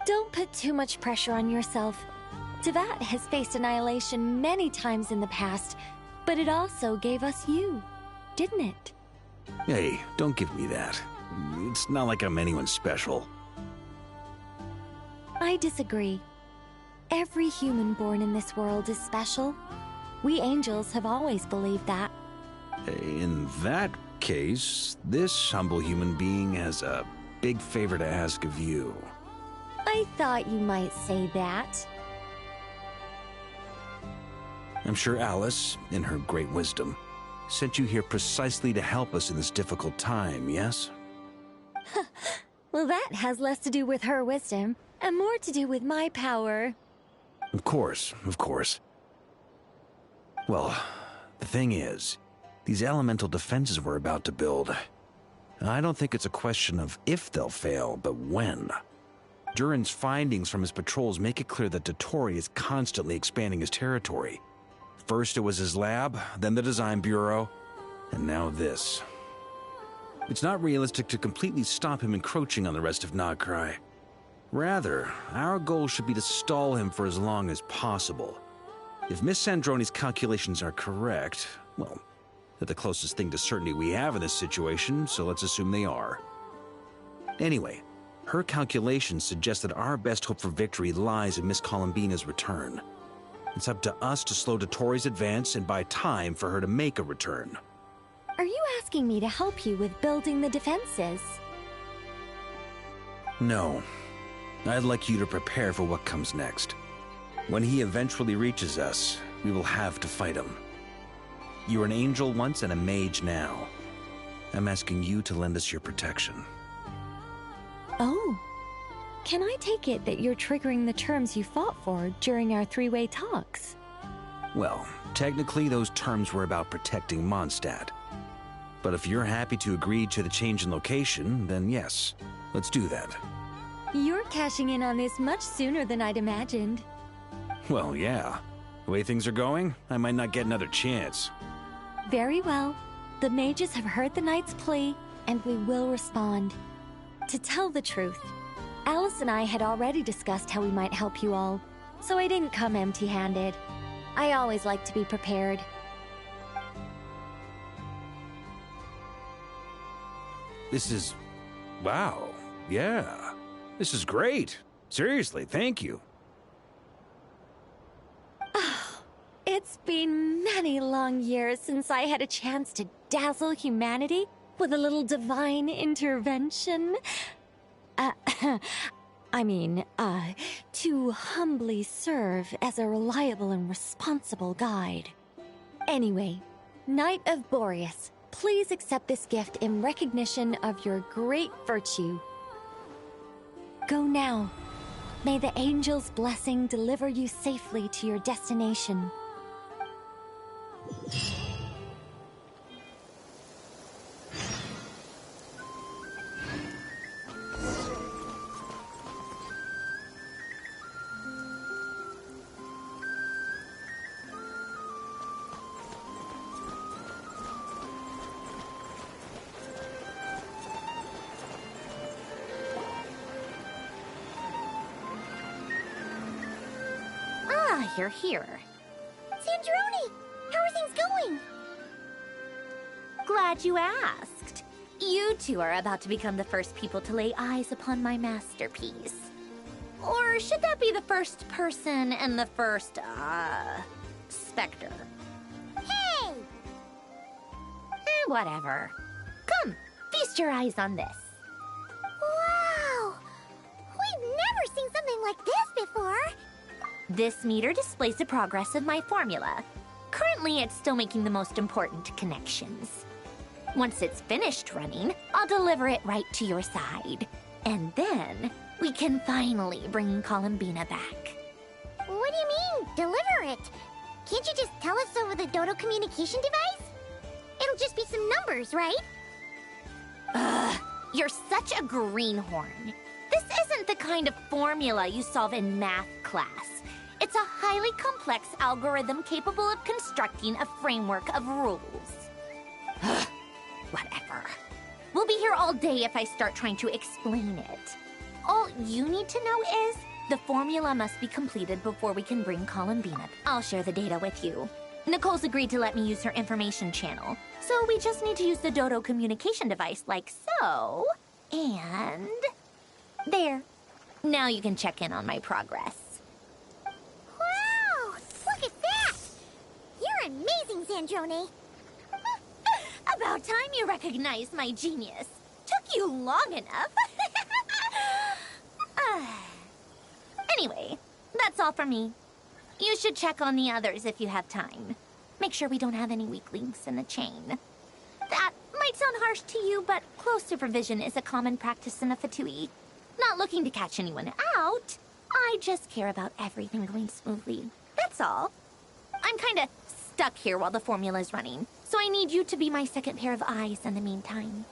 Don't put too much pressure on yourself. Tevat has faced annihilation many times in the past, but it also gave us you, didn't it? Hey, don't give me that. It's not like I'm anyone special. I disagree. Every human born in this world is special. We angels have always believed that. In that case, this humble human being has a big favor to ask of you. I thought you might say that. I'm sure Alice, in her great wisdom, sent you here precisely to help us in this difficult time, yes? Well, that has less to do with her wisdom, and more to do with my power. Of course, of course. Well, the thing is, these elemental defenses we're about to build, I don't think it's a question of if they'll fail, but when. Durin's findings from his patrols make it clear that Dottore is constantly expanding his territory. First it was his lab, then the design bureau, and now this. It's not realistic to completely stop him encroaching on the rest of Nod-Krai. Rather, our goal should be to stall him for as long as possible. If Miss Sandroni's calculations are correct, well, they're the closest thing to certainty we have in this situation, so let's assume they are. Anyway, her calculations suggest that our best hope for victory lies in Miss Columbina's return. It's up to us to slow Dottore's advance and buy time for her to make a return. Are you asking me to help you with building the defenses? No. I'd like you to prepare for what comes next. When he eventually reaches us, we will have to fight him. You were an angel once and a mage now. I'm asking you to lend us your protection. Oh. Can I take it that you're triggering the terms you fought for during our three-way talks? Well, technically those terms were about protecting Mondstadt. But if you're happy to agree to the change in location, then yes, let's do that. You're cashing in on this much sooner than I'd imagined. Well, yeah. The way things are going, I might not get another chance. Very well. The mages have heard the knight's plea, and we will respond. To tell the truth, Alice and I had already discussed how we might help you all, so I didn't come empty-handed. I always like to be prepared. This is... wow. Yeah. This is great. Seriously, thank you. It's been many long years since I had a chance to dazzle humanity with a little divine intervention. To humbly serve as a reliable and responsible guide. Anyway, Knight of Boreas, please accept this gift in recognition of your great virtue. Go now. May the angel's blessing deliver you safely to your destination. You're here. Sandroni! How are things going? Glad you asked. You two are about to become the first people to lay eyes upon my masterpiece. Or should that be the first person and the first, specter? Hey! Whatever. Come, feast your eyes on this. Wow! We've never seen something like this before. This meter displays the progress of my formula. Currently, it's still making the most important connections. Once it's finished running, I'll deliver it right to your side. And then, we can finally bring Columbina back. What do you mean, deliver it? Can't you just tell us over the Dodo communication device? It'll just be some numbers, right? Ugh, you're such a greenhorn. This isn't the kind of formula you solve in math class. It's a highly complex algorithm capable of constructing a framework of rules. Ugh, whatever. We'll be here all day if I start trying to explain it. All you need to know is the formula must be completed before we can bring Columbina. I'll share the data with you. Nicole's agreed to let me use her information channel, so we just need to use the Dodo communication device like so. And... there. Now you can check in on my progress. Wow! Look at that! You're amazing, Zandrone. About time you recognized my genius. Took you long enough. Anyway, that's all for me. You should check on the others if you have time. Make sure we don't have any weak links in the chain. That might sound harsh to you, but close supervision is a common practice in a Fatui. Not looking to catch anyone out. I just care about everything going smoothly. That's all. I'm kinda stuck here while the formula's running, so I need you to be my second pair of eyes in the meantime.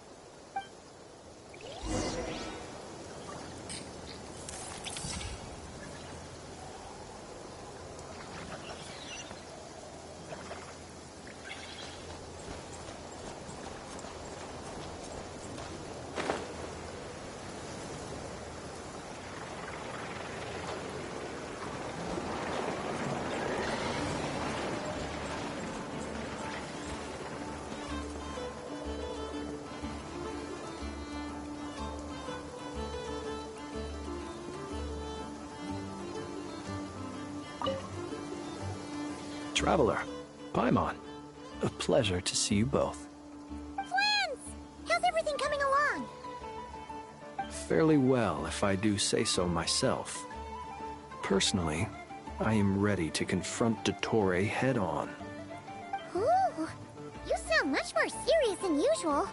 Traveler, Paimon, a pleasure to see you both. Twins! How's everything coming along? Fairly well, if I do say so myself. Personally, I am ready to confront Dottore head-on. Ooh, you sound much more serious than usual.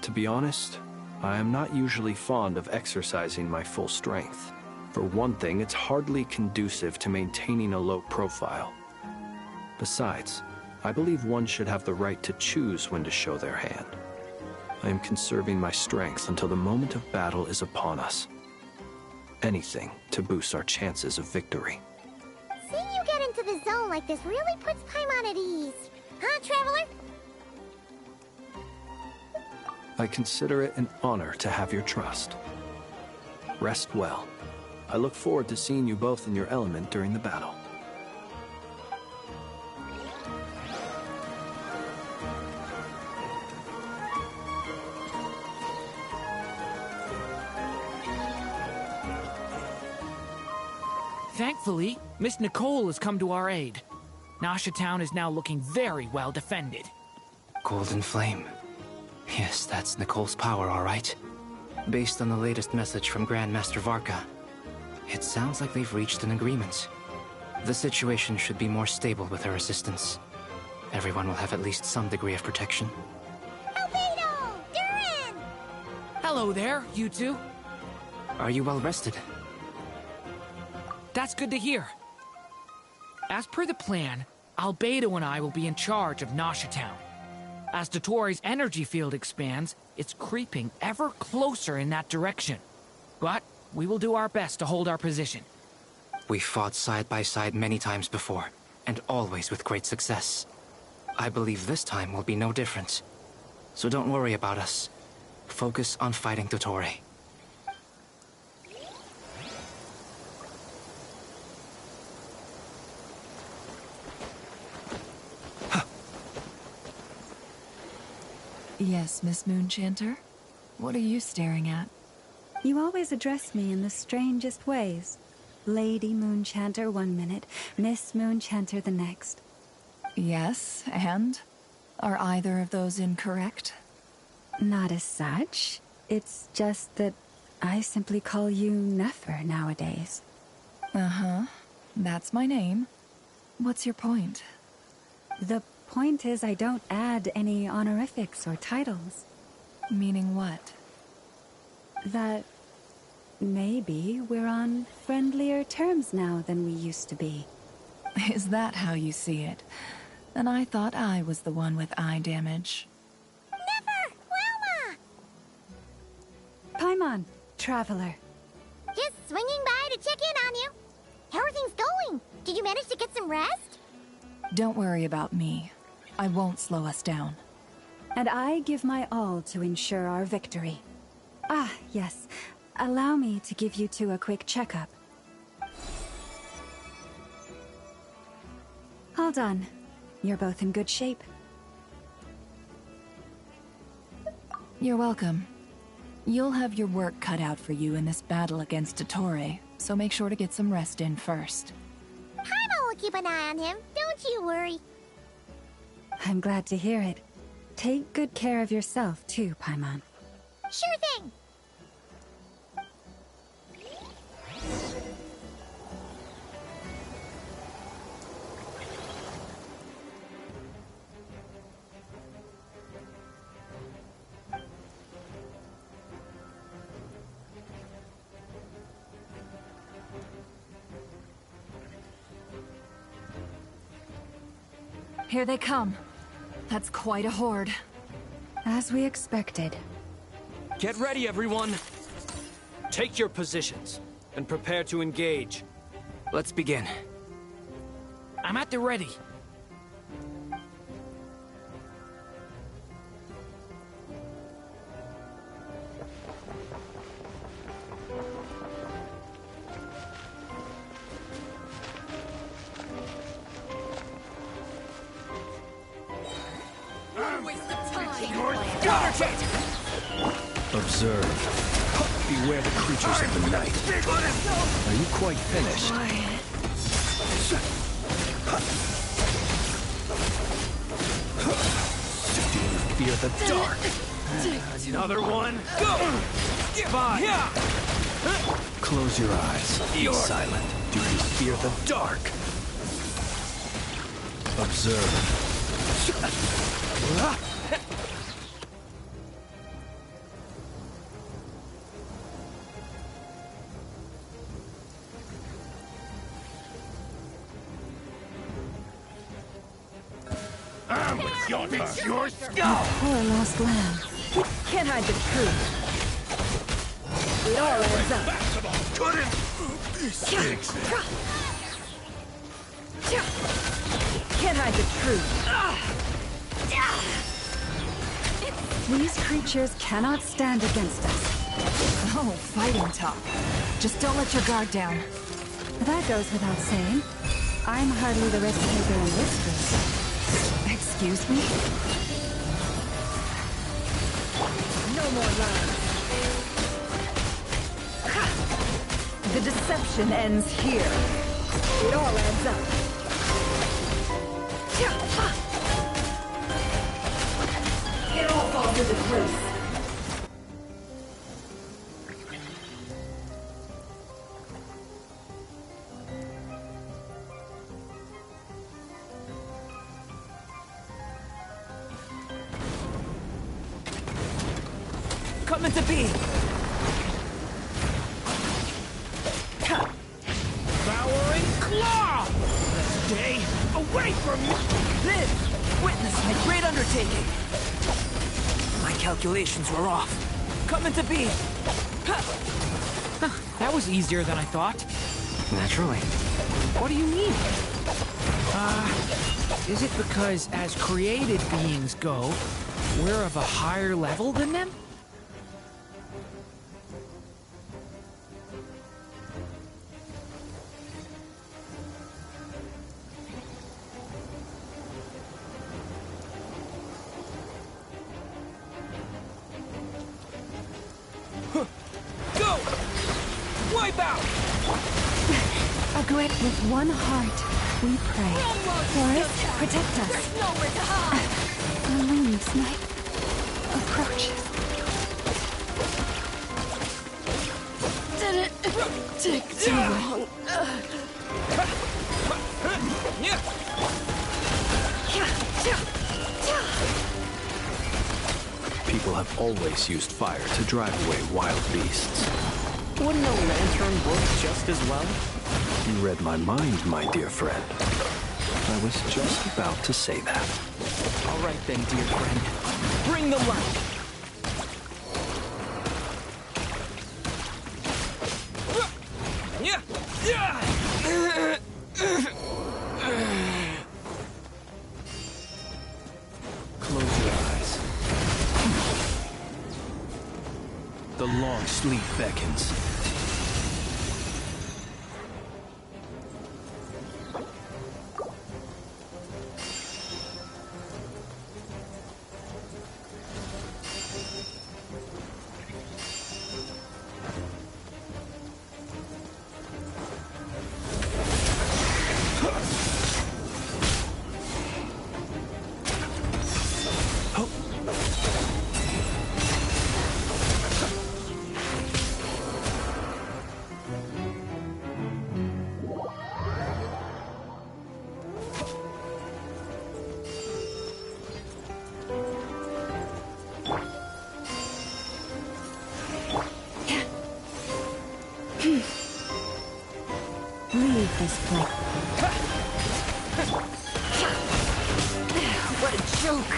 To be honest, I am not usually fond of exercising my full strength. For one thing, it's hardly conducive to maintaining a low profile. Besides, I believe one should have the right to choose when to show their hand. I am conserving my strength until the moment of battle is upon us. Anything to boost our chances of victory. Seeing you get into the zone like this really puts Paimon at ease. Huh, Traveler? I consider it an honor to have your trust. Rest well. I look forward to seeing you both in your element during the battle. Thankfully, Miss Nicole has come to our aid. Nasha Town is now looking very well defended. Golden Flame. Yes, that's Nicole's power, all right. Based on the latest message from Grandmaster Varka, it sounds like they've reached an agreement. The situation should be more stable with her assistance. Everyone will have at least some degree of protection. Albedo! Durin! Hello there, you two. Are you well rested? That's good to hear. As per the plan, Albedo and I will be in charge of Nasha Town. As Dottore's energy field expands, it's creeping ever closer in that direction. But we will do our best to hold our position. We fought side by side many times before, and always with great success. I believe this time will be no different. So don't worry about us. Focus on fighting Dottore. Yes, Miss Moonchanter? What are you staring at? You always address me in the strangest ways. Lady Moonchanter 1 minute, Miss Moonchanter the next. Yes, and? Are either of those incorrect? Not as such. It's just that I simply call you Nefer nowadays. Uh-huh. That's my name. What's your point? The point is I don't add any honorifics or titles. Meaning what? That maybe we're on friendlier terms now than we used to be. Is that how you see it? Then I thought I was the one with eye damage. Never! Wilma! Paimon, traveler. Just swinging by to check in on you. How are things going? Did you manage to get some rest? Don't worry about me. I won't slow us down. And I give my all to ensure our victory. Ah, yes. Allow me to give you two a quick checkup. All done. You're both in good shape. You're welcome. You'll have your work cut out for you in this battle against Dottore, so make sure to get some rest in first. Paimon will keep an eye on him, don't you worry. I'm glad to hear it. Take good care of yourself, too, Paimon. Sure thing! Here they come. That's quite a horde. As we expected. Get ready, everyone! Take your positions, and prepare to engage. Let's begin. I'm at the ready. Observe. Beware the creatures of the night. Are you quite finished? Do you fear the dark? Another one. Go! Fine. Close your eyes. Be silent. Do you fear the dark? Observe. Your skull! Poor lost lamb. Can't hide the truth. It all adds up. Can't hide the truth. These creatures cannot stand against us. Oh, fighting talk. Just don't let your guard down. That goes without saying. I'm hardly the risk taker in this group. Excuse me? No more lies. The deception ends here. It all adds up. It all falls into place. Coming to be! Devouring claw! Stay away from me! Live! Witness my great undertaking! My calculations were off. Coming to be! That was easier than I thought. Naturally. What do you mean? Is it because as created beings go, we're of a higher level than them? Go! Wipe out! Agret, with one heart, we pray. Forest, protect us. There's nowhere to hide! The Moonless Night approaches. Did it take too long? People have always used fire to drive away wild beasts. Wouldn't a lantern work just as well? You read my mind, my dear friend. I was just about to say that. All right then, dear friend. Bring the light! Close your eyes. The long sleep beckons. Leave this place. What a joke!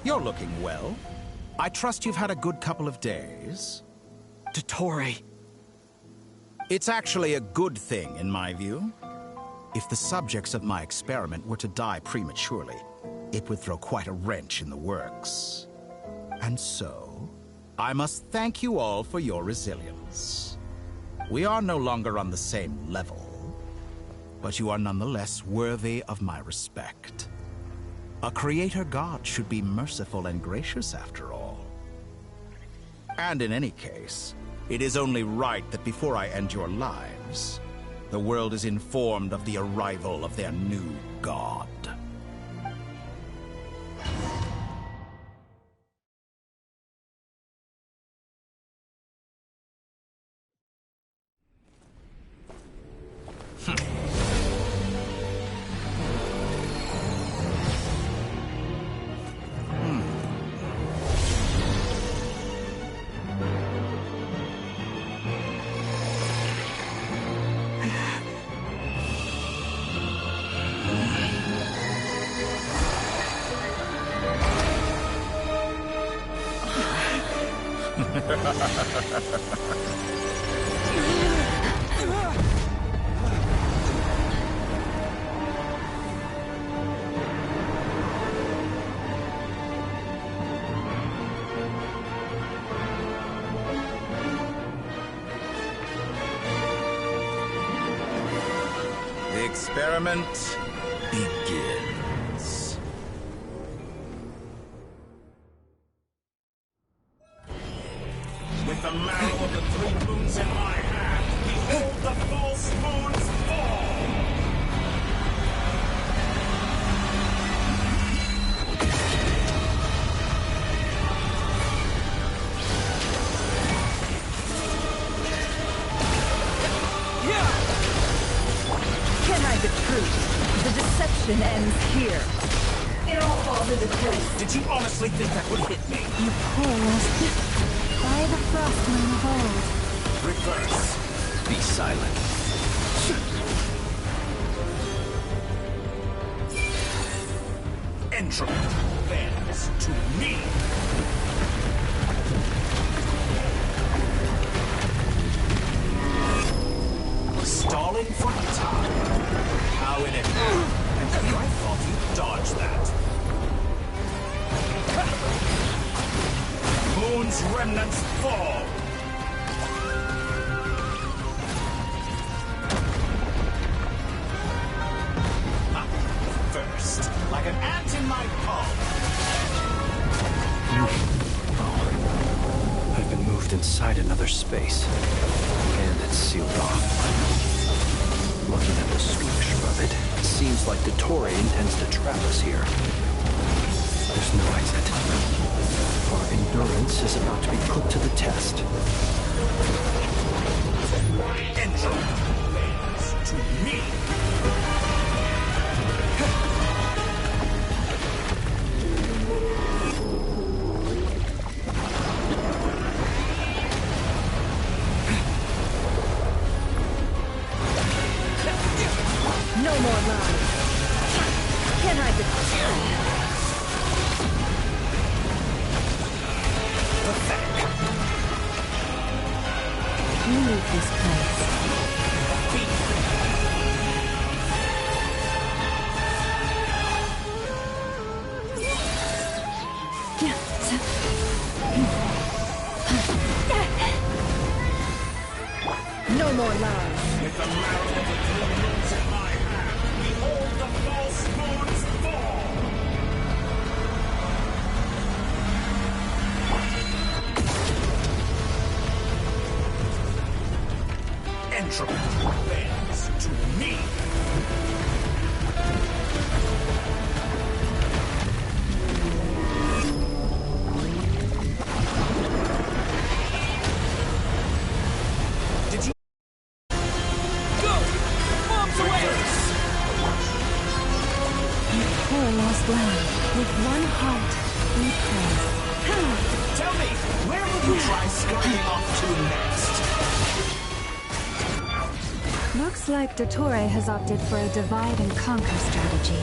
You're looking well. I trust you've had a good couple of days. Dottore. It's actually a good thing, in my view. If the subjects of my experiment were to die prematurely, it would throw quite a wrench in the works. And so, I must thank you all for your resilience. We are no longer on the same level, but you are nonetheless worthy of my respect. A creator god should be merciful and gracious after all. And in any case, it is only right that before I end your lives, the world is informed of the arrival of their new god. The experiment begins. With the marrow of the three moons in my hand, behold the false moons fall! Can I the truth? The deception ends here. It all falls into place. Did you honestly think that would hit me? You poor lost by the frostmoon of old. Reverse. Be silent. Entropy bends to me. Stalling for time. How in it? I thought you'd dodge that. Moon's remnants fall. First, like an ant in my palm. Oh, I've been moved inside another space, and it's sealed off. Looking at the structure of it, it seems like Dottore intends to trap us here. There's no exit. Our endurance is about to be put to the test. To me! No more lies. Can't hide the... Leave this place. No more lies. With the marrow of the demons in my hand, behold the false moons fall! Entropy bends to me! Did you go? Bombs away! Our poor lost land. With one heart, we pray. Tell me, where will you try scurrying off to next? Looks like Dottore has opted for a divide and conquer strategy.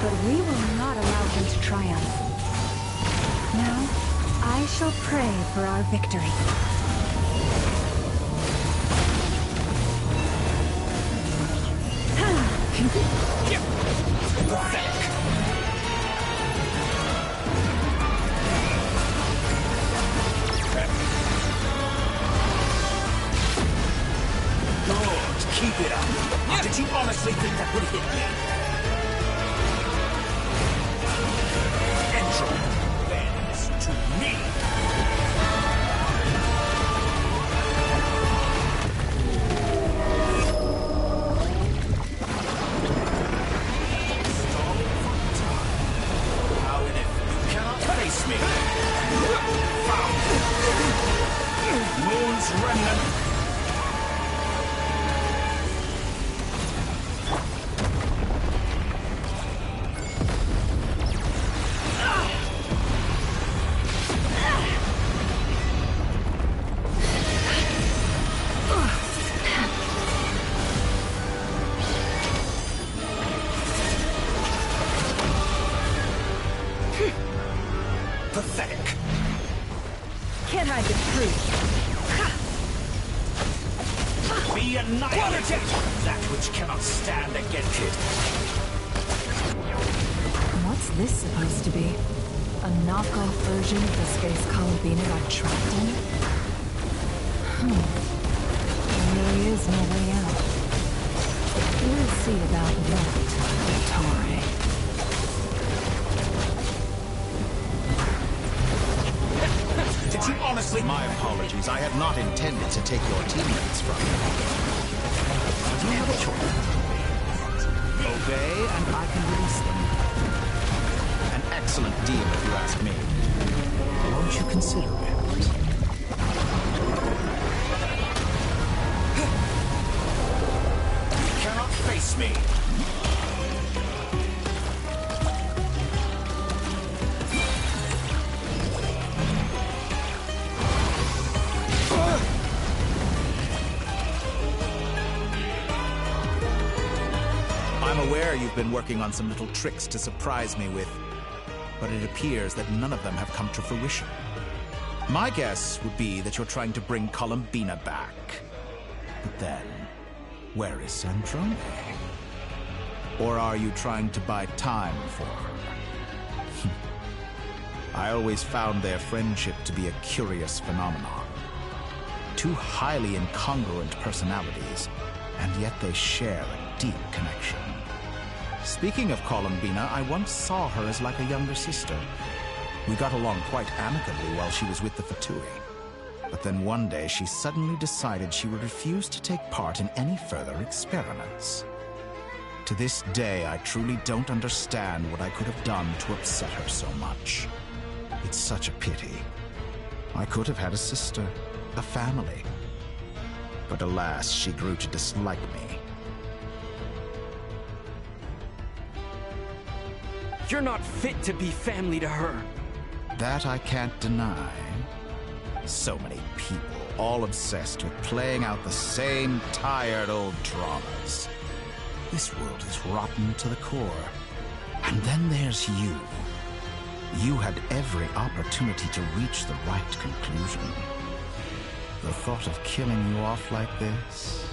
But we will not allow him to triumph. Now, I shall pray for our victory. Good, keep it up. Did you honestly think that would hit me? Entropy bends to me. How in it? You cannot face me. Found. Moon's remnant. Pathetic. Can't hide the truth. Be annihilated! That which cannot stand against it. What's this supposed to be? A knockoff version of the space Columbina got trapped in? There really is no way out. We'll see about that, Dottore. Did you honestly? My apologies. I had not intended to take your teammates from you. You have a choice. Obey, and I can release them. An excellent deal, if you ask me. Won't you consider it? You cannot face me. I'm aware you've been working on some little tricks to surprise me with, but it appears that none of them have come to fruition. My guess would be that you're trying to bring Columbina back. But then, where is Centrum? Or are you trying to buy time for her? I always found their friendship to be a curious phenomenon. Two highly incongruent personalities, and yet they share a deep connection. Speaking of Columbina, I once saw her as like a younger sister. We got along quite amicably while she was with the Fatui. But then one day she suddenly decided she would refuse to take part in any further experiments. To this day, I truly don't understand what I could have done to upset her so much. It's such a pity. I could have had a sister, a family. But alas, she grew to dislike me. You're not fit to be family to her. That I can't deny. So many people, all obsessed with playing out the same tired old dramas. This world is rotten to the core. And then there's you. You had every opportunity to reach the right conclusion. The thought of killing you off like this?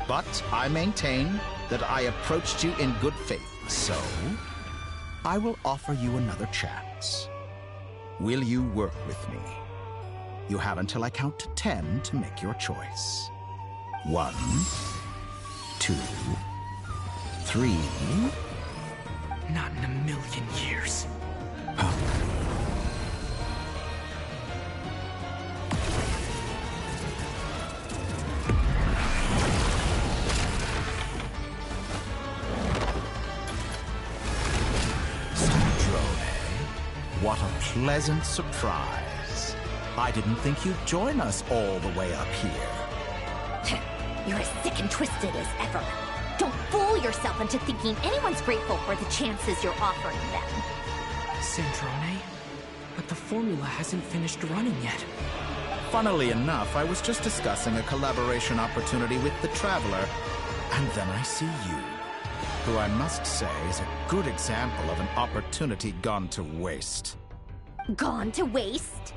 But I maintain that I approached you in good faith, so I will offer you another chance. Will you work with me? You have until I count to 10 to make your choice. 1, 2, 3. Not in a million years. Huh? What a pleasant surprise. I didn't think you'd join us all the way up here. You're as sick and twisted as ever. Don't fool yourself into thinking anyone's grateful for the chances you're offering them. Sandrone, but the formula hasn't finished running yet. Funnily enough, I was just discussing a collaboration opportunity with the Traveler, and then I see you, who I must say is a good example of an opportunity gone to waste. Gone to waste?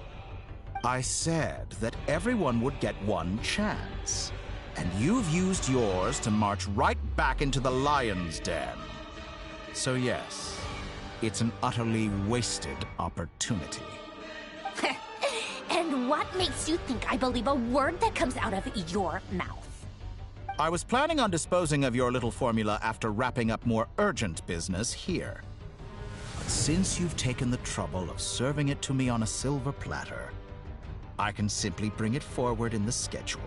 I said that everyone would get one chance, and you've used yours to march right back into the lion's den. So yes, it's an utterly wasted opportunity. And what makes you think I believe a word that comes out of your mouth? I was planning on disposing of your little formula after wrapping up more urgent business here. But since you've taken the trouble of serving it to me on a silver platter, I can simply bring it forward in the schedule.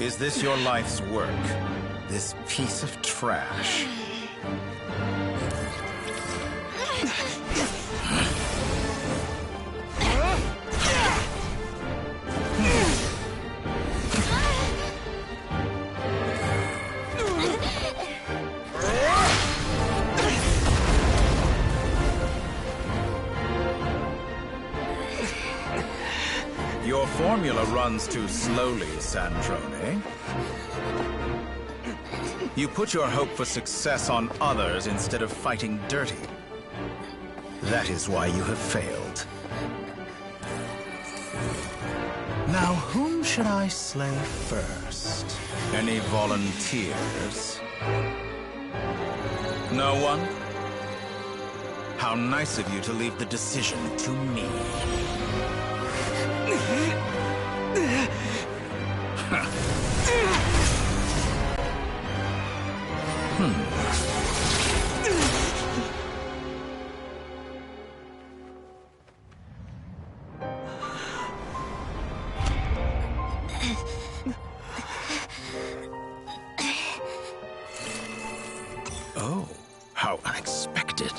Is this your life's work? This piece of trash? Your formula runs too slowly, Sandrone. You put your hope for success on others instead of fighting dirty. That is why you have failed. Now, whom should I slay first? Any volunteers? No one? How nice of you to leave the decision to me. Oh, how unexpected.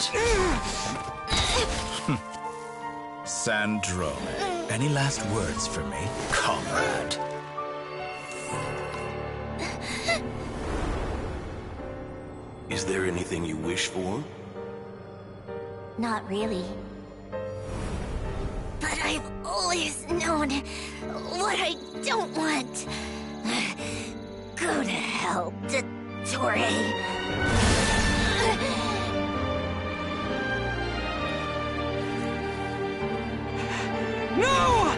Sandrone, any last words for me, comrade? Is there anything you wish for? Not really. But I've always known what I don't want. Go to hell, Dottore. No!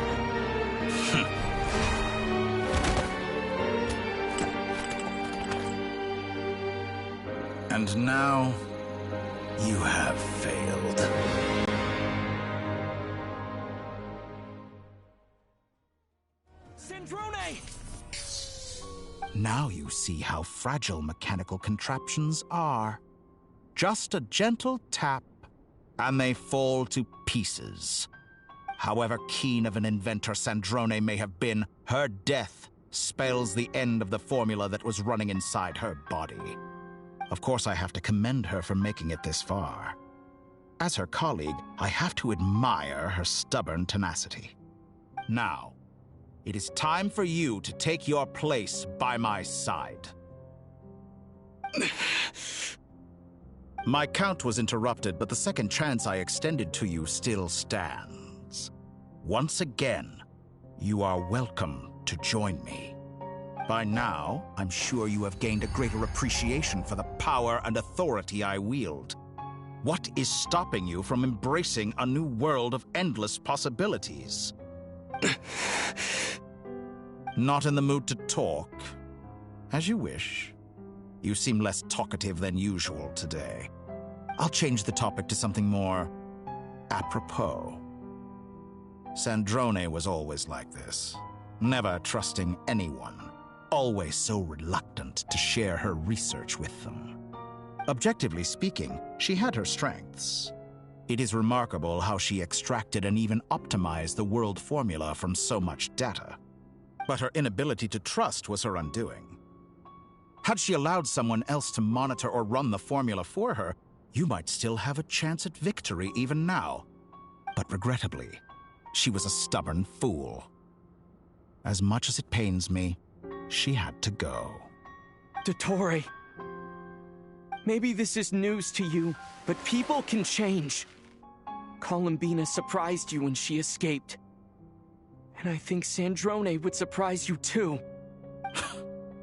And now, you have failed. Sandrone! Now you see how fragile mechanical contraptions are. Just a gentle tap, and they fall to pieces. However keen of an inventor Sandrone may have been, her death spells the end of the formula that was running inside her body. Of course, I have to commend her for making it this far. As her colleague, I have to admire her stubborn tenacity. Now, it is time for you to take your place by my side. My count was interrupted, but the second chance I extended to you still stands. Once again, you are welcome to join me. By now, I'm sure you have gained a greater appreciation for the power and authority I wield. What is stopping you from embracing a new world of endless possibilities? Not in the mood to talk? As you wish. You seem less talkative than usual today. I'll change the topic to something more apropos. Sandrone was always like this, never trusting anyone, always so reluctant to share her research with them. Objectively speaking, she had her strengths. It is remarkable how she extracted and even optimized the world formula from so much data. But her inability to trust was her undoing. Had she allowed someone else to monitor or run the formula for her, you might still have a chance at victory even now. But regrettably, she was a stubborn fool. As much as it pains me, she had to go. Dottore, maybe this is news to you, but people can change. Columbina surprised you when she escaped. And I think Sandrone would surprise you too.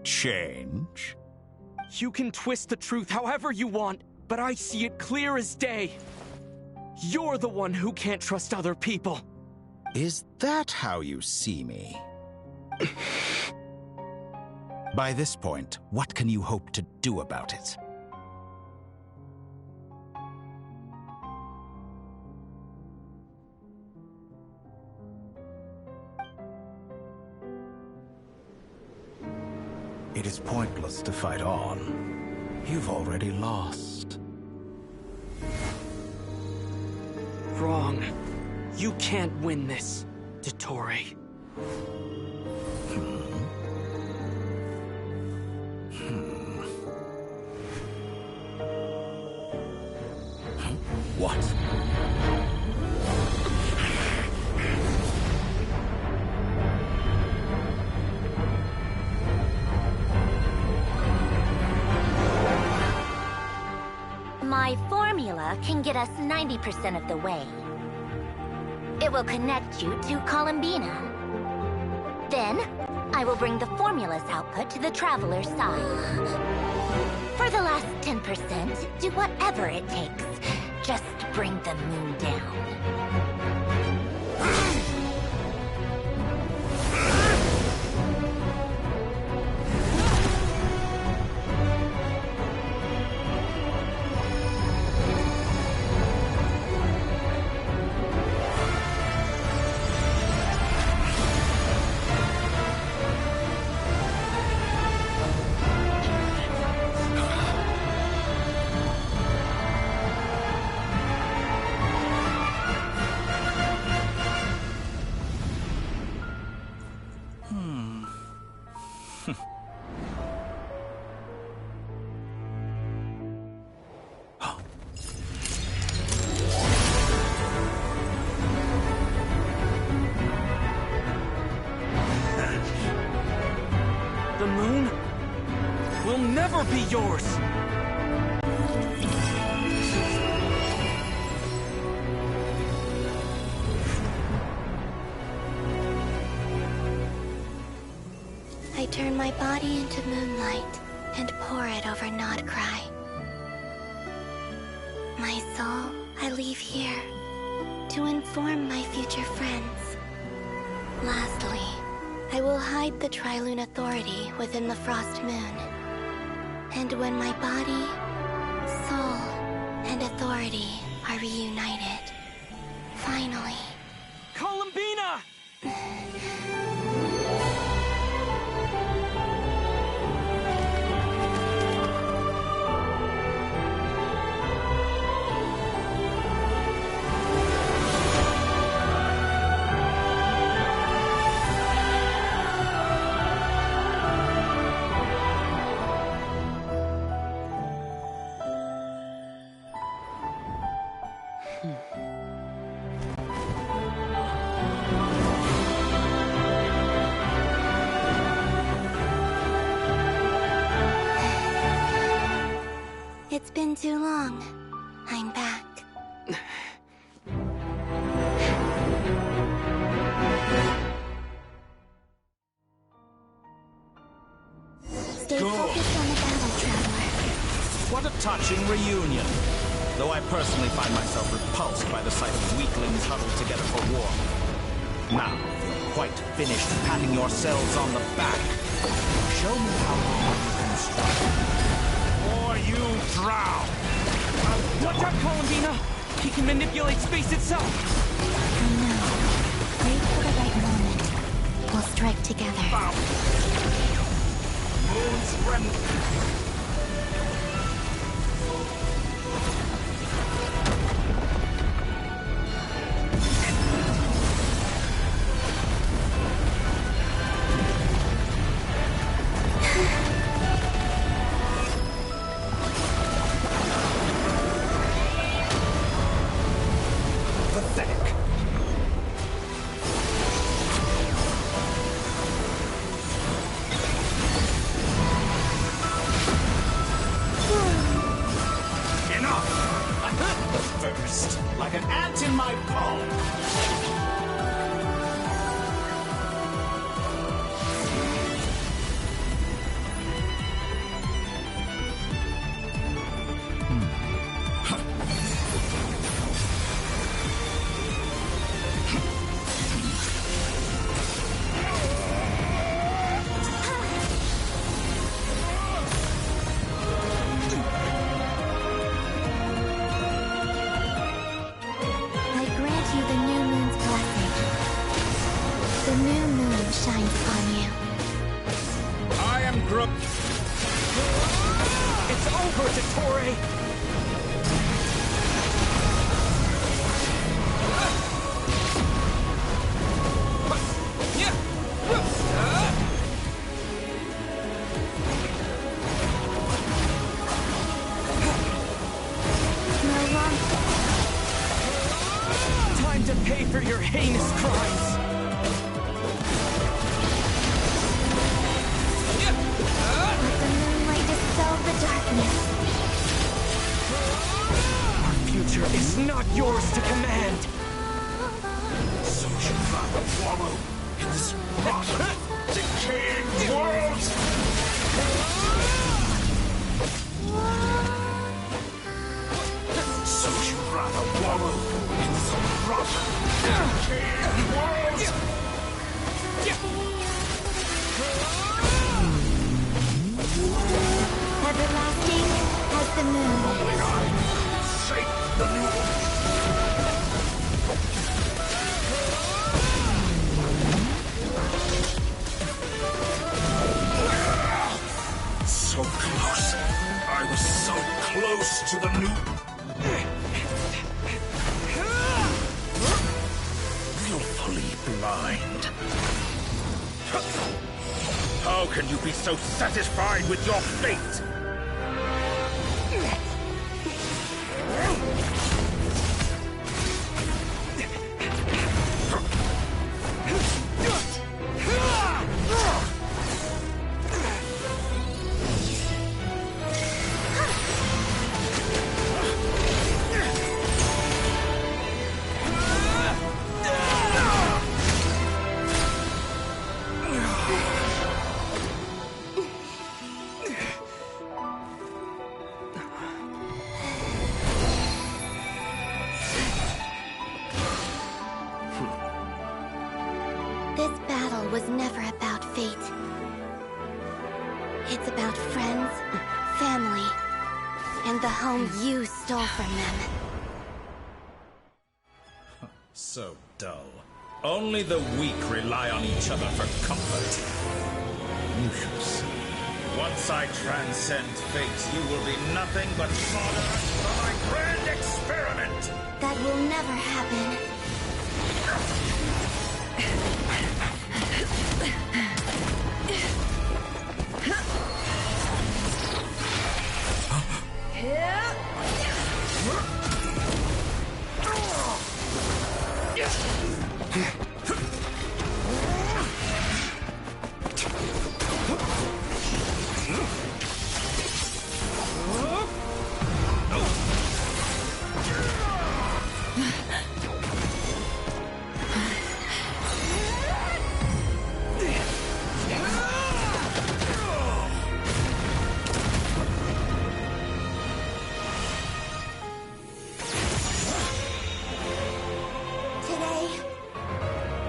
Change? You can twist the truth however you want, but I see it clear as day. You're the one who can't trust other people. Is that how you see me? By this point, what can you hope to do about it? It is pointless to fight on. You've already lost. Wrong. You can't win this, Dottore. What? My formula can get us 90% of the way. It will connect you to Columbina. Then, I will bring the formula's output to the Traveler's side. For the last 10%, do whatever it takes. Just bring the moon down. The moon will never be yours! I turn my body into moonlight and pour it over Nod-Krai. My soul, I leave here to inform my future friends. Lastly, I will hide the Trilune Authority within the Frost Moon. And when my body, soul, and authority are reunited, It's been too long. I'm back. Stay focused on the battle, Traveler. What a touching reunion. Though I personally find myself repulsed by the sight of weaklings huddled together for war. Now, you're quite finished patting yourselves on the back. Show me how hard you can strike. Or you drown! Watch out, Columbina! He can manipulate space itself! I know. Wait for the right moment. We'll strike together. Moon's remnant! Like an ant in my palm. Time to pay for your heinous crimes! Let the moonlight dispel the darkness. Our future is not yours to command! So you'd rather wallow in this rotten, decaying world? So you'd rather wallow in this rotten, decaying world? Everlasting as the moon. Only I shape the new. So close. I was so close to the new. Willfully blind. How can you be so satisfied with your fate? This battle was never about fate. It's about friends, family, and the home you stole from them. So dull. Only the weak rely on each other for comfort. You shall see. Once I transcend fate, you will be nothing but fodder for my grand experiment! That will never happen.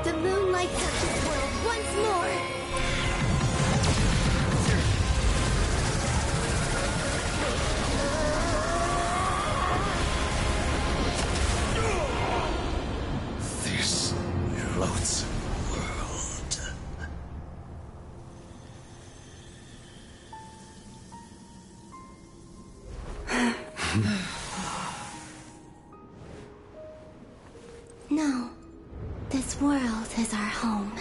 The moonlight touches world once more! This loathsome world. No. This world is our home.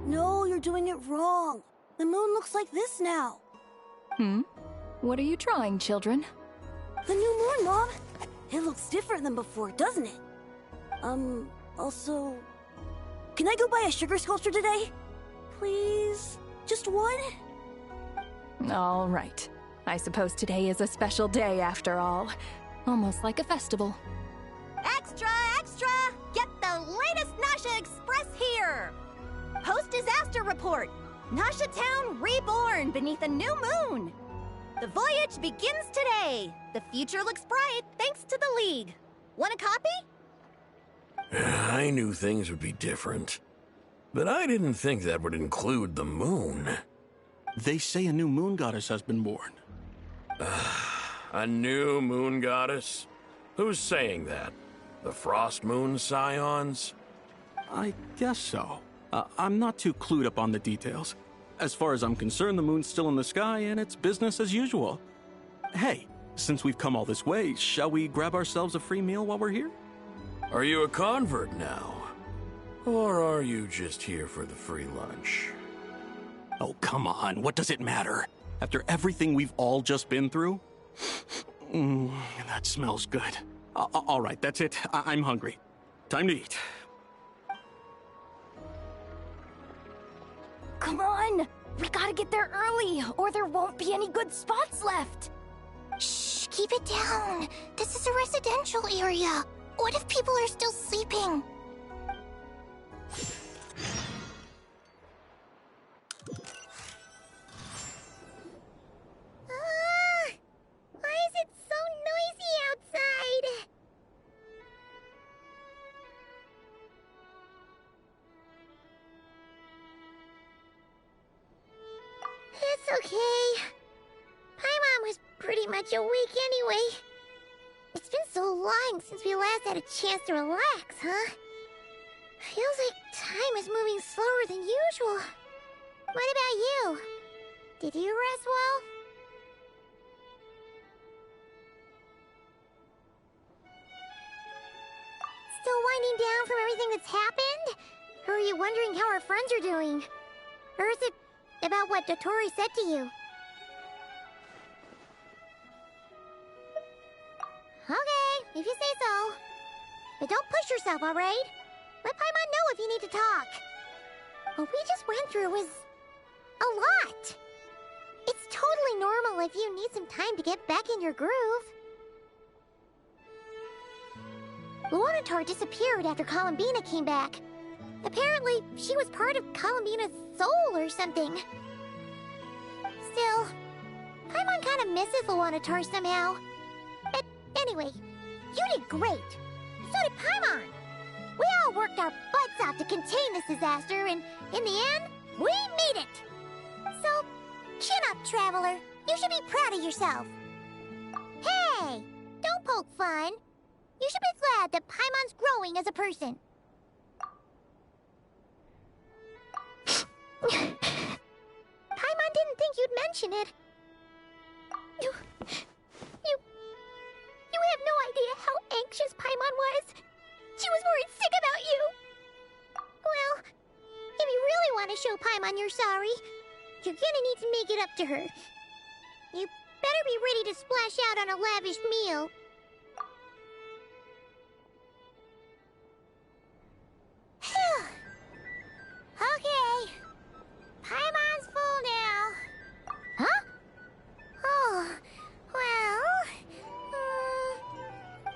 No, you're doing it wrong. The moon looks like this now. What are you drawing, children? The new moon, Mom. It looks different than before, doesn't it? Also... Can I go buy a sugar sculpture today? Please? Just one? All right. I suppose today is a special day after all. Almost like a festival. Extra, extra! Get the latest Nasha Express here! Post-disaster report! Nasha Town reborn beneath a new moon! The voyage begins today! The future looks bright thanks to the League. Want a copy? I knew things would be different, but I didn't think that would include the moon. They say a new moon goddess has been born. A new moon goddess? Who's saying that? The Frost Moon Scions? I guess so. I'm not too clued up on the details. As far as I'm concerned, the moon's still in the sky and it's business as usual. Hey, since we've come all this way, shall we grab ourselves a free meal while we're here? Are you a convert now? Or are you just here for the free lunch? Oh, come on. What does it matter? After everything we've all just been through? That smells good. All right, that's it. I'm hungry. Time to eat. Come on! We gotta get there early, or there won't be any good spots left! Shh, keep it down. This is a residential area. What if people are still sleeping? Why is it so noisy outside? It's okay. Paimon was pretty much awake anyway. It's been so long since we last had a chance to relax, huh? Feels like time is moving slower than usual. What about you? Did you rest well? Still winding down from everything that's happened? Or are you wondering how our friends are doing? Or is it about what Dotori said to you? Okay, if you say so. But don't push yourself, alright? Let Paimon know if you need to talk. What we just went through was a lot. It's totally normal if you need some time to get back in your groove. Luanatar disappeared after Columbina came back. Apparently, she was part of Columbina's soul or something. Still, Paimon kind of misses Luanatar somehow. But anyway, you did great. So did Paimon. We all worked our butts off to contain this disaster, and in the end, we made it. So, chin up, Traveler. You should be proud of yourself. Hey! poke fun. You should be glad that Paimon's growing as a person. Paimon didn't think you'd mention it. You have no idea how anxious Paimon was. She was worried sick about you. Well, if you really want to show Paimon you're sorry, you're gonna need to make it up to her. You better be ready to splash out on a lavish meal. Okay. Paimon's full now. Huh? Oh, well...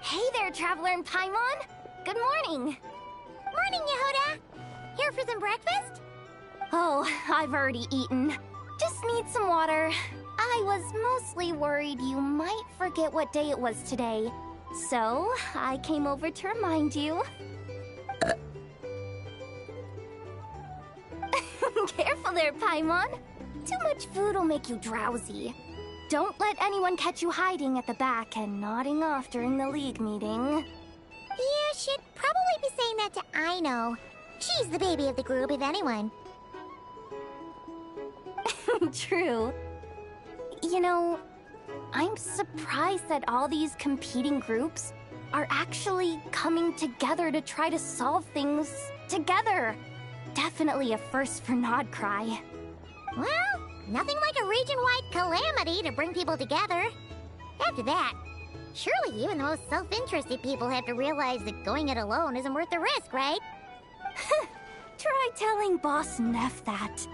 Hey there, Traveler and Paimon. Good morning. Morning, Yehuda. Here for some breakfast? Oh, I've already eaten. Just need some water. I was mostly worried you might forget what day it was today. So, I came over to remind you. Careful there, Paimon. Too much food will make you drowsy. Don't let anyone catch you hiding at the back and nodding off during the League meeting. You should probably be saying that to Aino. She's the baby of the group, if anyone. True. You know, I'm surprised that all these competing groups are actually coming together to try to solve things together. Definitely a first for Nod-Krai. Well, nothing like a region-wide calamity to bring people together. After that, surely even the most self-interested people have to realize that going it alone isn't worth the risk, right? Try telling Boss Neff that.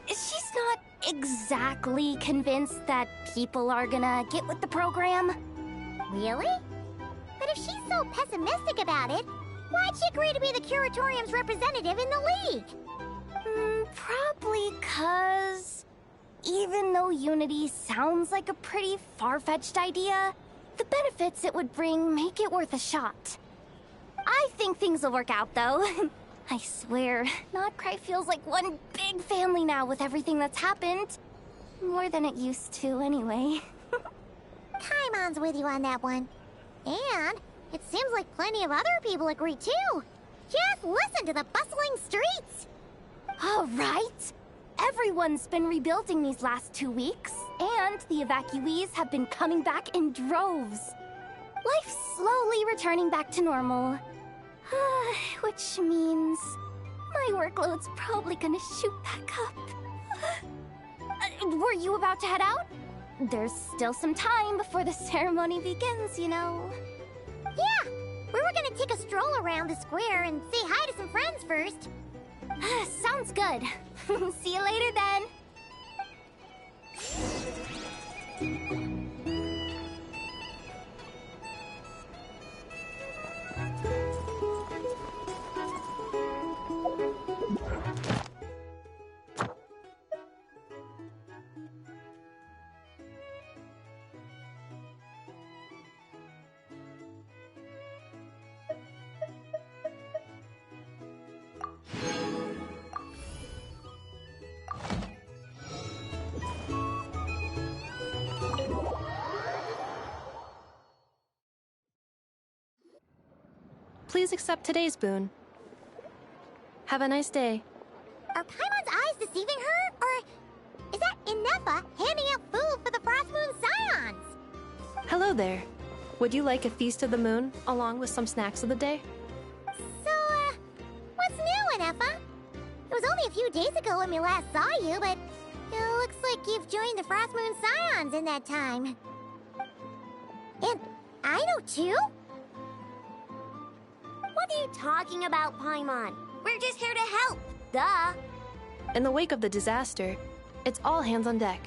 She's not exactly convinced that people are gonna get with the program. Really? But if she's so pessimistic about it, why'd she agree to be the Curatorium's representative in the League? Probably 'cause even though Unity sounds like a pretty far-fetched idea, the benefits it would bring make it worth a shot. I think things will work out, though. I swear, Nod-Krai feels like one big family now with everything that's happened. More than it used to, anyway. Paimon's with you on that one. And it seems like plenty of other people agree, too. Just listen to the bustling streets. All right. Everyone's been rebuilding these last 2 weeks, and the evacuees have been coming back in droves. Life's slowly returning back to normal. Which means my workload's probably gonna shoot back up. Were you about to head out? There's still some time before the ceremony begins, you know. Yeah, we were gonna take a stroll around the square and say hi to some friends first. Sounds good. See you later then. Please accept today's boon. Have a nice day. Are Paimon's eyes deceiving her? Or is that Inefa handing out food for the Frostmoon Scions? Hello there. Would you like a feast of the moon, along with some snacks of the day? So, what's new, Inefa? It was only a few days ago when we last saw you, but it looks like you've joined the Frostmoon Scions in that time. And Aino too? What are you talking about, Paimon? We're just here to help. Duh. In the wake of the disaster, it's all hands on deck.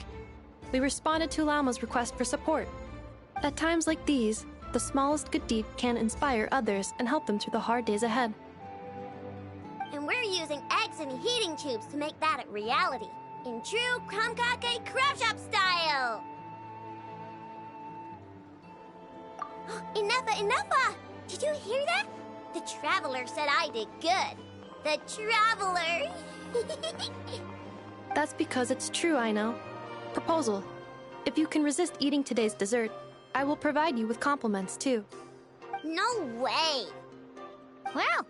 We responded to Lama's request for support. At times like these, the smallest good deed can inspire others and help them through the hard days ahead. And we're using eggs and heating tubes to make that a reality. In true Krumkake Crab Shop style! Enough! Did you hear that? The Traveler said I did good. The Traveler! That's because it's true, I know. Proposal. If you can resist eating today's dessert, I will provide you with compliments, too. No way! Well,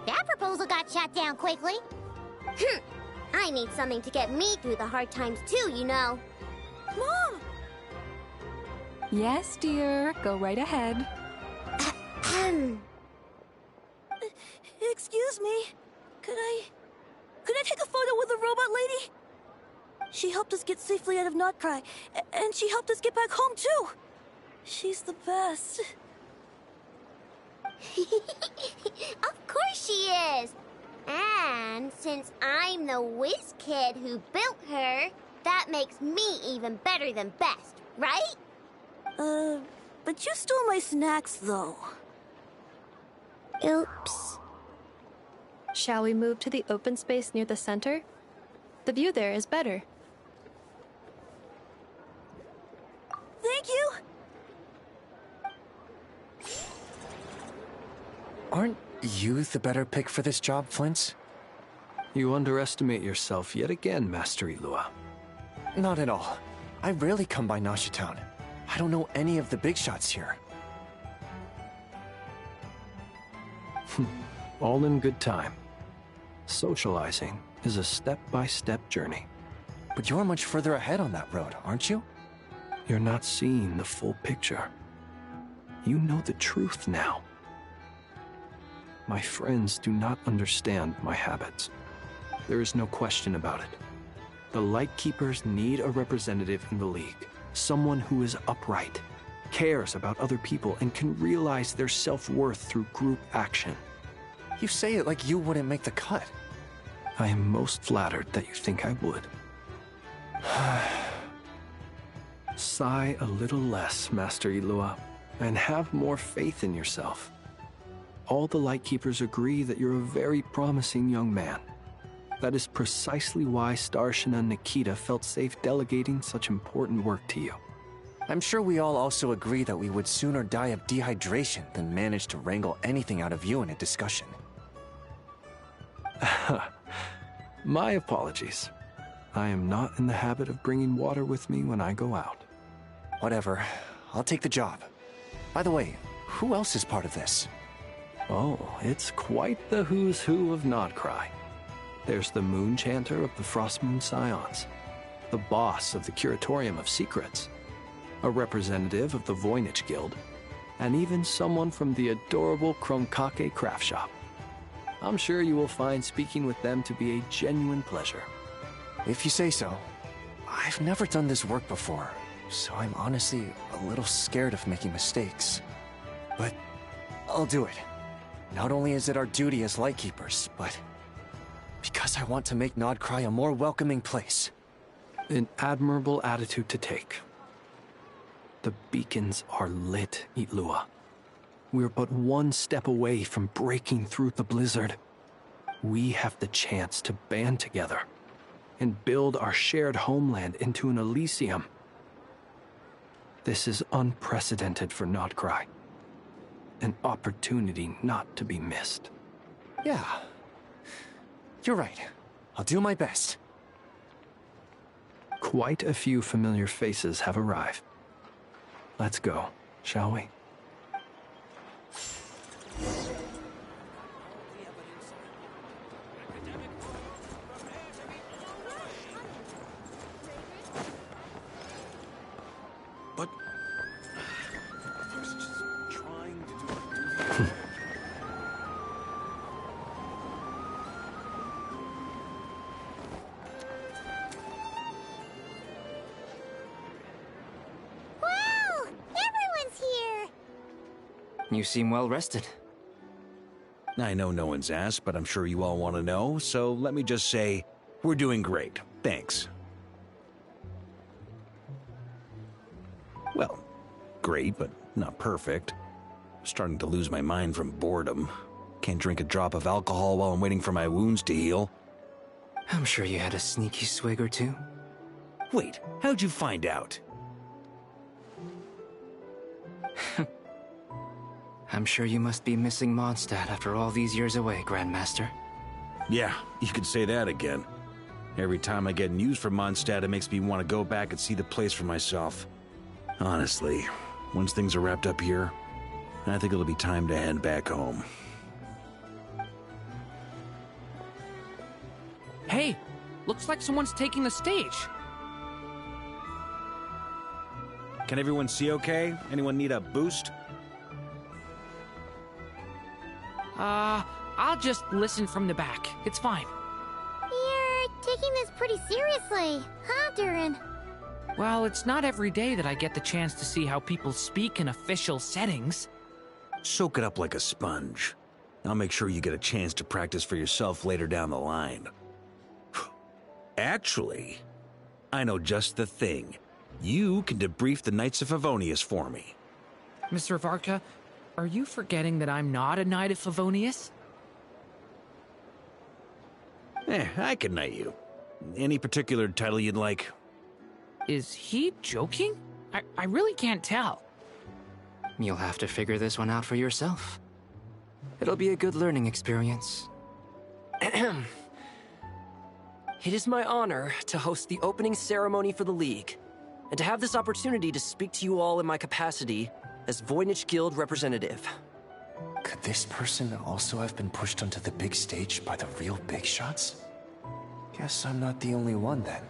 that proposal got shot down quickly. I need something to get me through the hard times too, you know. Mom! Yes, dear. Go right ahead. Excuse me. Could I take a photo with the robot lady? She helped us get safely out of Nod-Krai, and she helped us get back home too. She's the best. Of course she is! And since I'm the whiz kid who built her, that makes me even better than best, right? But you stole my snacks, though. Oops. Shall we move to the open space near the center? The view there is better. Thank you! Aren't you the better pick for this job, Flint? You underestimate yourself yet again, Master Ilua. Not at all. I rarely come by Nasha Town. I don't know any of the big shots here. All in good time. Socializing is a step-by-step journey. But you're much further ahead on that road, aren't you? You're not seeing the full picture. You know the truth now. My friends do not understand my habits. There is no question about it. The Lightkeepers need a representative in the League. Someone who is upright, cares about other people, and can realize their self-worth through group action. You say it like you wouldn't make the cut. I am most flattered that you think I would. Sigh a little less, Master Ilua, and have more faith in yourself. All the Lightkeepers agree that you're a very promising young man. That is precisely why Starshina and Nikita felt safe delegating such important work to you. I'm sure we all also agree that we would sooner die of dehydration than manage to wrangle anything out of you in a discussion. My apologies. I am not in the habit of bringing water with me when I go out. Whatever. I'll take the job. By the way, who else is part of this? Oh, it's quite the who's who of Nod-Krai. There's the Moon Chanter of the Frostmoon Scions, the boss of the Curatorium of Secrets, a representative of the Voynich Guild, and even someone from the adorable Kromkake craft shop. I'm sure you will find speaking with them to be a genuine pleasure. If you say so. I've never done this work before, so I'm honestly a little scared of making mistakes. But I'll do it. Not only is it our duty as Lightkeepers, but because I want to make Nod-Krai a more welcoming place. An admirable attitude to take. The beacons are lit, Ilua. We're but one step away from breaking through the blizzard. We have the chance to band together and build our shared homeland into an Elysium. This is unprecedented for Nod-Krai. An opportunity not to be missed. Yeah. You're right. I'll do my best. Quite a few familiar faces have arrived. Let's go, shall we? But I was just trying to do Wow! Everyone's here! You seem well rested. I know no one's asked, but I'm sure you all want to know, so let me just say, we're doing great. Thanks. Well, great, but not perfect. Starting to lose my mind from boredom. Can't drink a drop of alcohol while I'm waiting for my wounds to heal. I'm sure you had a sneaky swig or two. Wait, how'd you find out? I'm sure you must be missing Mondstadt after all these years away, Grandmaster. Yeah, you could say that again. Every time I get news from Mondstadt, it makes me want to go back and see the place for myself. Honestly, once things are wrapped up here, I think it'll be time to head back home. Hey, looks like someone's taking the stage. Can everyone see okay? Anyone need a boost? I'll just listen from the back. It's fine. You're taking this pretty seriously, huh, Durin? Well, it's not every day that I get the chance to see how people speak in official settings. Soak it up like a sponge. I'll make sure you get a chance to practice for yourself later down the line. Actually, I know just the thing. You can debrief the Knights of Favonius for me. Mr. Varka, are you forgetting that I'm not a Knight of Favonius? I can knight you. Any particular title you'd like? Is he joking? I really can't tell. You'll have to figure this one out for yourself. It'll be a good learning experience. It is my honor to host the opening ceremony for the League, and to have this opportunity to speak to you all in my capacity as Voynich Guild representative. Could this person also have been pushed onto the big stage by the real big shots? Guess I'm not the only one then.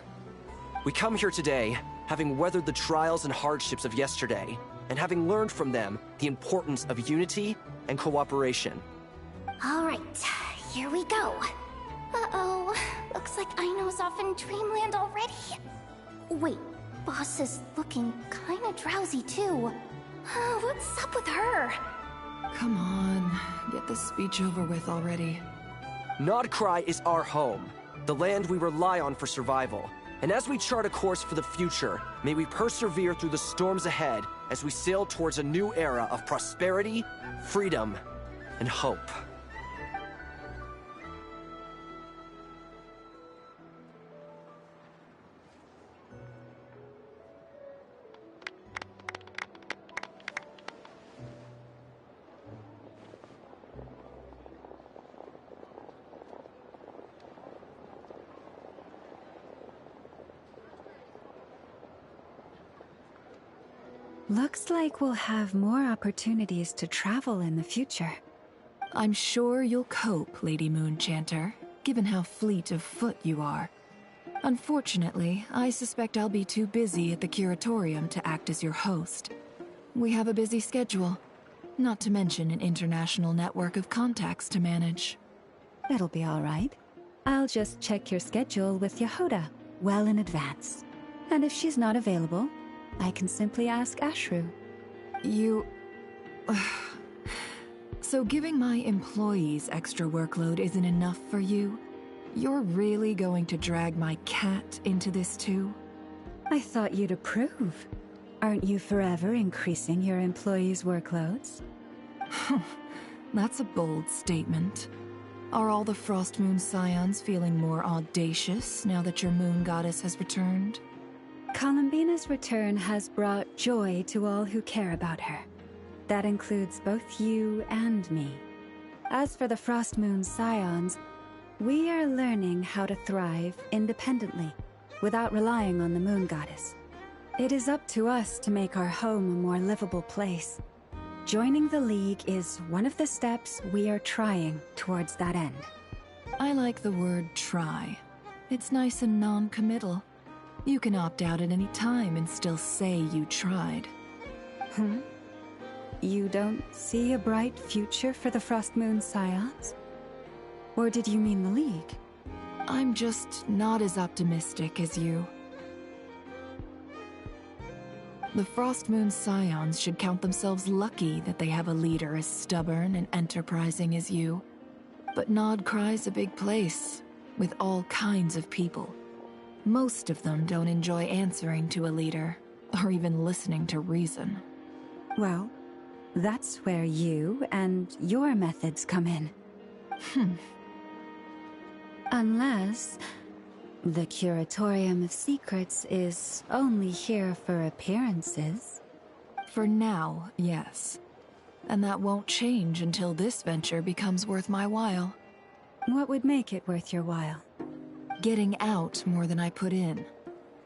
We come here today, having weathered the trials and hardships of yesterday, and having learned from them the importance of unity and cooperation. All right, here we go. Uh-oh, looks like Aino's off in Dreamland already. Wait, Boss is looking kinda drowsy too. What's up with her? Come on, get this speech over with already. Nod-Krai is our home, the land we rely on for survival. And as we chart a course for the future, may we persevere through the storms ahead as we sail towards a new era of prosperity, freedom, and hope. Looks like we'll have more opportunities to travel in the future. I'm sure you'll cope, Lady Moonchanter, given how fleet of foot you are. Unfortunately, I suspect I'll be too busy at the Curatorium to act as your host. We have a busy schedule, not to mention an international network of contacts to manage. It'll be all right. I'll just check your schedule with Yehoda well in advance. And if she's not available, I can simply ask Ashru. You... So giving my employees extra workload isn't enough for you? You're really going to drag my cat into this too? I thought you'd approve. Aren't you forever increasing your employees' workloads? That's a bold statement. Are all the Frostmoon Scions feeling more audacious now that your moon goddess has returned? Columbina's return has brought joy to all who care about her. That includes both you and me. As for the Frostmoon Scions, we are learning how to thrive independently, without relying on the moon goddess. It is up to us to make our home a more livable place. Joining the League is one of the steps we are trying towards that end. I like the word try. It's nice and non-committal. You can opt out at any time and still say you tried. You don't see a bright future for the Frostmoon Scions? Or did you mean the League? I'm just not as optimistic as you. The Frostmoon Scions should count themselves lucky that they have a leader as stubborn and enterprising as you. But Nod-Krai's a big place, with all kinds of people. Most of them don't enjoy answering to a leader, or even listening to reason. Well, that's where you and your methods come in. Unless the Curatorium of Secrets is only here for appearances. For now, yes. And that won't change until this venture becomes worth my while. What would make it worth your while? Getting out more than I put in.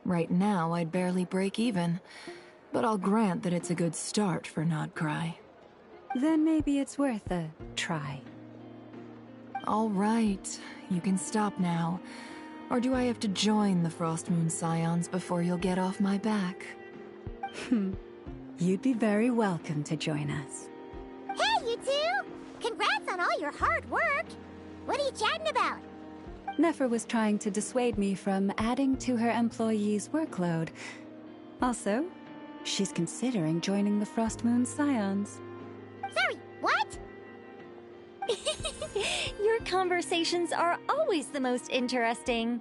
Right now, I'd barely break even. But I'll grant that it's a good start for Nod-Krai. Then maybe it's worth a try. All right, you can stop now. Or do I have to join the Frost Moon Scions before you'll get off my back? You'd be very welcome to join us. Hey, you two! Congrats on all your hard work! What are you chatting about? Nefer was trying to dissuade me from adding to her employees' workload. Also, she's considering joining the Frost Moon Scions. Sorry, what? Your conversations are always the most interesting.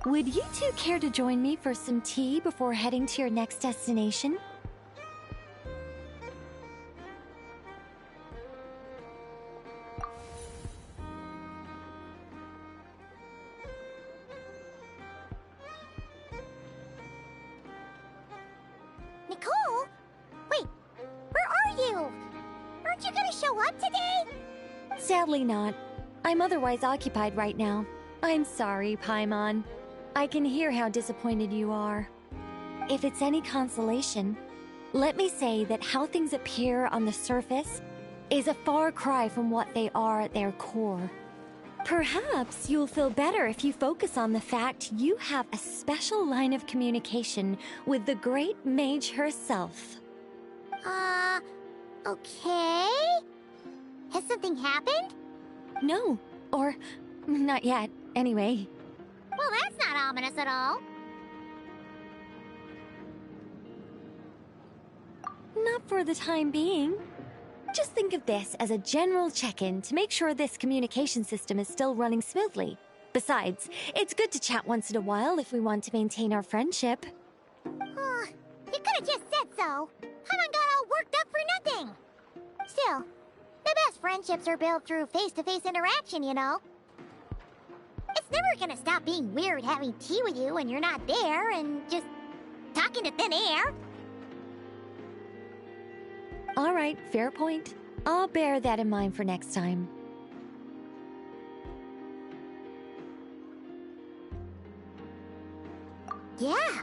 Would you two care to join me for some tea before heading to your next destination? Nicole? Wait, where are you? Aren't you gonna show up today? Sadly not. I'm otherwise occupied right now. I'm sorry, Paimon. I can hear how disappointed you are. If it's any consolation, let me say that how things appear on the surface is a far cry from what they are at their core. Perhaps you'll feel better if you focus on the fact you have a special line of communication with the great mage herself. Okay? Has something happened? No, or not yet, anyway. Well, that's not ominous at all. Not for the time being. Just think of this as a general check-in to make sure this communication system is still running smoothly. Besides, it's good to chat once in a while if we want to maintain our friendship. You could have just said so. Haven't got all worked up for nothing. Still, the best friendships are built through face-to-face interaction, you know. It's never gonna stop being weird having tea with you when you're not there and just talking to thin air. All right, fair point. I'll bear that in mind for next time. Yeah.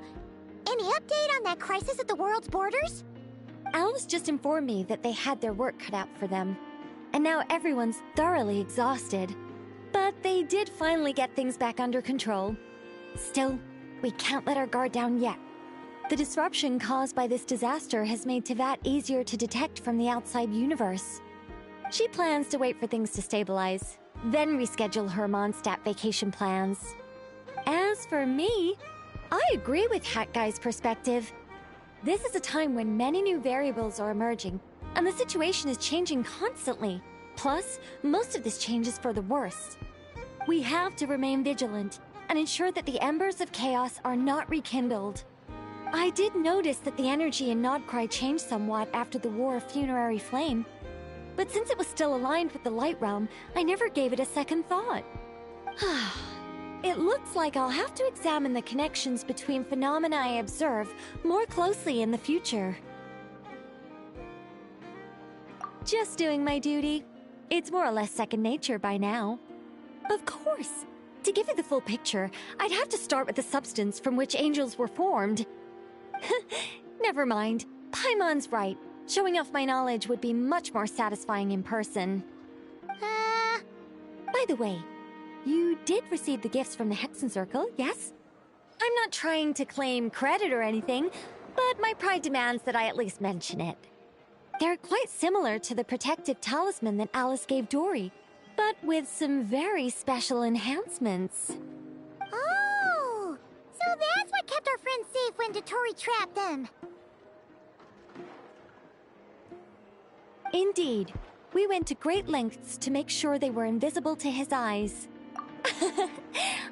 Any update on that crisis at the world's borders? Alice just informed me that they had their work cut out for them. And now everyone's thoroughly exhausted. But they did finally get things back under control. Still, we can't let our guard down yet. The disruption caused by this disaster has made Teyvat easier to detect from the outside universe. She plans to wait for things to stabilize, then reschedule her Mondstadt vacation plans. As for me, I agree with Hat Guy's perspective. This is a time when many new variables are emerging, and the situation is changing constantly. Plus, most of this change is for the worse. We have to remain vigilant and ensure that the embers of chaos are not rekindled. I did notice that the energy in Nod-Krai changed somewhat after the War of Funerary Flame, but since it was still aligned with the Light Realm, I never gave it a second thought. It looks like I'll have to examine the connections between phenomena I observe more closely in the future. Just doing my duty. It's more or less second nature by now. Of course. To give you the full picture, I'd have to start with the substance from which angels were formed. Never mind. Paimon's right. Showing off my knowledge would be much more satisfying in person. By the way, you did receive the gifts from the Hexen Circle, yes? I'm not trying to claim credit or anything, but my pride demands that I at least mention it. They're quite similar to the protective talisman that Alice gave Dory, but with some very special enhancements. Oh! So that's what kept our friends safe when Dory trapped them. Indeed. We went to great lengths to make sure they were invisible to his eyes.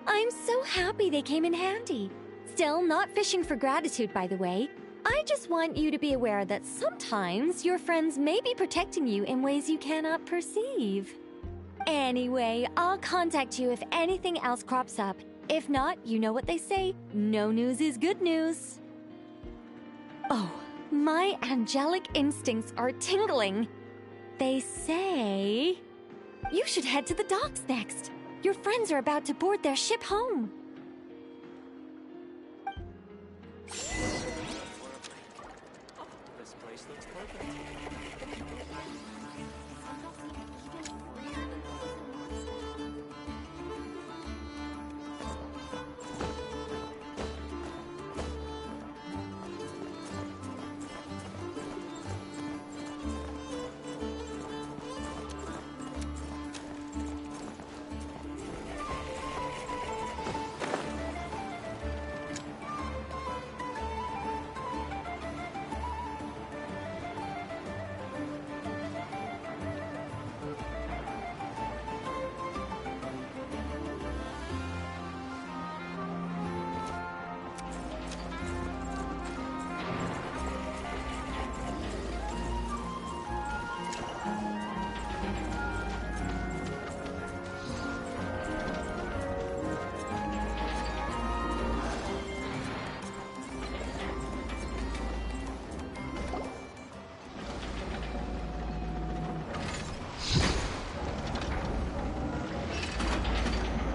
I'm so happy they came in handy. Still, not fishing for gratitude, by the way. I just want you to be aware that sometimes your friends may be protecting you in ways you cannot perceive. Anyway, I'll contact you if anything else crops up. If not, you know what they say, no news is good news. Oh, my angelic instincts are tingling. They say you should head to the docks next. Your friends are about to board their ship home. This place looks perfect.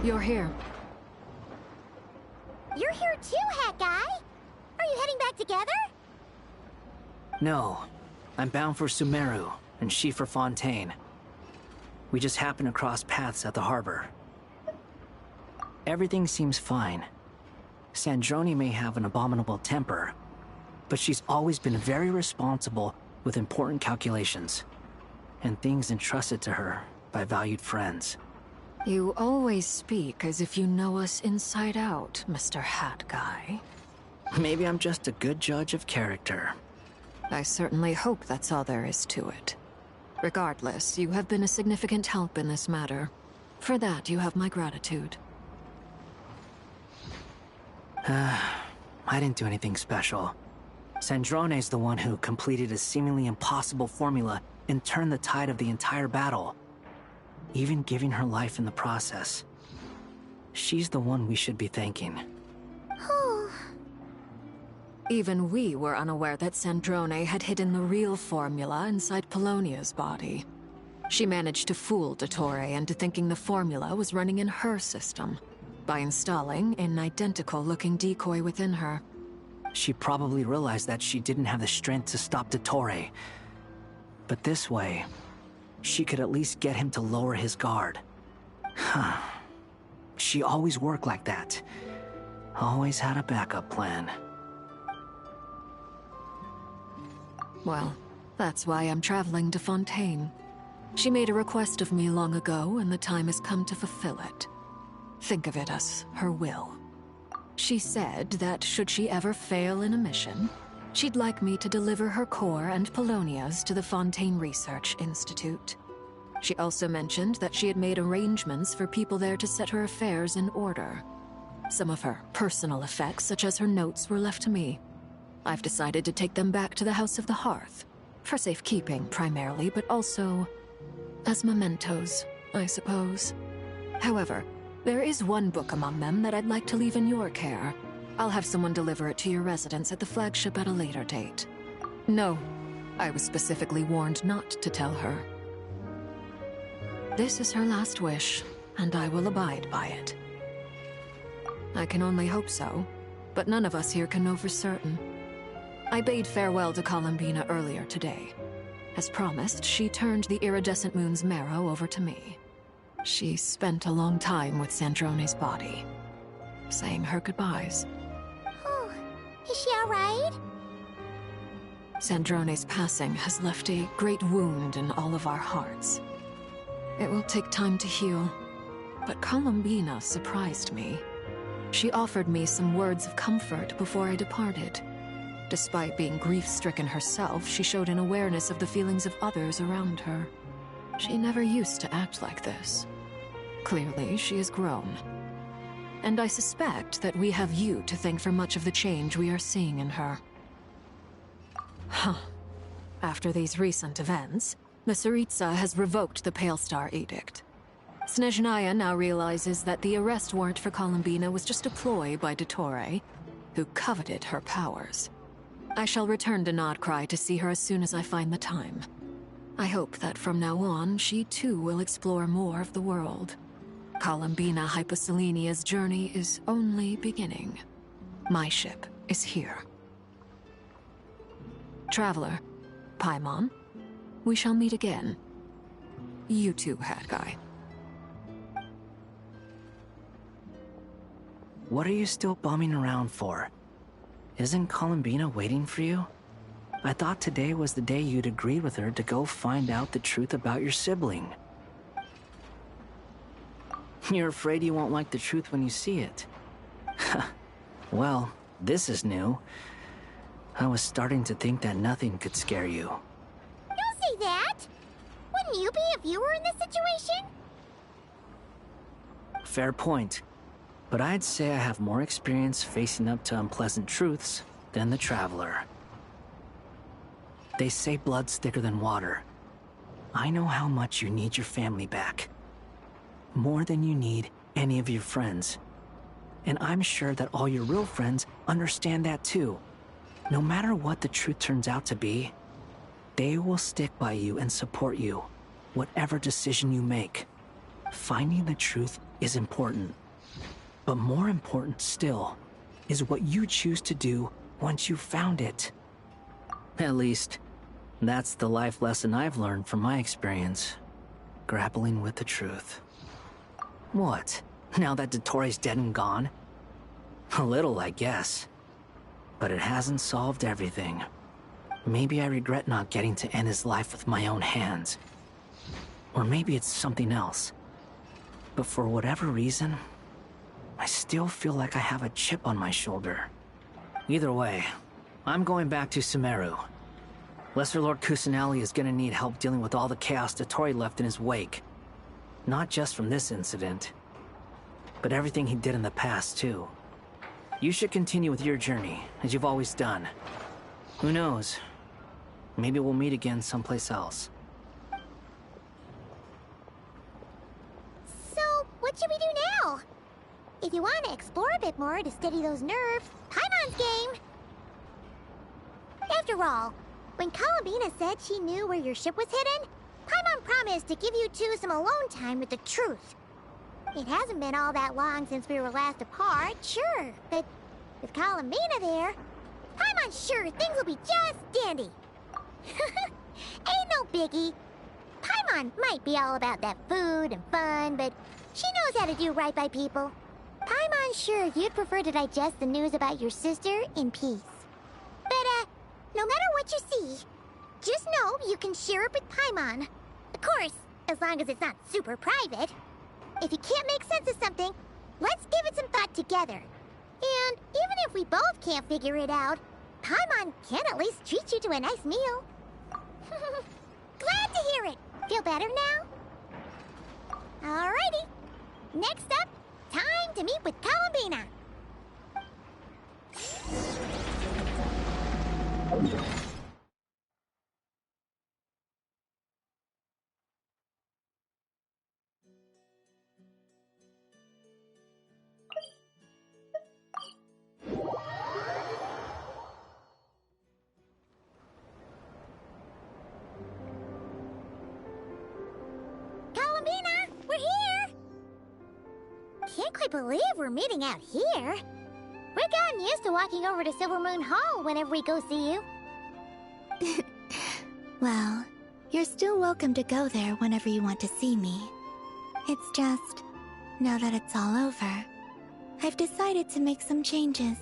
You're here. You're here too, Hat Guy! Are you heading back together? No. I'm bound for Sumeru, and she for Fontaine. We just happened to cross paths at the harbor. Everything seems fine. Sandrone may have an abominable temper, but she's always been very responsible with important calculations, and things entrusted to her by valued friends. You always speak as if you know us inside out, Mr. Hat Guy. Maybe I'm just a good judge of character. I certainly hope that's all there is to it. Regardless, you have been a significant help in this matter. For that, you have my gratitude. I didn't do anything special. Sandrone's the one who completed a seemingly impossible formula and turned the tide of the entire battle, even giving her life in the process. She's the one we should be thanking. Even we were unaware that Sandrone had hidden the real formula inside Polonia's body. She managed to fool Dottore into thinking the formula was running in her system by installing an identical-looking decoy within her. She probably realized that she didn't have the strength to stop Dottore. But this way, she could at least get him to lower his guard. Huh. She always worked like that. Always had a backup plan. Well, that's why I'm traveling to Fontaine. She made a request of me long ago, and the time has come to fulfill it. Think of it as her will. She said that should she ever fail in a mission, she'd like me to deliver her core and Polonia's to the Fontaine Research Institute. She also mentioned that she had made arrangements for people there to set her affairs in order. Some of her personal effects, such as her notes, were left to me. I've decided to take them back to the House of the Hearth. For safekeeping, primarily, but also as mementos, I suppose. However, there is one book among them that I'd like to leave in your care. I'll have someone deliver it to your residence at the flagship at a later date. No, I was specifically warned not to tell her. This is her last wish, and I will abide by it. I can only hope so, but none of us here can know for certain. I bade farewell to Columbina earlier today. As promised, she turned the iridescent moon's marrow over to me. She spent a long time with Sandrone's body, saying her goodbyes. Oh, is she alright? Sandrone's passing has left a great wound in all of our hearts. It will take time to heal, but Columbina surprised me. She offered me some words of comfort before I departed. Despite being grief-stricken herself, she showed an awareness of the feelings of others around her. She never used to act like this. Clearly, she has grown. And I suspect that we have you to thank for much of the change we are seeing in her. Huh. After these recent events, the Tsaritsa has revoked the Pale Star Edict. Snezhnaya now realizes that the arrest warrant for Columbina was just a ploy by Dottore, who coveted her powers. I shall return to Nod-Krai to see her as soon as I find the time. I hope that from now on, she too will explore more of the world. Columbina Hyposelenia's journey is only beginning. My ship is here. Traveler, Paimon, we shall meet again. You too, Hat Guy. What are you still bumming around for? Isn't Columbina waiting for you? I thought today was the day you'd agreed with her to go find out the truth about your sibling. You're afraid you won't like the truth when you see it. Well, this is new. I was starting to think that nothing could scare you. Don't say that! Wouldn't you be if you were in this situation? Fair point. But I'd say I have more experience facing up to unpleasant truths than the Traveler. They say blood's thicker than water. I know how much you need your family back. More than you need any of your friends. And I'm sure that all your real friends understand that too. No matter what the truth turns out to be, they will stick by you and support you, whatever decision you make. Finding the truth is important. But more important still is what you choose to do once you've found it. At least, that's the life lesson I've learned from my experience, grappling with the truth. What? Now that Dottoro's dead and gone? A little, I guess. But it hasn't solved everything. Maybe I regret not getting to end his life with my own hands. Or maybe it's something else. But for whatever reason, I still feel like I have a chip on my shoulder. Either way, I'm going back to Sumeru. Lesser Lord Kusanali is gonna need help dealing with all the chaos Dottori left in his wake. Not just from this incident, but everything he did in the past, too. You should continue with your journey, as you've always done. Who knows? Maybe we'll meet again someplace else. So, what should we do now? If you want to explore a bit more to steady those nerves, Paimon's game! After all, when Columbina said she knew where your ship was hidden, Paimon promised to give you two some alone time with the truth. It hasn't been all that long since we were last apart, sure, but with Columbina there, Paimon's sure things will be just dandy. Ain't no biggie. Paimon might be all about that food and fun, but she knows how to do right by people. Paimon's sure you'd prefer to digest the news about your sister in peace. But, no matter what you see, just know you can share it with Paimon. Of course, as long as it's not super private. If you can't make sense of something, let's give it some thought together. And even if we both can't figure it out, Paimon can at least treat you to a nice meal. Glad to hear it. Feel better now? Alrighty. Next up, time to meet with Columbina. Columbina, we're here! Can't quite believe we're meeting out here. We've gotten used to walking over to Silver Moon Hall whenever we go see you. Well, you're still welcome to go there whenever you want to see me. It's just, now that it's all over, I've decided to make some changes.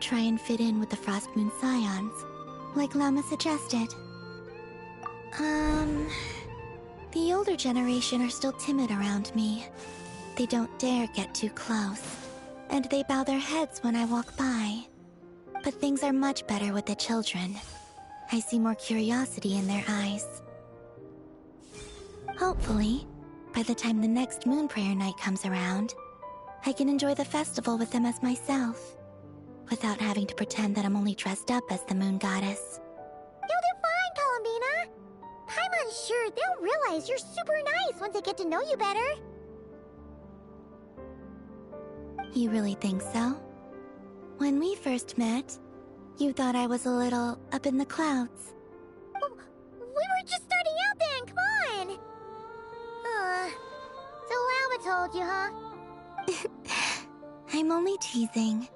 Try and fit in with the Frost Moon Scions, like Lama suggested. The older generation are still timid around me. They don't dare get too close, and they bow their heads when I walk by. But things are much better with the children. I see more curiosity in their eyes. Hopefully, by the time the next Moon Prayer Night comes around, I can enjoy the festival with them as myself, without having to pretend that I'm only dressed up as the Moon Goddess. You'll do fine, Columbina. Paimon's sure they'll realize you're super nice once they get to know you better. You really think so? When we first met, you thought I was a little up in the clouds. We were just starting out then, come on! So Lama told you, huh? I'm only teasing.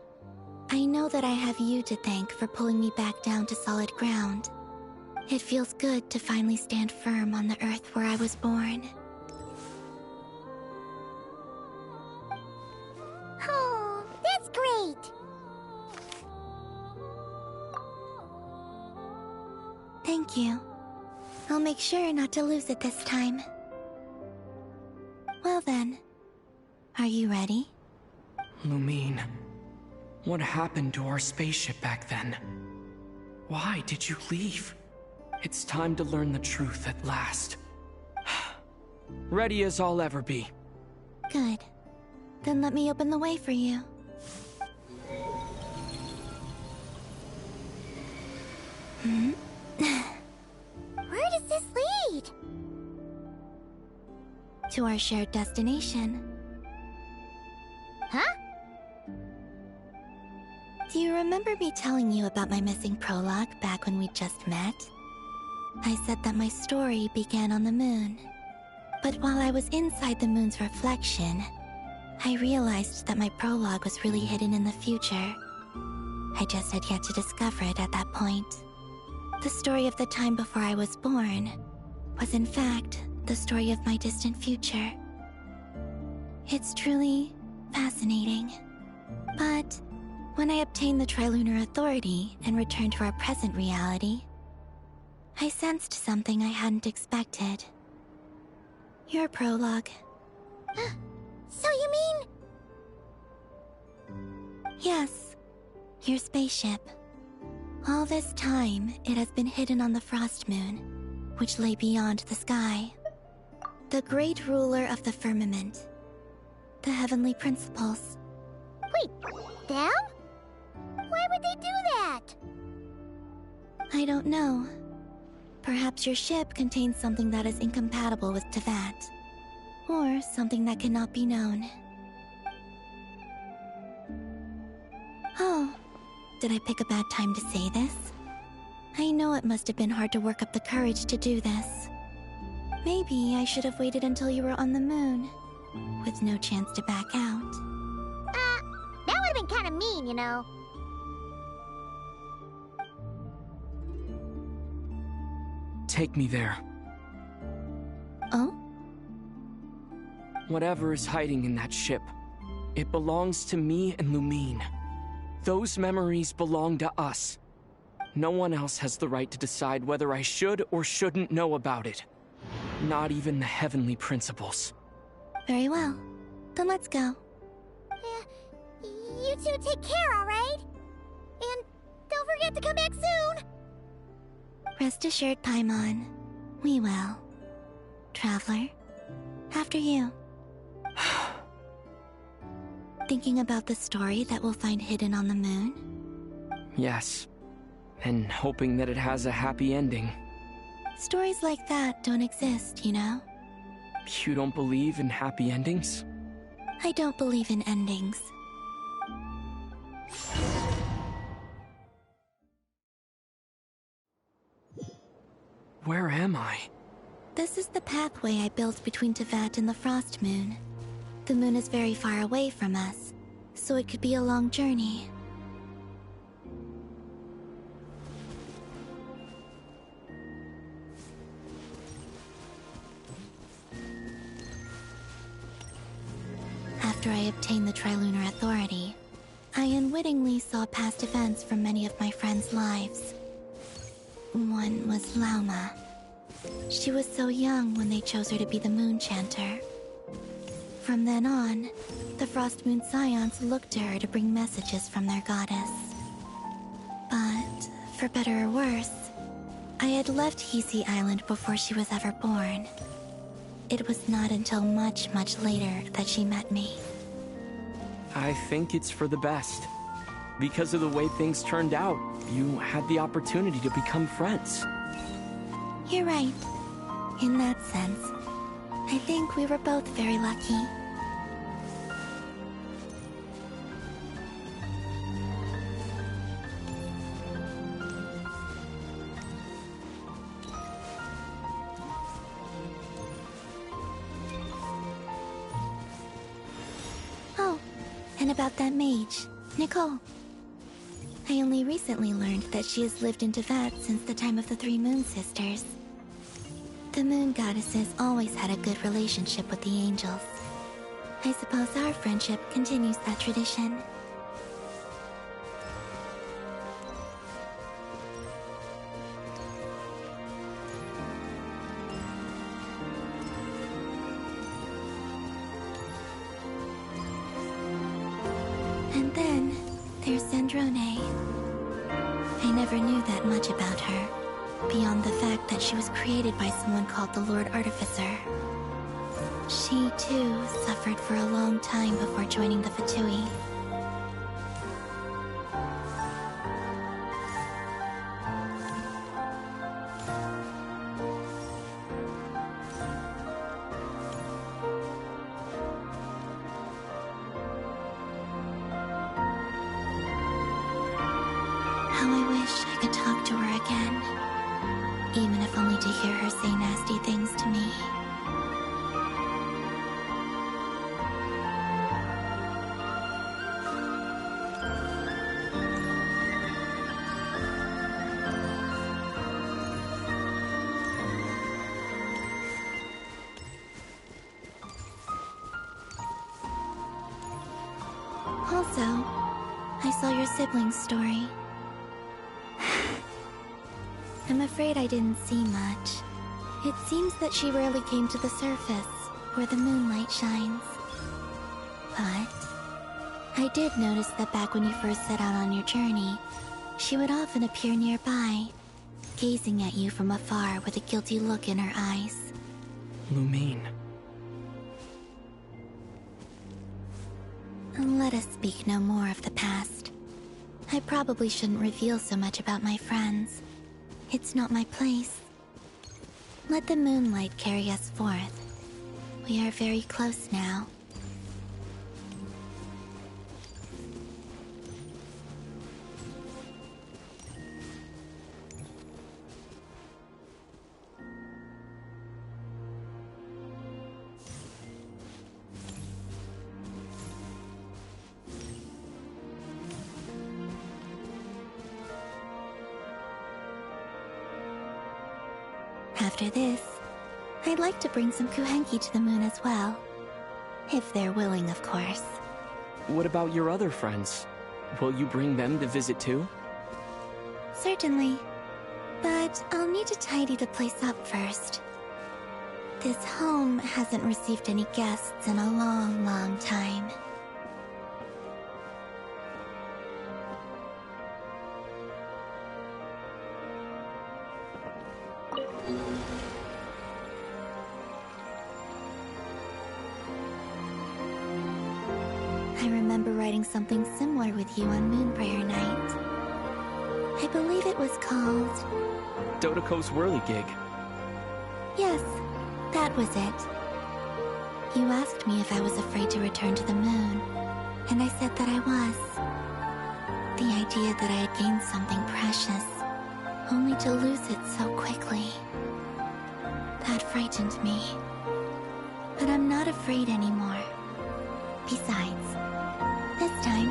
I know that I have you to thank for pulling me back down to solid ground. It feels good to finally stand firm on the earth where I was born. Oh, that's great! Thank you. I'll make sure not to lose it this time. Well then, are you ready? Lumine, what happened to our spaceship back then? Why did you leave? It's time to learn the truth at last. Ready as I'll ever be. Good. Then let me open the way for you. Where does this lead? To our shared destination. Huh? Do you remember me telling you about my missing prologue back when we just met? I said that my story began on the moon. But while I was inside the moon's reflection, I realized that my prologue was really hidden in the future. I just had yet to discover it at that point. The story of the time before I was born was in fact the story of my distant future. It's truly fascinating. But when I obtained the Trilunar Authority and returned to our present reality, I sensed something I hadn't expected. Your prologue. So you mean... Yes, your spaceship. All this time, it has been hidden on the Frost Moon, which lay beyond the sky. The great ruler of the firmament. The heavenly principles. Wait, them? Why would they do that? I don't know. Perhaps your ship contains something that is incompatible with Teyvat. Or something that cannot be known. Oh, did I pick a bad time to say this? I know it must have been hard to work up the courage to do this. Maybe I should have waited until you were on the moon, with no chance to back out. That would have been kind of mean, you know. Take me there. Oh? Whatever is hiding in that ship, it belongs to me and Lumine. Those memories belong to us. No one else has the right to decide whether I should or shouldn't know about it. Not even the heavenly principles. Very well. Then let's go. You two take care, alright? And don't forget to come back soon! Rest assured, Paimon. We will. Traveler, after you. Thinking about the story that we'll find hidden on the moon? Yes. And hoping that it has a happy ending. Stories like that don't exist, you know? You don't believe in happy endings? I don't believe in endings. Where am I? This is the pathway I built between Teyvat and the Frost Moon. The moon is very far away from us, so it could be a long journey. After I obtained the Trilunar Authority, I unwittingly saw past events from many of my friends' lives. One was Lauma. She was so young when they chose her to be the Moon Chanter. From then on, the Frost Moon Scions looked to her to bring messages from their goddess. But, for better or worse, I had left Hisi Island before she was ever born. It was not until much, much later that she met me. I think it's for the best. Because of the way things turned out, you had the opportunity to become friends. You're right. In that sense, I think we were both very lucky. And about that mage, Nicole. I only recently learned that she has lived in Teyvat since the time of the Three Moon Sisters. The Moon Goddesses always had a good relationship with the angels. I suppose our friendship continues that tradition. And then, there's Zandrone. I never knew that much about her, beyond the fact that she was created by someone called the Lord Artificer. She, too, suffered for a long time before joining the Fatui. How I wish I could talk to her again, even if only to hear her say nasty things to me. Also, I saw your siblings' story. I'm afraid I didn't see much. It seems that she rarely came to the surface, where the moonlight shines. But I did notice that back when you first set out on your journey, she would often appear nearby, gazing at you from afar with a guilty look in her eyes. Lumine. Let us speak no more of the past. I probably shouldn't reveal so much about my friends. It's not my place. Let the moonlight carry us forth. We are very close now. After this, I'd like to bring some Kuhenki to the moon as well. If they're willing, of course. What about your other friends? Will you bring them to visit too? Certainly. But I'll need to tidy the place up first. This home hasn't received any guests in a long, long time. I remember writing something similar with you on Moonbriar Night. I believe it was called... Dodoko's Whirligig. Yes, that was it. You asked me if I was afraid to return to the moon, and I said that I was. The idea that I had gained something precious, only to lose it so quickly. That frightened me. But I'm not afraid anymore. Besides, this time,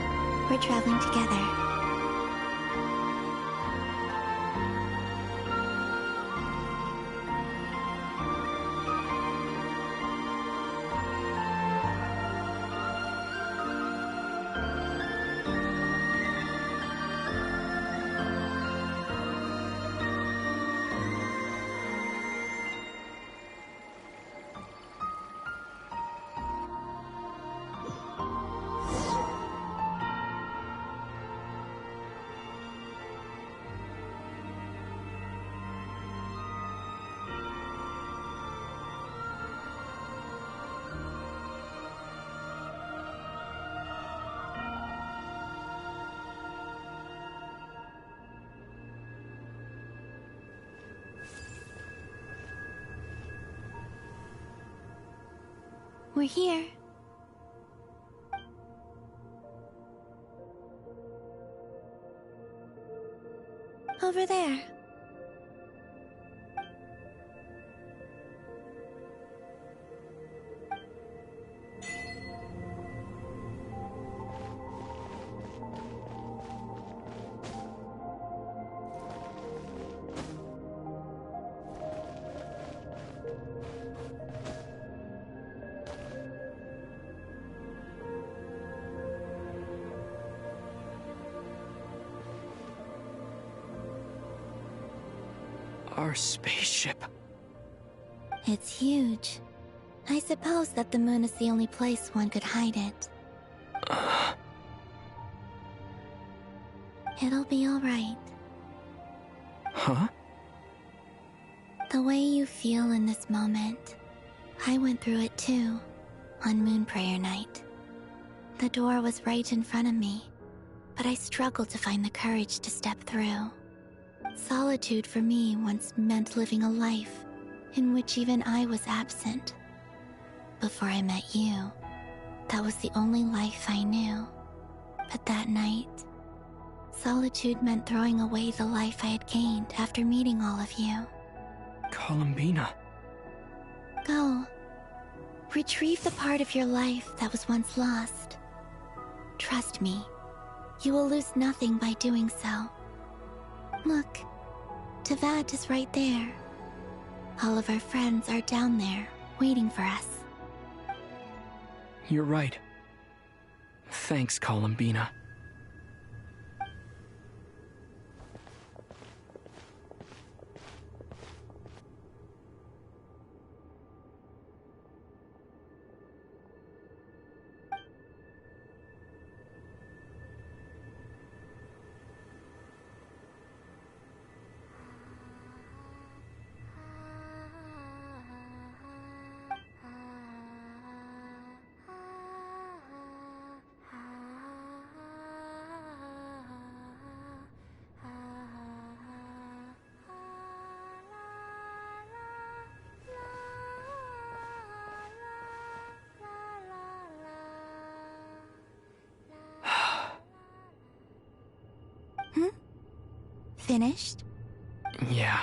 we're traveling together. We're here. Over there. Our spaceship. It's huge. I suppose that the moon is the only place one could hide it. It'll be alright. Huh? The way you feel in this moment, I went through it too, on Moon Prayer Night. The door was right in front of me, but I struggled to find the courage to step through. Solitude for me once meant living a life in which even I was absent. Before I met you, that was the only life I knew. But that night, solitude meant throwing away the life I had gained after meeting all of you. Columbina. Go. Retrieve the part of your life that was once lost. Trust me, you will lose nothing by doing so. Look, Teyvat is right there. All of our friends are down there, waiting for us. You're right. Thanks, Columbina. Finished? Yeah.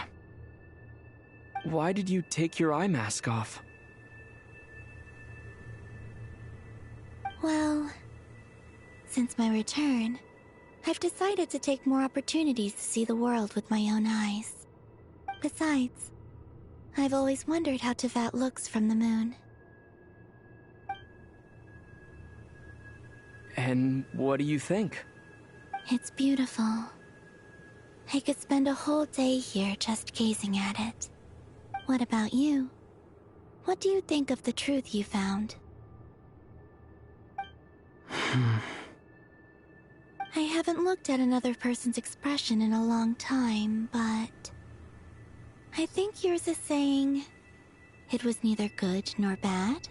Why did you take your eye mask off? Well, since my return, I've decided to take more opportunities to see the world with my own eyes. Besides, I've always wondered how Teyvat looks from the moon. And what do you think? It's beautiful. I could spend a whole day here just gazing at it. What about you? What do you think of the truth you found? I haven't looked at another person's expression in a long time, but I think yours is saying it was neither good nor bad.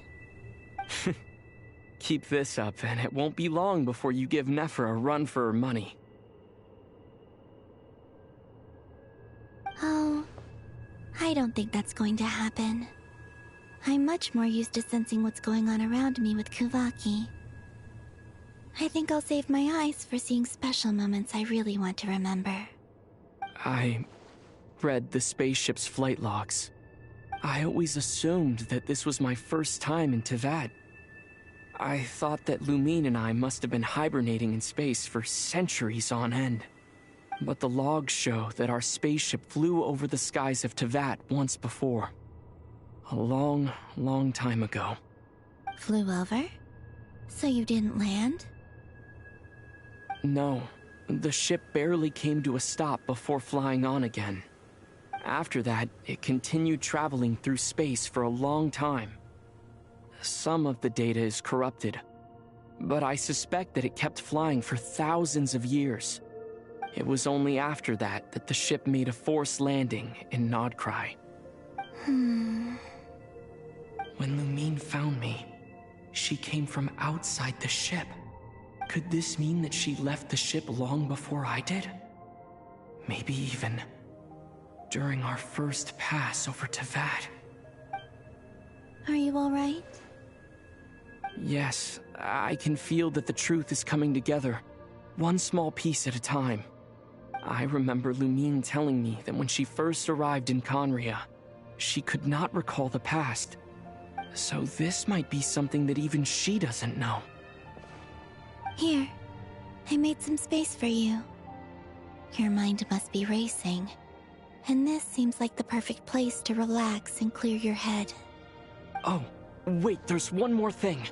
Keep this up, and it won't be long before you give Nephra a run for her money. Oh, I don't think that's going to happen. I'm much more used to sensing what's going on around me with Kuvaki. I think I'll save my eyes for seeing special moments I really want to remember. I read the spaceship's flight logs. I always assumed that this was my first time in Teyvat. I thought that Lumine and I must have been hibernating in space for centuries on end. But the logs show that our spaceship flew over the skies of Teyvat once before. A long, long time ago. Flew over? So you didn't land? No, the ship barely came to a stop before flying on again. After that, it continued traveling through space for a long time. Some of the data is corrupted, but I suspect that it kept flying for thousands of years. It was only after that that the ship made a forced landing in Nod-Krai. When Lumine found me, she came from outside the ship. Could this mean that she left the ship long before I did? Maybe even during our first pass over Teyvat. Are you alright? Yes, I can feel that the truth is coming together, one small piece at a time. I remember Lumine telling me that when she first arrived in Conria, she could not recall the past. So this might be something that even she doesn't know. Here, I made some space for you. Your mind must be racing, and this seems like the perfect place to relax and clear your head. Oh, wait, there's one more thing.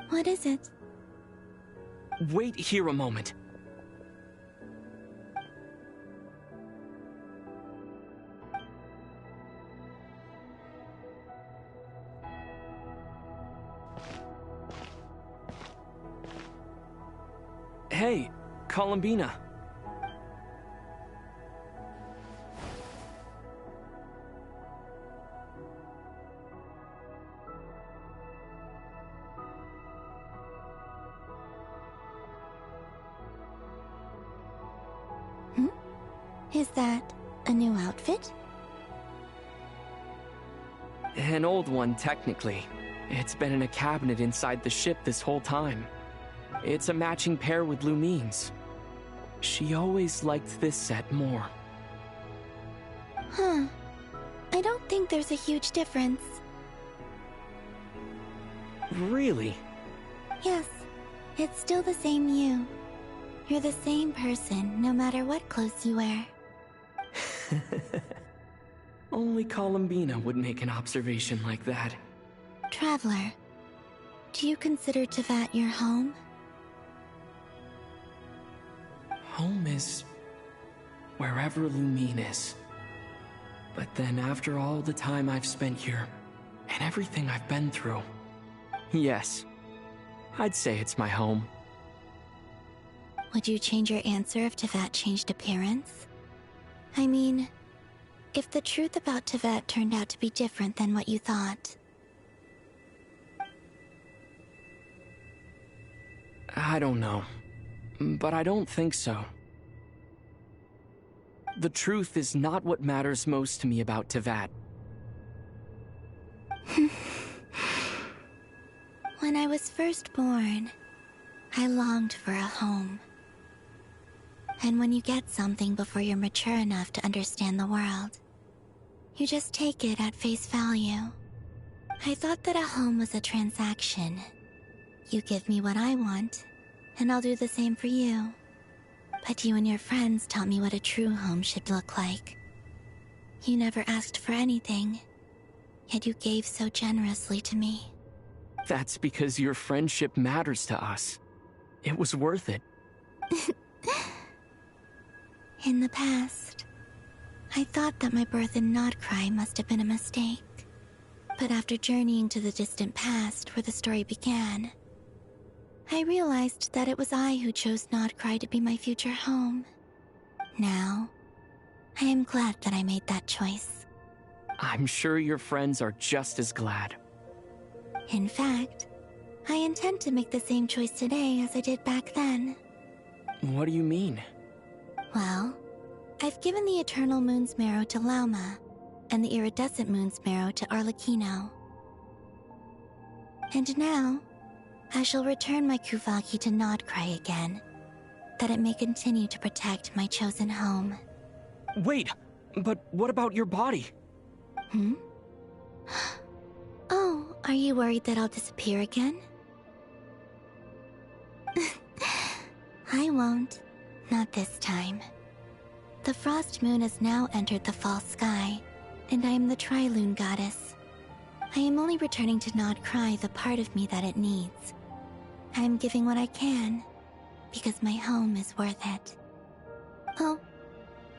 What is it? Wait here a moment. Hey, Columbina. Is that a new outfit? An old one, technically. It's been in a cabinet inside the ship this whole time. It's a matching pair with Lumine's. She always liked this set more. Huh. I don't think there's a huge difference. Really? Yes, it's still the same you. You're the same person, no matter what clothes you wear. Only Columbina would make an observation like that. Traveler, do you consider Teyvat your home? Home is wherever Lumine is. But then after all the time I've spent here, and everything I've been through, yes, I'd say it's my home. Would you change your answer if Teyvat changed appearance? I mean, if the truth about Teyvat turned out to be different than what you thought. I don't know, but I don't think so. The truth is not what matters most to me about Teyvat. When I was first born, I longed for a home. And when you get something before you're mature enough to understand the world, you just take it at face value. I thought that a home was a transaction. You give me what I want, and I'll do the same for you. But you and your friends taught me what a true home should look like. You never asked for anything, yet you gave so generously to me. That's because your friendship matters to us. It was worth it. In the past, I thought that my birth in Nod-Krai must have been a mistake. But after journeying to the distant past where the story began, I realized that it was I who chose Nod-Krai to be my future home. Now, I am glad that I made that choice. I'm sure your friends are just as glad. In fact, I intend to make the same choice today as I did back then. What do you mean? Well, I've given the Eternal Moon's Marrow to Lauma, and the Iridescent Moon's Marrow to Arlecchino. And now, I shall return my Kuvagi to Nod-Krai again, that it may continue to protect my chosen home. Wait, but what about your body? Oh, are you worried that I'll disappear again? I won't. Not this time. The Frost Moon has now entered the fall sky, and I am the Tri-Lune Goddess. I am only returning to Nod-Krai the part of me that it needs. I am giving what I can, because my home is worth it. Oh,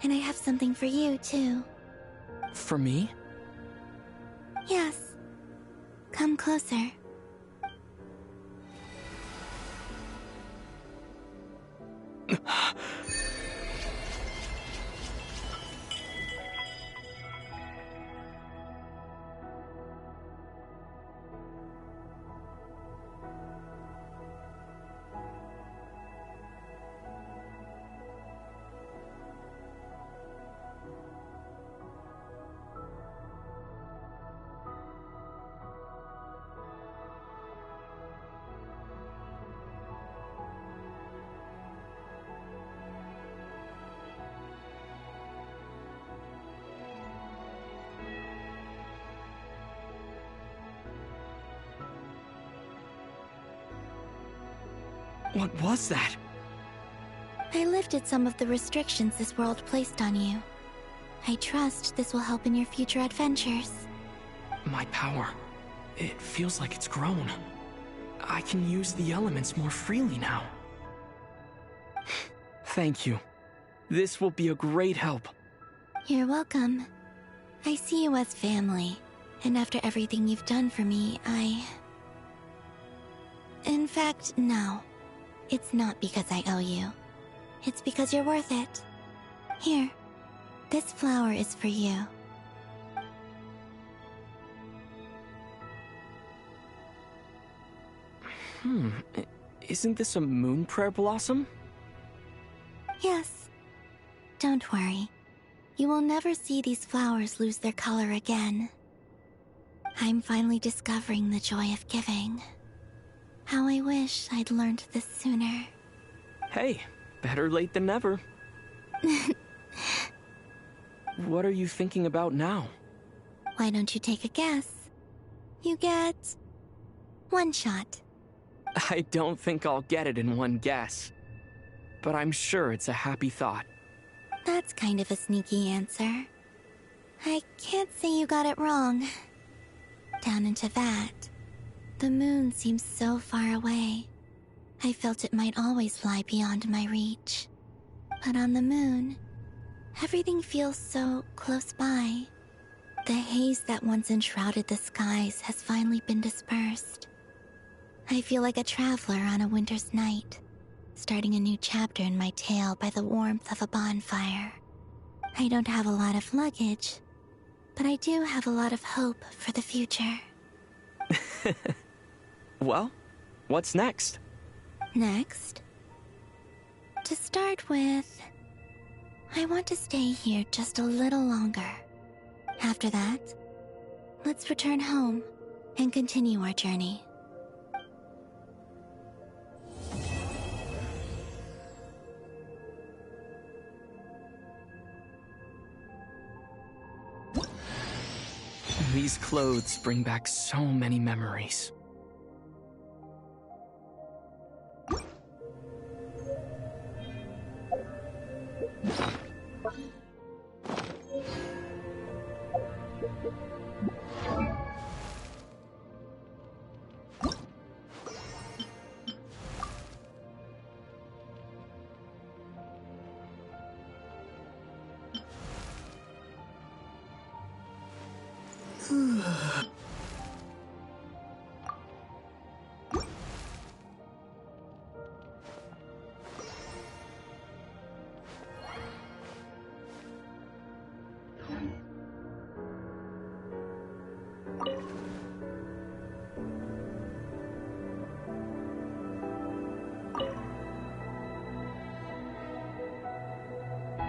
and I have something for you, too. For me? Yes. Come closer. What was that? I lifted some of the restrictions this world placed on you. I trust this will help in your future adventures. My power. It feels like it's grown. I can use the elements more freely now. Thank you. This will be a great help. You're welcome. I see you as family, and after everything you've done for me, In fact, no. It's not because I owe you. It's because you're worth it. Here, this flower is for you. Isn't this a moon prayer blossom? Yes. Don't worry. You will never see these flowers lose their color again. I'm finally discovering the joy of giving. How I wish I'd learned this sooner. Hey, better late than never. What are you thinking about now? Why don't you take a guess? You get... one shot. I don't think I'll get it in one guess. But I'm sure it's a happy thought. That's kind of a sneaky answer. I can't say you got it wrong. Down into that, the moon seems so far away. I felt it might always lie beyond my reach. But on the moon, everything feels so close by. The haze that once enshrouded the skies has finally been dispersed. I feel like a traveler on a winter's night, starting a new chapter in my tale by the warmth of a bonfire. I don't have a lot of luggage, but I do have a lot of hope for the future. Well, what's next? Next? To start with, I want to stay here just a little longer. After that, let's return home and continue our journey. These clothes bring back so many memories.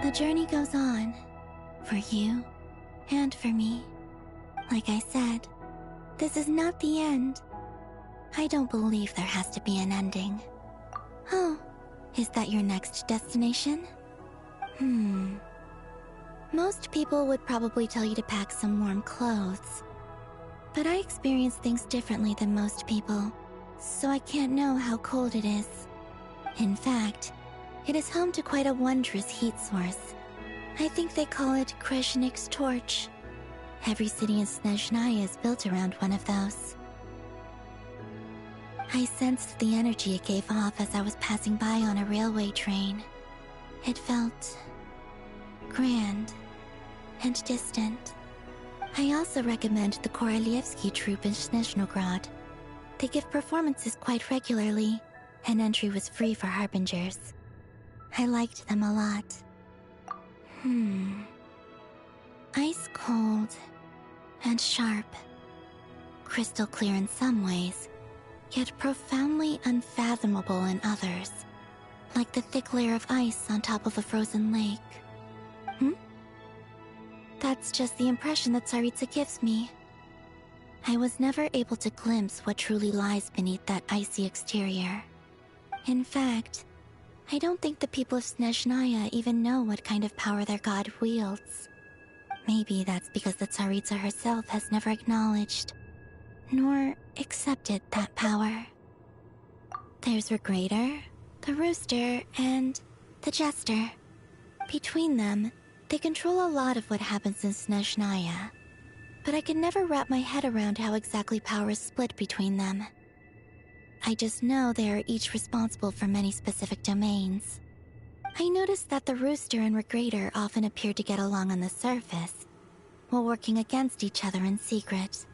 The journey goes on, for you and for me. Like I said, this is not the end. I don't believe there has to be an ending. Oh, is that your next destination? Most people would probably tell you to pack some warm clothes. But I experience things differently than most people, so I can't know how cold it is. In fact, it is home to quite a wondrous heat source. I think they call it Kreshnik's torch. Every city in Snezhnaya is built around one of those. I sensed the energy it gave off as I was passing by on a railway train. It felt grand and distant. I also recommend the Korolievsky troupe in Snezhnograd. They give performances quite regularly, and entry was free for harbingers. I liked them a lot. Ice cold and sharp. Crystal clear in some ways, yet profoundly unfathomable in others. Like the thick layer of ice on top of a frozen lake. That's just the impression that Tsaritsa gives me. I was never able to glimpse what truly lies beneath that icy exterior. In fact, I don't think the people of Snezhnaya even know what kind of power their god wields. Maybe that's because the Tsaritsa herself has never acknowledged, nor accepted that power. There's Regrator, the Rooster, and the Jester. Between them, they control a lot of what happens in Snezhnaya, but I can never wrap my head around how exactly power is split between them. I just know they are each responsible for many specific domains. I noticed that the Rooster and Regrator often appear to get along on the surface, while working against each other in secret.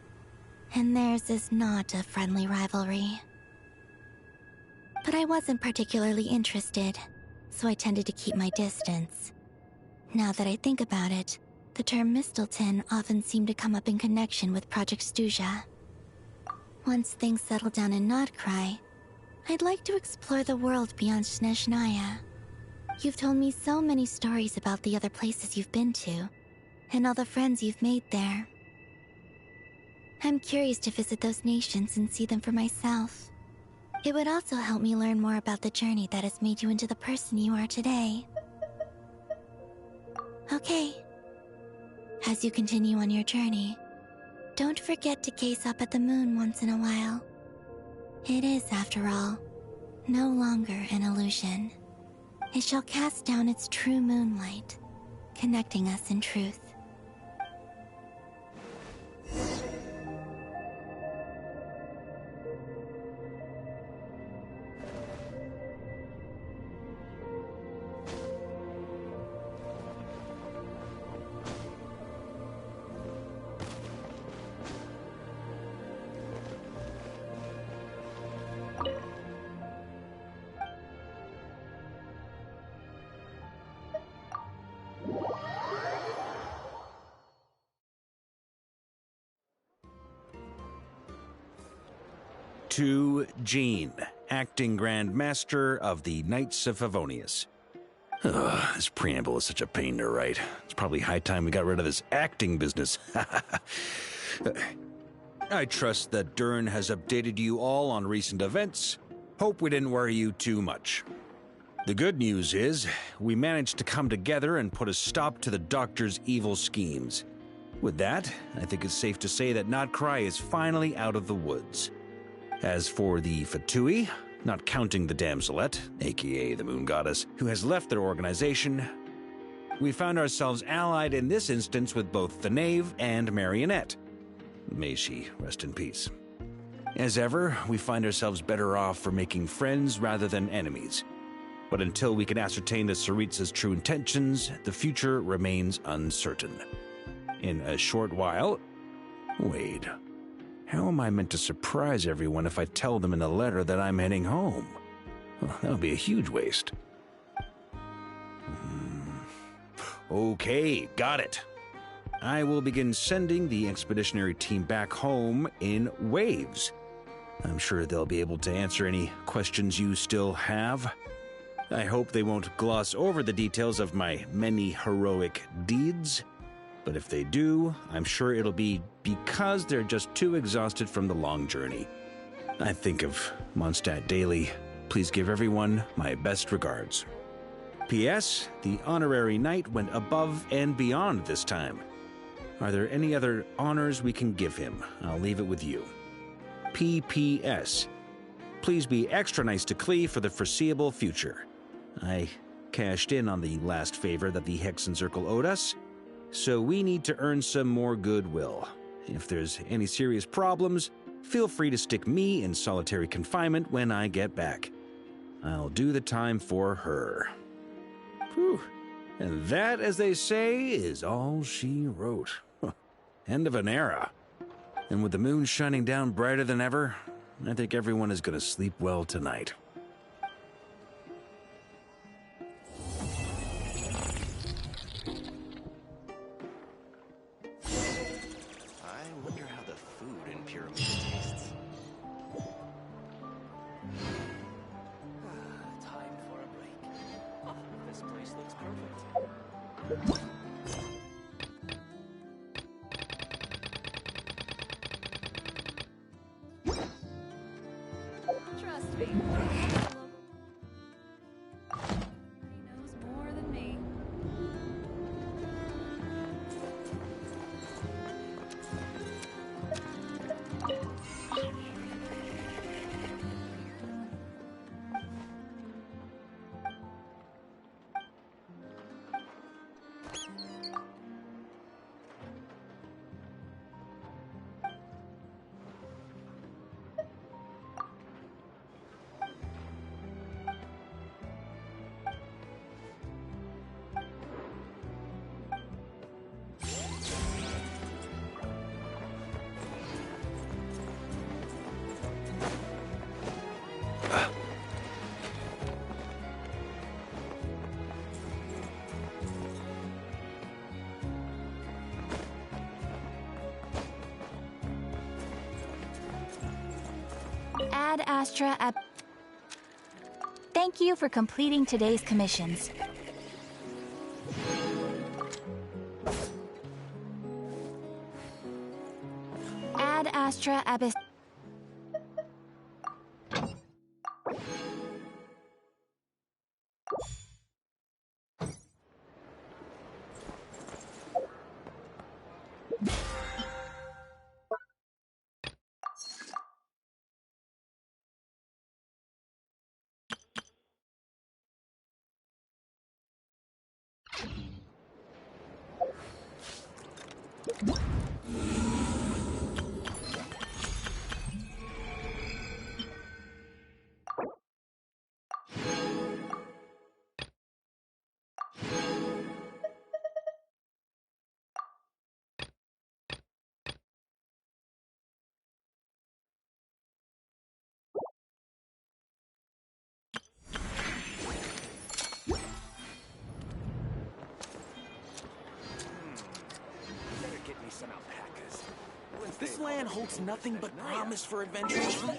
And theirs is not a friendly rivalry. but I wasn't particularly interested, so I tended to keep my distance. Now that I think about it, the term Mistelton often seemed to come up in connection with Project Stuja. Once things settle down in Nod-Krai, I'd like to explore the world beyond Snezhnaya. You've told me so many stories about the other places you've been to, and all the friends you've made there. I'm curious to visit those nations and see them for myself. It would also help me learn more about the journey that has made you into the person you are today. Okay. As you continue on your journey, don't forget to gaze up at the moon once in a while. It is, after all, no longer an illusion. It shall cast down its true moonlight, connecting us in truth. To Jean, acting Grand Master of the Knights of Favonius. Ugh, this preamble is such a pain to write. It's probably high time we got rid of this acting business. I trust that Dern has updated you all on recent events. Hope we didn't worry you too much. The good news is, we managed to come together and put a stop to the Doctor's evil schemes. With that, I think it's safe to say that Nod-Krai is finally out of the woods. As for the Fatui, not counting the Damselette, aka the Moon Goddess, who has left their organization, we found ourselves allied in this instance with both the Knave and Marionette. May she rest in peace. As ever, we find ourselves better off for making friends rather than enemies. But until we can ascertain the Tsaritsa's true intentions, the future remains uncertain. In a short while... Wait... How am I meant to surprise everyone if I tell them in the letter that I'm heading home? Well, that would be a huge waste. Okay, got it. I will begin sending the expeditionary team back home in waves. I'm sure they'll be able to answer any questions you still have. I hope they won't gloss over the details of my many heroic deeds. But if they do, I'm sure it'll be because they're just too exhausted from the long journey. I think of Mondstadt daily. Please give everyone my best regards. P.S. The honorary knight went above and beyond this time. Are there any other honors we can give him? I'll leave it with you. P.P.S. Please be extra nice to Klee for the foreseeable future. I cashed in on the last favor that the Hexen Circle owed us, so we need to earn some more goodwill. If there's any serious problems, feel free to stick me in solitary confinement when I get back. I'll do the time for her. Whew. And that, as they say, is all she wrote. End of an era. And with the moon shining down brighter than ever, I think everyone is going to sleep well tonight. Trust me. He knows more than me. Ad Astra Ab... Thank you for completing today's commissions. Ad Astra Abyss... This land holds nothing but promise for adventurers from